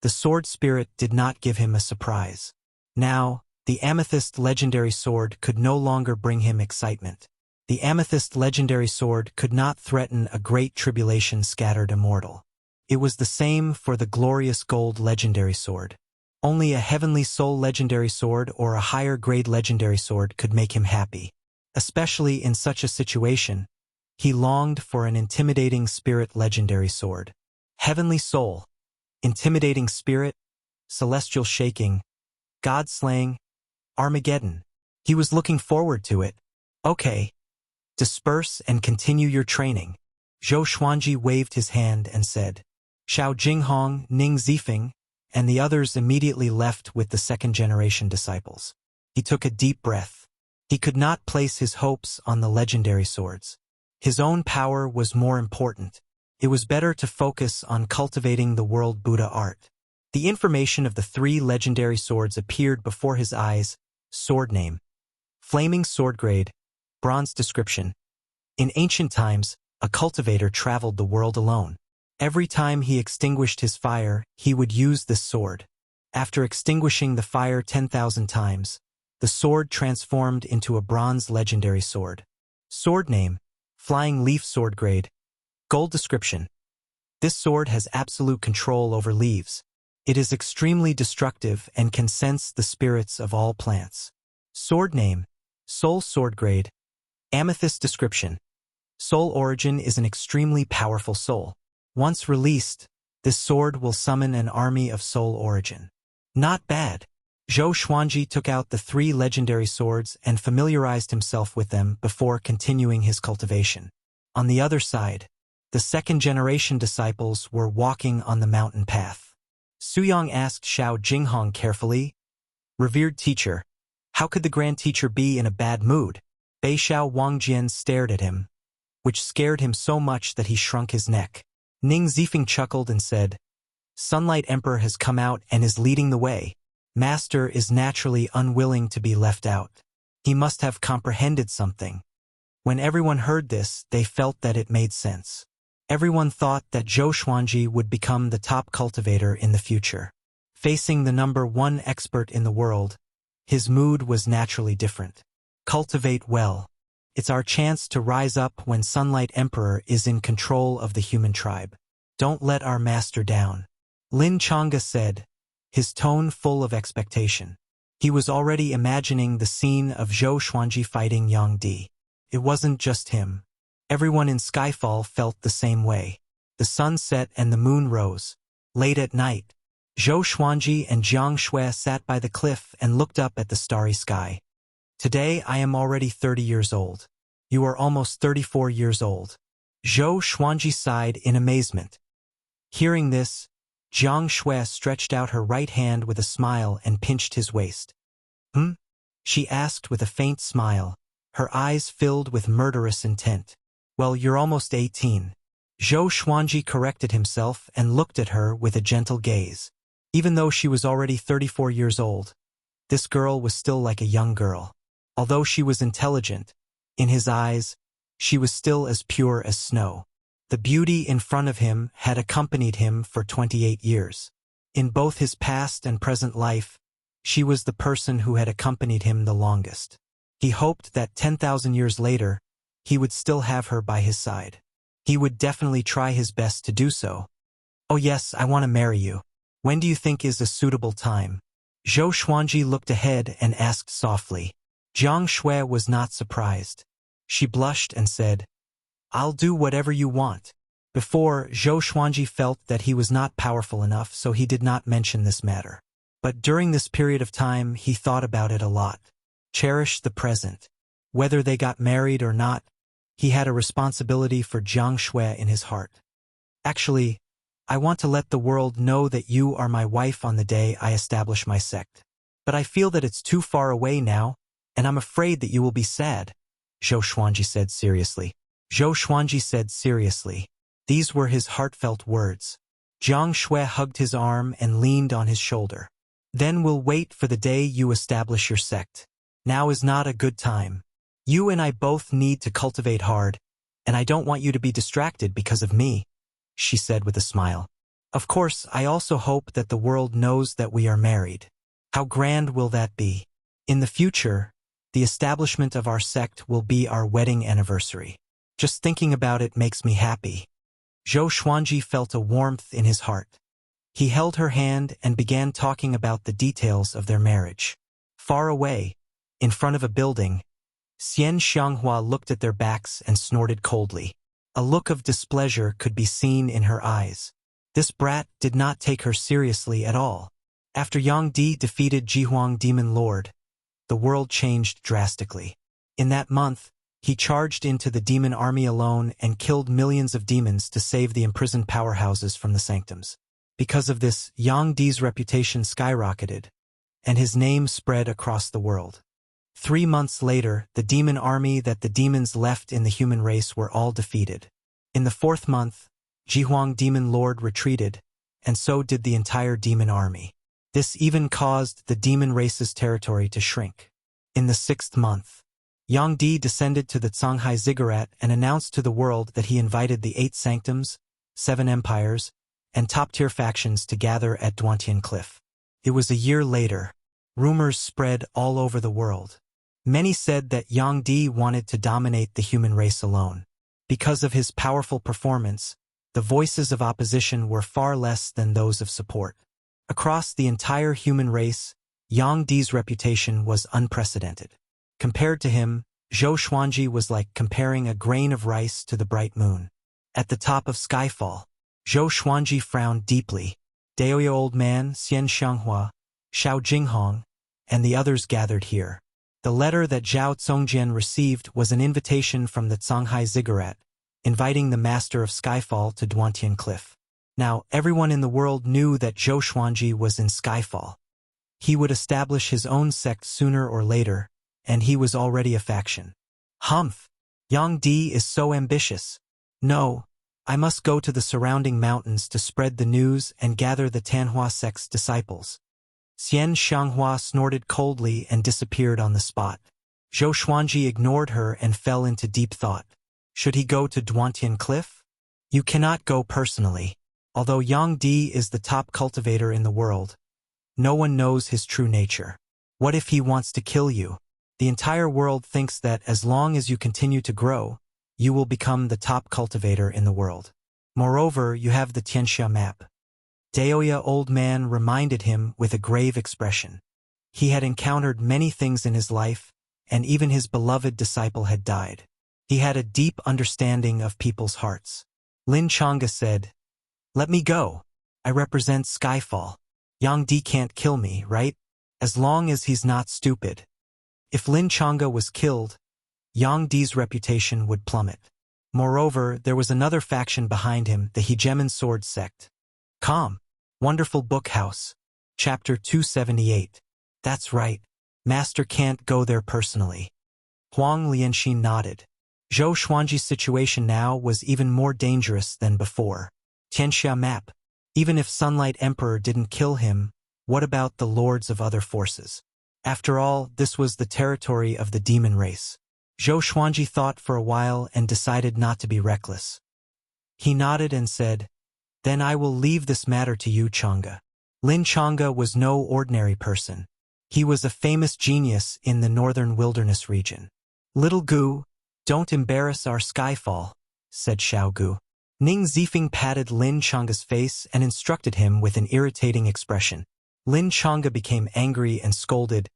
the sword spirit did not give him a surprise. Now, the amethyst legendary sword could no longer bring him excitement. The amethyst legendary sword could not threaten a great tribulation scattered immortal. It was the same for the glorious gold legendary sword. Only a heavenly soul legendary sword or a higher grade legendary sword could make him happy. Especially in such a situation, he longed for an intimidating spirit legendary sword. Heavenly soul, intimidating spirit, celestial shaking, god slaying, Armageddon. He was looking forward to it. Okay. Disperse and continue your training. Zhou Xuanji waved his hand and said. Xiao Jinghong, Ning Zifeng, and the others immediately left with the second-generation disciples. He took a deep breath. He could not place his hopes on the legendary swords. His own power was more important. It was better to focus on cultivating the world Buddha art. The information of the 3 legendary swords appeared before his eyes. Sword name. Flaming sword grade. Bronze description. In ancient times, a cultivator traveled the world alone. Every time he extinguished his fire, he would use this sword. After extinguishing the fire 10,000 times, the sword transformed into a bronze legendary sword. Sword name. Flying leaf sword grade. Gold description. This sword has absolute control over leaves. It is extremely destructive and can sense the spirits of all plants. Sword name. Soul sword grade. Amethyst description. Soul origin is an extremely powerful soul. Once released, this sword will summon an army of soul origin. Not bad. Zhou Xuanji took out the 3 legendary swords and familiarized himself with them before continuing his cultivation. On the other side, the second-generation disciples were walking on the mountain path. Suyang asked Xiao Jinghong carefully, "Revered teacher, how could the grand teacher be in a bad mood?" Bei Xiao Wangjian stared at him, which scared him so much that he shrunk his neck. Ning Zifeng chuckled and said, "Sunlight Emperor has come out and is leading the way. Master is naturally unwilling to be left out. He must have comprehended something." When everyone heard this, they felt that it made sense. Everyone thought that Zhou Xuanji would become the top cultivator in the future. Facing the #1 expert in the world, his mood was naturally different. Cultivate well. It's our chance to rise up when Sunlight Emperor is in control of the human tribe. Don't let our master down. Lin Chang'e said, his tone full of expectation. He was already imagining the scene of Zhou Xuanji fighting Yang Di. It wasn't just him. Everyone in Skyfall felt the same way. The sun set and the moon rose. Late at night, Zhou Xuanji and Jiang Shui sat by the cliff and looked up at the starry sky. "Today I am already 30 years old. You are almost 34 years old." Zhou Xuanji sighed in amazement. Hearing this, Jiang Shui stretched out her right hand with a smile and pinched his waist. She asked with a faint smile, her eyes filled with murderous intent. "Well, you're almost 18. Zhou Xuanji corrected himself and looked at her with a gentle gaze. Even though she was already 34 years old, this girl was still like a young girl. Although she was intelligent, in his eyes, she was still as pure as snow. The beauty in front of him had accompanied him for 28 years. In both his past and present life, she was the person who had accompanied him the longest. He hoped that 10,000 years later, he would still have her by his side. He would definitely try his best to do so. "Oh yes, I want to marry you. When do you think is a suitable time?" Zhou Xuanji looked ahead and asked softly. Jiang Shui was not surprised. She blushed and said, "I'll do whatever you want." Before, Zhou Xuanji felt that he was not powerful enough, so he did not mention this matter. But during this period of time, he thought about it a lot. Cherish the present. Whether they got married or not, he had a responsibility for Jiang Shui in his heart. "Actually, I want to let the world know that you are my wife on the day I establish my sect. But I feel that it's too far away now, and I'm afraid that you will be sad," Zhou Xuanji said seriously. Zhou Xuanji said seriously. These were his heartfelt words. Jiang Shui hugged his arm and leaned on his shoulder. "Then we'll wait for the day you establish your sect. Now is not a good time. You and I both need to cultivate hard, and I don't want you to be distracted because of me," she said with a smile. "Of course, I also hope that the world knows that we are married. How grand will that be? In the future, the establishment of our sect will be our wedding anniversary. Just thinking about it makes me happy." Zhou Xuanji felt a warmth in his heart. He held her hand and began talking about the details of their marriage. Far away, in front of a building, Xian Xianghua looked at their backs and snorted coldly. A look of displeasure could be seen in her eyes. This brat did not take her seriously at all. After Yang Di defeated Jihuang Demon Lord, the world changed drastically. In that month, he charged into the demon army alone and killed millions of demons to save the imprisoned powerhouses from the sanctums. Because of this, Yang Di's reputation skyrocketed, and his name spread across the world. 3 months later, the demon army that the demons left in the human race were all defeated. In the 4th month, Jihuang Demon Lord retreated, and so did the entire demon army. This even caused the demon race's territory to shrink. In the 6th month, Yang Di descended to the Songhai Ziggurat and announced to the world that he invited the 8 sanctums, 7 empires, and top-tier factions to gather at Duantian Cliff. It was a year later. Rumors spread all over the world. Many said that Yang Di wanted to dominate the human race alone. Because of his powerful performance, the voices of opposition were far less than those of support. Across the entire human race, Yang Di's reputation was unprecedented. Compared to him, Zhou Xuanji was like comparing a grain of rice to the bright moon. At the top of Skyfall, Zhou Xuanji frowned deeply. Daoya Old Man, Xian Xianghua, Xiao Jinghong, and the others gathered here. The letter that Zhao Congjian received was an invitation from the Songhai Ziggurat, inviting the master of Skyfall to Duantian Cliff. Now, everyone in the world knew that Zhou Xuanji was in Skyfall. He would establish his own sect sooner or later, and he was already a faction. Humph! Yang Di is so ambitious. No, I must go to the surrounding mountains to spread the news and gather the Tanhua sect's disciples. Xian Xianghua snorted coldly and disappeared on the spot. Zhou Xuanji ignored her and fell into deep thought. Should he go to Duantian Cliff? You cannot go personally. Although Yang Di is the top cultivator in the world, no one knows his true nature. What if he wants to kill you? The entire world thinks that as long as you continue to grow, you will become the top cultivator in the world. Moreover, you have the Tianxia map. Daoya Old Man reminded him with a grave expression. He had encountered many things in his life, and even his beloved disciple had died. He had a deep understanding of people's hearts. Lin Chang'e said, "Let me go. I represent Skyfall. Yang Di can't kill me, right? As long as he's not stupid." If Lin Chang'e was killed, Yang Di's reputation would plummet. Moreover, there was another faction behind him, the Hegemon Sword Sect. Calm. Wonderful Book House. Chapter 278. That's right. Master can't go there personally. Huang Lianxin nodded. Zhou Xuanji's situation now was even more dangerous than before. Tianxia map. Even if Sunlight Emperor didn't kill him, what about the lords of other forces? After all, this was the territory of the demon race. Zhou Xuanji thought for a while and decided not to be reckless. He nodded and said, "Then I will leave this matter to you, Chang'e." Lin Chang'e was no ordinary person. He was a famous genius in the northern wilderness region. "Little Gu, don't embarrass our Skyfall," said Xiao Gu. Ning Zifeng patted Lin Chang'e's face and instructed him with an irritating expression. Lin Chang'e became angry and scolded,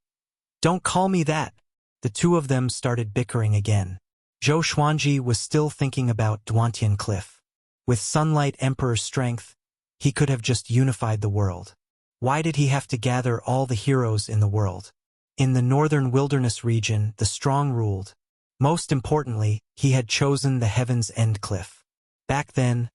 "Don't call me that." The two of them started bickering again. Zhou Xuanji was still thinking about Duantian Cliff. With Sunlight Emperor's strength, he could have just unified the world. Why did he have to gather all the heroes in the world? In the northern wilderness region, the strong ruled. Most importantly, he had chosen the Heaven's End Cliff. Back then,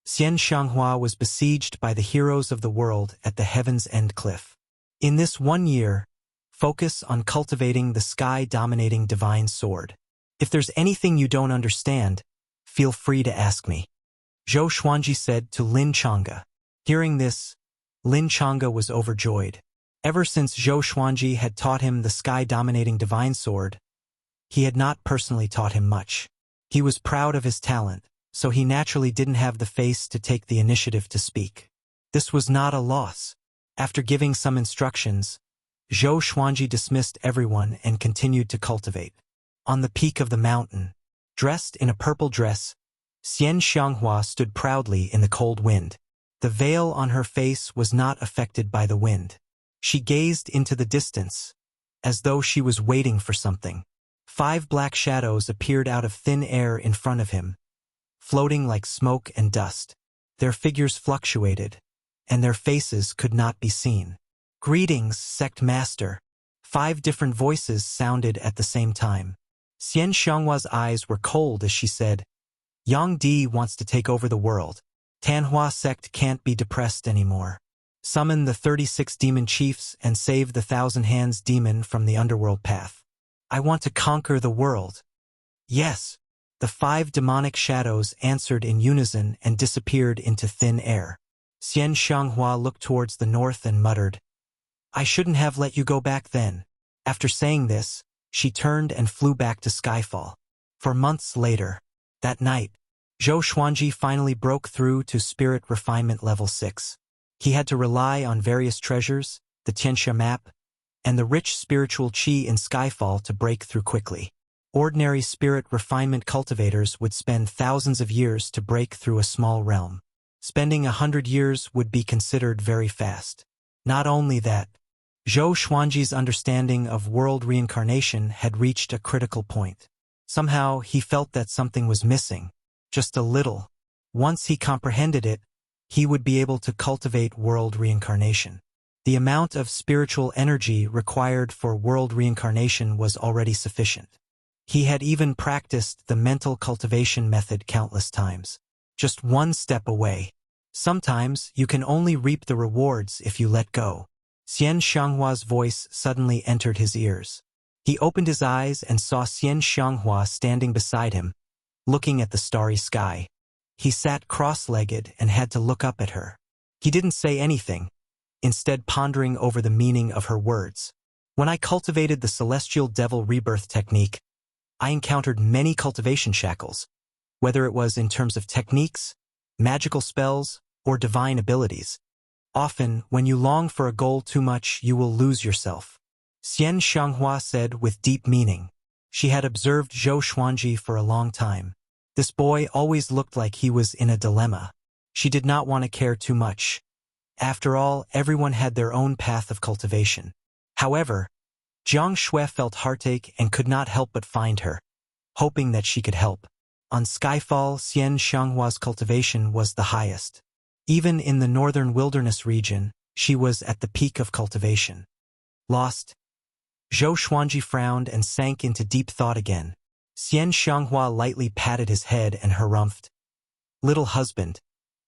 Xian Xianghua was besieged by the heroes of the world at the Heaven's End Cliff. In this 1 year, focus on cultivating the sky-dominating divine sword. If there's anything you don't understand, feel free to ask me. Zhou Xuanji said to Lin Chang'e. Hearing this, Lin Chang'e was overjoyed. Ever since Zhou Xuanji had taught him the sky-dominating divine sword, he had not personally taught him much. He was proud of his talent, so he naturally didn't have the face to take the initiative to speak. This was not a loss. After giving some instructions, Zhou Xuanji dismissed everyone and continued to cultivate. On the peak of the mountain, dressed in a purple dress, Xian Xianghua stood proudly in the cold wind. The veil on her face was not affected by the wind. She gazed into the distance, as though she was waiting for something. 5 black shadows appeared out of thin air in front of him, floating like smoke and dust. Their figures fluctuated, and their faces could not be seen. "Greetings, Sect Master." 5 different voices sounded at the same time. Xian Xianghua's eyes were cold as she said, "Yang Di wants to take over the world. Tanhua sect can't be depressed anymore. Summon the 36 demon chiefs and save the 1,000 Hands demon from the underworld path." I want to conquer the world. Yes. The 5 demonic shadows answered in unison and disappeared into thin air. Xian Xianghua looked towards the north and muttered, I shouldn't have let you go back then. After saying this, she turned and flew back to Skyfall. For months later, that night, Zhou Xuanji finally broke through to Spirit Refinement Level 6. He had to rely on various treasures, the Tianxia map, and the rich spiritual qi in Skyfall to break through quickly. Ordinary spirit refinement cultivators would spend thousands of years to break through a small realm. Spending 100 years would be considered very fast. Not only that, Zhou Xuanji's understanding of world reincarnation had reached a critical point. Somehow he felt that something was missing, just a little. Once he comprehended it, he would be able to cultivate world reincarnation. The amount of spiritual energy required for world reincarnation was already sufficient. He had even practiced the mental cultivation method countless times. Just one step away. Sometimes you can only reap the rewards if you let go. Xian Xianghua's voice suddenly entered his ears. He opened his eyes and saw Xian Xianghua standing beside him, looking at the starry sky. He sat cross-legged and had to look up at her. He didn't say anything, instead pondering over the meaning of her words. When I cultivated the Celestial Devil Rebirth technique, I encountered many cultivation shackles, whether it was in terms of techniques, magical spells, or divine abilities. Often, when you long for a goal too much, you will lose yourself. Xian Xianghua said with deep meaning. She had observed Zhou Xuanji for a long time. This boy always looked like he was in a dilemma. She did not want to care too much. After all, everyone had their own path of cultivation. However, Jiang Shui felt heartache and could not help but find her, hoping that she could help. On Skyfall, Xian Xianghua's cultivation was the highest. Even in the northern wilderness region, she was at the peak of cultivation. Lost. Zhou Xuanji frowned and sank into deep thought again. Xian Xianghua lightly patted his head and harumphed. Little husband,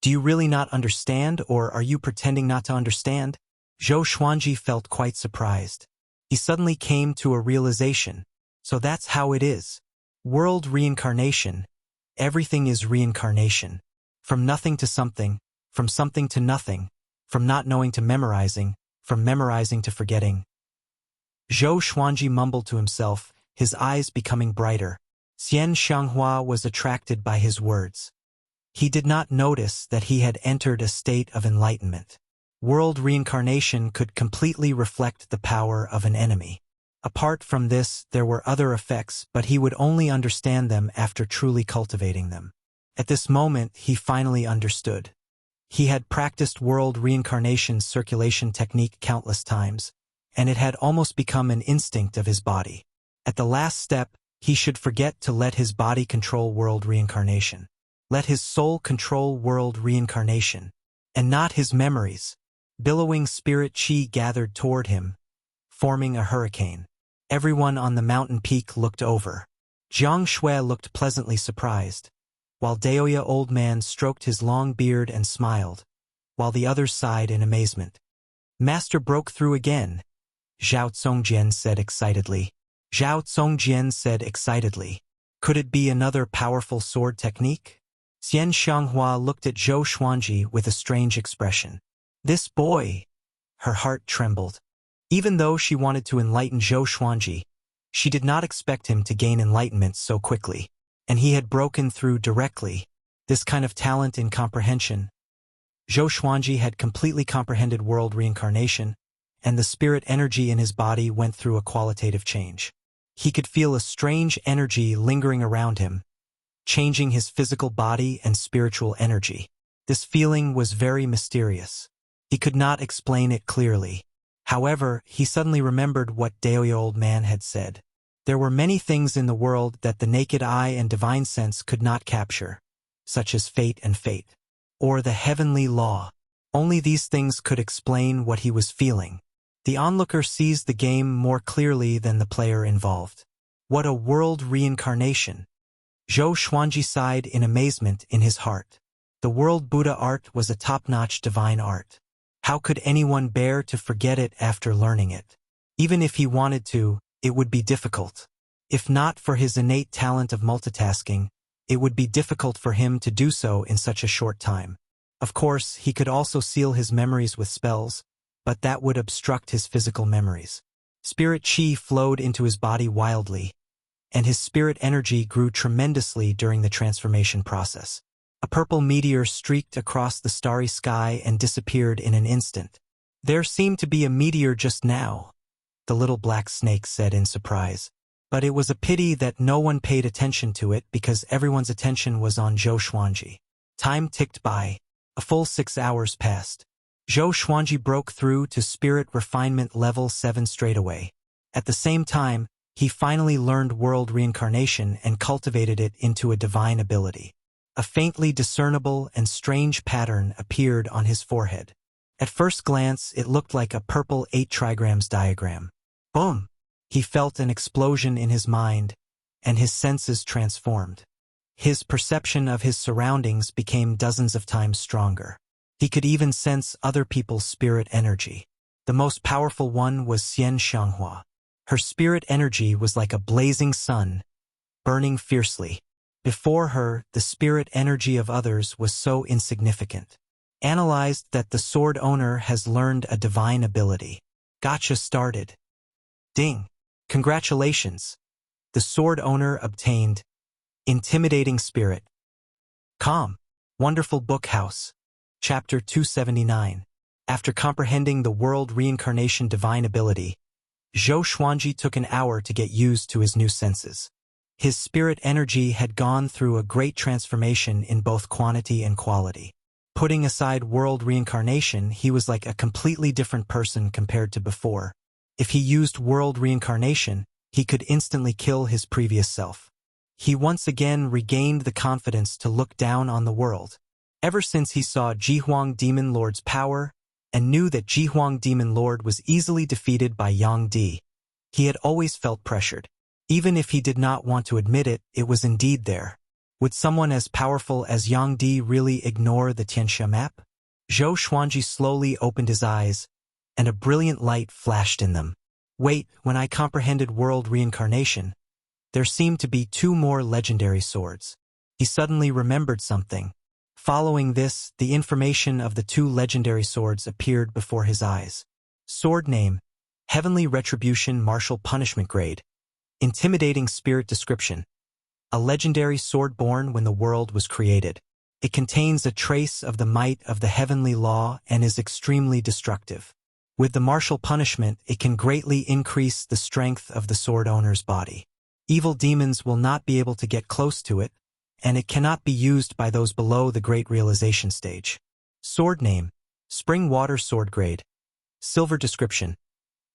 do you really not understand, or are you pretending not to understand? Zhou Xuanji felt quite surprised. He suddenly came to a realization. So that's how it is. World reincarnation. Everything is reincarnation. From nothing to something, from something to nothing, from not knowing to memorizing, from memorizing to forgetting. Zhou Xuanji mumbled to himself, his eyes becoming brighter. Xian Xianghua was attracted by his words. He did not notice that he had entered a state of enlightenment. World reincarnation could completely reflect the power of an enemy. Apart from this, there were other effects, but he would only understand them after truly cultivating them. At this moment, he finally understood. He had practiced world reincarnation circulation technique countless times, and it had almost become an instinct of his body. At the last step, he should forget to let his body control world reincarnation. Let his soul control world reincarnation, and not his memories. Billowing spirit qi gathered toward him, forming a hurricane. Everyone on the mountain peak looked over. Jiang Shui looked pleasantly surprised, while Daoya old man stroked his long beard and smiled, while the others sighed in amazement. Master broke through again, Zhao Congjian said excitedly. Zhao Congjian said excitedly. Could it be another powerful sword technique? Xian Xianghua looked at Zhou Xuanji with a strange expression. This boy! Her heart trembled. Even though she wanted to enlighten Zhou Xuanji, she did not expect him to gain enlightenment so quickly. And he had broken through directly. This kind of talent in comprehension. Zhou Xuanji had completely comprehended world reincarnation, and the spirit energy in his body went through a qualitative change. He could feel a strange energy lingering around him, changing his physical body and spiritual energy. This feeling was very mysterious. He could not explain it clearly. However, he suddenly remembered what Daoya old man had said. There were many things in the world that the naked eye and divine sense could not capture, such as fate and fate, or the heavenly law. Only these things could explain what he was feeling. The onlooker sees the game more clearly than the player involved. What a world reincarnation! Zhou Xuanji sighed in amazement in his heart. The world Buddha art was a top-notch divine art. How could anyone bear to forget it after learning it? Even if he wanted to, it would be difficult. If not for his innate talent of multitasking, it would be difficult for him to do so in such a short time. Of course, he could also seal his memories with spells, but that would obstruct his physical memories. Spirit chi flowed into his body wildly, and his spirit energy grew tremendously during the transformation process. A purple meteor streaked across the starry sky and disappeared in an instant. There seemed to be a meteor just now, the little black snake said in surprise. But it was a pity that no one paid attention to it because everyone's attention was on Zhou Xuanji. Time ticked by. A full 6 hours passed. Zhou Xuanji broke through to Spirit Refinement Level 7 straight away. At the same time, he finally learned world reincarnation and cultivated it into a divine ability. A faintly discernible and strange pattern appeared on his forehead. At first glance, it looked like a purple 8 trigrams diagram. Boom! He felt an explosion in his mind, and his senses transformed. His perception of his surroundings became dozens of times stronger. He could even sense other people's spirit energy. The most powerful one was Xian Xianghua. Her spirit energy was like a blazing sun, burning fiercely. Before her, the spirit energy of others was so insignificant. Analyzed that the sword owner has learned a divine ability. Gotcha started. Ding! Congratulations! The sword owner obtained Intimidating Spirit. Calm. Wonderful Book House. Chapter 279. After comprehending the world reincarnation divine ability, Zhou Xuanji took an hour to get used to his new senses. His spirit energy had gone through a great transformation in both quantity and quality. Putting aside world reincarnation, he was like a completely different person compared to before. If he used world reincarnation, he could instantly kill his previous self. He once again regained the confidence to look down on the world. Ever since he saw Jihuang Demon Lord's power and knew that Jihuang Demon Lord was easily defeated by Yang Di, he had always felt pressured. Even if he did not want to admit it, it was indeed there. Would someone as powerful as Yang Di really ignore the Tianxia map? Zhou Xuanji slowly opened his eyes, and a brilliant light flashed in them. Wait, when I comprehended world reincarnation, there seemed to be 2 more legendary swords. He suddenly remembered something. Following this, the information of the 2 legendary swords appeared before his eyes. Sword name: Heavenly Retribution Martial Punishment Grade. Intimidating Spirit Description: a legendary sword born when the world was created. It contains a trace of the might of the heavenly law and is extremely destructive. With the martial punishment, it can greatly increase the strength of the sword owner's body. Evil demons will not be able to get close to it, and it cannot be used by those below the Great Realization stage. Sword name: Spring Water Sword Grade. Silver Description: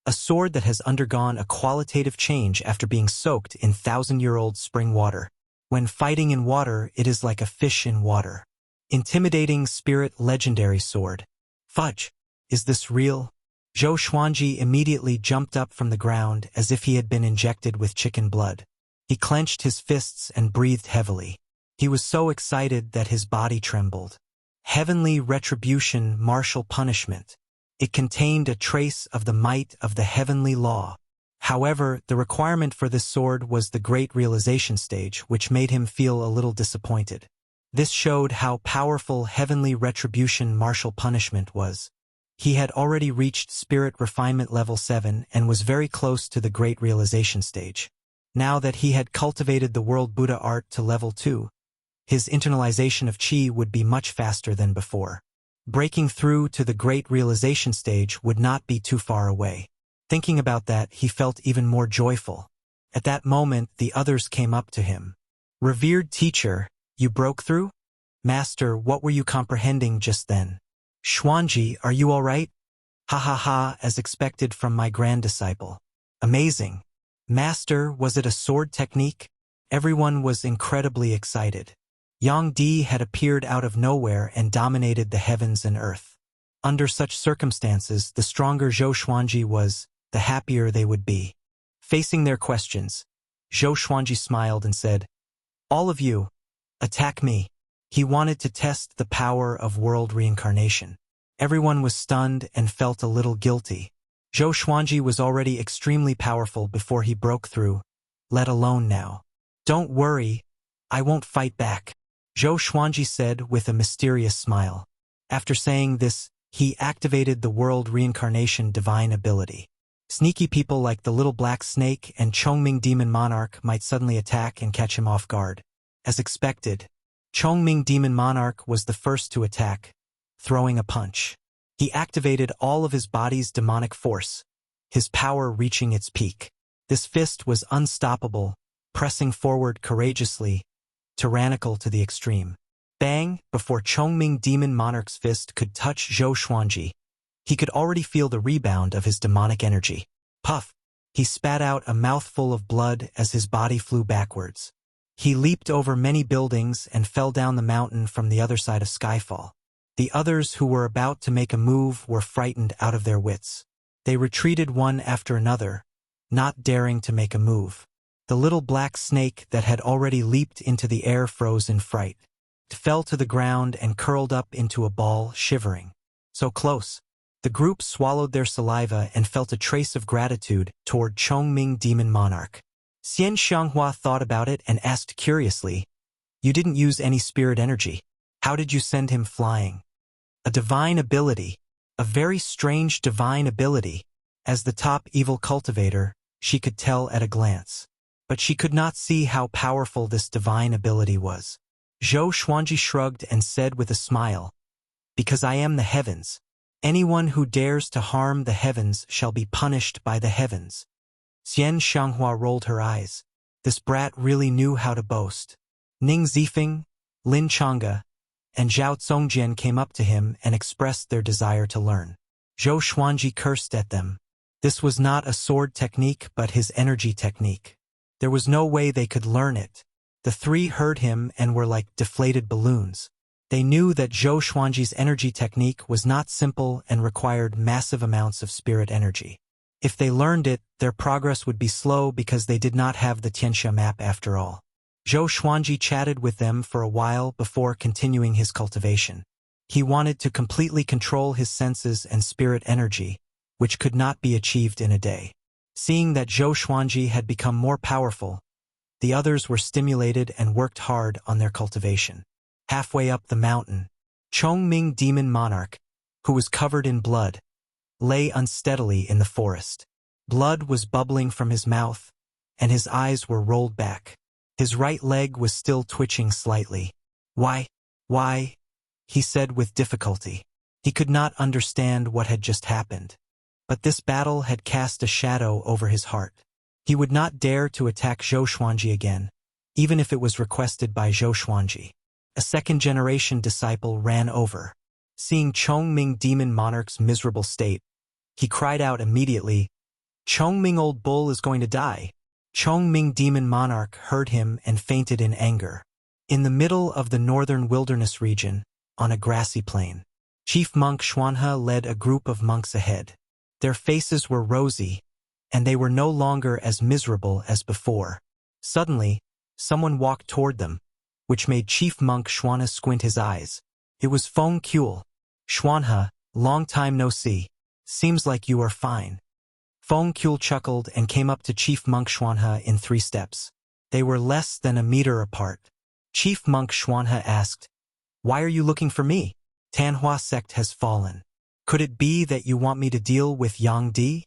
a sword that has undergone a qualitative change after being soaked in 1,000-year-old spring water. When fighting in water, it is like a fish in water. Intimidating Spirit Legendary Sword. Fudge! Is this real? Zhou Xuanji immediately jumped up from the ground as if he had been injected with chicken blood. He clenched his fists and breathed heavily. He was so excited that his body trembled. Heavenly Retribution Martial Punishment. It contained a trace of the might of the heavenly law. However, the requirement for this sword was the Great Realization stage, which made him feel a little disappointed. This showed how powerful Heavenly Retribution Martial Punishment was. He had already reached Spirit Refinement Level 7 and was very close to the Great Realization stage. Now that he had cultivated the World Buddha art to Level 2, his internalization of Qi would be much faster than before. Breaking through to the Great Realization stage would not be too far away. Thinking about that, he felt even more joyful. At that moment, the others came up to him. Revered teacher, you broke through? Master, what were you comprehending just then? Xuanji, are you all right? Ha ha ha, as expected from my grand disciple. Amazing. Master, was it a sword technique? Everyone was incredibly excited. Yang Di had appeared out of nowhere and dominated the heavens and earth. Under such circumstances, the stronger Zhou Xuanji was, the happier they would be. Facing their questions, Zhou Xuanji smiled and said, all of you, attack me. He wanted to test the power of world reincarnation. Everyone was stunned and felt a little guilty. Zhou Xuanji was already extremely powerful before he broke through, let alone now. Don't worry, I won't fight back, Zhou Xuanji said with a mysterious smile. After saying this, he activated the world reincarnation divine ability. Sneaky people like the little black snake and Chongming Demon Monarch might suddenly attack and catch him off guard. As expected, Chongming Demon Monarch was the first to attack, throwing a punch. He activated all of his body's demonic force, his power reaching its peak. This fist was unstoppable, pressing forward courageously, tyrannical to the extreme. Bang! Before Chongming Demon Monarch's fist could touch Zhou Xuanji, he could already feel the rebound of his demonic energy. Puff! He spat out a mouthful of blood as his body flew backwards. He leaped over many buildings and fell down the mountain from the other side of Skyfall. The others who were about to make a move were frightened out of their wits. They retreated one after another, not daring to make a move. The little black snake that had already leaped into the air froze in fright. It fell to the ground and curled up into a ball, shivering. So close. The group swallowed their saliva and felt a trace of gratitude toward Chongming Demon Monarch. Xian Xianghua thought about it and asked curiously, "You didn't use any spirit energy. How did you send him flying?" "A divine ability. A very strange divine ability." As the top evil cultivator, she could tell at a glance. But she could not see how powerful this divine ability was. Zhou Xuanji shrugged and said with a smile, "Because I am the heavens. Anyone who dares to harm the heavens shall be punished by the heavens." Xian Xianghua rolled her eyes. This brat really knew how to boast. Ning Zifeng, Lin Changge, and Zhao Zongjian came up to him and expressed their desire to learn. Zhou Xuanji cursed at them. This was not a sword technique but his energy technique. There was no way they could learn it. The three heard him and were like deflated balloons. They knew that Zhou Xuanji's energy technique was not simple and required massive amounts of spirit energy. If they learned it, their progress would be slow because they did not have the Tianxia map after all. Zhou Xuanji chatted with them for a while before continuing his cultivation. He wanted to completely control his senses and spirit energy, which could not be achieved in a day. Seeing that Zhou Xuanji had become more powerful, the others were stimulated and worked hard on their cultivation. Halfway up the mountain, Chongming Demon Monarch, who was covered in blood, lay unsteadily in the forest. Blood was bubbling from his mouth, and his eyes were rolled back. His right leg was still twitching slightly. Why, he said with difficulty. He could not understand what had just happened. But this battle had cast a shadow over his heart. He would not dare to attack Zhou Xuanji again, even if it was requested by Zhou Xuanji. A second-generation disciple ran over. Seeing Chongming Demon Monarch's miserable state, he cried out immediately, "Chongming old bull is going to die." Chongming Demon Monarch heard him and fainted in anger. In the middle of the northern wilderness region, on a grassy plain, Chief Monk Xuanhe led a group of monks ahead. Their faces were rosy, and they were no longer as miserable as before. Suddenly, someone walked toward them, which made Chief Monk Xuanhe squint his eyes. It was Feng Kuel. "Xuanhe, long time no see. Seems like you are fine." Feng Kuel chuckled and came up to Chief Monk Xuanhe in 3 steps. They were less than a meter apart. Chief Monk Xuanhe asked, "Why are you looking for me? Tanhua sect has fallen. Could it be that you want me to deal with Yang Di?"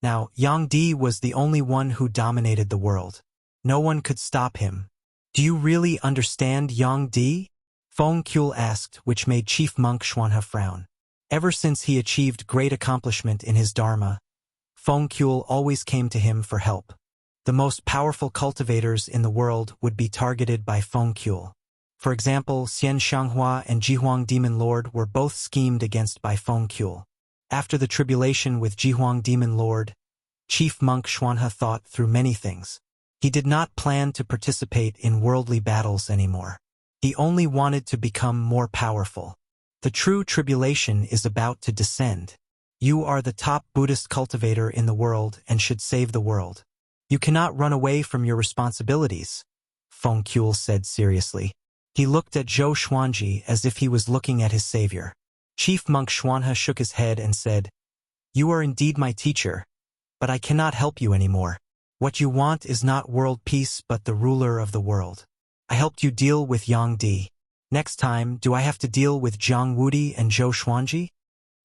Now, Yang Di was the only one who dominated the world. No one could stop him. "Do you really understand Yang Di?" Feng Kuel asked, which made Chief Monk Xuanhe frown. Ever since he achieved great accomplishment in his dharma, Feng Kuel always came to him for help. The most powerful cultivators in the world would be targeted by Feng Kuel. For example, Xian Xianghua and Jihuang Demon Lord were both schemed against by Feng Kuel. After the tribulation with Jihuang Demon Lord, Chief Monk Xuanhe thought through many things. He did not plan to participate in worldly battles anymore. He only wanted to become more powerful. The true tribulation is about to descend. You are the top Buddhist cultivator in the world and should save the world. You cannot run away from your responsibilities, Feng Kuel said seriously. He looked at Zhou Xuanji as if he was looking at his savior. Chief Monk Xuanhe shook his head and said, "You are indeed my teacher, but I cannot help you anymore." What you want is not world peace but the ruler of the world. I helped you deal with Yang Di. Next time, do I have to deal with Jiang Wudi and Zhou Xuanji?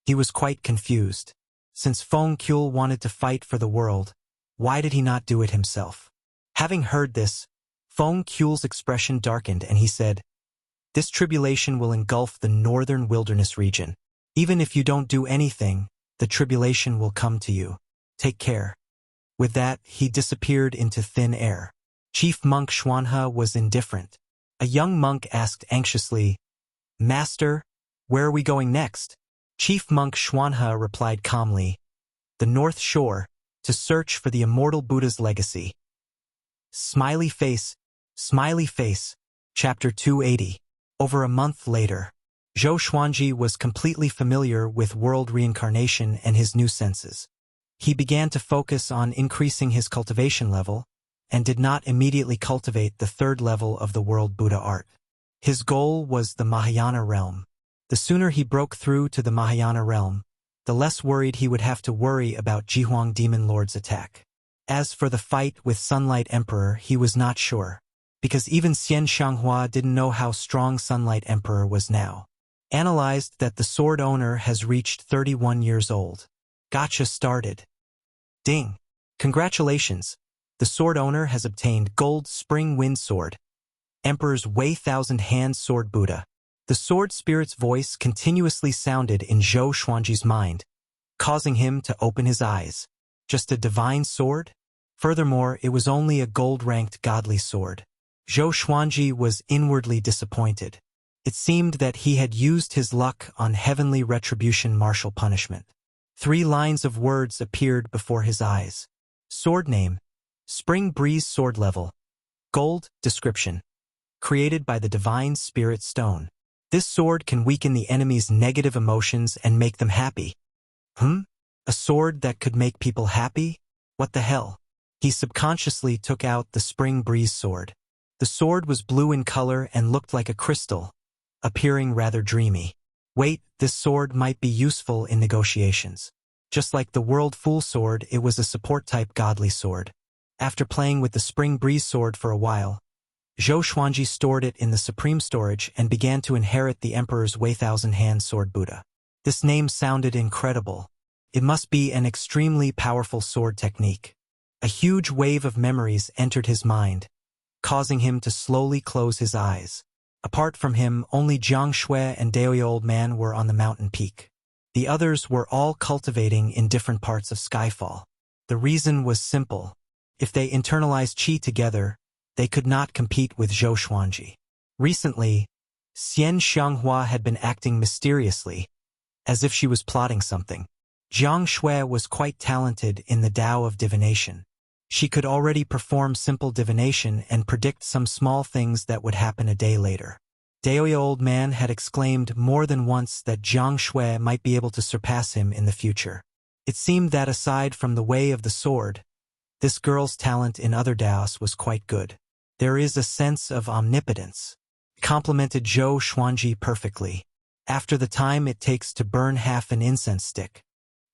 He was quite confused. Since Feng Qiul wanted to fight for the world, why did he not do it himself? Having heard this, Feng Qiul's expression darkened and he said, "This tribulation will engulf the northern wilderness region. Even if you don't do anything, the tribulation will come to you. Take care." With that, he disappeared into thin air. Chief Monk Xuanhe was indifferent. A young monk asked anxiously, "Master, where are we going next?" Chief Monk Xuanhe replied calmly, "The North Shore, to search for the immortal Buddha's legacy." Smiley face, Chapter 280. Over a month later, Zhou Xuanji was completely familiar with world reincarnation and his new senses. He began to focus on increasing his cultivation level and did not immediately cultivate the third level of the world Buddha art. His goal was the Mahayana realm. The sooner he broke through to the Mahayana realm, the less worried he would have to worry about Jihuang Demon Lord's attack. As for the fight with Sunlight Emperor, he was not sure, because even Xian Xianghua didn't know how strong Sunlight Emperor was now. Analyzed that the sword owner has reached 31 years old. Gotcha started. Ding! Congratulations! The sword owner has obtained Gold Spring Wind Sword, Emperor's Wei Thousand Hand Sword Buddha. The sword spirit's voice continuously sounded in Zhou Xuanji's mind, causing him to open his eyes. Just a divine sword? Furthermore, it was only a gold-ranked godly sword. Zhou Xuanji was inwardly disappointed. It seemed that he had used his luck on heavenly retribution martial punishment. 3 lines of words appeared before his eyes. Sword name, Spring Breeze Sword Level. Gold, description. Created by the Divine Spirit Stone. This sword can weaken the enemy's negative emotions and make them happy. A sword that could make people happy? What the hell? He subconsciously took out the Spring Breeze sword. The sword was blue in color and looked like a crystal, appearing rather dreamy. Wait, this sword might be useful in negotiations. Just like the World Fool sword, it was a support-type godly sword. After playing with the Spring Breeze sword for a while, Zhou Xuanji stored it in the Supreme Storage and began to inherit the Emperor's Wei Thousand Hand Sword Buddha. This name sounded incredible. It must be an extremely powerful sword technique. A huge wave of memories entered his mind, causing him to slowly close his eyes. Apart from him, only Jiang Shui and Daoya Old Man were on the mountain peak. The others were all cultivating in different parts of Skyfall. The reason was simple. If they internalized qi together, they could not compete with Zhou Xuanji. Recently, Xian Xianghua had been acting mysteriously, as if she was plotting something. Jiang Shui was quite talented in the Tao of divination. She could already perform simple divination and predict some small things that would happen a day later. Daoya Old Man had exclaimed more than once that Jiang Shui might be able to surpass him in the future. It seemed that aside from the way of the sword, this girl's talent in other Daos was quite good. There is a sense of omnipotence. Complemented Zhou Xuanji perfectly. After the time it takes to burn half an incense stick,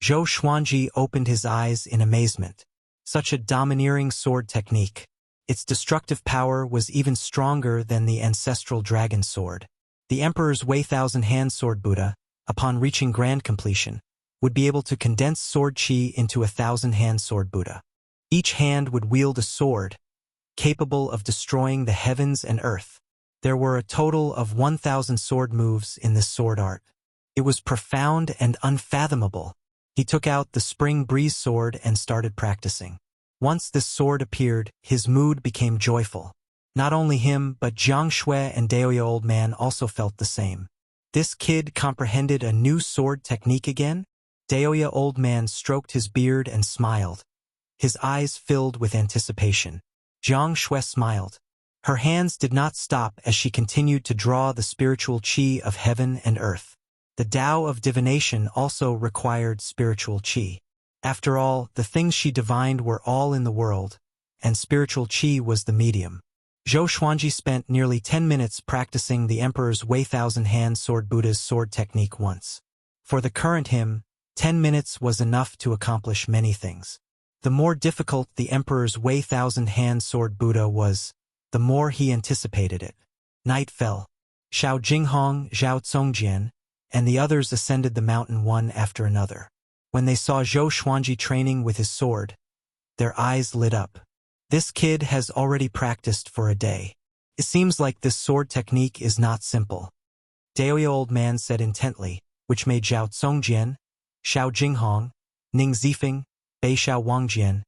Zhou Xuanji opened his eyes in amazement. Such a domineering sword technique. Its destructive power was even stronger than the ancestral dragon sword. The Emperor's Wei Thousand Hand Sword Buddha, upon reaching grand completion, would be able to condense sword qi into a 1,000-hand sword Buddha. Each hand would wield a sword, capable of destroying the heavens and earth. There were a total of 1,000 sword moves in this sword art. It was profound and unfathomable. He took out the Spring Breeze sword and started practicing. Once this sword appeared, his mood became joyful. Not only him, but Jiang Shui and Daoya Old Man also felt the same. This kid comprehended a new sword technique again? Daoya Old Man stroked his beard and smiled. His eyes filled with anticipation. Jiang Shui smiled. Her hands did not stop as she continued to draw the spiritual qi of heaven and earth. The Tao of divination also required spiritual qi. After all, the things she divined were all in the world, and spiritual qi was the medium. Zhou Xuanji spent nearly 10 minutes practicing the Emperor's Wei Thousand Hand Sword Buddha's sword technique once. For the current him, 10 minutes was enough to accomplish many things. The more difficult the Emperor's Wei Thousand-Hand Sword Buddha was, the more he anticipated it. Night fell. Xiao Jinghong, Zhao Congjian, and the others ascended the mountain one after another. When they saw Zhou Xuanji training with his sword, their eyes lit up. This kid has already practiced for a day. It seems like this sword technique is not simple. Daoya Old Man said intently, which made Zhao Congjian, Xiao Jinghong, Ning Zifeng, Bei Xiao Wangjian,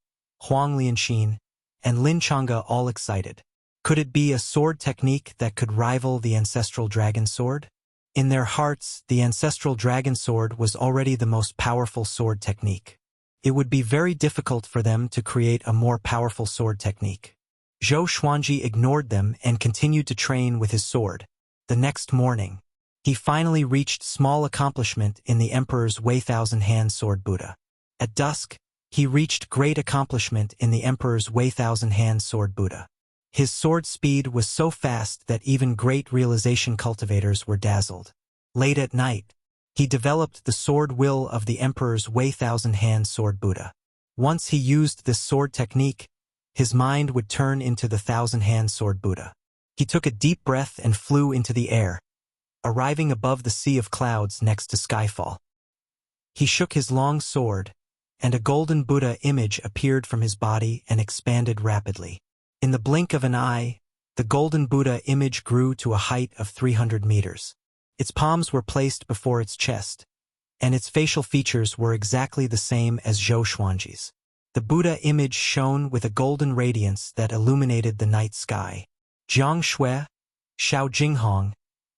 Huang Lianxin, and Lin Chang'e all excited. Could it be a sword technique that could rival the ancestral dragon sword? In their hearts, the ancestral dragon sword was already the most powerful sword technique. It would be very difficult for them to create a more powerful sword technique. Zhou Xuanji ignored them and continued to train with his sword. The next morning, he finally reached small accomplishment in the Emperor's Wei Thousand-Hand Sword Buddha. At dusk, he reached great accomplishment in the Emperor's Wei Thousand-Hand Sword Buddha. His sword speed was so fast that even great realization cultivators were dazzled. Late at night, he developed the sword will of the Emperor's Wei Thousand-Hand Sword Buddha. Once he used this sword technique, his mind would turn into the Thousand-Hand Sword Buddha. He took a deep breath and flew into the air, arriving above the sea of clouds next to Skyfall. He shook his long sword, and a golden Buddha image appeared from his body and expanded rapidly. In the blink of an eye, the golden Buddha image grew to a height of 300 meters. Its palms were placed before its chest, and its facial features were exactly the same as Zhou Xuanji's. The Buddha image shone with a golden radiance that illuminated the night sky. Jiang Shui, Xiao Jinghong,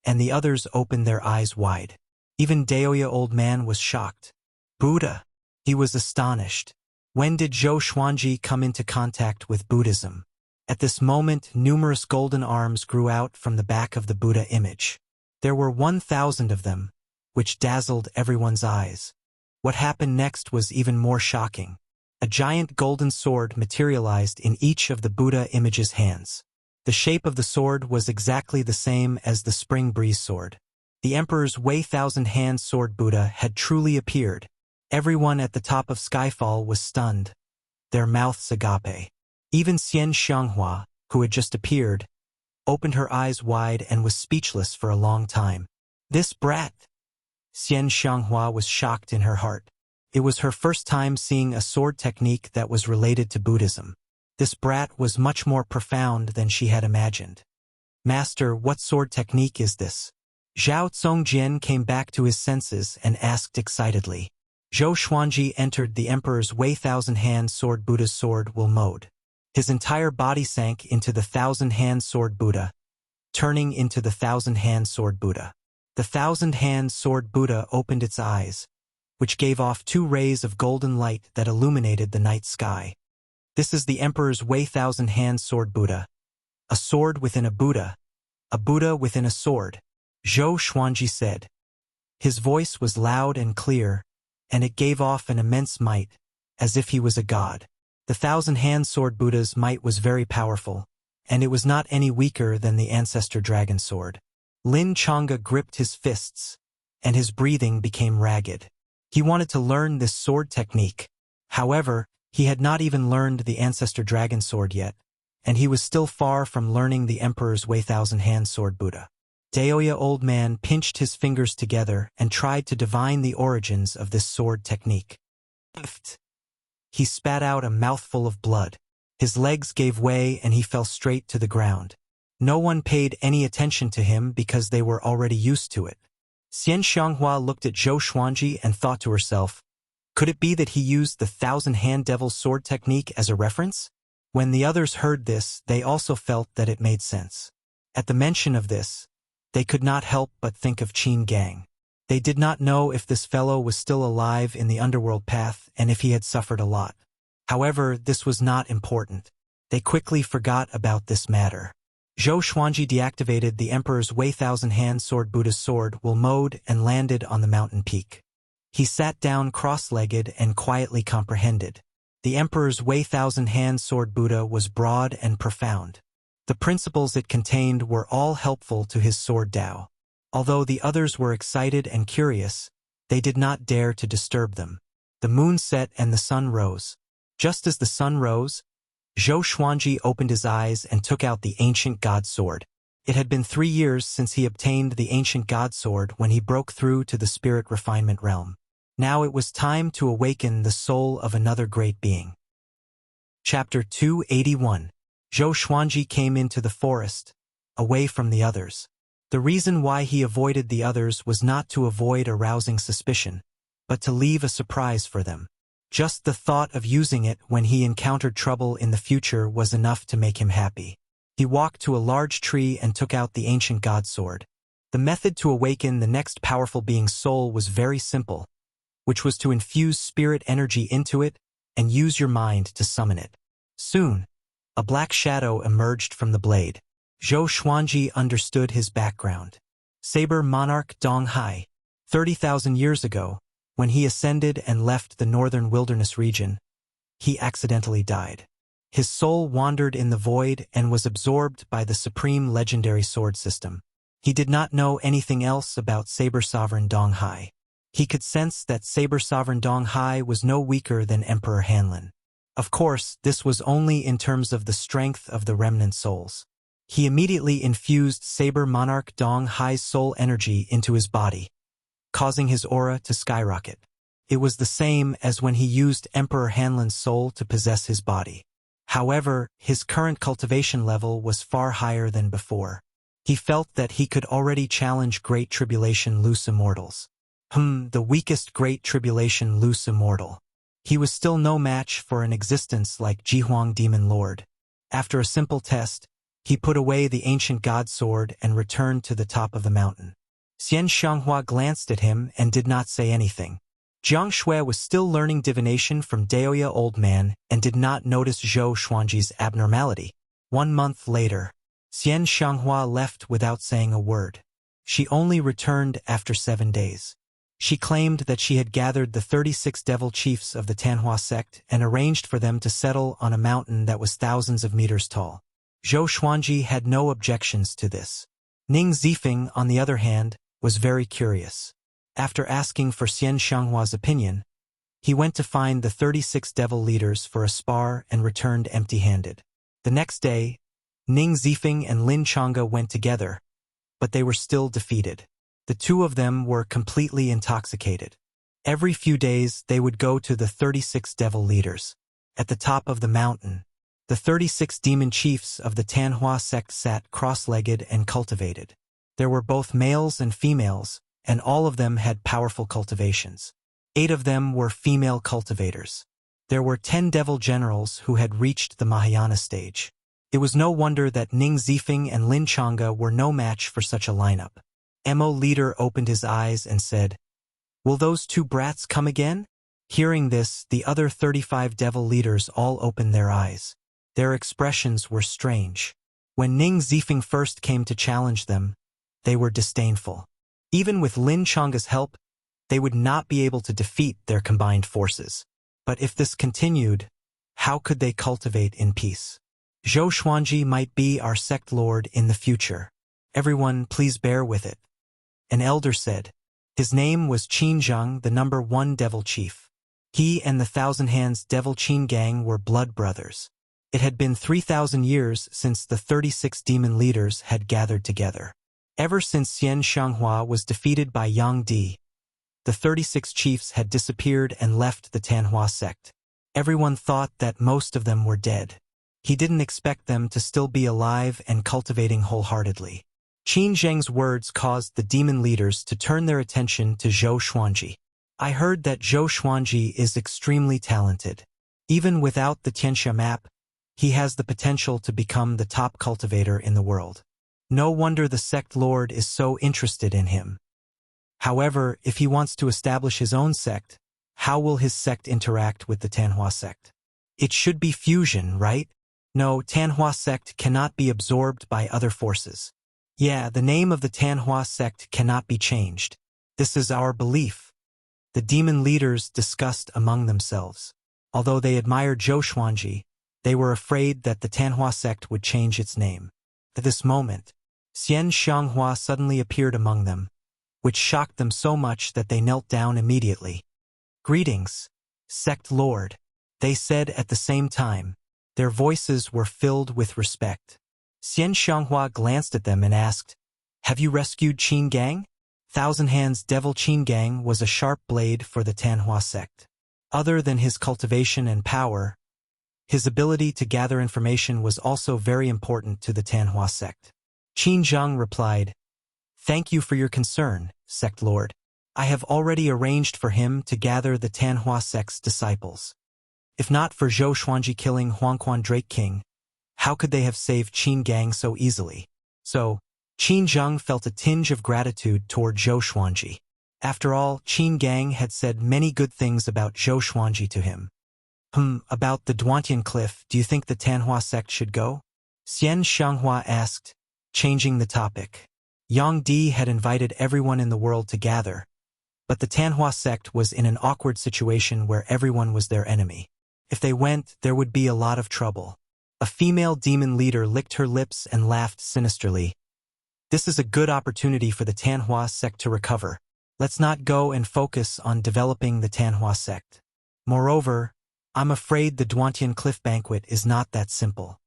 and the others opened their eyes wide. Even Daoya Old Man was shocked. Buddha! He was astonished. When did Zhou Xuanji come into contact with Buddhism? At this moment, numerous golden arms grew out from the back of the Buddha image. There were 1,000 of them, which dazzled everyone's eyes. What happened next was even more shocking. A giant golden sword materialized in each of the Buddha image's hands. The shape of the sword was exactly the same as the Spring Breeze sword. The Emperor's Wei Thousand-Hand Sword Buddha had truly appeared. Everyone at the top of Skyfall was stunned, their mouths agape. Even Xian Xianghua, who had just appeared, opened her eyes wide and was speechless for a long time. This brat! Xian Xianghua was shocked in her heart. It was her first time seeing a sword technique that was related to Buddhism. This brat was much more profound than she had imagined. Master, what sword technique is this? Zhao Congjian came back to his senses and asked excitedly. Zhou Xuanji entered the Emperor's Wei Thousand-Hand Sword Buddha's sword will mode. His entire body sank into the Thousand-Hand Sword Buddha, turning into the Thousand-Hand Sword Buddha. The Thousand-Hand Sword Buddha opened its eyes, which gave off 2 rays of golden light that illuminated the night sky. This is the Emperor's Wei Thousand-Hand Sword Buddha. A sword within a Buddha within a sword, Zhou Xuanji said. His voice was loud and clear, and it gave off an immense might, as if he was a god. The Thousand-Hand Sword Buddha's might was very powerful, and it was not any weaker than the ancestor dragon sword. Lin Chang'e gripped his fists, and his breathing became ragged. He wanted to learn this sword technique. However, he had not even learned the ancestor dragon sword yet, and he was still far from learning the Emperor's Wei Thousand-Hand Sword Buddha. Daoya Old Man pinched his fingers together and tried to divine the origins of this sword technique. He spat out a mouthful of blood. His legs gave way and he fell straight to the ground. No one paid any attention to him because they were already used to it. Xian Xianghua looked at Zhou Xuanji and thought to herself, could it be that he used the Thousand-Hand Devil's sword technique as a reference? When the others heard this, they also felt that it made sense. At the mention of this, they could not help but think of Qin Gang. They did not know if this fellow was still alive in the underworld path and if he had suffered a lot. However, this was not important. They quickly forgot about this matter. Zhou Xuanji deactivated the Emperor's Wei Thousand-Hand Sword Buddha's sword will mode and landed on the mountain peak. He sat down cross-legged and quietly comprehended. The Emperor's Wei Thousand-Hand Sword Buddha was broad and profound. The principles it contained were all helpful to his sword Tao. Although the others were excited and curious, they did not dare to disturb them. The moon set and the sun rose. Just as the sun rose, Zhou Xuanji opened his eyes and took out the ancient god sword. It had been 3 years since he obtained the ancient god sword when he broke through to the spirit refinement realm. Now it was time to awaken the soul of another great being. Chapter 281. Zhou Xuanji came into the forest, away from the others. The reason why he avoided the others was not to avoid arousing suspicion, but to leave a surprise for them. Just the thought of using it when he encountered trouble in the future was enough to make him happy. He walked to a large tree and took out the ancient god sword. The method to awaken the next powerful being's soul was very simple, which was to infuse spirit energy into it and use your mind to summon it. Soon, a black shadow emerged from the blade. Zhou Xuanji understood his background. Saber monarch Dong Hai. 30,000 years ago, when he ascended and left the northern wilderness region, he accidentally died. His soul wandered in the void and was absorbed by the supreme legendary sword system. He did not know anything else about Saber Sovereign Dong Hai. He could sense that Saber Sovereign Dong Hai was no weaker than Emperor Hanlin. Of course, this was only in terms of the strength of the remnant souls. He immediately infused Saber Monarch Dong Hai's soul energy into his body, causing his aura to skyrocket. It was the same as when he used Emperor Hanlin's soul to possess his body. However, his current cultivation level was far higher than before. He felt that he could already challenge Great Tribulation loose immortals. The weakest Great Tribulation loose immortal. He was still no match for an existence like Jihuang Demon Lord. After a simple test, he put away the ancient god sword and returned to the top of the mountain. Xian Xianghua glanced at him and did not say anything. Jiang Shui was still learning divination from Daoya Old Man and did not notice Zhou Xuanji's abnormality. 1 month later, Xian Xianghua left without saying a word. She only returned after 7 days. She claimed that she had gathered the 36 devil chiefs of the Tanhua sect and arranged for them to settle on a mountain that was thousands of meters tall. Zhou Xuanji had no objections to this. Ning Zifeng, on the other hand, was very curious. After asking for Xian Xianghua's opinion, he went to find the 36 devil leaders for a spar and returned empty-handed. The next day, Ning Zifeng and Lin Changge went together, but they were still defeated. The two of them were completely intoxicated. Every few days they would go to the 36 devil leaders. At the top of the mountain, the 36 demon chiefs of the Tanhua sect sat cross-legged and cultivated. There were both males and females, and all of them had powerful cultivations. 8 of them were female cultivators. There were 10 devil generals who had reached the Mahayana stage. It was no wonder that Ning Zifeng and Lin Changge were no match for such a lineup. Mo leader opened his eyes and said, "Will those 2 brats come again?" Hearing this, the other 35 devil leaders all opened their eyes. Their expressions were strange. When Ning Zifeng first came to challenge them, they were disdainful. Even with Lin Changge's help, they would not be able to defeat their combined forces. But if this continued, how could they cultivate in peace? Zhou Xuanji might be our sect lord in the future. Everyone, please bear with it. An elder said. His name was Qin Zhang, the number 1 devil chief. He and the Thousand Hands devil Qin gang were blood brothers. It had been 3,000 years since the 36 demon leaders had gathered together. Ever since Xian Xianghua was defeated by Yang Di, the 36 chiefs had disappeared and left the Tanhua sect. Everyone thought that most of them were dead. He didn't expect them to still be alive and cultivating wholeheartedly. Qin Zheng's words caused the demon leaders to turn their attention to Zhou Xuanji. I heard that Zhou Xuanji is extremely talented. Even without the Tianxia map, he has the potential to become the top cultivator in the world. No wonder the sect lord is so interested in him. However, if he wants to establish his own sect, how will his sect interact with the Tanhua sect? It should be fusion, right? No, Tanhua sect cannot be absorbed by other forces. Yeah, the name of the Tanhua sect cannot be changed. This is our belief. The demon leaders discussed among themselves. Although they admired Zhou Xuanji, they were afraid that the Tanhua sect would change its name. At this moment, Xian Xianghua suddenly appeared among them, which shocked them so much that they knelt down immediately. Greetings, sect lord. they said at the same time. Their voices were filled with respect. Xian Xianghua glanced at them and asked, "Have you rescued Qin Gang?" Thousand Hands Devil Qin Gang was a sharp blade for the Tanhua sect. Other than his cultivation and power, his ability to gather information was also very important to the Tanhua sect. Qin Zheng replied, "Thank you for your concern, sect lord. I have already arranged for him to gather the Tanhua sect's disciples. If not for Zhou Xuanji killing Huangquan Drake King, how could they have saved Qin Gang so easily?" So, Qin Zheng felt a tinge of gratitude toward Zhou Xuanji. After all, Qin Gang had said many good things about Zhou Xuanji to him. About the Duantian Cliff, do you think the Tanhua sect should go?" Xian Xianghua asked, changing the topic. Yang Di had invited everyone in the world to gather, but the Tanhua sect was in an awkward situation where everyone was their enemy. If they went, there would be a lot of trouble. A female demon leader licked her lips and laughed sinisterly. "This is a good opportunity for the Tanhua sect to recover. Let's not go and focus on developing the Tanhua sect. Moreover, I'm afraid the Duantian Cliff Banquet is not that simple.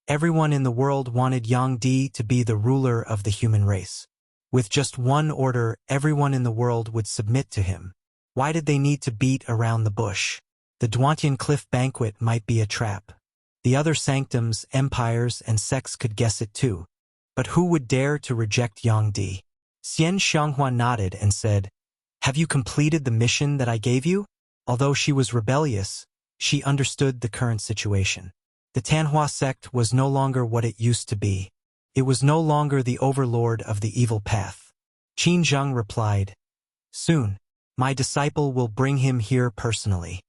Everyone in the world wanted Yang Di to be the ruler of the human race. With just one order, everyone in the world would submit to him. Why did they need to beat around the bush? The Duantian Cliff Banquet might be a trap. The other sanctums, empires, and sects could guess it too. But who would dare to reject Yang Di?" Xian Xianghua nodded and said, "Have you completed the mission that I gave you?" Although she was rebellious, she understood the current situation. The Tanhua sect was no longer what it used to be. It was no longer the overlord of the evil path. Qin Zheng replied, "Soon, my disciple will bring him here personally."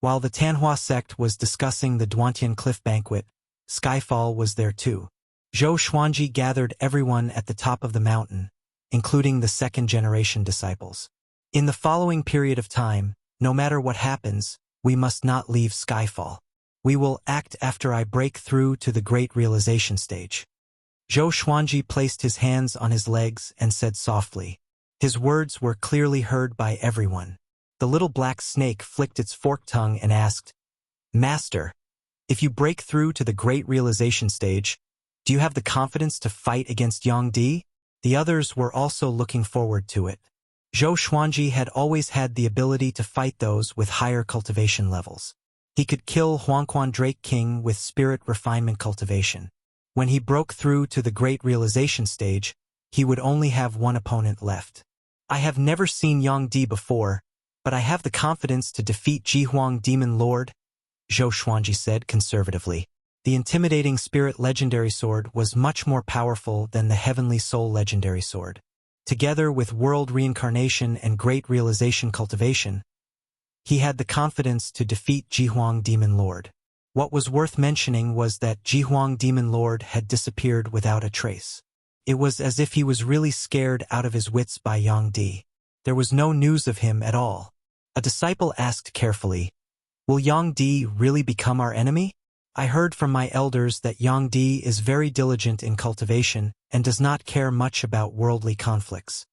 While the Tanhua sect was discussing the Duantian Cliff Banquet, Skyfall was there too. Zhou Xuanji gathered everyone at the top of the mountain, including the second-generation disciples. "In the following period of time, no matter what happens, we must not leave Skyfall. We will act after I break through to the great realization stage." Zhou Xuanji placed his hands on his legs and said softly. His words were clearly heard by everyone. The little black snake flicked its forked tongue and asked, "Master, if you break through to the great realization stage, do you have the confidence to fight against Yang Di?" The others were also looking forward to it. Zhou Xuanji had always had the ability to fight those with higher cultivation levels. He could kill Huangquan Drake King with spirit refinement cultivation. When he broke through to the great realization stage, he would only have one opponent left. "I have never seen Yang Di before, but I have the confidence to defeat Jihuang Demon Lord," Zhou Xuanji said conservatively. The intimidating spirit legendary sword was much more powerful than the heavenly soul legendary sword. Together with world reincarnation and great realization cultivation, he had the confidence to defeat Jihuang Demon Lord. What was worth mentioning was that Jihuang Demon Lord had disappeared without a trace. It was as if he was really scared out of his wits by Yang Di. There was no news of him at all. A disciple asked carefully, "Will Yang Di really become our enemy? I heard from my elders that Yang Di is very diligent in cultivation and does not care much about worldly conflicts."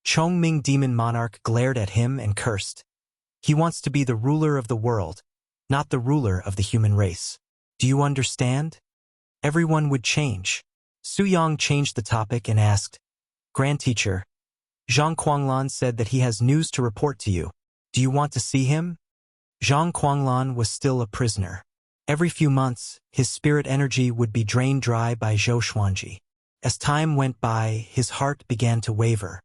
Chongming Demon Monarch glared at him and cursed. "He wants to be the ruler of the world, not the ruler of the human race. Do you understand?" Everyone would change. Su Yang changed the topic and asked, "Grand Teacher, Zhang Quanglan said that he has news to report to you. Do you want to see him?" Zhang Quanglan was still a prisoner. Every few months, his spirit energy would be drained dry by Zhou Xuanji. As time went by, his heart began to waver.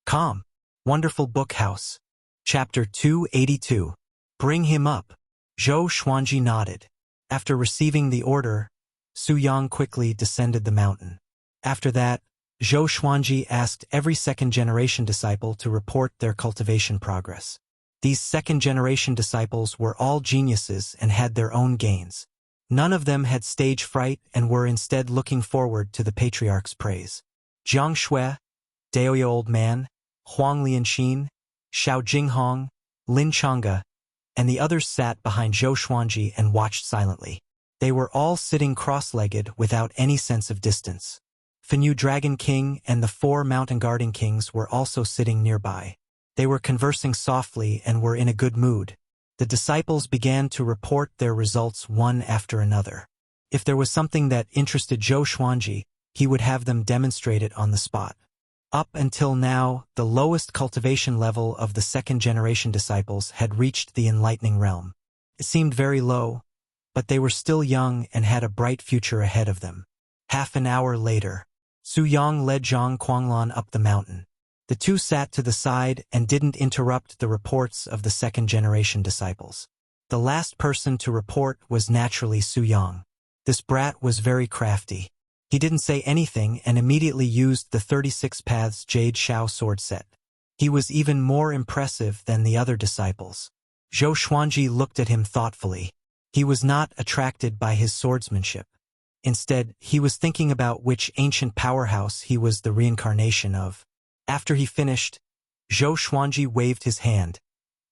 Calm. Wonderful Book House. Chapter 282. Bring him up. Zhou Xuanji nodded. After receiving the order, Su Yang quickly descended the mountain. After that, Zhou Xuanji asked every second-generation disciple to report their cultivation progress. These second-generation disciples were all geniuses and had their own gains. None of them had stage fright and were instead looking forward to the patriarch's praise. Jiang Shui, Daoya Old Man, Huang Lianxin, Xiao Jinghong, Lin Changge, and the others sat behind Zhou Xuanji and watched silently. They were all sitting cross-legged without any sense of distance. Fenyu Dragon King and the 4 Mountain Guarding Kings were also sitting nearby. They were conversing softly and were in a good mood. The disciples began to report their results one after another. If there was something that interested Zhou Xuanji, he would have them demonstrate it on the spot. Up until now, the lowest cultivation level of the second-generation disciples had reached the enlightening realm. It seemed very low, but they were still young and had a bright future ahead of them. Half an hour later, Su Yang led Zhang Quanglan up the mountain. The two sat to the side and didn't interrupt the reports of the second-generation disciples. The last person to report was naturally Su Yang. This brat was very crafty. He didn't say anything and immediately used the 36 Paths Jade Shao sword set. He was even more impressive than the other disciples. Zhou Xuanji looked at him thoughtfully. He was not attracted by his swordsmanship. Instead, he was thinking about which ancient powerhouse he was the reincarnation of. After he finished, Zhou Xuanji waved his hand,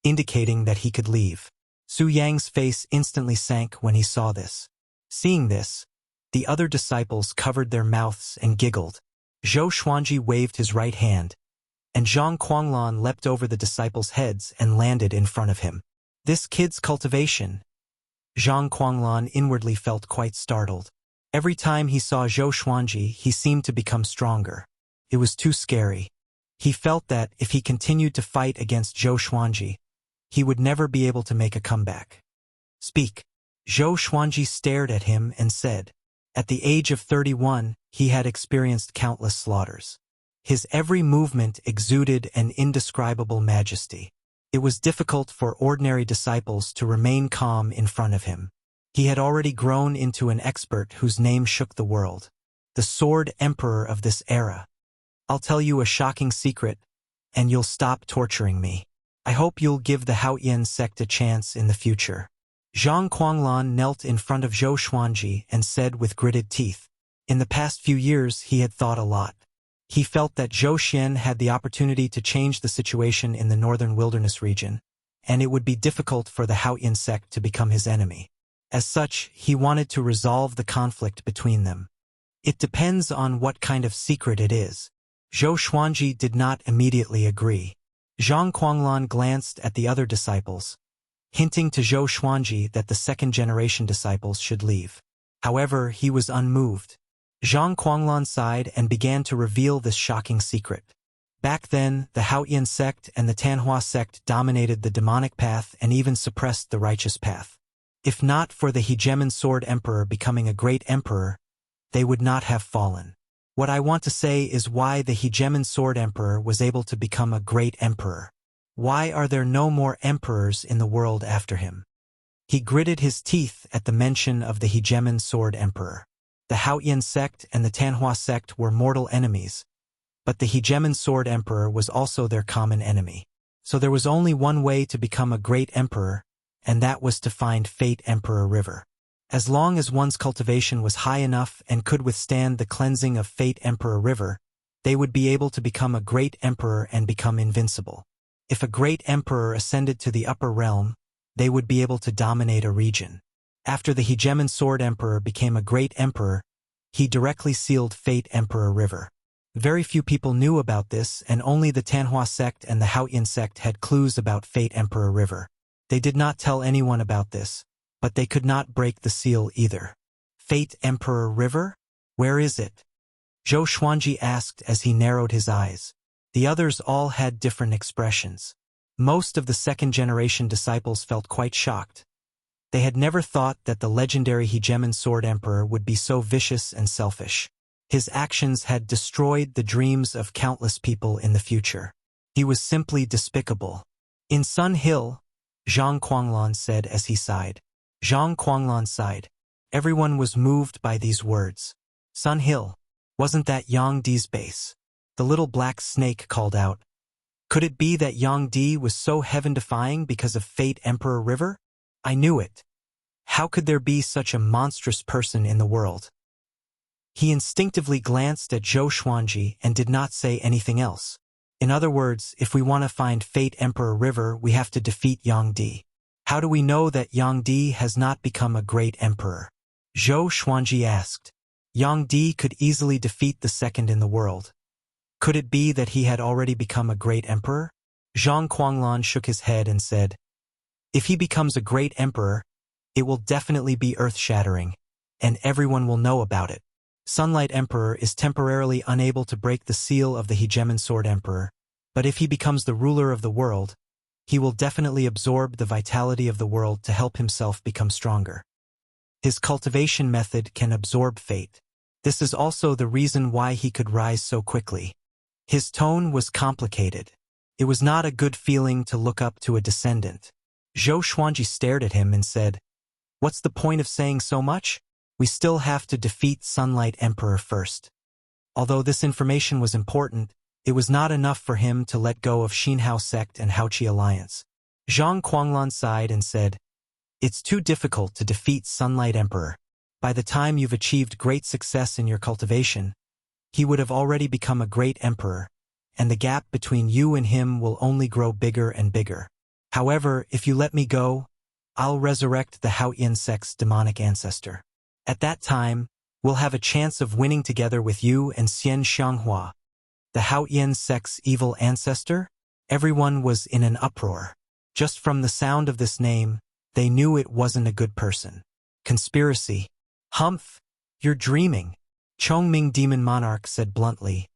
indicating that he could leave. Su Yang's face instantly sank when he saw this. Seeing this, the other disciples covered their mouths and giggled. Zhou Xuanji waved his right hand, and Zhang Quanglan leapt over the disciples' heads and landed in front of him. This kid's cultivation. Zhang Quanglan inwardly felt quite startled. Every time he saw Zhou Xuanji, he seemed to become stronger. It was too scary. He felt that if he continued to fight against Zhou Xuanji, he would never be able to make a comeback. Speak. Zhou Xuanji stared at him and said, at the age of 31, he had experienced countless slaughters. His every movement exuded an indescribable majesty. It was difficult for ordinary disciples to remain calm in front of him. He had already grown into an expert whose name shook the world. The Sword Emperor of this era. I'll tell you a shocking secret, and you'll stop torturing me. I hope you'll give the Haoyan sect a chance in the future. Zhang Quanglan knelt in front of Zhou Xuanji and said with gritted teeth. In the past few years, he had thought a lot. He felt that Zhou Xian had the opportunity to change the situation in the northern wilderness region, and it would be difficult for the Haoyan sect to become his enemy. As such, he wanted to resolve the conflict between them. It depends on what kind of secret it is. Zhou Xuanji did not immediately agree. Zhang Quanglan glanced at the other disciples, hinting to Zhou Xuanji that the second-generation disciples should leave. However, he was unmoved. Zhang Quanglan sighed and began to reveal this shocking secret. Back then, the Haoyan sect and the Tanhua sect dominated the demonic path and even suppressed the righteous path. If not for the Hegemon Sword Emperor becoming a great emperor, they would not have fallen. What I want to say is why the Hegemon Sword Emperor was able to become a great emperor. Why are there no more emperors in the world after him? He gritted his teeth at the mention of the Hegemon Sword Emperor. The Haoyan sect and the Tanhua sect were mortal enemies, but the Hegemon Sword Emperor was also their common enemy. So there was only one way to become a great emperor, and that was to find Fate Emperor River. As long as one's cultivation was high enough and could withstand the cleansing of Fate Emperor River, they would be able to become a great emperor and become invincible. If a great emperor ascended to the upper realm, they would be able to dominate a region. After the Hegemon Sword Emperor became a great emperor, he directly sealed Fate Emperor River. Very few people knew about this, and only the Tanhua sect and the Haoyan sect had clues about Fate Emperor River. They did not tell anyone about this, but they could not break the seal either. Fate Emperor River? Where is it? Zhou Xuanji asked as he narrowed his eyes. The others all had different expressions. Most of the second-generation disciples felt quite shocked. They had never thought that the legendary Hegemon Sword Emperor would be so vicious and selfish. His actions had destroyed the dreams of countless people in the future. He was simply despicable. In Sun Hill, Zhang Quanglan said as he sighed. Zhang Quanglan sighed. Everyone was moved by these words. Sun Hill. Wasn't that Yang Di's base? The little black snake called out. Could it be that Yang Di was so heaven-defying because of Fate Emperor River? I knew it. How could there be such a monstrous person in the world? He instinctively glanced at Zhou Xuanji and did not say anything else. In other words, if we want to find Fate Emperor River, we have to defeat Yang Di. How do we know that Yang Di has not become a great emperor? Zhou Xuanji asked. Yang Di could easily defeat the second in the world. Could it be that he had already become a great emperor? Zhang Quanglan shook his head and said, If he becomes a great emperor, it will definitely be earth-shattering, and everyone will know about it. Sunlight Emperor is temporarily unable to break the seal of the Hegemon Sword Emperor, but if he becomes the ruler of the world, he will definitely absorb the vitality of the world to help himself become stronger. His cultivation method can absorb fate. This is also the reason why he could rise so quickly. His tone was complicated. It was not a good feeling to look up to a descendant. Zhou Xuanji stared at him and said, "What's the point of saying so much? We still have to defeat Sunlight Emperor first." Although this information was important, it was not enough for him to let go of Xinhao sect and Haoqi alliance. Zhang Quanglan sighed and said, "It's too difficult to defeat Sunlight Emperor. By the time you've achieved great success in your cultivation, he would have already become a great emperor, and the gap between you and him will only grow bigger and bigger. However, if you let me go, I'll resurrect the Haoyan sect's demonic ancestor. At that time, we'll have a chance of winning together with you and Xian Xianghua, the Haoyan sect's evil ancestor." Everyone was in an uproar. Just from the sound of this name, they knew it wasn't a good person. Conspiracy. "Humph, you're dreaming," Chongming Demon Monarch said bluntly.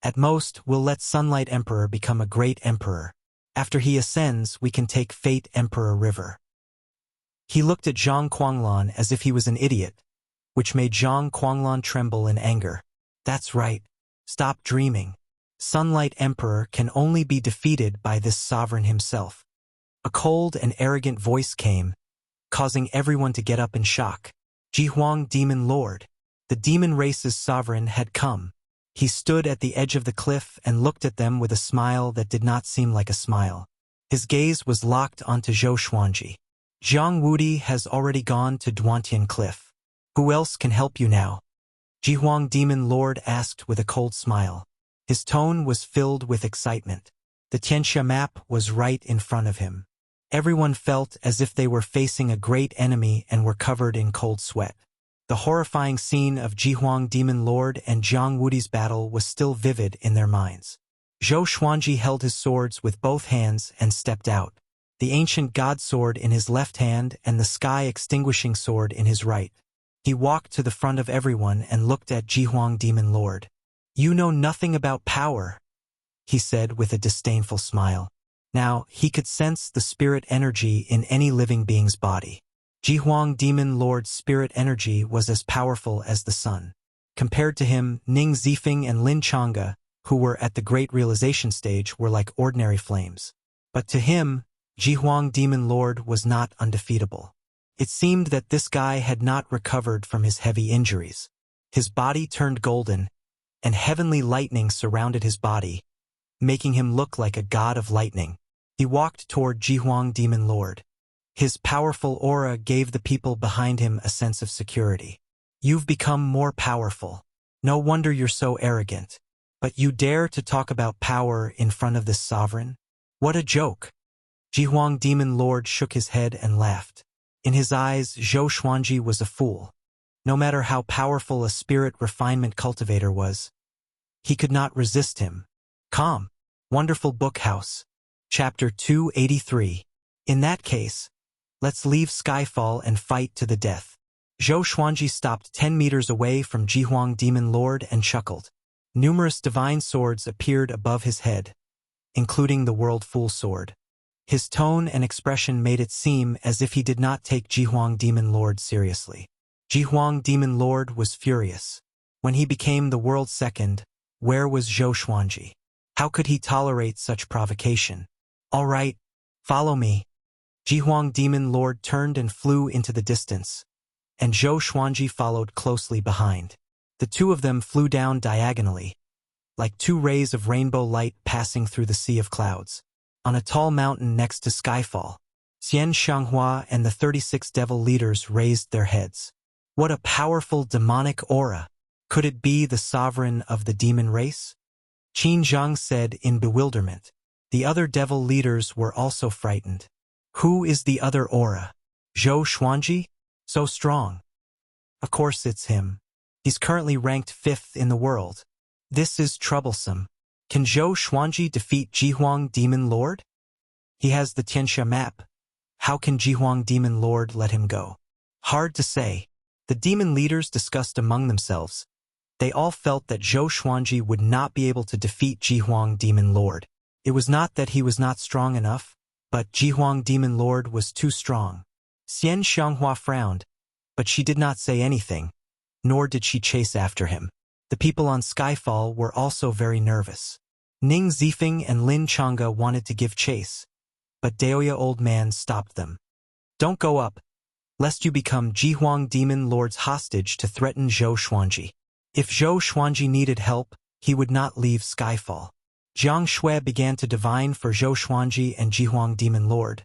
"At most, we'll let Sunlight Emperor become a great emperor. After he ascends, we can take Fate Emperor River." He looked at Zhang Quanglan as if he was an idiot, which made Zhang Quanglan tremble in anger. "That's right. Stop dreaming. Sunlight Emperor can only be defeated by this sovereign himself." A cold and arrogant voice came, causing everyone to get up in shock. Jihuang Demon Lord, the demon race's sovereign, had come. He stood at the edge of the cliff and looked at them with a smile that did not seem like a smile. His gaze was locked onto Zhou Xuanji. "Jiang Wudi has already gone to Duantian Cliff. Who else can help you now?" Jihuang Demon Lord asked with a cold smile. His tone was filled with excitement. The Tianxia map was right in front of him. Everyone felt as if they were facing a great enemy and were covered in cold sweat. The horrifying scene of Jihuang Demon Lord and Jiang Wudi's battle was still vivid in their minds. Zhou Xuanji held his swords with both hands and stepped out, the ancient god sword in his left hand and the sky-extinguishing sword in his right. He walked to the front of everyone and looked at Jihuang Demon Lord. "You know nothing about power," he said with a disdainful smile. Now, he could sense the spirit energy in any living being's body. Jihuang Demon Lord's spirit energy was as powerful as the sun. Compared to him, Ning Zifeng and Lin Chang'e, who were at the great realization stage, were like ordinary flames. But to him, Jihuang Demon Lord was not undefeatable. It seemed that this guy had not recovered from his heavy injuries. His body turned golden, and heavenly lightning surrounded his body, making him look like a god of lightning. He walked toward Jihuang Demon Lord. His powerful aura gave the people behind him a sense of security. "You've become more powerful. No wonder you're so arrogant. But you dare to talk about power in front of this sovereign? What a joke." Jihuang Demon Lord shook his head and laughed. In his eyes, Zhou Xuanji was a fool. No matter how powerful a spirit refinement cultivator was, he could not resist him. Calm. Wonderful Book House. Chapter 283. In that case, let's leave Skyfall and fight to the death. Zhou Xuanji stopped 10 meters away from Jihuang Demon Lord and chuckled. Numerous divine swords appeared above his head, including the World Fool Sword. His tone and expression made it seem as if he did not take Jihuang Demon Lord seriously. Jihuang Demon Lord was furious. When he became the world's second, where was Zhou Xuanji? How could he tolerate such provocation? "All right, follow me." Jihuang Demon Lord turned and flew into the distance, and Zhou Xuanji followed closely behind. The two of them flew down diagonally, like two rays of rainbow light passing through the sea of clouds. On a tall mountain next to Skyfall, Xian Xianghua and the 36 devil leaders raised their heads. What a powerful demonic aura! Could it be the sovereign of the demon race? Qin Zhang said in bewilderment. The other devil leaders were also frightened. Who is the other aura? Zhou Xuanji? So strong. Of course it's him. He's currently ranked 5th in the world. This is troublesome. Can Zhou Xuanji defeat Jihuang Demon Lord? He has the Tianxia map. How can Jihuang Demon Lord let him go? Hard to say. The demon leaders discussed among themselves. They all felt that Zhou Xuanji would not be able to defeat Jihuang Demon Lord. It was not that he was not strong enough, but Jihuang Demon Lord was too strong. Xian Xianghua frowned, but she did not say anything, nor did she chase after him. The people on Skyfall were also very nervous. Ning Zifeng and Lin Chang'e wanted to give chase, but Daoya Old Man stopped them. Don't go up, lest you become Jihuang Demon Lord's hostage to threaten Zhou Xuanji. If Zhou Xuanji needed help, he would not leave Skyfall. Jiang Shui began to divine for Zhou Xuanji and Jihuang Demon Lord,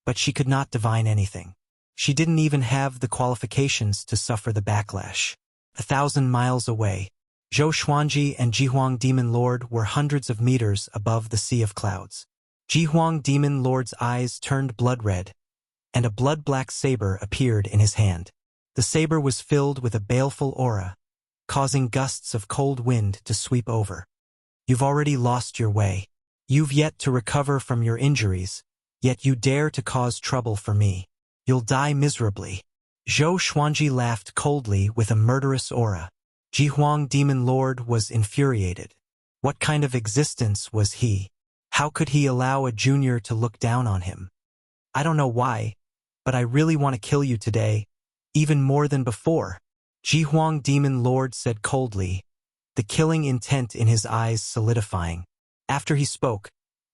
but she could not divine anything. She didn't even have the qualifications to suffer the backlash. 1,000 miles away, Zhou Xuanji and Jihuang Demon Lord were hundreds of meters above the sea of clouds. Jihuang Demon Lord's eyes turned blood red, and a blood-black saber appeared in his hand. The saber was filled with a baleful aura, causing gusts of cold wind to sweep over. You've already lost your way. You've yet to recover from your injuries, yet you dare to cause trouble for me. You'll die miserably. Zhou Xuanji laughed coldly with a murderous aura. Jihuang Demon Lord was infuriated. What kind of existence was he? How could he allow a junior to look down on him? I don't know why, but I really want to kill you today, even more than before. Jihuang Demon Lord said coldly, the killing intent in his eyes solidifying. After he spoke,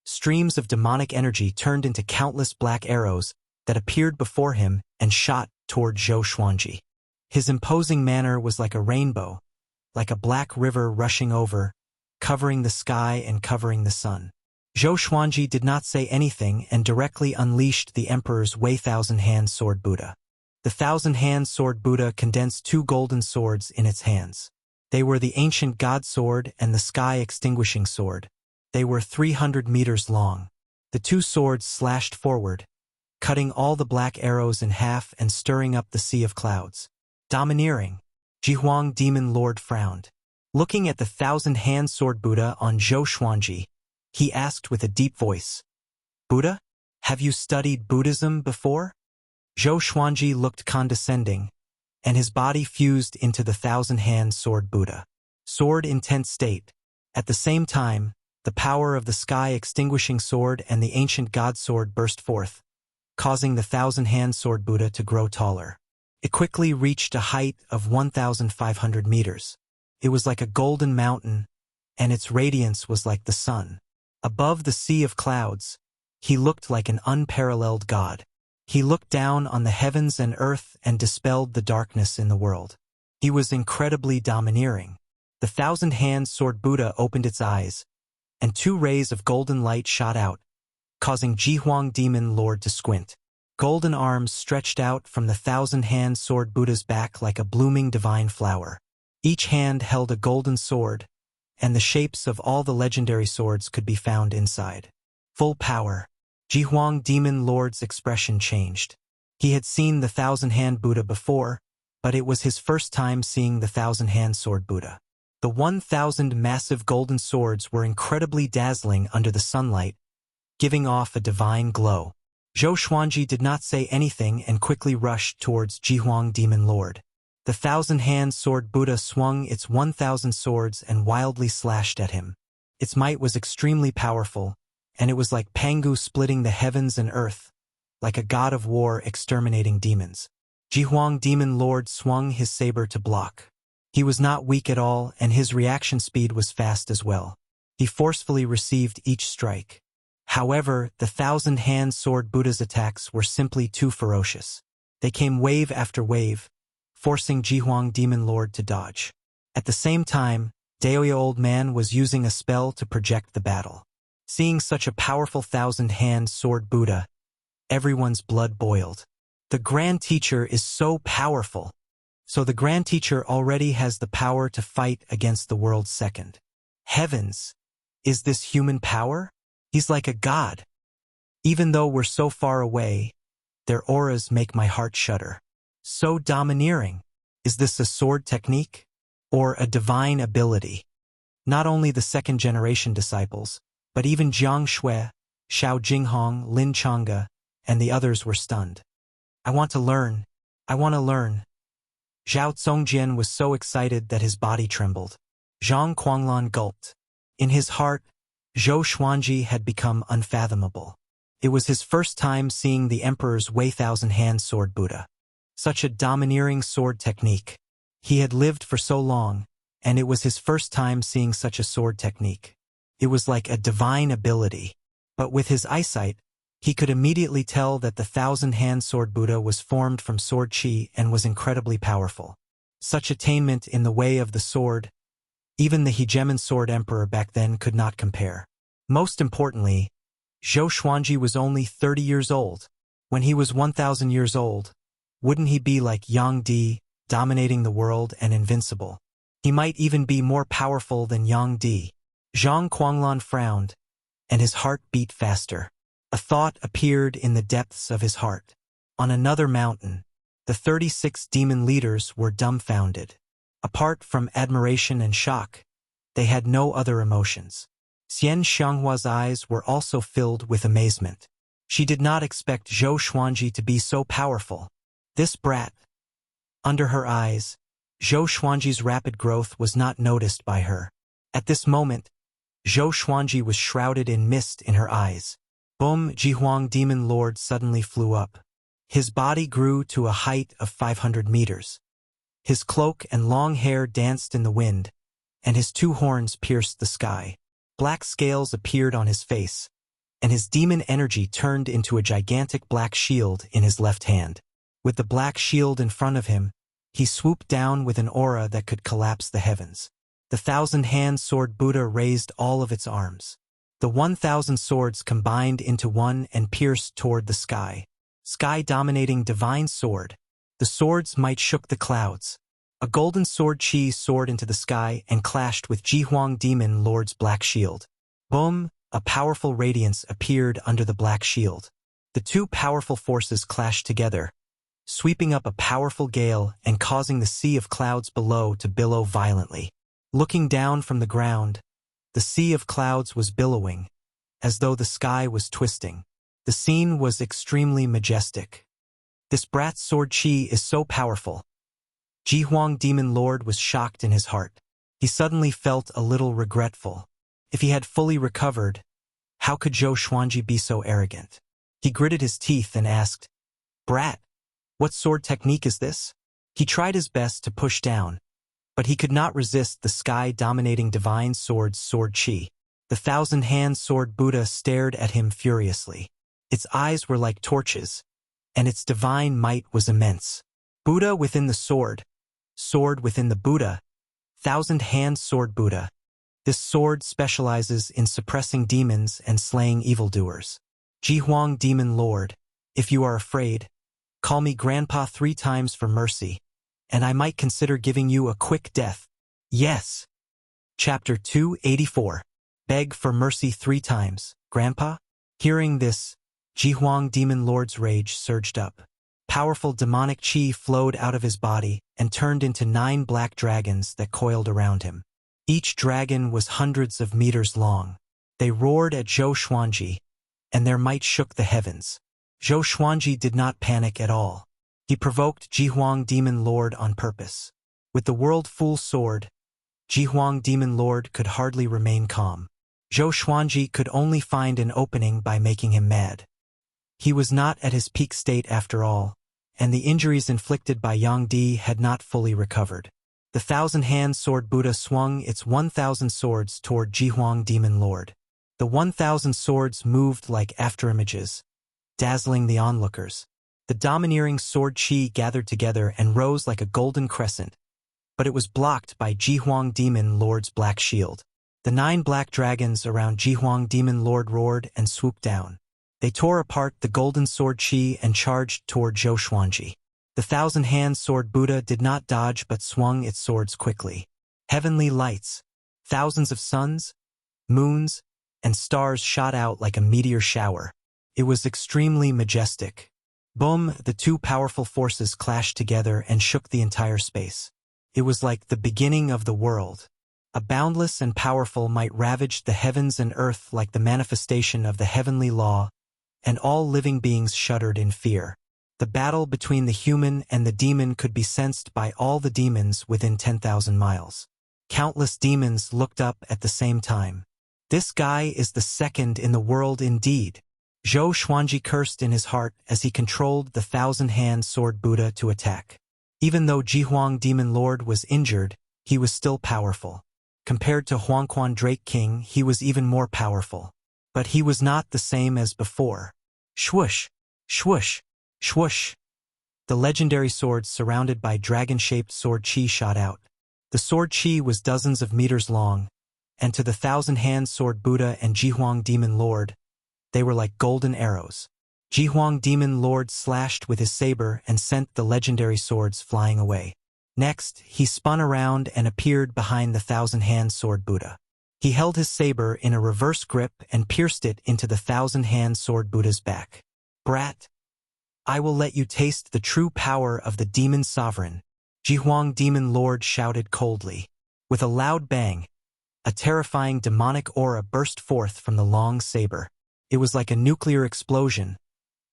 streams of demonic energy turned into countless black arrows that appeared before him and shot toward Zhou Xuanji. His imposing manner was like a rainbow, like a black river rushing over, covering the sky and covering the sun. Zhou Xuanji did not say anything and directly unleashed the Emperor's Wei Thousand-Hand Sword Buddha. The Thousand-Hand Sword Buddha condensed 2 golden swords in its hands. They were the Ancient God Sword and the Sky Extinguishing Sword. They were 300 meters long. The 2 swords slashed forward, cutting all the black arrows in half and stirring up the sea of clouds. Domineering, Jihuang Demon Lord frowned. Looking at the Thousand-Hand Sword Buddha on Zhou Xuanji, he asked with a deep voice, Buddha, have you studied Buddhism before? Zhou Xuanji looked condescending, and his body fused into the Thousand-Hand Sword Buddha. Sword intense state. At the same time, the power of the Sky Extinguishing Sword and the Ancient God Sword burst forth, causing the Thousand-Hand Sword Buddha to grow taller. It quickly reached a height of 1,500 meters. It was like a golden mountain, and its radiance was like the sun. Above the sea of clouds, he looked like an unparalleled god. He looked down on the heavens and earth and dispelled the darkness in the world. He was incredibly domineering. The Thousand-Hand Sword Buddha opened its eyes, and 2 rays of golden light shot out, causing Jihuang Demon Lord to squint. Golden arms stretched out from the Thousand-Hand Sword Buddha's back like a blooming divine flower. Each hand held a golden sword, and the shapes of all the legendary swords could be found inside. Full power. Jihuang Demon Lord's expression changed. He had seen the Thousand-Hand Buddha before, but it was his first time seeing the Thousand-Hand Sword Buddha. The 1,000 massive golden swords were incredibly dazzling under the sunlight, giving off a divine glow. Zhou Xuanji did not say anything and quickly rushed towards Jihuang Demon Lord. The Thousand-Hand Sword Buddha swung its 1,000 swords and wildly slashed at him. Its might was extremely powerful, and it was like Pangu splitting the heavens and earth, like a god of war exterminating demons. Jihuang Demon Lord swung his saber to block. He was not weak at all, and his reaction speed was fast as well. He forcefully received each strike. However, the Thousand-Hand Sword Buddha's attacks were simply too ferocious. They came wave after wave, forcing Jihuang Demon Lord to dodge. At the same time, Daoya Old Man was using a spell to project the battle. Seeing such a powerful Thousand-Hand Sword Buddha, everyone's blood boiled. The Grand Teacher is so powerful. So the Grand Teacher already has the power to fight against the world's second. Heavens! Is this human power? He's like a god. Even though we're so far away, their auras make my heart shudder. So domineering. Is this a sword technique? Or a divine ability? Not only the 2nd-generation disciples, but even Jiang Shui, Xiao Jinghong, Lin Chang'e, and the others were stunned. I want to learn. I want to learn. Zhao Zongjian was so excited that his body trembled. Zhang Quanglan gulped. In his heart, Zhou Xuanji had become unfathomable. It was his first time seeing the Emperor's Wei Thousand-Hand Sword Buddha. Such a domineering sword technique. He had lived for so long, and it was his first time seeing such a sword technique. It was like a divine ability. But with his eyesight, he could immediately tell that the Thousand-Hand Sword Buddha was formed from sword qi and was incredibly powerful. Such attainment in the way of the sword, even the hegemon sword emperor back then could not compare. Most importantly, Zhou Xuanji was only 30 years old. When he was 1,000 years old, wouldn't he be like Yang Di, dominating the world and invincible? He might even be more powerful than Yang Di. Zhang Quanglan frowned, and his heart beat faster. A thought appeared in the depths of his heart. On another mountain, the 36 demon leaders were dumbfounded. Apart from admiration and shock, they had no other emotions. Xian Xianghua's eyes were also filled with amazement. She did not expect Zhou Xuanji to be so powerful. This brat. Under her eyes, Zhou Xuanji's rapid growth was not noticed by her. At this moment, Zhou Xuanji was shrouded in mist in her eyes. Boom! Jihuang Demon Lord suddenly flew up. His body grew to a height of 500 meters. His cloak and long hair danced in the wind, and his 2 horns pierced the sky. Black scales appeared on his face, and his demon energy turned into a gigantic black shield in his left hand. With the black shield in front of him, he swooped down with an aura that could collapse the heavens. The Thousand-Hand Sword Buddha raised all of its arms. The 1,000 swords combined into one and pierced toward the sky. Sky-dominating divine sword. The swords might shook the clouds. A golden sword qi soared into the sky and clashed with Jihuang Demon Lord's black shield. Boom! A powerful radiance appeared under the black shield. The 2 powerful forces clashed together, sweeping up a powerful gale and causing the sea of clouds below to billow violently. Looking down from the ground, the sea of clouds was billowing, as though the sky was twisting. The scene was extremely majestic. This brat's sword qi is so powerful. Jihuang Demon Lord was shocked in his heart. He suddenly felt a little regretful. If he had fully recovered, how could Zhou Xuanji be so arrogant? He gritted his teeth and asked, "Brat, what sword technique is this?" He tried his best to push down, but he could not resist the sky-dominating divine sword's sword qi. The Thousand-Hand Sword Buddha stared at him furiously. Its eyes were like torches, and its divine might was immense. Buddha within the sword, sword within the Buddha, Thousand-Hand Sword Buddha. This sword specializes in suppressing demons and slaying evildoers. Jihuang Demon Lord, if you are afraid, call me Grandpa 3 times for mercy, and I might consider giving you a quick death. Yes. Chapter 284. Beg for mercy 3 times, Grandpa? Hearing this, Jihuang Demon Lord's rage surged up. Powerful demonic qi flowed out of his body and turned into 9 black dragons that coiled around him. Each dragon was hundreds of meters long. They roared at Zhou Xuanji, and their might shook the heavens. Zhou Xuanji did not panic at all. He provoked Jihuang Demon Lord on purpose. With the World Fool Sword, Jihuang Demon Lord could hardly remain calm. Zhou Xuanji could only find an opening by making him mad. He was not at his peak state after all, and the injuries inflicted by Yang Di had not fully recovered. The Thousand-Hand Sword Buddha swung its 1,000 swords toward Jihuang Demon Lord. The 1,000 swords moved like afterimages, dazzling the onlookers. The domineering sword qi gathered together and rose like a golden crescent, but it was blocked by Jihuang Demon Lord's black shield. The 9 black dragons around Jihuang Demon Lord roared and swooped down. They tore apart the golden sword qi and charged toward Zhou Xuanji. The Thousand-Hand Sword Buddha did not dodge but swung its swords quickly. Heavenly lights, thousands of suns, moons, and stars shot out like a meteor shower. It was extremely majestic. Boom! The 2 powerful forces clashed together and shook the entire space. It was like the beginning of the world. A boundless and powerful might ravaged the heavens and earth like the manifestation of the heavenly law, and all living beings shuddered in fear. The battle between the human and the demon could be sensed by all the demons within 10,000 miles. Countless demons looked up at the same time. This guy is the second in the world indeed. Zhou Xuanji cursed in his heart as he controlled the thousand-hand sword Buddha to attack. Even though Jihuang Demon Lord was injured, he was still powerful. Compared to Huangquan Drake King, he was even more powerful. But he was not the same as before. Swoosh! Swoosh! Swoosh! The legendary sword surrounded by dragon-shaped sword chi shot out. The sword chi was dozens of meters long, and to the thousand-hand sword Buddha and Jihuang Demon Lord, they were like golden arrows. Jihuang Demon Lord slashed with his saber and sent the legendary swords flying away. Next, he spun around and appeared behind the thousand-hand sword Buddha. He held his saber in a reverse grip and pierced it into the thousand-hand sword Buddha's back. Brat! I will let you taste the true power of the demon sovereign, Jihuang Demon Lord shouted coldly. With a loud bang, a terrifying demonic aura burst forth from the long saber. It was like a nuclear explosion,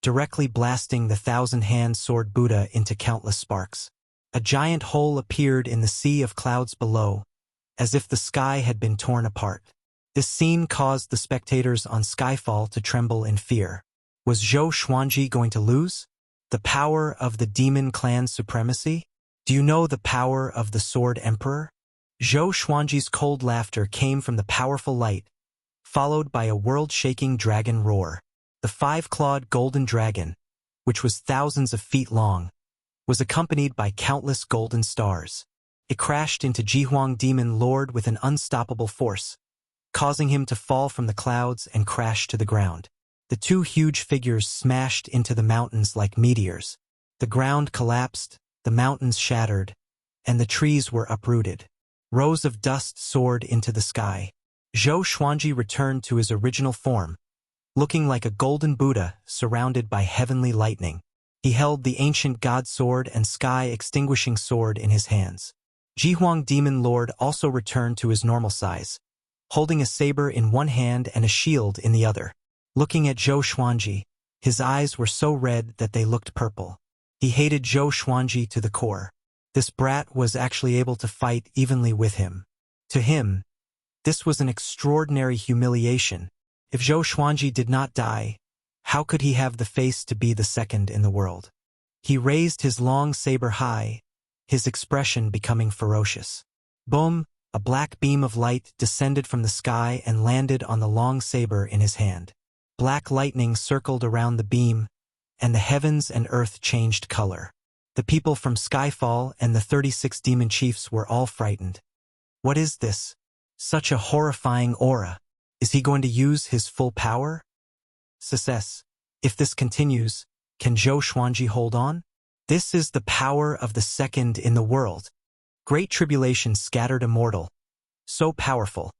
directly blasting the thousand-hand sword Buddha into countless sparks. A giant hole appeared in the sea of clouds below, as if the sky had been torn apart. This scene caused the spectators on Skyfall to tremble in fear. Was Zhou Xuanji going to lose? The power of the demon clan's supremacy? Do you know the power of the Sword Emperor? Zhou Xuanji's cold laughter came from the powerful light, followed by a world-shaking dragon roar. The five-clawed golden dragon, which was thousands of feet long, was accompanied by countless golden stars. It crashed into Jihuang Demon Lord with an unstoppable force, causing him to fall from the clouds and crash to the ground. The two huge figures smashed into the mountains like meteors. The ground collapsed, the mountains shattered, and the trees were uprooted. Rows of dust soared into the sky. Zhou Xuanji returned to his original form, looking like a golden Buddha surrounded by heavenly lightning. He held the ancient god sword and sky-extinguishing sword in his hands. Jihuang Demon Lord also returned to his normal size, holding a saber in one hand and a shield in the other. Looking at Zhou Xuanji, his eyes were so red that they looked purple. He hated Zhou Xuanji to the core. This brat was actually able to fight evenly with him. To him, this was an extraordinary humiliation. If Zhou Xuanji did not die, how could he have the face to be the second in the world? He raised his long saber high, his expression becoming ferocious. Boom! A black beam of light descended from the sky and landed on the long saber in his hand. Black lightning circled around the beam, and the heavens and earth changed color. The people from Skyfall and the 36 demon chiefs were all frightened. What is this? Such a horrifying aura. Is he going to use his full power? Success. If this continues, can Zhou Xuanji hold on? This is the power of the second in the world. Great tribulation scattered immortal. So powerful.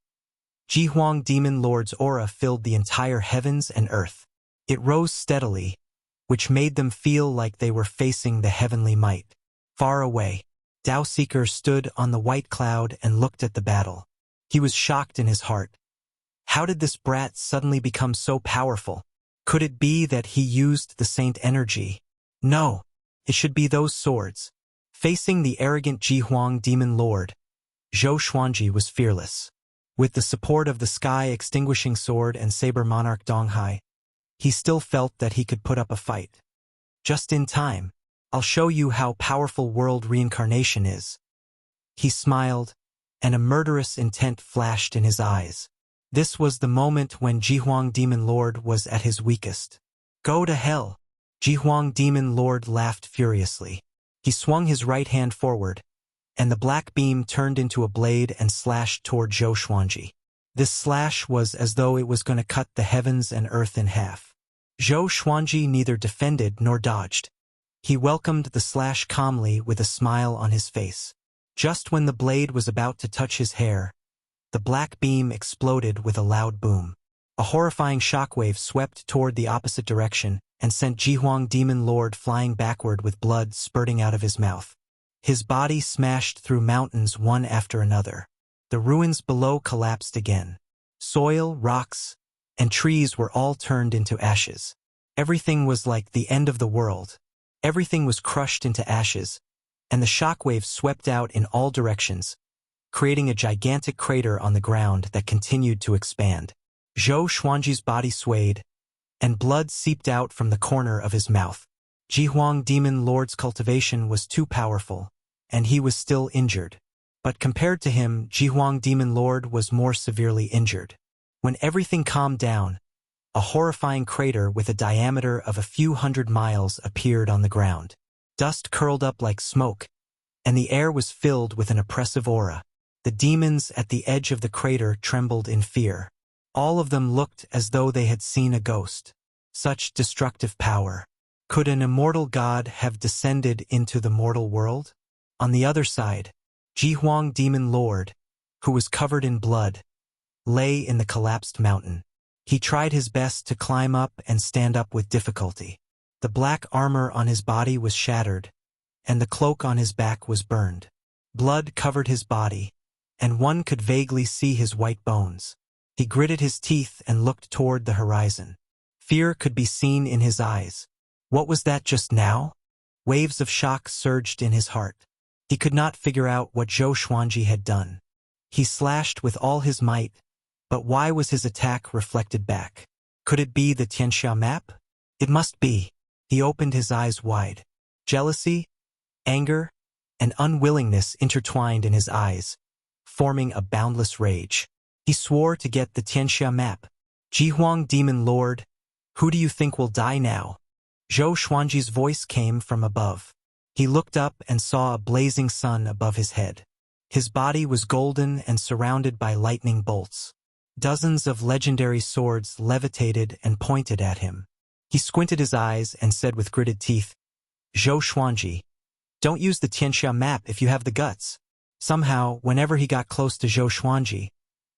Jihuang Demon Lord's aura filled the entire heavens and earth. It rose steadily, which made them feel like they were facing the heavenly might. Far away, Dao Seeker stood on the white cloud and looked at the battle. He was shocked in his heart. How did this brat suddenly become so powerful? Could it be that he used the saint energy? No, it should be those swords. Facing the arrogant Jihuang Demon Lord, Zhou Xuanji was fearless. With the support of the sky-extinguishing sword and saber monarch Donghai, he still felt that he could put up a fight. Just in time, I'll show you how powerful world reincarnation is. He smiled, and a murderous intent flashed in his eyes. This was the moment when Jihuang Demon Lord was at his weakest. Go to hell! Jihuang Demon Lord laughed furiously. He swung his right hand forward, and the black beam turned into a blade and slashed toward Zhou Xuanji. This slash was as though it was going to cut the heavens and earth in half. Zhou Xuanji neither defended nor dodged. He welcomed the slash calmly with a smile on his face. Just when the blade was about to touch his hair, the black beam exploded with a loud boom. A horrifying shockwave swept toward the opposite direction and sent Jihuang Demon Lord flying backward with blood spurting out of his mouth. His body smashed through mountains one after another. The ruins below collapsed again. Soil, rocks, and trees were all turned into ashes. Everything was like the end of the world. Everything was crushed into ashes, and the shockwaves swept out in all directions, creating a gigantic crater on the ground that continued to expand. Zhou Xuanji's body swayed, and blood seeped out from the corner of his mouth. Jihuang Demon Lord's cultivation was too powerful, and he was still injured. But compared to him, Jihuang Demon Lord was more severely injured. When everything calmed down, a horrifying crater with a diameter of a few hundred miles appeared on the ground. Dust curled up like smoke, and the air was filled with an oppressive aura. The demons at the edge of the crater trembled in fear. All of them looked as though they had seen a ghost. Such destructive power. Could an immortal god have descended into the mortal world? On the other side, Jihuang Demon Lord, who was covered in blood, lay in the collapsed mountain. He tried his best to climb up and stand up with difficulty. The black armor on his body was shattered, and the cloak on his back was burned. Blood covered his body, and one could vaguely see his white bones. He gritted his teeth and looked toward the horizon. Fear could be seen in his eyes. What was that just now? Waves of shock surged in his heart. He could not figure out what Zhou Xuanji had done. He slashed with all his might, but why was his attack reflected back? Could it be the Tianxia map? It must be. He opened his eyes wide. Jealousy, anger, and unwillingness intertwined in his eyes, forming a boundless rage. He swore to get the Tianxia map. Jihuang Demon Lord, who do you think will die now? Zhou Xuanji's voice came from above. He looked up and saw a blazing sun above his head. His body was golden and surrounded by lightning bolts. Dozens of legendary swords levitated and pointed at him. He squinted his eyes and said with gritted teeth, Zhou Xuanji, don't use the Tianxia map if you have the guts. Somehow, whenever he got close to Zhou Xuanji,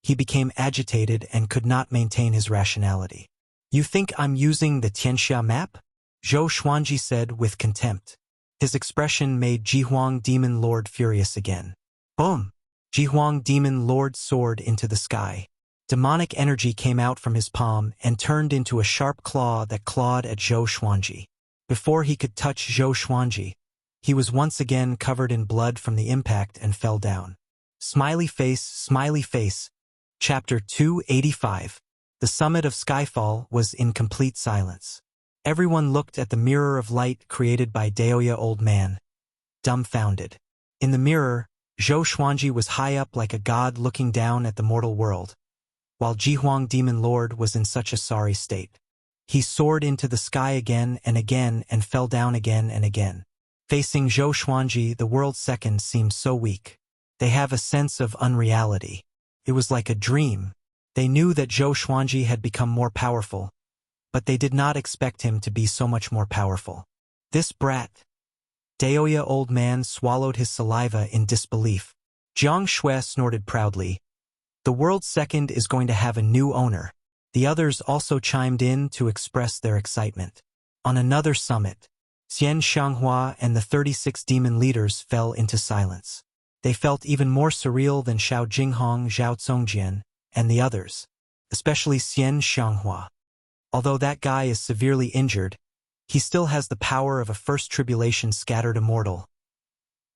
he became agitated and could not maintain his rationality. You think I'm using the Tianxia map? Zhou Xuanji said with contempt. His expression made Jihuang Demon Lord furious again. Boom! Jihuang Demon Lord soared into the sky. Demonic energy came out from his palm and turned into a sharp claw that clawed at Zhou Xuanji. Before he could touch Zhou Xuanji, he was once again covered in blood from the impact and fell down. Smiley face, Chapter 285. The summit of Skyfall was in complete silence. Everyone looked at the mirror of light created by Daoya Old Man, dumbfounded. In the mirror, Zhou Xuanji was high up like a god looking down at the mortal world, while Jihuang Demon Lord was in such a sorry state. He soared into the sky again and fell down again and again. Facing Zhou Xuanji, the world's second seemed so weak. They have a sense of unreality. It was like a dream. They knew that Zhou Xuanji had become more powerful, but they did not expect him to be so much more powerful. This brat. Daoya Old Man swallowed his saliva in disbelief. Jiang Shui snorted proudly. The world's second is going to have a new owner. The others also chimed in to express their excitement. On another summit, Xian Xianghua and the 36 demon leaders fell into silence. They felt even more surreal than Xiao Jinghong, Zhao Congjian, and the others, especially Xian Xianghua. Although that guy is severely injured, he still has the power of a first tribulation scattered immortal.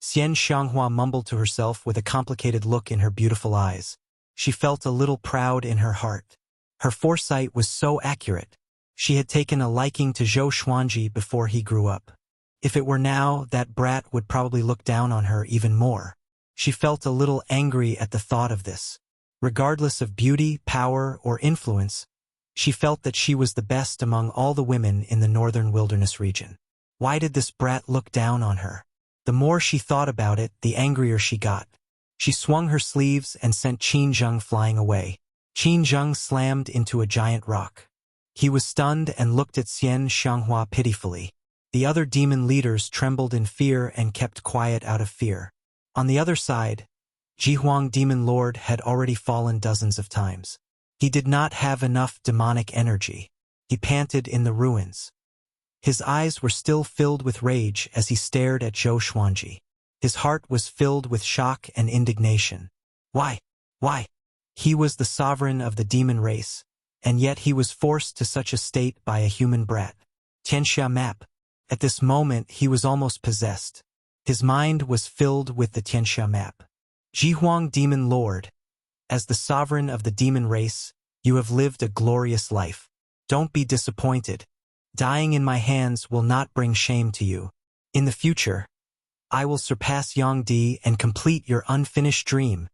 Xian Xianghua mumbled to herself with a complicated look in her beautiful eyes. She felt a little proud in her heart. Her foresight was so accurate. She had taken a liking to Zhou Xuanji before he grew up. If it were now, that brat would probably look down on her even more. She felt a little angry at the thought of this. Regardless of beauty, power, or influence, she felt that she was the best among all the women in the northern wilderness region. Why did this brat look down on her? The more she thought about it, the angrier she got. She swung her sleeves and sent Qin Zheng flying away. Qin Zheng slammed into a giant rock. He was stunned and looked at Xian Xianghua pitifully. The other demon leaders trembled in fear and kept quiet out of fear. On the other side, Jihuang Demon Lord had already fallen dozens of times. He did not have enough demonic energy. He panted in the ruins. His eyes were still filled with rage as he stared at Zhou Xuanji. His heart was filled with shock and indignation. Why? Why? He was the sovereign of the demon race, and yet he was forced to such a state by a human brat. Tianxia map. At this moment he was almost possessed. His mind was filled with the Tianxia map. Jihuang Demon Lord. As the sovereign of the demon race, you have lived a glorious life. Don't be disappointed. Dying in my hands will not bring shame to you. In the future, I will surpass Yangdi and complete your unfinished dream.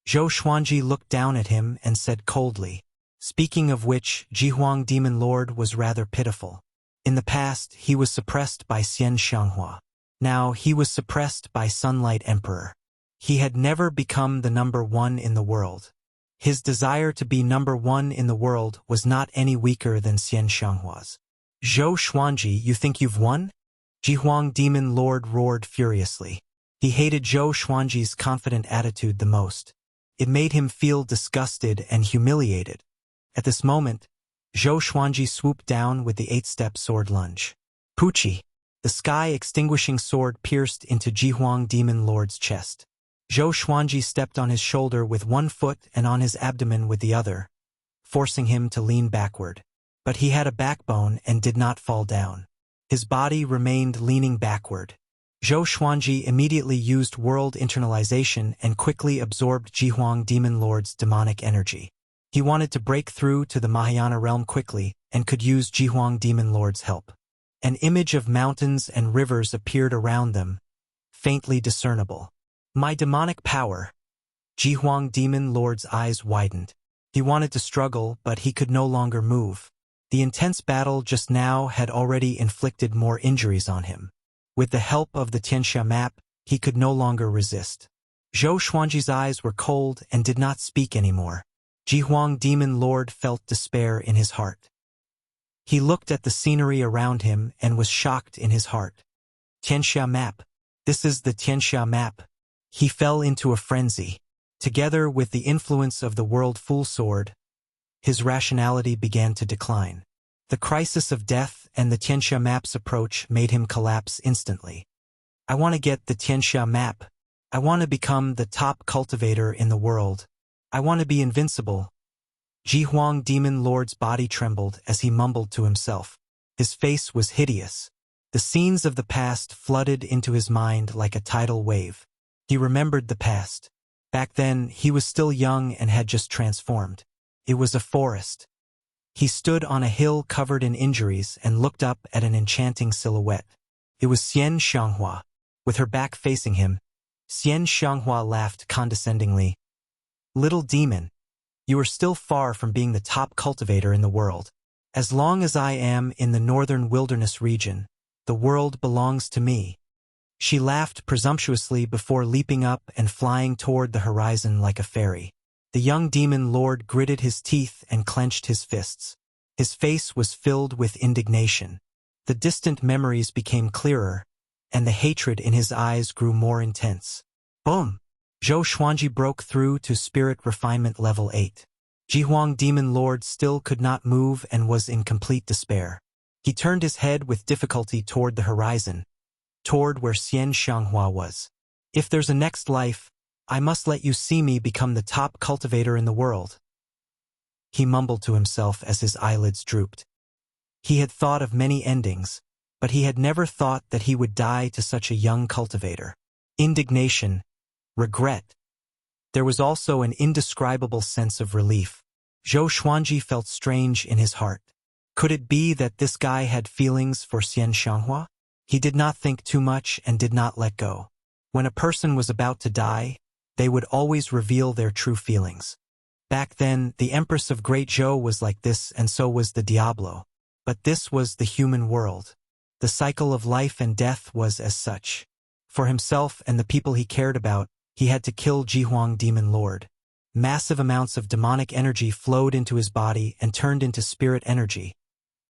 Zhou Xuanji looked down at him and said coldly. Speaking of which, Jihuang Demon Lord was rather pitiful. In the past, he was suppressed by Xian Xianghua. Now he was suppressed by Sunlight Emperor. He had never become the #1 in the world. His desire to be #1 in the world was not any weaker than Xian Xianghua's. Zhou Xuanji, you think you've won? Jihuang Demon Lord roared furiously. He hated Zhou Xuanji's confident attitude the most. It made him feel disgusted and humiliated. At this moment, Zhou Xuanji swooped down with the 8-step sword lunge. Puchi! The sky-extinguishing sword pierced into Jihuang Demon Lord's chest. Zhou Xuanji stepped on his shoulder with one foot and on his abdomen with the other, forcing him to lean backward. But he had a backbone and did not fall down. His body remained leaning backward. Zhou Xuanji immediately used world internalization and quickly absorbed Jihuang Demon Lord's demonic energy. He wanted to break through to the Mahayana realm quickly and could use Jihuang Demon Lord's help. An image of mountains and rivers appeared around them, faintly discernible. My demonic power. Jihuang Demon Lord's eyes widened. He wanted to struggle, but he could no longer move. The intense battle just now had already inflicted more injuries on him. With the help of the Tianxia map, he could no longer resist. Zhou Xuanji's eyes were cold and did not speak anymore. Jihuang Demon Lord felt despair in his heart. He looked at the scenery around him and was shocked in his heart. Tianxia map. This is the Tianxia map. He fell into a frenzy. Together with the influence of the World Full Sword, his rationality began to decline. The crisis of death and the Tianxia map's approach made him collapse instantly. I want to get the Tianxia map. I want to become the top cultivator in the world. I want to be invincible. Jihuang Demon Lord's body trembled as he mumbled to himself. His face was hideous. The scenes of the past flooded into his mind like a tidal wave. He remembered the past. Back then, he was still young and had just transformed. It was a forest. He stood on a hill covered in injuries and looked up at an enchanting silhouette. It was Xian Xianghua. With her back facing him, Xian Xianghua laughed condescendingly. Little demon, you are still far from being the top cultivator in the world. As long as I am in the northern wilderness region, the world belongs to me. She laughed presumptuously before leaping up and flying toward the horizon like a fairy. The young demon lord gritted his teeth and clenched his fists. His face was filled with indignation. The distant memories became clearer, and the hatred in his eyes grew more intense. Boom! Zhou Xuanji broke through to spirit refinement level 8. Jihuang Demon Lord still could not move and was in complete despair. He turned his head with difficulty toward the horizon, toward where Xian Xianghua was. If there's a next life, I must let you see me become the top cultivator in the world. He mumbled to himself as his eyelids drooped. He had thought of many endings, but he had never thought that he would die to such a young cultivator. Indignation, regret. There was also an indescribable sense of relief. Zhou Xuanji felt strange in his heart. Could it be that this guy had feelings for Xian Xianghua? He did not think too much and did not let go. When a person was about to die, they would always reveal their true feelings. Back then, the Empress of Great Zhou was like this, and so was the Diablo. But this was the human world. The cycle of life and death was as such. For himself and the people he cared about, he had to kill Jihuang Demon Lord. Massive amounts of demonic energy flowed into his body and turned into spirit energy.